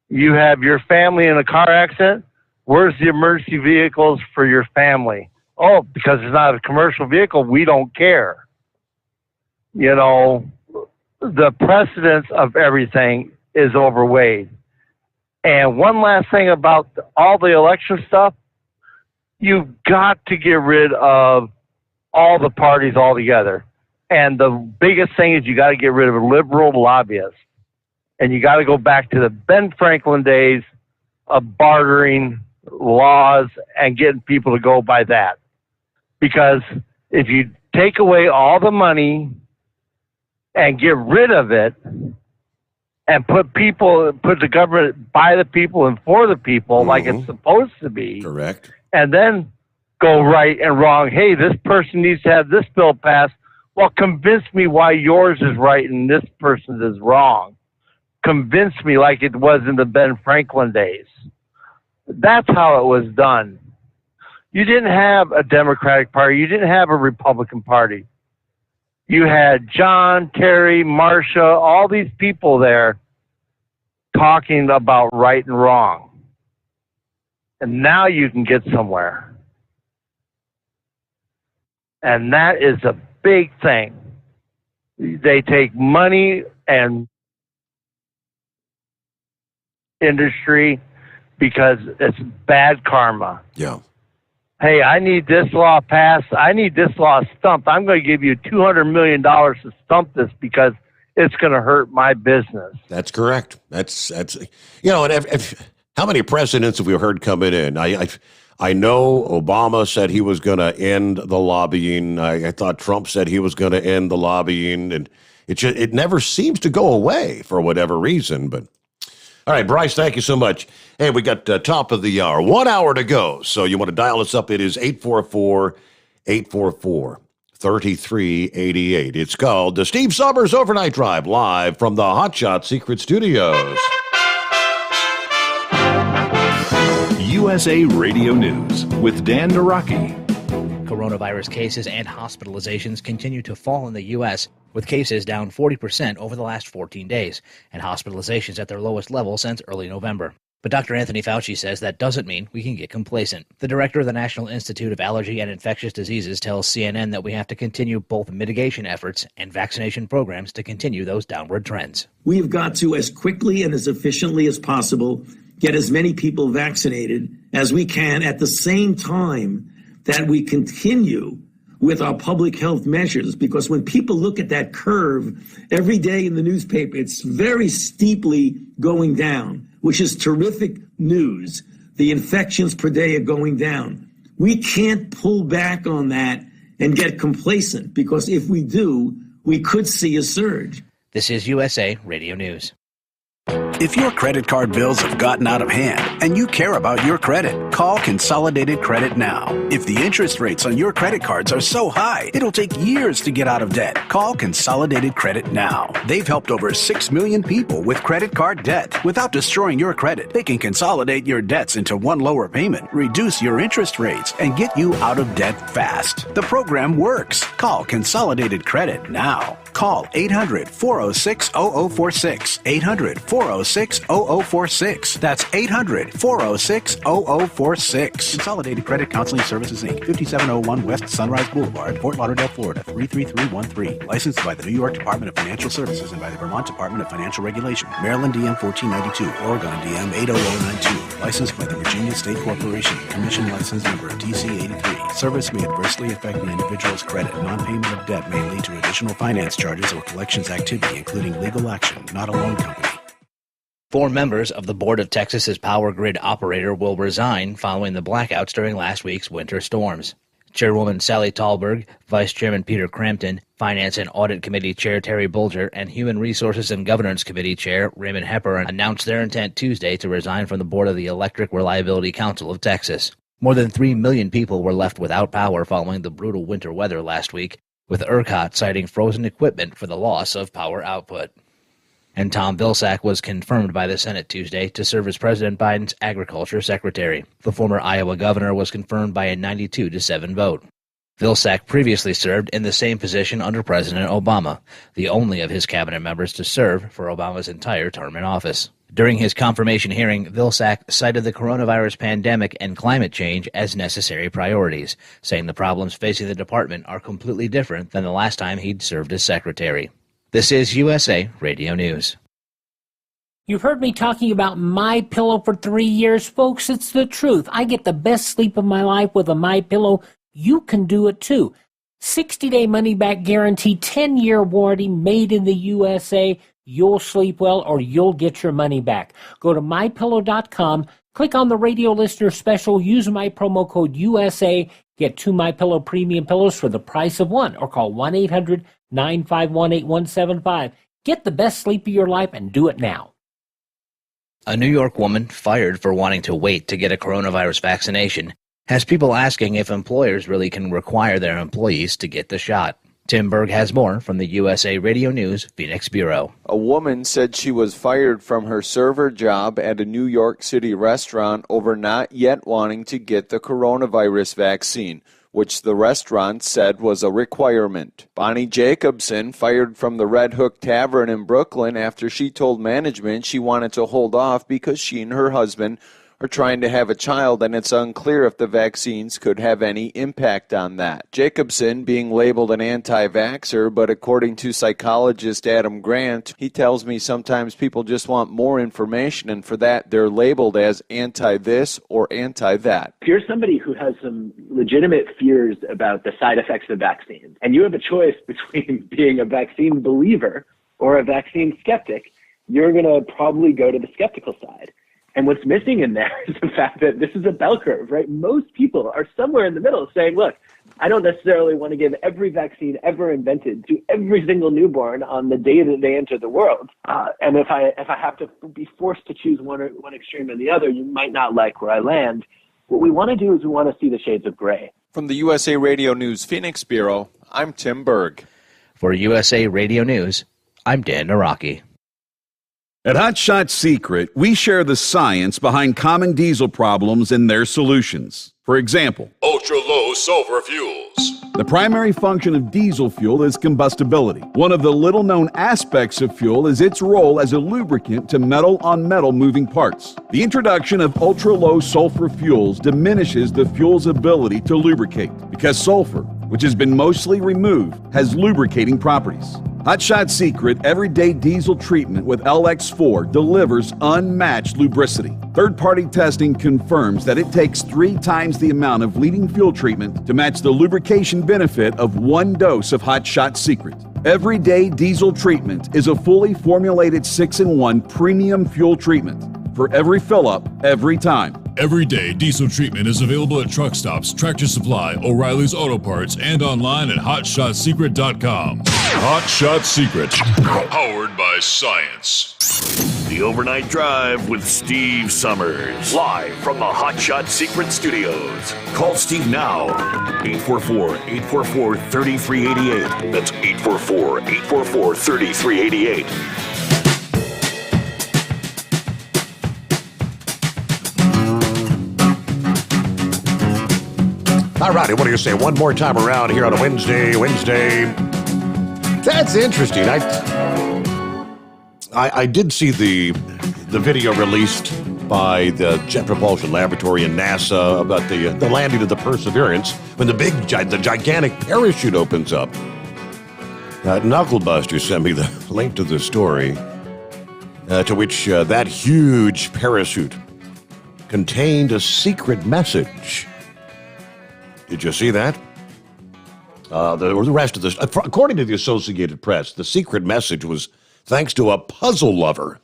You have your family in a car accident. Where's the emergency vehicles for your family? Oh, because it's not a commercial vehicle, we don't care. You know, the precedence of everything is overweighed. And one last thing about all the election stuff, you've got to get rid of all the parties altogether. And the biggest thing is you got to get rid of liberal lobbyists. And you got to go back to the Ben Franklin days of bartering laws and getting people to go by that. Because if you take away all the money and get rid of it and put the government by the people and for the people like it's supposed to be. Correct. And then go right and wrong. Hey, this person needs to have this bill passed. Well, convince me why yours is right and this person's is wrong. Convince me like it was in the Ben Franklin days. That's how it was done. You didn't have a Democratic Party. You didn't have a Republican Party. You had John, Terry, Marcia, all these people there talking about right and wrong. And now you can get somewhere. And that is a big thing. They take money and industry because it's bad karma. Yeah. Hey, I need this law passed. I need this law stumped. I'm going to give you $200 million to stump this because it's going to hurt my business. That's correct. That's you know, and if how many presidents have we heard coming in? I know Obama said he was going to end the lobbying. I thought Trump said he was going to end the lobbying, and it never seems to go away for whatever reason. But all right, Bryce, thank you so much. Hey, we got top of the hour, 1 hour to go. So you want to dial us up? It is 844-844-3388. It's called the Steve Sommers Overnight Drive, live from the Hot Shot Secret Studios. USA Radio News with Dan Naraki. Coronavirus cases and hospitalizations continue to fall in the U.S., with cases down 40% over the last 14 days, and hospitalizations at their lowest level since early November. But Dr. Anthony Fauci says that doesn't mean we can get complacent. The director of the National Institute of Allergy and Infectious Diseases tells CNN that we have to continue both mitigation efforts and vaccination programs to continue those downward trends. We've got to, as quickly and as efficiently as possible, get as many people vaccinated as we can at the same time that we continue with our public health measures. Because when people look at that curve every day in the newspaper, it's very steeply going down, which is terrific news. The infections per day are going down. We can't pull back on that and get complacent, because if we do, we could see a surge. This is USA Radio News. If your credit card bills have gotten out of hand and you care about your credit, call Consolidated Credit now. If the interest rates on your credit cards are so high, it'll take years to get out of debt. Call Consolidated Credit now. They've helped over 6 million people with credit card debt. Without destroying your credit, they can consolidate your debts into one lower payment, reduce your interest rates, and get you out of debt fast. The program works. Call Consolidated Credit now. Call 800-406-0046. 800-406-0046. That's 800-406-0046. Consolidated Credit Counseling Services, Inc., 5701 West Sunrise Boulevard, Fort Lauderdale, Florida, 33313. Licensed by the New York Department of Financial Services and by the Vermont Department of Financial Regulation. Maryland DM 1492. Oregon DM 80092. Licensed by the Virginia State Corporation. Commission license number TC 83. Service may adversely affect the individual's credit. Non-payment of debt may lead to additional finance charges or collections activity, including legal action, not a loan company. 4 members of the Board of Texas's power grid operator will resign following the blackouts during last week's winter storms. Chairwoman Sally Talberg, Vice Chairman Peter Crampton, Finance and Audit Committee Chair Terry Bolger, and Human Resources and Governance Committee Chair Raymond Hepper announced their intent Tuesday to resign from the board of the Electric Reliability Council of Texas. More than 3 million people were left without power following the brutal winter weather last week, with ERCOT citing frozen equipment for the loss of power output. And Tom Vilsack was confirmed by the Senate Tuesday to serve as President Biden's Agriculture Secretary. The former Iowa governor was confirmed by a 92-7 vote. Vilsack previously served in the same position under President Obama, the only of his cabinet members to serve for Obama's entire term in office. During his confirmation hearing, Vilsack cited the coronavirus pandemic and climate change as necessary priorities, saying the problems facing the department are completely different than the last time he'd served as secretary. This is USA Radio News. You've heard me talking about My Pillow for 3 years, folks. It's the truth. I get the best sleep of my life with a My Pillow. You can do it too. 60-day money-back guarantee, 10-year warranty, made in the USA. You'll sleep well or you'll get your money back. Go to MyPillow.com, click on the radio listener special, use my promo code USA, get 2 MyPillow premium pillows for the price of one, or call 1-800-951-8175. Get the best sleep of your life and do it now. A New York woman fired for wanting to wait to get a coronavirus vaccination has people asking if employers really can require their employees to get the shot. Tim Berg has more from the USA Radio News Phoenix Bureau. A woman said she was fired from her server job at a New York City restaurant over not yet wanting to get the coronavirus vaccine, which the restaurant said was a requirement. Bonnie Jacobson fired from the Red Hook Tavern in Brooklyn after she told management she wanted to hold off because she and her husband are trying to have a child, and it's unclear if the vaccines could have any impact on that. Jacobson being labeled an anti-vaxxer, but according to psychologist Adam Grant, he tells me sometimes people just want more information, and for that they're labeled as anti-this or anti-that. If you're somebody who has some legitimate fears about the side effects of vaccines, and you have a choice between being a vaccine believer or a vaccine skeptic, you're going to probably go to the skeptical side. And what's missing in there is the fact that this is a bell curve, right? Most people are somewhere in the middle saying, look, I don't necessarily want to give every vaccine ever invented to every single newborn on the day that they enter the world. And if I have to be forced to choose one extreme or the other, you might not like where I land. What we want to do is we want to see the shades of gray. From the USA Radio News Phoenix Bureau, I'm Tim Berg. For USA Radio News, I'm Dan Naraki. At Hot Shot Secret, we share the science behind common diesel problems and their solutions. For example, ultra-low sulfur fuels. The primary function of diesel fuel is combustibility. One of the little-known aspects of fuel is its role as a lubricant to metal-on-metal moving parts. The introduction of ultra-low sulfur fuels diminishes the fuel's ability to lubricate because sulfur, which has been mostly removed, has lubricating properties. Hot Shot Secret Everyday Diesel Treatment with LX4 delivers unmatched lubricity. Third-party testing confirms that it takes 3 times the amount of leading fuel treatment to match the lubrication benefit of 1 dose of Hot Shot Secret. Everyday Diesel Treatment is a fully formulated 6-in-1 premium fuel treatment for every fill-up, every time. Everyday diesel treatment is available at truck stops, Tractor Supply, O'Reilly's Auto Parts, and online at HotShotSecret.com. Hot Shot Secret, powered by science. The Overnight Drive with Steve Summers. Live from the Hot Shot Secret Studios. Call Steve now. 844-844-3388. That's 844-844-3388. All righty, what do you say? One more time around here on a Wednesday. That's interesting. I did see the video released by the Jet Propulsion Laboratory and NASA about the landing of the Perseverance when the gigantic parachute opens up. Knucklebuster sent me the link to the story, to which that huge parachute contained a secret message. Did you see that? The rest of this, according to the Associated Press, the secret message was thanks to a puzzle lover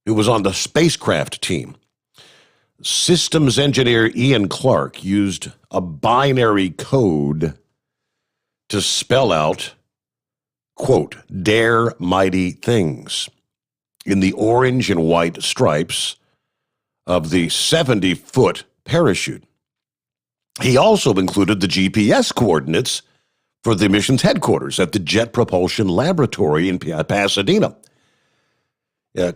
who was on the spacecraft team. Systems engineer Ian Clark used a binary code to spell out, quote, "Dare mighty things," in the orange and white stripes of the 70-foot parachute. He also included the GPS coordinates for the mission's headquarters at the Jet Propulsion Laboratory in Pasadena.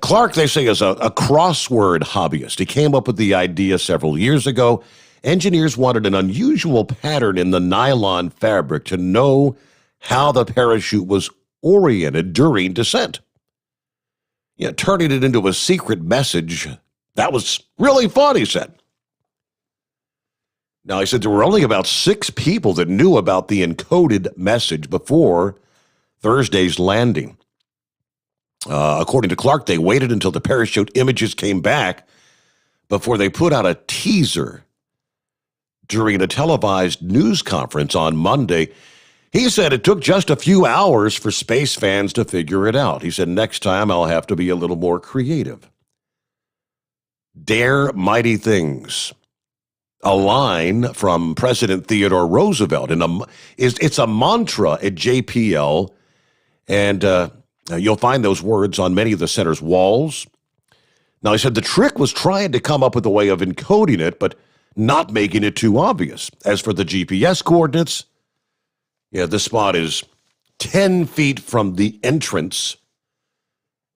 Clark, they say, is a crossword hobbyist. He came up with the idea several years ago. Engineers wanted an unusual pattern in the nylon fabric to know how the parachute was oriented during descent. Turning it into a secret message, that was really fun, he said. Now, he said there were only about 6 people that knew about the encoded message before Thursday's landing. According to Clark, they waited until the parachute images came back before they put out a teaser during a televised news conference on Monday. He said it took just a few hours for space fans to figure it out. He said, next time I'll have to be a little more creative. Dare mighty things. A line from President Theodore Roosevelt. It's a mantra at JPL, and you'll find those words on many of the center's walls. Now, he said the trick was trying to come up with a way of encoding it, but not making it too obvious. As for the GPS coordinates, this spot is 10 feet from the entrance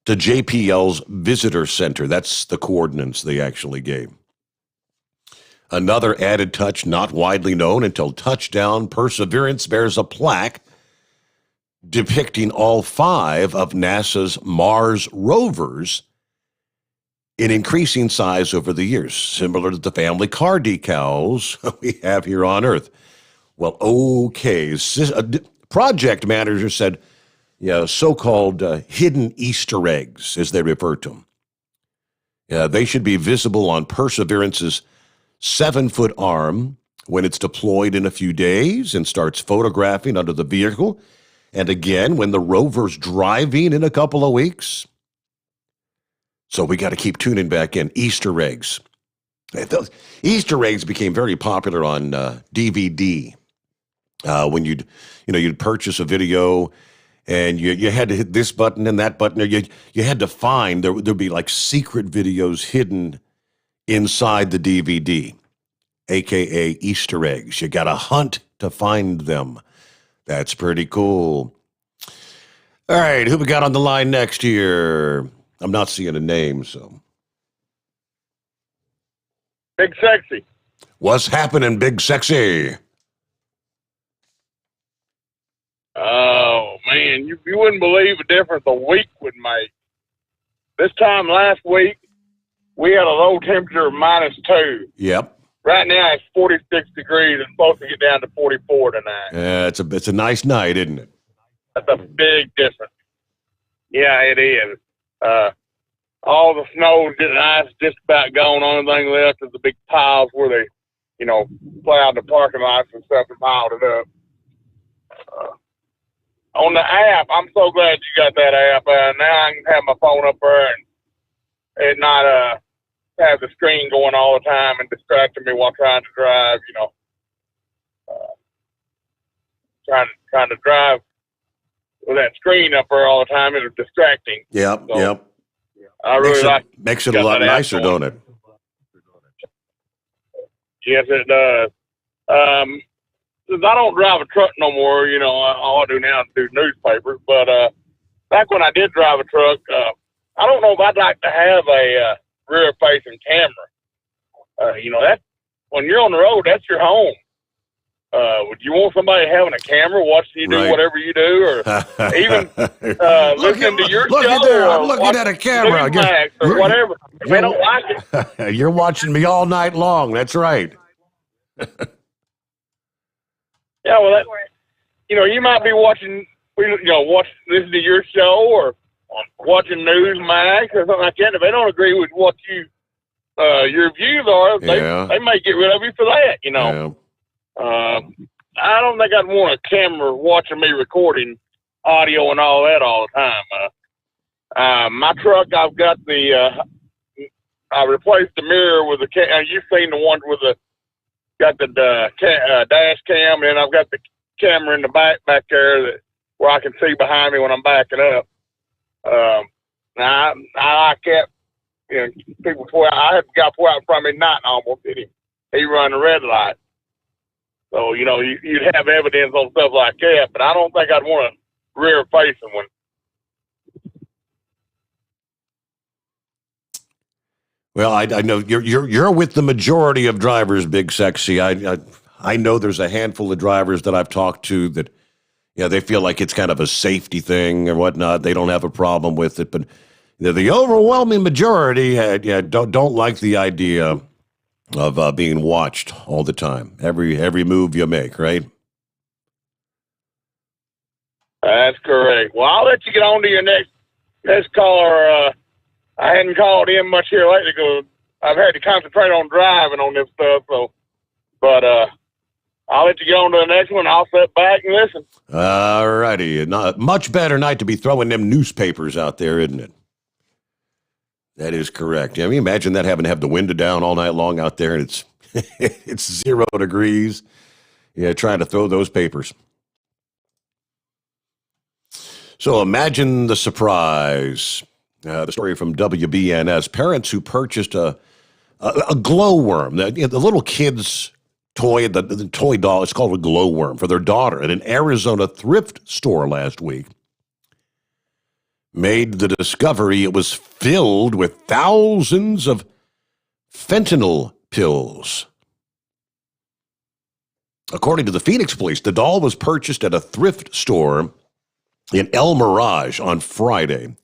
to JPL's visitor center. That's the coordinates they actually gave. Another added touch not widely known until touchdown, Perseverance bears a plaque depicting all 5 of NASA's Mars rovers in increasing size over the years, similar to the family car decals we have here on Earth. Well, okay, project manager said, so-called hidden Easter eggs, as they refer to them. They should be visible on Perseverance's 7-foot arm when it's deployed in a few days and starts photographing under the vehicle, and again when the rover's driving in a couple of weeks. So we got to keep tuning back in. Easter eggs. Easter eggs became very popular on DVD. When you'd purchase a video and you had to hit this button and that button, or you had to find, there'd be like secret videos hidden inside the DVD, a.k.a. Easter eggs. You got to hunt to find them. That's pretty cool. All right, who we got on the line next here? I'm not seeing a name, so. Big Sexy. What's happening, Big Sexy? Oh, man, you wouldn't believe the difference a week would make. This time last week, we had a low temperature of -2. Yep. Right now, it's 46 degrees. It's supposed to get down to 44 tonight. Yeah, it's a nice night, isn't it? That's a big difference. Yeah, it is. All the snow's just about gone. Only thing left is the big piles where they, plowed the parking lots and stuff and piled it up. On the app, I'm so glad you got that app. Now I can have my phone up there and it not have the screen going all the time and distracting me while trying to drive. Trying to drive with that screen up there all the time is distracting. Yep, So, yep. I really Makes it a lot nicer, don't it? Yes, it does. Since I don't drive a truck no more, all I do now is do newspapers. But back when I did drive a truck, I don't know if I'd like to have a rear-facing camera. That when you're on the road, that's your home. Would you want somebody having a camera watching you do whatever you do, or even listening to your show? Look at there, I'm looking at a camera. Max or whatever. If they don't like it. You're watching me all night long. That's right. Yeah, well, you might be watching, listening to your show or watching Newsmax or something like that. If they don't agree with what your views are, they may get rid of you for that. Yeah. I don't think I'd want a camera watching me recording audio and all that all the time. My truck, I've got I replaced the mirror with you've seen the one with got the dash cam, and I've got the camera in the back there where I can see behind me when I'm backing up. I like that. People I had a guy pull out in front of me tonight and almost hit him. He run the red light. So, you'd have evidence on stuff like that, but I don't think I'd want a rear-facing one. Well, I know you're with the majority of drivers, Big Sexy. I know there's a handful of drivers that I've talked to that, they feel like it's kind of a safety thing or whatnot. They don't have a problem with it, but the overwhelming majority, don't like the idea of being watched all the time, every move you make, right? That's correct. Well, I'll let you get on to your next caller. I hadn't called in much here lately because I've had to concentrate on driving on this stuff. But I'll let you get on to the next one. I'll sit back and listen. All righty. Much better night to be throwing them newspapers out there, isn't it? That is correct. I mean, imagine that having to have the window down all night long out there, and it's it's 0 degrees. Yeah, trying to throw those papers. So imagine the surprise. The story from WBNS. Parents who purchased a glowworm, the little kid's toy, the toy doll, it's called a glowworm, for their daughter at an Arizona thrift store last week, made the discovery it was filled with thousands of fentanyl pills. According to the Phoenix police, the doll was purchased at a thrift store in El Mirage on Friday.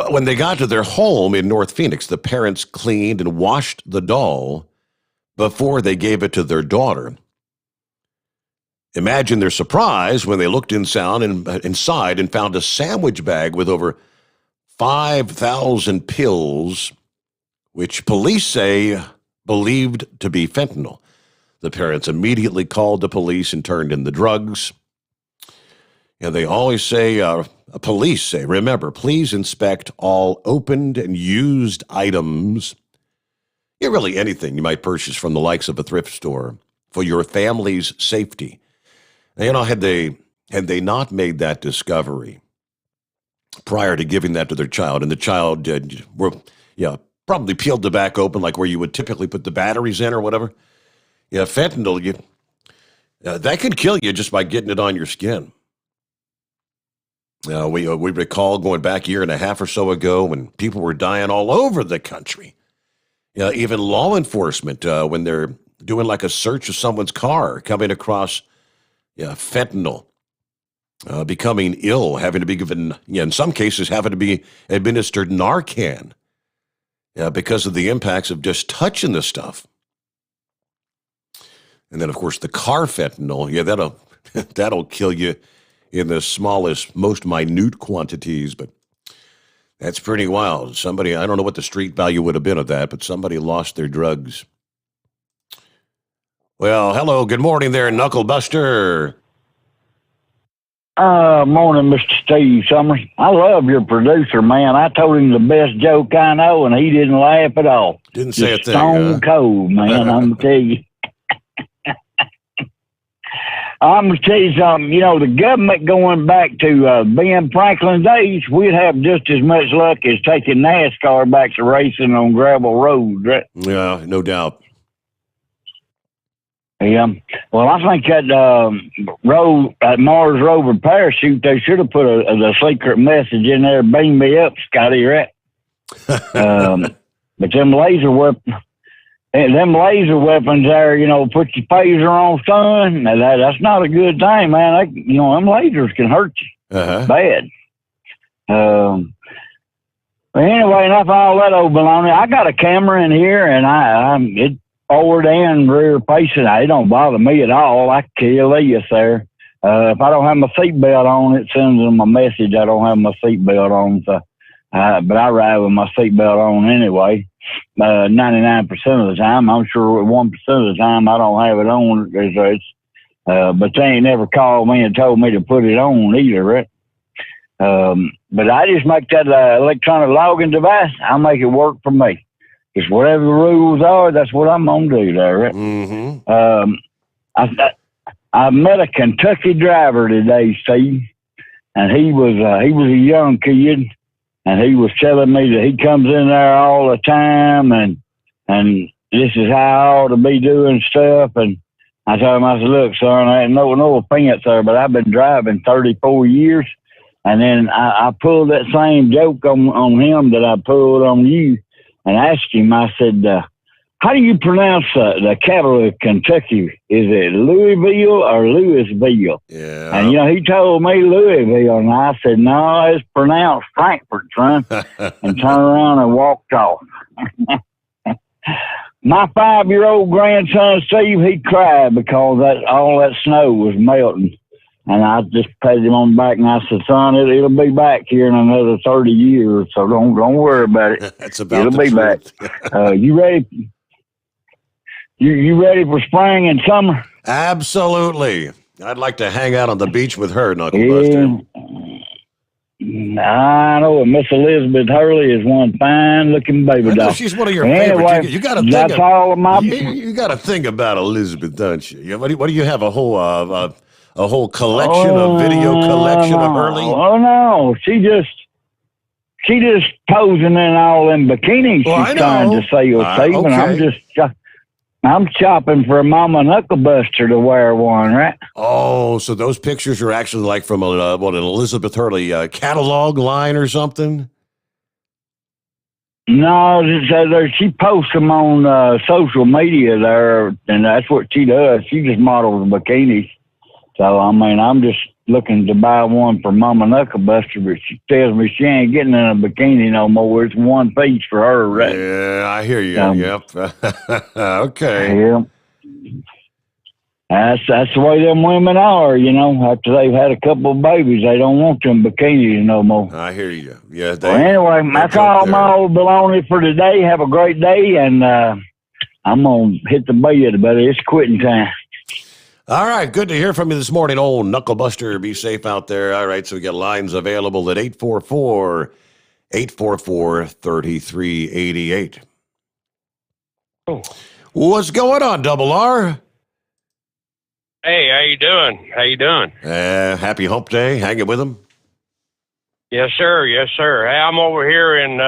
When they got to their home in North Phoenix, the parents cleaned and washed the doll before they gave it to their daughter. Imagine their surprise when they looked inside and found a sandwich bag with over 5,000 pills, which police say believed to be fentanyl. The parents immediately called the police and turned in the drugs. And they always say, police say, remember, please inspect all opened and used items. Really anything you might purchase from the likes of a thrift store for your family's safety. Had they not made that discovery prior to giving that to their child, and the child probably peeled the back open like where you would typically put the batteries in or whatever. Fentanyl, that could kill you just by getting it on your skin. We recall going back a year and a half or so ago when people were dying all over the country. Even law enforcement, when they're doing like a search of someone's car, coming across fentanyl, becoming ill, having to be given, in some cases, having to be administered Narcan because of the impacts of just touching the stuff. And then, of course, the car fentanyl, that'll kill you in the smallest, most minute quantities, but that's pretty wild. Somebody, I don't know what the street value would have been of that, but somebody lost their drugs. Well, hello, good morning there, Knucklebuster. Morning, Mr. Steve Summers. I love your producer, man. I told him the best joke I know, and he didn't laugh at all. Didn't say a thing. Stone cold, man. I'm gonna tell you. I'm gonna tell you something. You know, the government going back to Ben Franklin days, we'd have just as much luck as taking NASCAR back to racing on gravel roads, right? Yeah, no doubt. Yeah. Well, I think that Mars rover parachute, they should have put the secret message in there. Beam me up, Scotty, right? But them laser weapons there, you know, put your phaser on, son. That's not a good thing, man. You know, them lasers can hurt you bad. But anyway, enough of all that old baloney. I got a camera in here, and it forward and rear facing. It don't bother me at all. I kill this there. If I don't have my seatbelt on, it sends them a message I don't have my seatbelt on. So, but I ride with my seatbelt on anyway. 99% of the time. I'm sure 1% of the time I don't have it on. But they ain't never called me and told me to put it on either, right? But I just make that electronic logging device. I make it work for me. Because whatever the rules are, that's what I'm going to do there, right? Mm-hmm. I met a Kentucky driver today, Steve, and he was a young kid, and he was telling me that he comes in there all the time, and this is how I ought to be doing stuff. And I told him, I said, look, son, I ain't no offense there, but I've been driving 34 years, and then I pulled that same joke on him that I pulled on you. And asked him, I said, how do you pronounce the capital of Kentucky? Is it Louisville or Louisville? Yeah. And, you know, he told me Louisville. And I said, no, it's pronounced Frankfurt, son. And turned around and walked off. My 5-year-old grandson, Steve, he cried because all that snow was melting. And I just patted him on the back and I said, son, it'll be back here in another 30 years, so don't worry about it. That's about it'll be truth. back. You ready? You ready for spring and summer? Absolutely. I'd like to hang out on the beach with her, Knucklebuster. I know Miss Elizabeth Hurley is one fine-looking baby doll. She's one of your anyway, favorites. You got to think. That's all of my. You got to think about Elizabeth, don't you? What do you have a whole collection, a video collection of Hurley? Oh no, she just posing in all them bikinis. She's trying to sell, Steve, and I'm shopping for Mama Knucklebuster to wear one, right? Oh, so those pictures are actually like from an Elizabeth Hurley catalog line or something? No, she posts them on social media there, and that's what she does. She just models bikinis. So, I mean, I'm just looking to buy one for Mama Knucklebuster, but she tells me she ain't getting in a bikini no more. It's one piece for her, right? Yeah, I hear you. Yep. Okay. Yeah. That's the way them women are, you know. After they've had a couple of babies, they don't want them bikinis no more. I hear you. Yeah. Well, anyway, that's all my old baloney for today. Have a great day, and I'm going to hit the bed, but it's quitting time. All right, good to hear from you this morning, old Knucklebuster. Be safe out there. All right, so we got lines available at 844-3388. Oh. What's going on, Double R? Hey, how you doing? Happy Hump Day. Hanging with them? Yes, sir. Yes, sir. Hey, I'm over here in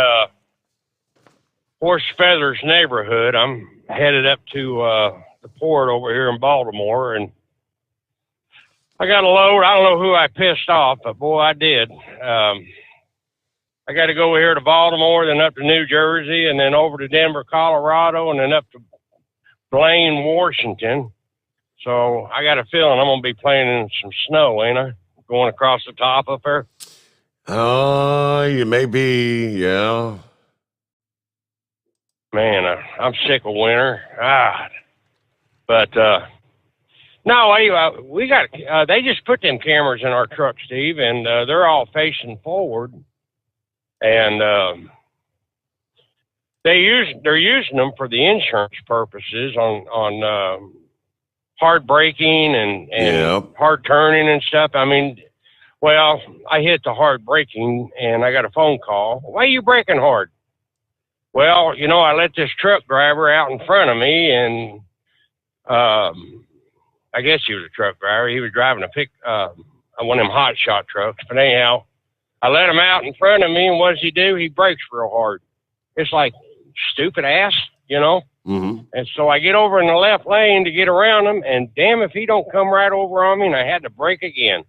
Horse Feathers neighborhood. I'm headed up to the port over here in Baltimore, and I got a load. I don't know who I pissed off, but boy, I did. I got to go over here to Baltimore, then up to New Jersey, and then over to Denver, Colorado, and then up to Blaine, Washington. So I got a feeling I'm going to be playing in some snow, ain't I? Going across the top up there. Oh, you may be, yeah. Man, I'm sick of winter. God. But, no, anyway, we got, they just put them cameras in our truck, Steve, and they're all facing forward. And they're using them for the insurance purposes on hard braking and hard turning and stuff. I mean, Well, I hit the hard braking, and I got a phone call. Why are you braking hard? Well, I let this truck driver out in front of me, and I guess he was a truck driver. He was driving one of them hot shot trucks. But anyhow, I let him out in front of me, and what does he do? He brakes real hard. It's like, stupid ass, Mm-hmm. And so I get over in the left lane to get around him, and damn if he don't come right over on me, and I had to brake again.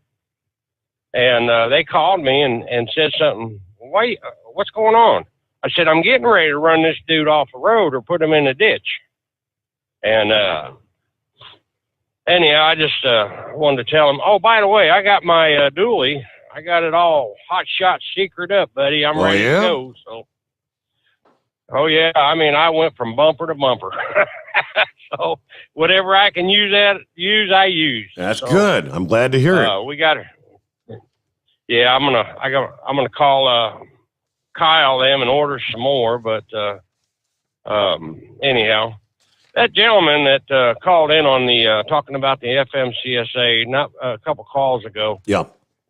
And they called me and said something. What's going on? I said, I'm getting ready to run this dude off the road or put him in the ditch. And anyhow, I just wanted to tell him, oh, by the way, I got my dually. I got it all hot shot secret up, buddy. I'm ready to go. So, oh, yeah. I mean, I went from bumper to bumper. So whatever I can I use. That's good. I'm glad to hear it. We got it. Yeah, I'm gonna call Kyle them and order some more. But anyhow, that gentleman that called in on the talking about the FMCSA not a couple calls ago. Yeah.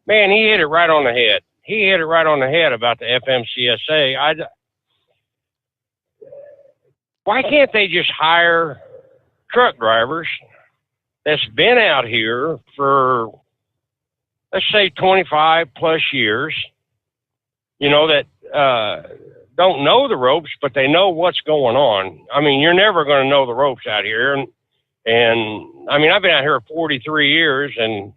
Man, he hit it right on the head. He hit it right on the head about the FMCSA. Why can't they just hire truck drivers that's been out here for, let's say, 25 plus years, that don't know the ropes, but they know what's going on. I mean, you're never going to know the ropes out here. And I mean, I've been out here 43 years, and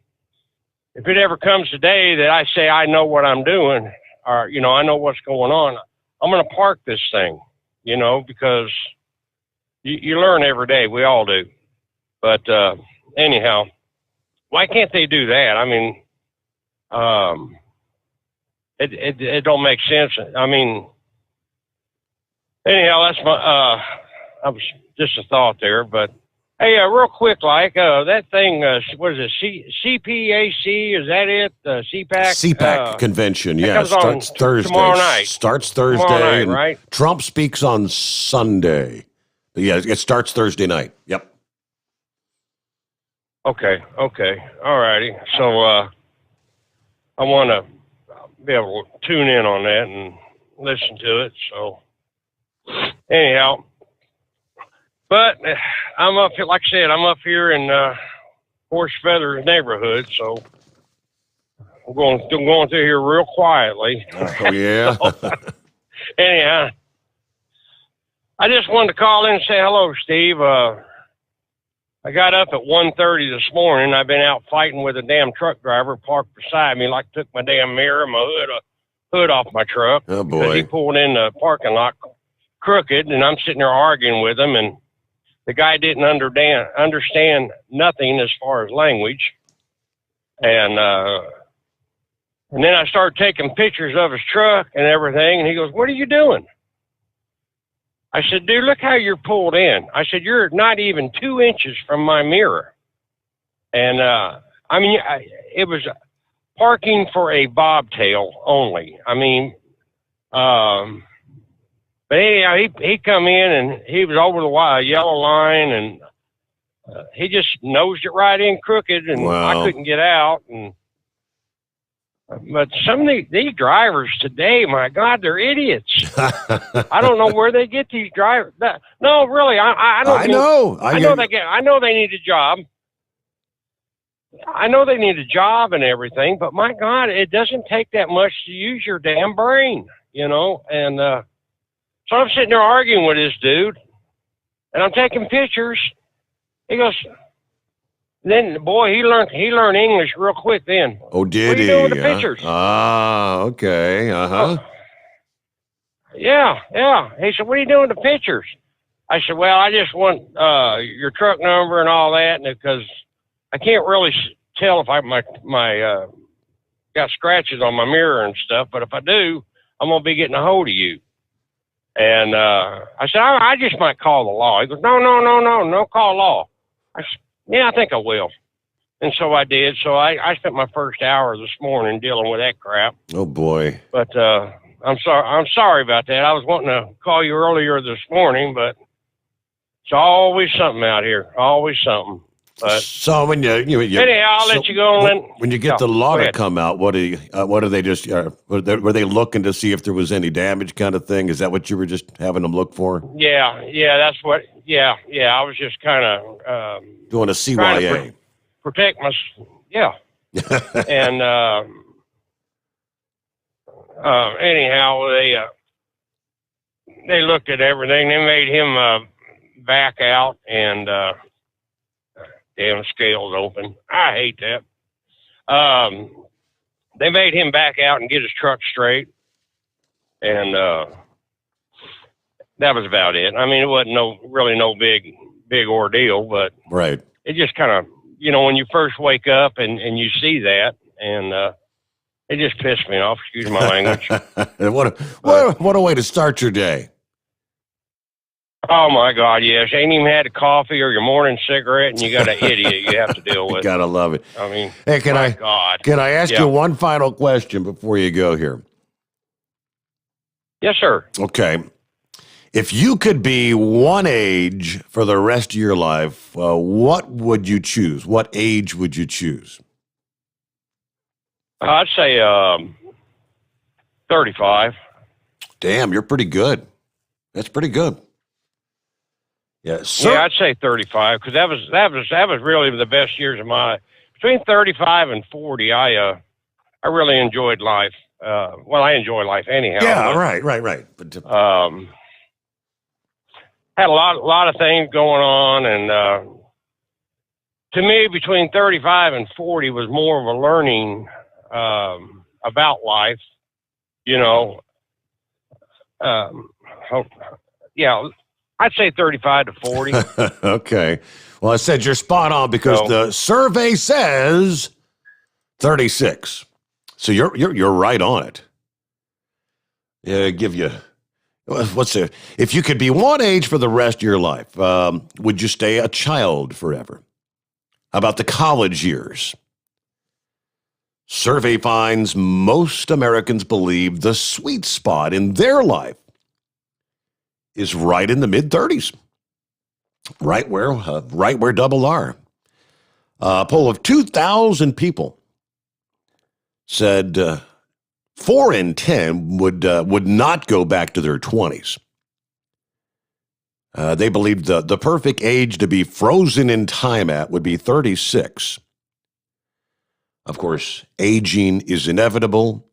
if it ever comes a day that I say I know what I'm doing, or, I know what's going on, I'm going to park this thing, because you learn every day. We all do. But anyhow, why can't they do that? I mean, it don't make sense. I mean, anyhow, that's I was just a thought there. But hey, real quick, that thing, what is it? CPAC? Is that it? CPAC? CPAC convention, yeah, starts Thursday. Tomorrow night. Starts Thursday. Tomorrow night, and right? Trump speaks on Sunday. But yeah, it starts Thursday night. Yep. Okay. All righty. So I want to be able to tune in on that and listen to it. So anyhow, but I'm up here, like I said, I'm up here in Horse Feather neighborhood. So I'm going through here real quietly. Oh, yeah. So, anyhow, I just wanted to call in and say hello, Steve. I got up at 1:30 this morning. I've been out fighting with a damn truck driver parked beside me, like took my damn mirror, my hood off my truck. Oh, boy. Because he pulled in the parking lot crooked, and I'm sitting there arguing with him, and the guy didn't understand nothing as far as language. And then I started taking pictures of his truck and everything, and he goes, "What are you doing?" I said, "Dude, look how you're pulled in." I said, "You're not even 2 inches from my mirror." And, I mean, it was parking for a bobtail only. I mean, but anyhow, he come in and he was over the yellow line, and he just nosed it right in crooked, and Wow. I couldn't get out. And but some of these drivers today, my God, they're idiots. I don't know where they get these drivers. No, really, I don't. I know. I know they need a job. I know they need a job and everything, but my God, it doesn't take that much to use your damn brain, And so I'm sitting there arguing with this dude, and I'm taking pictures. He goes. Then, boy, he learned English real quick then. Oh, did what are you he? doing with the pictures? Ah, okay. Uh-huh. Yeah. He said, "What are you doing with the pictures?" I said, "Well, I just want your truck number and all that, because I can't really tell if I got scratches on my mirror and stuff, but if I do, I'm going to be getting a hold of you." And I said, I just might call the law. He goes, no, call law. I said, "Yeah, I think I will." And so I did. So I spent my first hour this morning dealing with that crap. Oh, boy. But I'm sorry about that. I was wanting to call you earlier this morning, but it's always something out here. Always something. But so when you anyhow, I'll let you go on. When you get the law to come out, what are they just were they looking to see if there was any damage kind of thing? Is that what you were just having them look for? Yeah, that's what. Yeah. I was just kind of doing a CYA. Protect my. Yeah. And anyhow, they looked at everything. They made him back out and. Damn scales open. I hate that. They made him back out and get his truck straight, and that was about it. I mean, it wasn't really no big ordeal, but right. It just kind of, when you first wake up and you see that, and it just pissed me off. Excuse my language. What a way to start your day. Oh, my God, yes. Ain't even had a coffee or your morning cigarette, and you got an idiot you have to deal with. You got to love it. I mean, hey, can I ask you one final question before you go here? Yes, sir. Okay. If you could be one age for the rest of your life, what would you choose? What age would you choose? I'd say 35. Damn, you're pretty good. That's pretty good. Yes. Yeah, I'd say 35 because that was really the best years of my life. Between 35 and 40, I really enjoyed life. Well, I enjoy life anyhow. Yeah, right. But had a lot of things going on, and to me, between 35 and 40 was more of a learning about life. Yeah. I'd say 35 to 40. Okay. Well, I said you're spot on because the survey says 36. So you're right on it. Yeah, give you if you could be one age for the rest of your life, would you stay a child forever? How about the college years? Survey finds most Americans believe the sweet spot in their life is right in the mid-30s, right where double R. A poll of 2,000 people said 4 in 10 would not go back to their 20s. They believed the perfect age to be frozen in time at would be 36. Of course, aging is inevitable.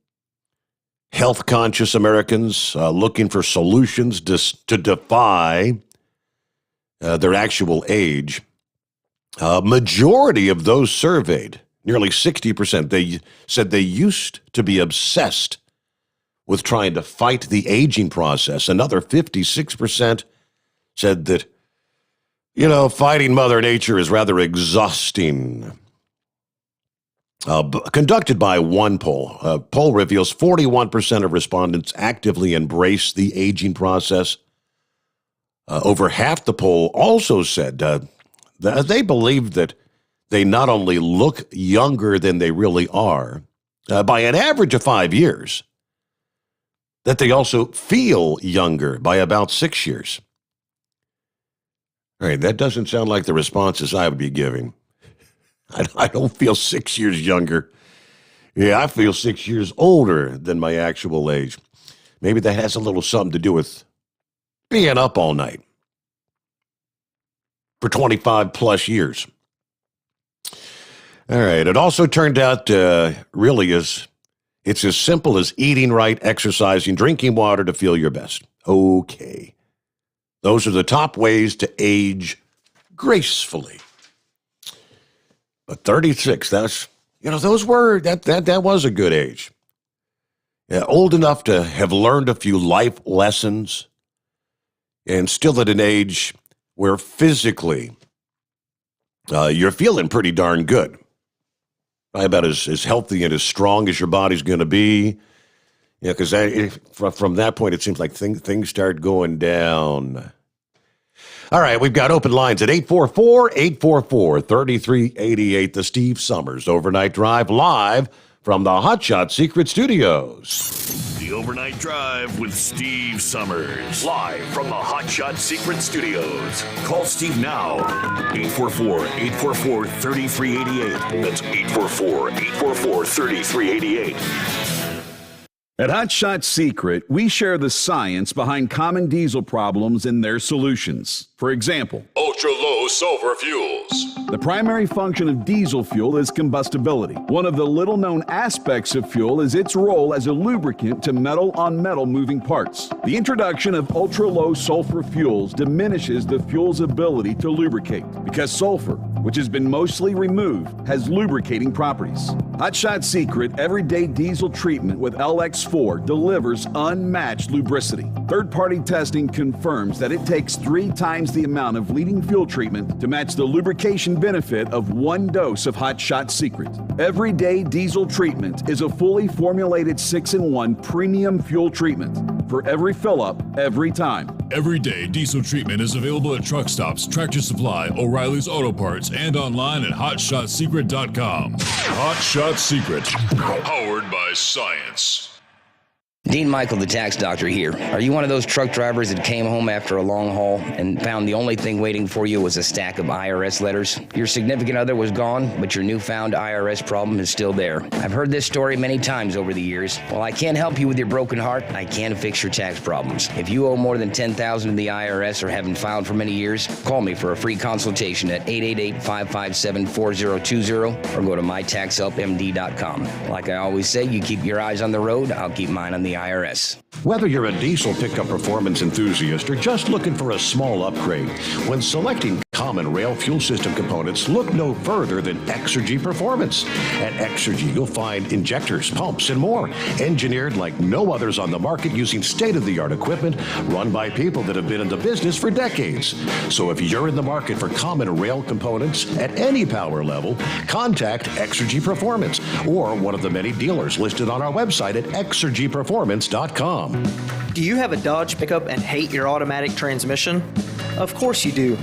Health-conscious Americans looking for solutions to defy their actual age. Majority of those surveyed, nearly 60%, they said they used to be obsessed with trying to fight the aging process. Another 56% said that, fighting Mother Nature is rather exhausting. Conducted by one poll. Poll reveals 41% of respondents actively embrace the aging process. Over half the poll also said that they believe that they not only look younger than they really are, by an average of 5 years, that they also feel younger by about 6 years. All right, that doesn't sound like the responses I would be giving. I don't feel 6 years younger. Yeah, I feel 6 years older than my actual age. Maybe that has a little something to do with being up all night for 25 plus years. All right. It also turned out it's as simple as eating right, exercising, drinking water to feel your best. Okay. Those are the top ways to age gracefully. But 36, that was a good age. Yeah, old enough to have learned a few life lessons and still at an age where physically you're feeling pretty darn good. Probably about as healthy and as strong as your body's going to be. Yeah, because from that point, it seems like things start going down. All right, we've got open lines at 844-844-3388. The Steve Sommers Overnight Drive live from the Hot Shot Secret Studios. The Overnight Drive with Steve Summers. Live from the Hot Shot Secret Studios. Call Steve now. 844-844-3388. That's 844-844-3388. At Hot Shot Secret, we share the science behind common diesel problems and their solutions. For example, ultra-low sulfur fuels. The primary function of diesel fuel is combustibility. One of the little-known aspects of fuel is its role as a lubricant to metal-on-metal moving parts. The introduction of ultra-low sulfur fuels diminishes the fuel's ability to lubricate because sulfur, which has been mostly removed, has lubricating properties. Hot Shot Secret Everyday Diesel Treatment with LX4 delivers unmatched lubricity. Third-party testing confirms that it takes 3 times the amount of leading fuel treatment to match the lubrication benefit of 1 dose of Hot Shot Secret. Everyday Diesel Treatment is a fully formulated 6-in-1 premium fuel treatment for every fill-up, every time. Everyday Diesel Treatment is available at truck stops, Tractor Supply, O'Reilly's Auto Parts, and online at HotShotSecret.com. Hot Shot Secret, powered by science. Dean Michael, the tax doctor here. Are you one of those truck drivers that came home after a long haul and found the only thing waiting for you was a stack of IRS letters? Your significant other was gone, but your newfound IRS problem is still there. I've heard this story many times over the years. While I can't help you with your broken heart, I can fix your tax problems. If you owe more than $10,000 to the IRS or haven't filed for many years, call me for a free consultation at 888-557-4020 or go to mytaxhelpmd.com. Like I always say, you keep your eyes on the road, I'll keep mine on the IRS. Whether you're a diesel pickup performance enthusiast or just looking for a small upgrade, when selecting common rail fuel system components, look no further than Exergy Performance. At Exergy, you'll find injectors, pumps, and more, engineered like no others on the market using state-of-the-art equipment run by people that have been in the business for decades. So if you're in the market for common rail components at any power level, contact Exergy Performance or one of the many dealers listed on our website at exergyperformance.com. Do you have a Dodge pickup and hate your automatic transmission? Of course you do.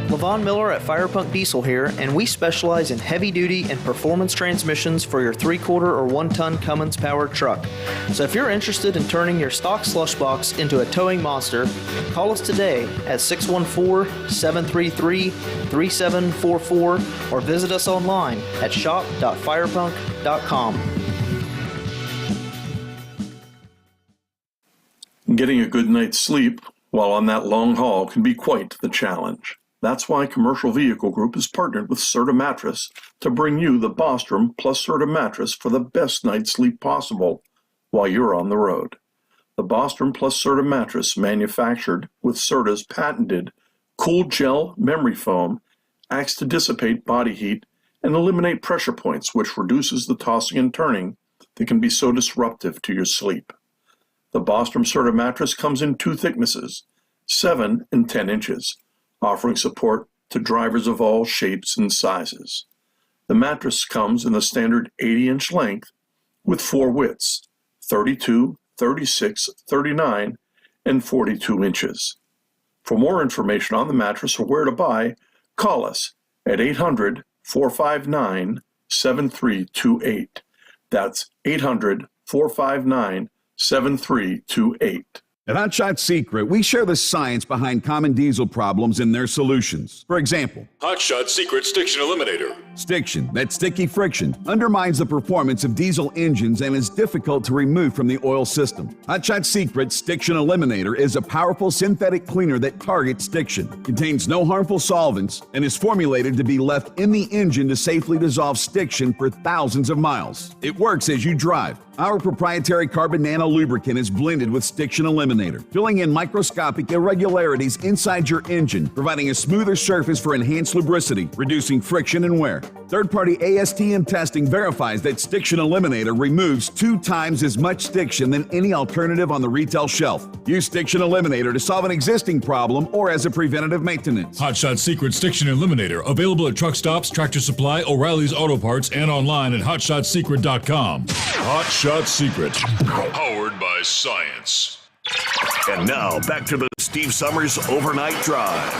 Levon Miller at Firepunk Diesel here, and we specialize in heavy-duty and performance transmissions for your 3-quarter or 1-ton Cummins powered truck. So if you're interested in turning your stock slush box into a towing monster, call us today at 614-733-3744 or visit us online at shop.firepunk.com. Getting a good night's sleep while on that long haul can be quite the challenge. That's why Commercial Vehicle Group has partnered with Serta Mattress to bring you the Bostrom plus Serta mattress for the best night's sleep possible while you're on the road. The Bostrom plus Serta mattress, manufactured with Serta's patented Cool Gel memory foam, acts to dissipate body heat and eliminate pressure points, which reduces the tossing and turning that can be so disruptive to your sleep. The Bostrom Serta mattress comes in 2 thicknesses, 7 and 10 inches, offering support to drivers of all shapes and sizes. The mattress comes in the standard 80-inch length with 4 widths, 32, 36, 39, and 42 inches. For more information on the mattress or where to buy, call us at 800-459-7328. That's 800-459-7328. At Hot Shot Secret, we share the science behind common diesel problems and their solutions. For example, Hot Shot Secret Stiction Eliminator. Stiction, that sticky friction, undermines the performance of diesel engines and is difficult to remove from the oil system. Hot Shot Secret Stiction Eliminator is a powerful synthetic cleaner that targets stiction, contains no harmful solvents, and is formulated to be left in the engine to safely dissolve stiction for thousands of miles. It works as you drive. Our proprietary carbon nano lubricant is blended with Stiction Eliminator, filling in microscopic irregularities inside your engine, providing a smoother surface for enhanced lubricity, reducing friction and wear. Third-party ASTM testing verifies that Stiction Eliminator removes 2 times as much stiction than any alternative on the retail shelf. Use Stiction Eliminator to solve an existing problem or as a preventative maintenance. Hot Shot Secret Stiction Eliminator, available at truck stops, Tractor Supply, O'Reilly's Auto Parts, and online at HotShotSecret.com. Hot Shot Secret, powered by science. And now, back to the Steve Summers Overnight Drive.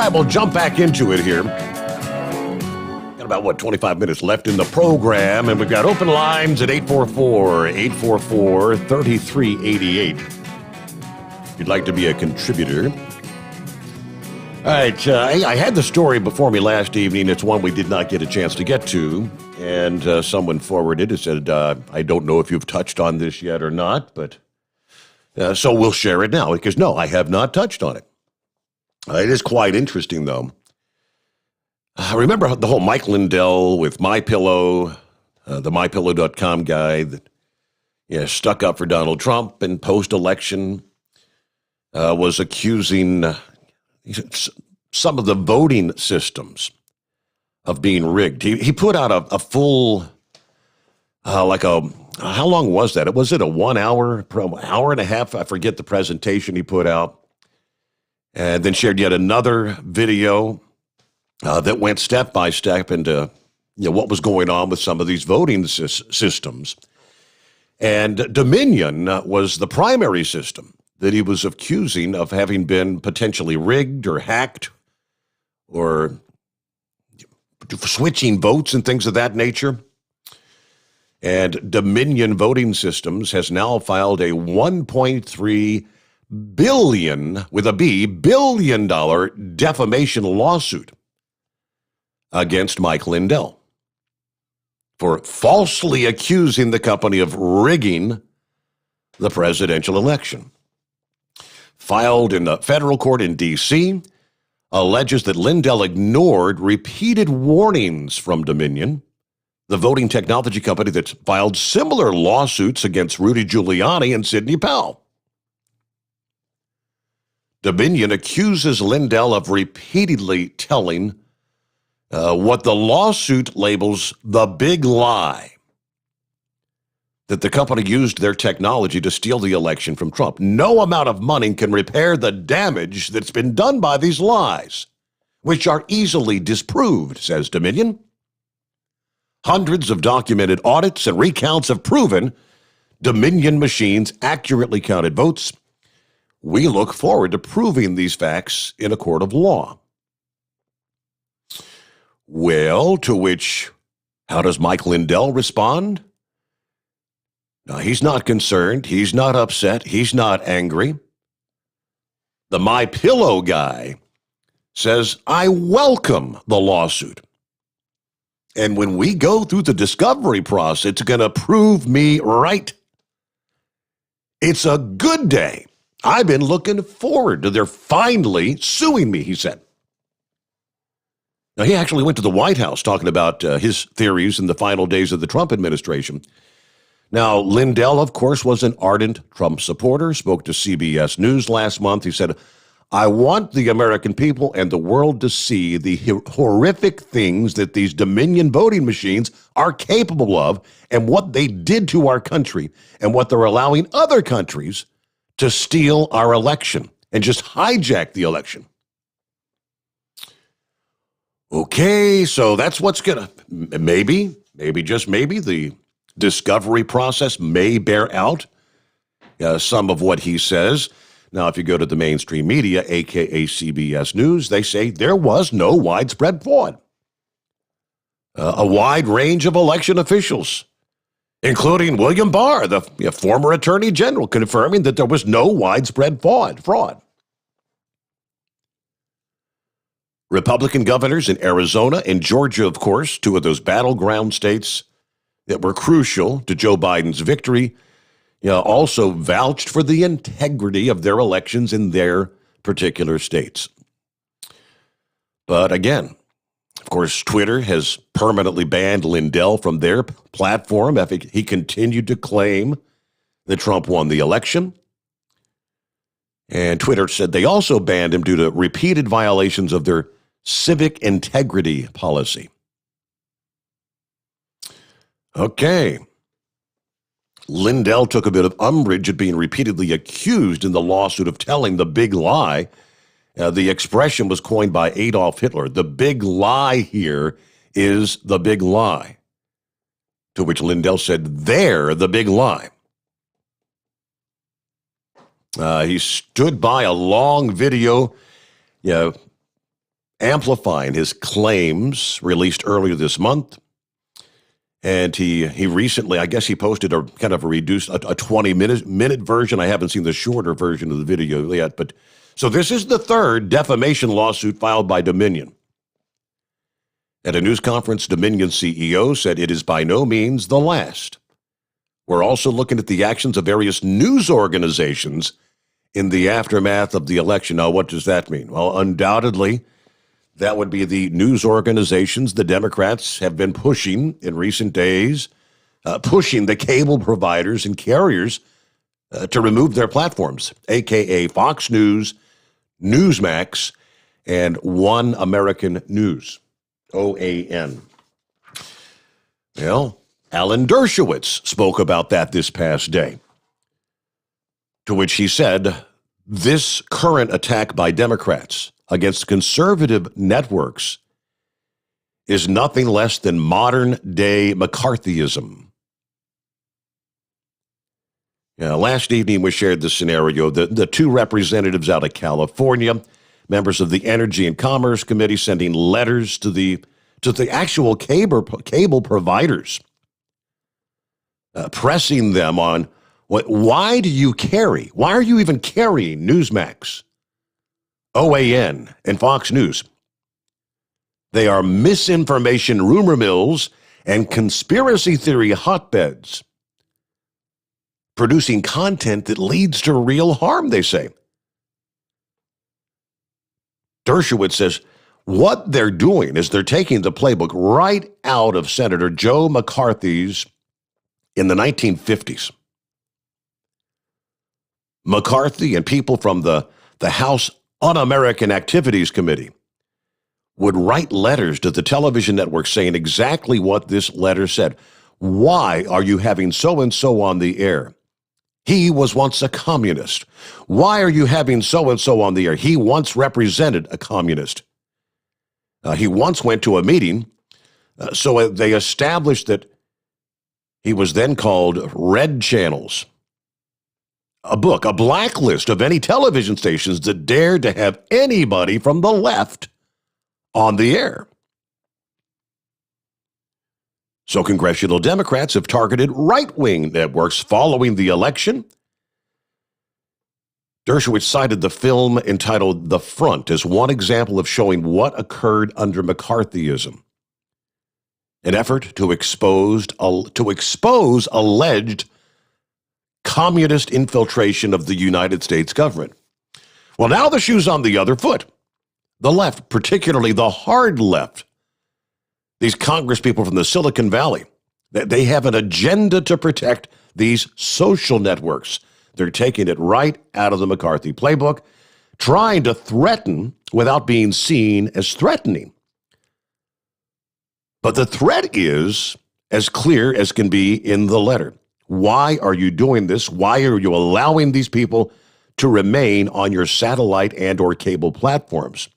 right, we'll jump back into it here. Got about, 25 minutes left in the program, and we've got open lines at 844-844-3388. If you'd like to be a contributor. All right, I had the story before me last evening. It's one we did not get a chance to get to, and someone forwarded it. Said, I don't know if you've touched on this yet or not, but so we'll share it now, because no, I have not touched on it. It is quite interesting, though. I remember the whole Mike Lindell with MyPillow, the MyPillow.com guy that stuck up for Donald Trump and post-election was accusing some of the voting systems of being rigged. He put out a full, how long was that? Was it a 1 hour, hour and a half? I forget the presentation he put out. And then shared yet another video that went step by step into what was going on with some of these voting systems. And Dominion was the primary system that he was accusing of having been potentially rigged or hacked or switching votes and things of that nature. And Dominion Voting Systems has now filed a $1.3 billion, with a B, billion-dollar defamation lawsuit against Mike Lindell for falsely accusing the company of rigging the presidential election. Filed in the federal court in D.C., alleges that Lindell ignored repeated warnings from Dominion, the voting technology company that's filed similar lawsuits against Rudy Giuliani and Sidney Powell. Dominion accuses Lindell of repeatedly telling what the lawsuit labels the big lie, that the company used their technology to steal the election from Trump. No amount of money can repair the damage that's been done by these lies, which are easily disproved, says Dominion. Hundreds of documented audits and recounts have proven Dominion machines accurately counted votes. We look forward to proving these facts in a court of law. Well, to which, how does Mike Lindell respond? Now, he's not concerned. He's not upset. He's not angry. The MyPillow guy says, I welcome the lawsuit. And when we go through the discovery process, it's going to prove me right. It's a good day. I've been looking forward to their finally suing me, he said. Now, he actually went to the White House talking about his theories in the final days of the Trump administration. Now, Lindell, of course, was an ardent Trump supporter, spoke to CBS News last month. He said, I want the American people and the world to see the horrific things that these Dominion voting machines are capable of and what they did to our country and what they're allowing other countries to steal our election and just hijack the election. Okay, so that's what's going to, maybe, just maybe, the discovery process may bear out some of what he says. Now, if you go to the mainstream media, a.k.a. CBS News, they say there was no widespread fraud. A wide range of election officials, including William Barr, the former attorney general, confirming that there was no widespread fraud. Republican governors in Arizona and Georgia, of course, two of those battleground states that were crucial to Joe Biden's victory, also vouched for the integrity of their elections in their particular states. But again, of course, Twitter has permanently banned Lindell from their platform after he continued to claim that Trump won the election. And Twitter said they also banned him due to repeated violations of their civic integrity policy. Okay. Lindell took a bit of umbrage at being repeatedly accused in the lawsuit of telling the big lie. The expression was coined by Adolf Hitler. The big lie here is the big lie. To which Lindell said, they're the big lie. He stood by a long video, amplifying his claims released earlier this month. And he recently, I guess he posted a kind of a reduced, a 20-minute version. I haven't seen the shorter version of the video yet. But so this is the third defamation lawsuit filed by Dominion. At a news conference, Dominion CEO said it is by no means the last. We're also looking at the actions of various news organizations in the aftermath of the election. Now, what does that mean? Well, undoubtedly, that would be the news organizations the Democrats have been pushing in recent days, pushing the cable providers and carriers to remove their platforms, a.k.a. Fox News, Newsmax, and One American News, OAN. Well, Alan Dershowitz spoke about that this past day, to which he said, this current attack by Democrats against conservative networks is nothing less than modern-day McCarthyism. Last evening, we shared the scenario. The two representatives out of California, members of the Energy and Commerce Committee, sending letters to the actual cable providers, pressing them on, why are you even carrying Newsmax, OAN, and Fox News? They are misinformation rumor mills and conspiracy theory hotbeds, producing content that leads to real harm, they say. Dershowitz says what they're doing is they're taking the playbook right out of Senator Joe McCarthy's in the 1950s. McCarthy and people from the House Un-American Activities Committee would write letters to the television network saying exactly what this letter said. Why are you having so-and-so on the air? He was once a communist. Why are you having so-and-so on the air? He once represented a communist. He once went to a meeting, so they established that he was then called Red Channels. A blacklist of any television stations that dared to have anybody from the left on the air. So congressional Democrats have targeted right-wing networks following the election. Dershowitz cited the film entitled The Front as one example of showing what occurred under McCarthyism, an effort to expose alleged communist infiltration of the United States government. Well, now the shoe's on the other foot. The left, particularly the hard left, these congresspeople from the Silicon Valley, they have an agenda to protect these social networks. They're taking it right out of the McCarthy playbook, trying to threaten without being seen as threatening. But the threat is as clear as can be in the letter. Why are you doing this? Why are you allowing these people to remain on your satellite and or cable platforms?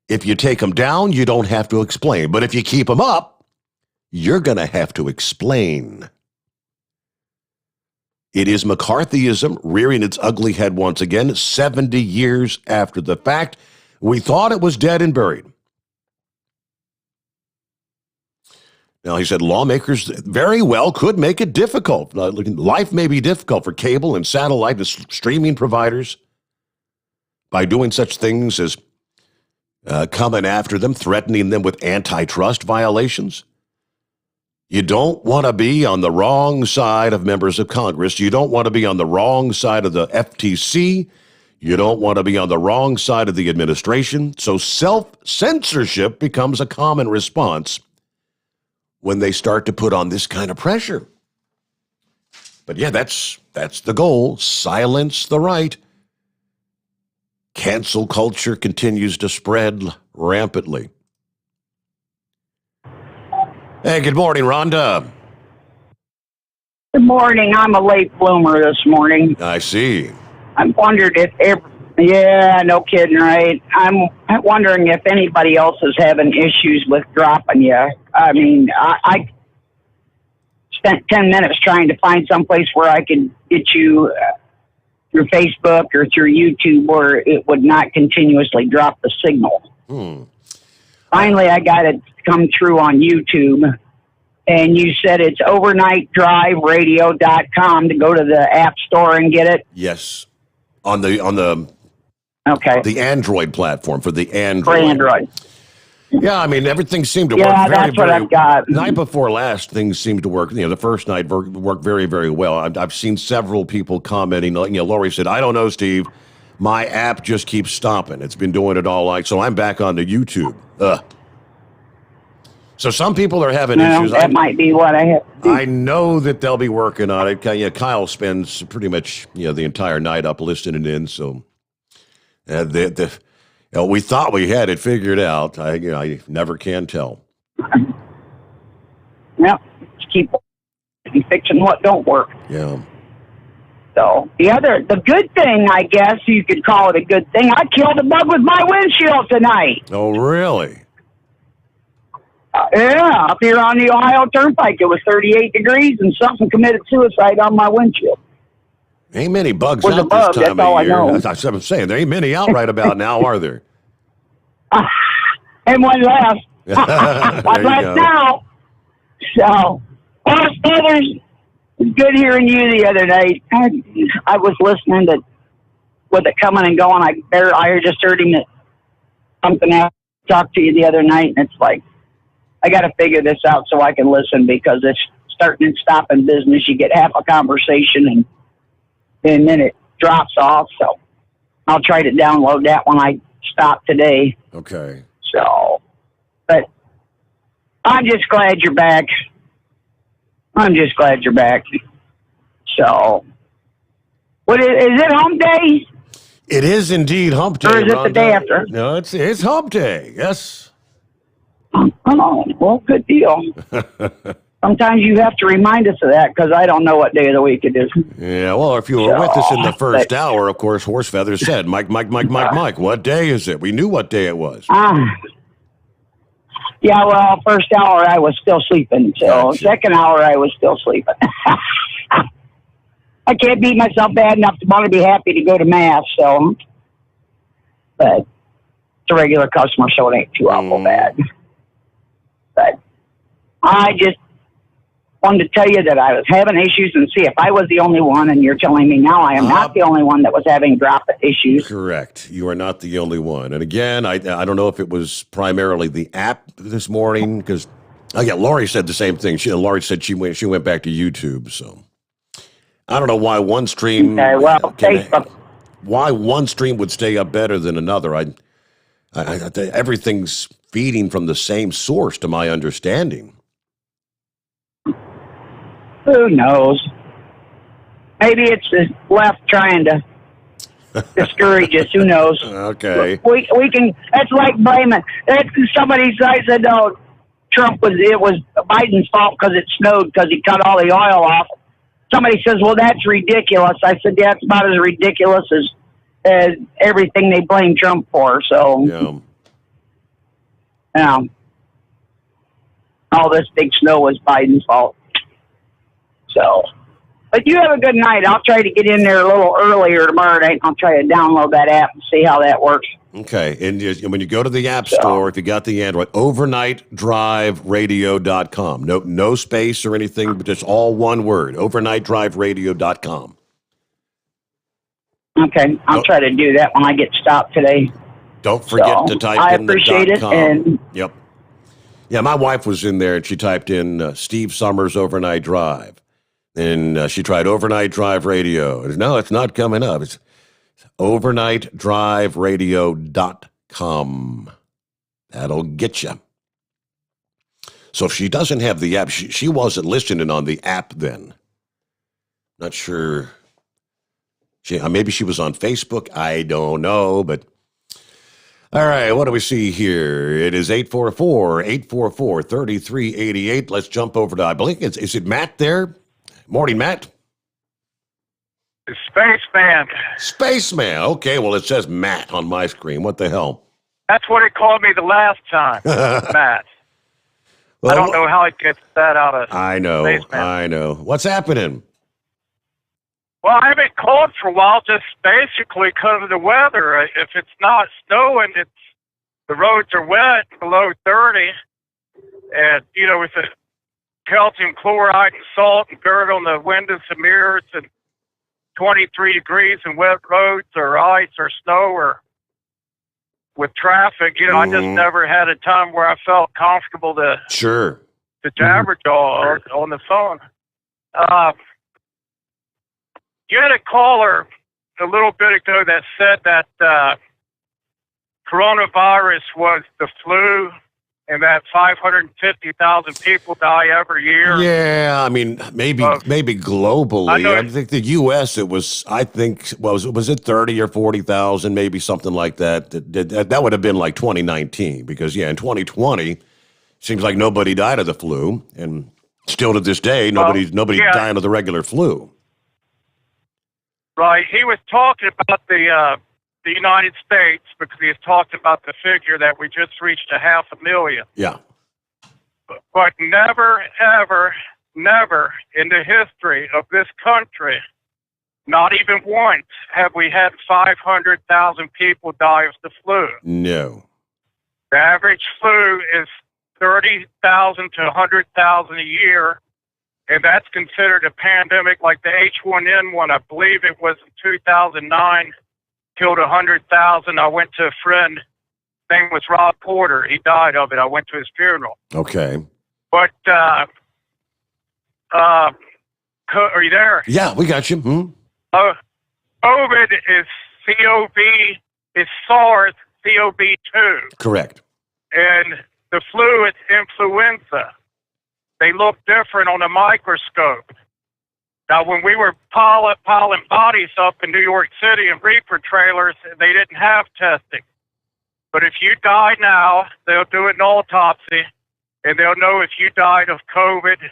If you take them down, you don't have to explain. But if you keep them up, you're going to have to explain. It is McCarthyism rearing its ugly head once again, 70 years after the fact. We thought it was dead and buried. Now, he said lawmakers very well could make it difficult. Life may be difficult for cable and satellite and streaming providers by doing such things as coming after them, threatening them with antitrust violations. You don't want to be on the wrong side of members of Congress. You don't want to be on the wrong side of the FTC. You don't want to be on the wrong side of the administration. So self-censorship becomes a common response when they start to put on this kind of pressure. But yeah, that's the goal. Silence the right. Cancel culture continues to spread rampantly. Hey, good morning, Rhonda. Good morning. I'm a late bloomer this morning. I see. I wondered if no kidding, right? I'm wondering if anybody else is having issues with dropping you. I mean, I spent 10 minutes trying to find someplace where I could get you through Facebook or through YouTube where it would not continuously drop the signal. Finally, I got it come through on YouTube. And you said it's overnightdriveradio.com to go to the App Store and get it? Yes. On the okay, the Android platform for the Android. For Android. Yeah, I mean, everything seemed to Yeah, work very, that's what very I've got. Night before last, things seemed to work. The first night worked very, very well. I've seen several people commenting. Lori said, I don't know, Steve. My app just keeps stopping. It's been doing it all so I'm back on the YouTube. So some people are having issues. That might be what I have. I know that they'll be working on it. Kyle spends pretty much the entire night up listening in. So we thought we had it figured out. I never can tell. Yep, just keep fixing what don't work. Yeah. So the good thing, I guess you could call it a good thing. I killed a bug with my windshield tonight. Oh, really? Yeah, up here on the Ohio Turnpike, it was 38 degrees, and something committed suicide on my windshield. Ain't many bugs Was out a bug, this time that's all of I year. know. That's what I'm saying. There ain't many out right about now, are there? And one left. One There you left go. now. So, there's good hearing you the other night. I was listening to with it coming and going. I just heard him at something else talk to you the other night, and it's like, I got to figure this out so I can listen, because it's starting and stopping business. You get half a conversation and then it drops off. So I'll try to download that when I stop today. Okay. So, but I'm just glad you're back. So, what is it hump day? It is indeed hump day. Or is it the Rhonda. day after? No, it's hump day. Yes. Oh, well, good deal. Sometimes you have to remind us of that, because I don't know what day of the week it is. Yeah, well, if you were with us in the first hour, of course, Horse Feather said, Mike, what day is it? We knew what day it was. Yeah, well, first hour I was still sleeping. So Gotcha. Second hour I was still sleeping. I can't beat myself bad enough to want to be happy to go to Mass. So, but it's a regular customer, so it ain't too awful bad. But I just wanted to tell you that I was having issues and see if I was the only one, and you're telling me now I am not the only one that was having drop issues. Correct. You are not the only one. And again, I don't know if it was primarily the app this morning, because Lori said the same thing. Lori said she went back to YouTube. So I don't know why one stream. Facebook. Why one stream would stay up better than another? I everything's feeding from the same source, to my understanding. Who knows? Maybe it's the left trying to discourage us. Who knows? Okay. We can. That's like blaming. Somebody said, "No, it was Biden's fault because it snowed because he cut all the oil off." Somebody says, "Well, that's ridiculous." I said, "That's about as ridiculous as everything they blame Trump for." So, all this big snow was Biden's fault. So, but you have a good night. I'll try to get in there a little earlier tomorrow night. I'll try to download that app and see how that works. Okay. And when you go to the App Store, if you got the Android, overnightdriveradio.com. No space or anything, but just all one word, overnightdriveradio.com. Okay. I'll try to do that when I get stopped today. Don't forget to type I in the appreciate it. .com. And Yep. Yeah, my wife was in there and she typed in Steve Sommers Overnight Drive. And she tried Overnight Drive Radio. No, it's not coming up. It's overnightdriveradio.com. That'll get you. So if she doesn't have the app, she wasn't listening on the app then. Not sure. Maybe she was on Facebook. I don't know, but all right, what do we see here? It is 844-844-3388. Let's jump over to, I believe, is it Matt there? Morning, Matt. Spaceman. Spaceman. Okay, well, it says Matt on my screen. What the hell? That's what it called me the last time, Matt. Well, I don't know how it gets that out of I know. Spaceman. I know. What's happening? Well, I haven't called for a while, just basically because of the weather. If it's not snowing, the roads are wet below 30, and with the calcium chloride and salt and dirt on the windows and mirrors, and 23 degrees and wet roads or ice or snow or with traffic, I just never had a time where I felt comfortable to jabber jaw on the phone. You had a caller a little bit ago that said that coronavirus was the flu and that 550,000 people die every year. Yeah, I mean, maybe globally. I think the U.S. it was. I think was it 30 or 40,000, maybe something like that. That would have been like 2019, because in 2020, seems like nobody died of the flu, and still to this day, nobody's dying of the regular flu. Right. He was talking about the United States, because he has talked about the figure that we just reached 500,000. Yeah. But never, ever, never in the history of this country, not even once, have we had 500,000 people die of the flu. No. The average flu is 30,000 to 100,000 a year, and that's considered a pandemic. Like the H1N1, I believe it was in 2009, killed 100,000. I went to a friend, his name was Rob Porter. He died of it. I went to his funeral. Okay. But, are you there? Yeah, we got you. COVID is is SARS CoV-2. Correct. And the flu is influenza. They look different on a microscope. Now, when we were piling bodies up in New York City in reefer trailers, they didn't have testing. But if you die now, they'll do an autopsy, and they'll know if you died of COVID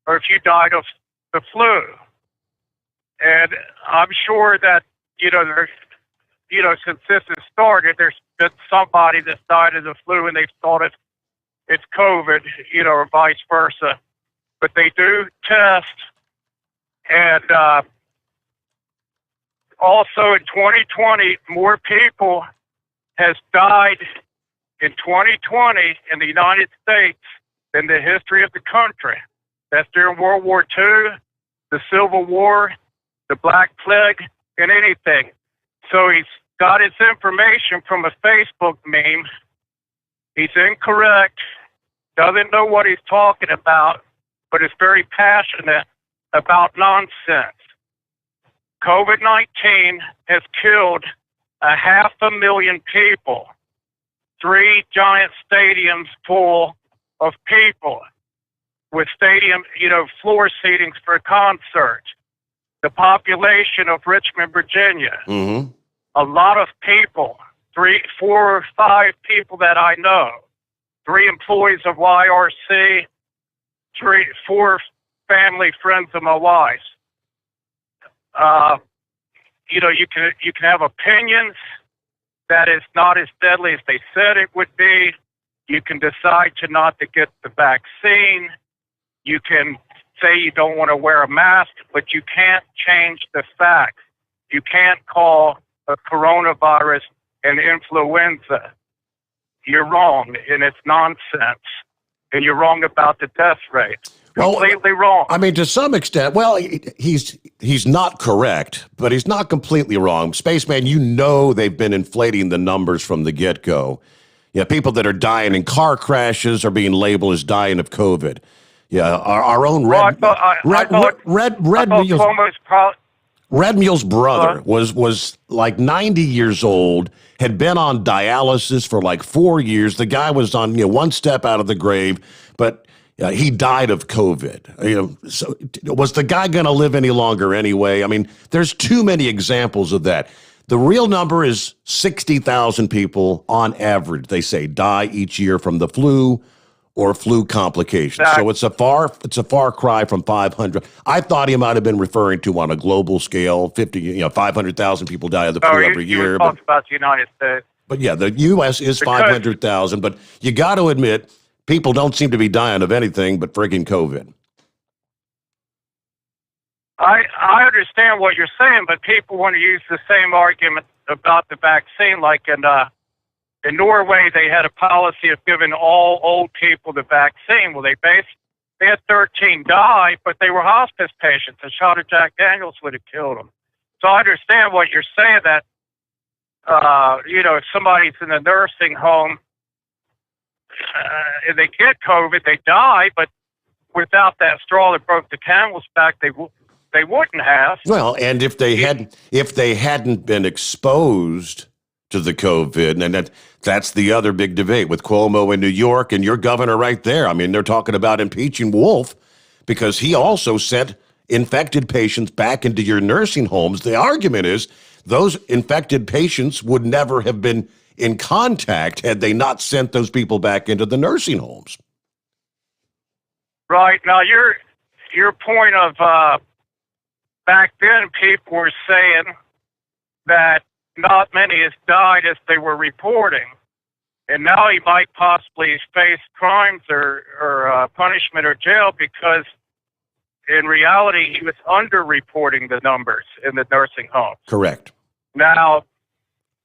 or if you died of the flu. And I'm sure that, there's, since this has started, there's been somebody that's died of the flu and they've thought it's COVID, or vice versa. But they do test. And also in 2020, more people has died in 2020 in the United States than the history of the country. That's during World War II, the Civil War, the Black Plague, and anything. So he's got his information from a Facebook meme. He's incorrect, doesn't know what he's talking about, but is very passionate about nonsense. COVID-19 has killed 500,000 people. 3 giant stadiums full of people with stadium, floor seatings for concerts. The population of Richmond, Virginia. Mm-hmm. A lot of people, 3, 4, or 5 people that I know. 3 employees of YRC, 4 family friends of my wife's. You can have opinions that it's not as deadly as they said it would be. You can decide not to get the vaccine. You can say you don't want to wear a mask, but you can't change the facts. You can't call a coronavirus an influenza. You're wrong, and it's nonsense. And you're wrong about the death rate. Completely wrong. I mean, to some extent, he's not correct, but he's not completely wrong. Spaceman, they've been inflating the numbers from the get-go. Yeah, people that are dying in car crashes are being labeled as dying of COVID. Yeah, our own Red Mule's brother was like 90 years old, had been on dialysis for like 4 years. The guy was on one step out of the grave, but he died of COVID. So was the guy going to live any longer anyway? I mean, there's too many examples of that. The real number is 60,000 people on average, they say, die each year from the flu or flu complications. So it's a far cry from 500. I thought he might have been referring to on a global scale, 500,000 people die of the flu every year. You talked about the United States. But yeah, the U.S. is 500,000. But you got to admit, people don't seem to be dying of anything but friggin' COVID. I understand what you're saying, but people want to use the same argument about the vaccine, like in In Norway, they had a policy of giving all old people the vaccine. Well, they had 13 die, but they were hospice patients. A shot of Jack Daniels would have killed them. So I understand what you're saying, that, if somebody's in a nursing home, and they get COVID, they die, but without that straw that broke the camel's back, they wouldn't have. Well, and if they hadn't been exposed to the COVID, and that's the other big debate with Cuomo in New York and your governor right there. I mean, they're talking about impeaching Wolf because he also sent infected patients back into your nursing homes. The argument is those infected patients would never have been in contact had they not sent those people back into the nursing homes. Right. Now, your point of back then, people were saying that not many has died as they were reporting. And now he might possibly face crimes or punishment or jail because in reality, he was underreporting the numbers in the nursing homes. Correct. Now,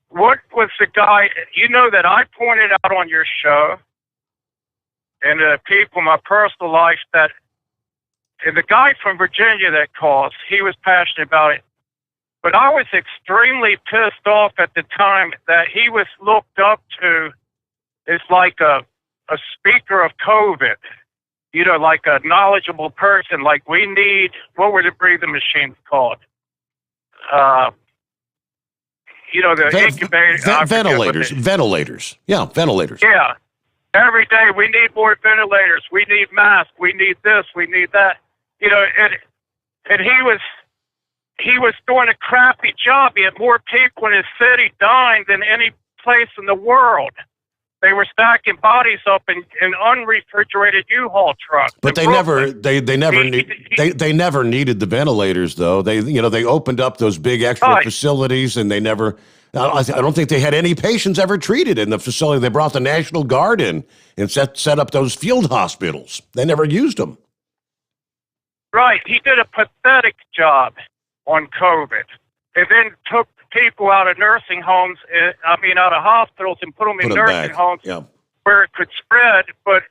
what was the guy, that I pointed out on your show and the people in my personal life and the guy from Virginia that calls, he was passionate about it. But I was extremely pissed off at the time that he was looked up to as like a speaker of COVID, like a knowledgeable person. Like we need, what were the breathing machines called? The incubator. Ventilators. Yeah, ventilators. Yeah. Every day we need more ventilators. We need masks. We need this. We need that. And he was doing a crappy job. He had more people in his city dying than any place in the world. They were stacking bodies up in unrefrigerated U-Haul trucks. But they never needed the ventilators, though. They opened up those big extra facilities, and they never. I don't think they had any patients ever treated in the facility. They brought the National Guard in and set up those field hospitals. They never used them. Right. He did a pathetic job on COVID, and then took people out of nursing homes, out of hospitals, and put them in nursing homes where it could spread. But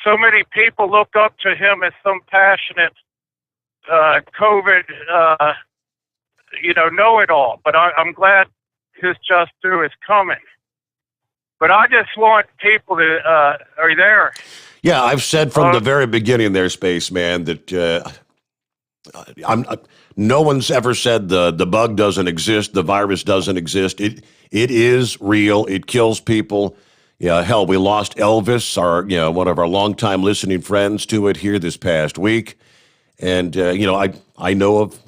so many people look up to him as some passionate COVID, know-it-all. But I'm glad his just due is coming. But I just want people to, are you there? Yeah, I've said from the very beginning there, Spaceman, that no one's ever said the bug doesn't exist, the virus doesn't exist. It is real. It kills people. Yeah, hell, we lost Elvis, one of our longtime listening friends, to it here this past week. And I know of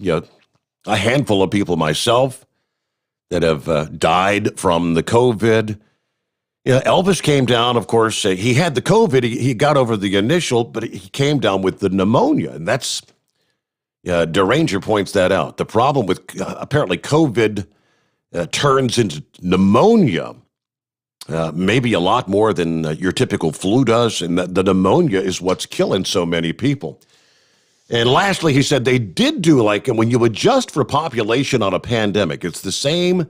a handful of people myself that have died from the COVID. Elvis came down, of course. He had the COVID. He got over the initial, but he came down with the pneumonia, and that's. Deranger points that out. The problem with apparently COVID turns into pneumonia, maybe a lot more than your typical flu does, and the pneumonia is what's killing so many people. And lastly, he said they did do and when you adjust for population on a pandemic, it's the same.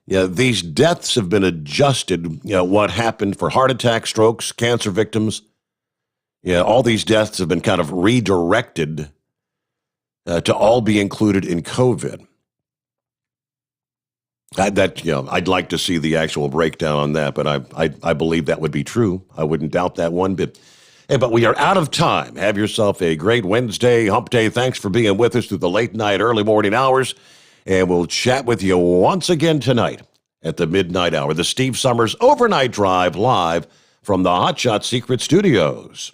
These deaths have been adjusted. What happened for heart attack, strokes, cancer victims. All these deaths have been kind of redirected to all be included in COVID. I'd like to see the actual breakdown on that, but I believe that would be true. I wouldn't doubt that one bit. Hey, but we are out of time. Have yourself a great Wednesday, hump day. Thanks for being with us through the late night, early morning hours, and we'll chat with you once again tonight at the midnight hour. The Steve Sommers Overnight Drive live from the Hot Shot Secret Studios.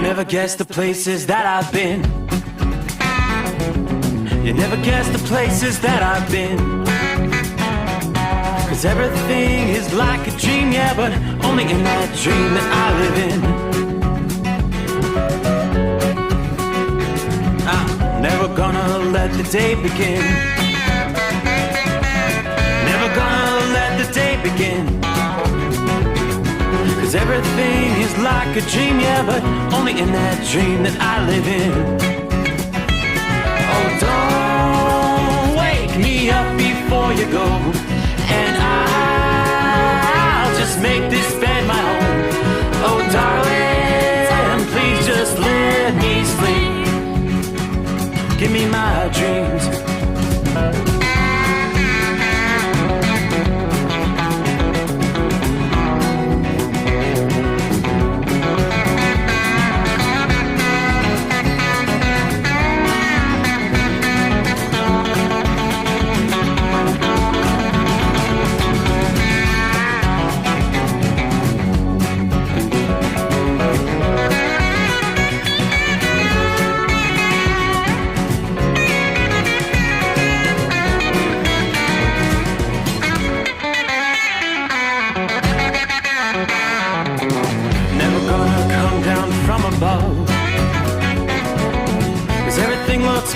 Never guess the places that I've been. You never guess the places that I've been. 'Cause everything is like a dream, yeah, but only in that dream that I live in. I'm never gonna let the day begin. Never gonna let the day 'Cause everything is like a dream, yeah, but only in that dream that I live in. Oh, don't wake me up before you go, and I'll just make this bed my home. Oh, darling, please just let me sleep. Give me my dreams.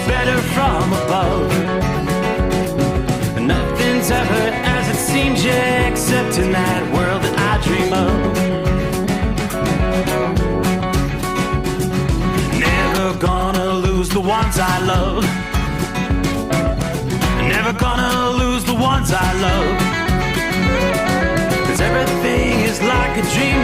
Better from above. Nothing's ever as it seems, yeah, except in that world that I dream of. Never gonna lose the ones I love. Never gonna lose the ones I love. 'Cause everything is like a dream.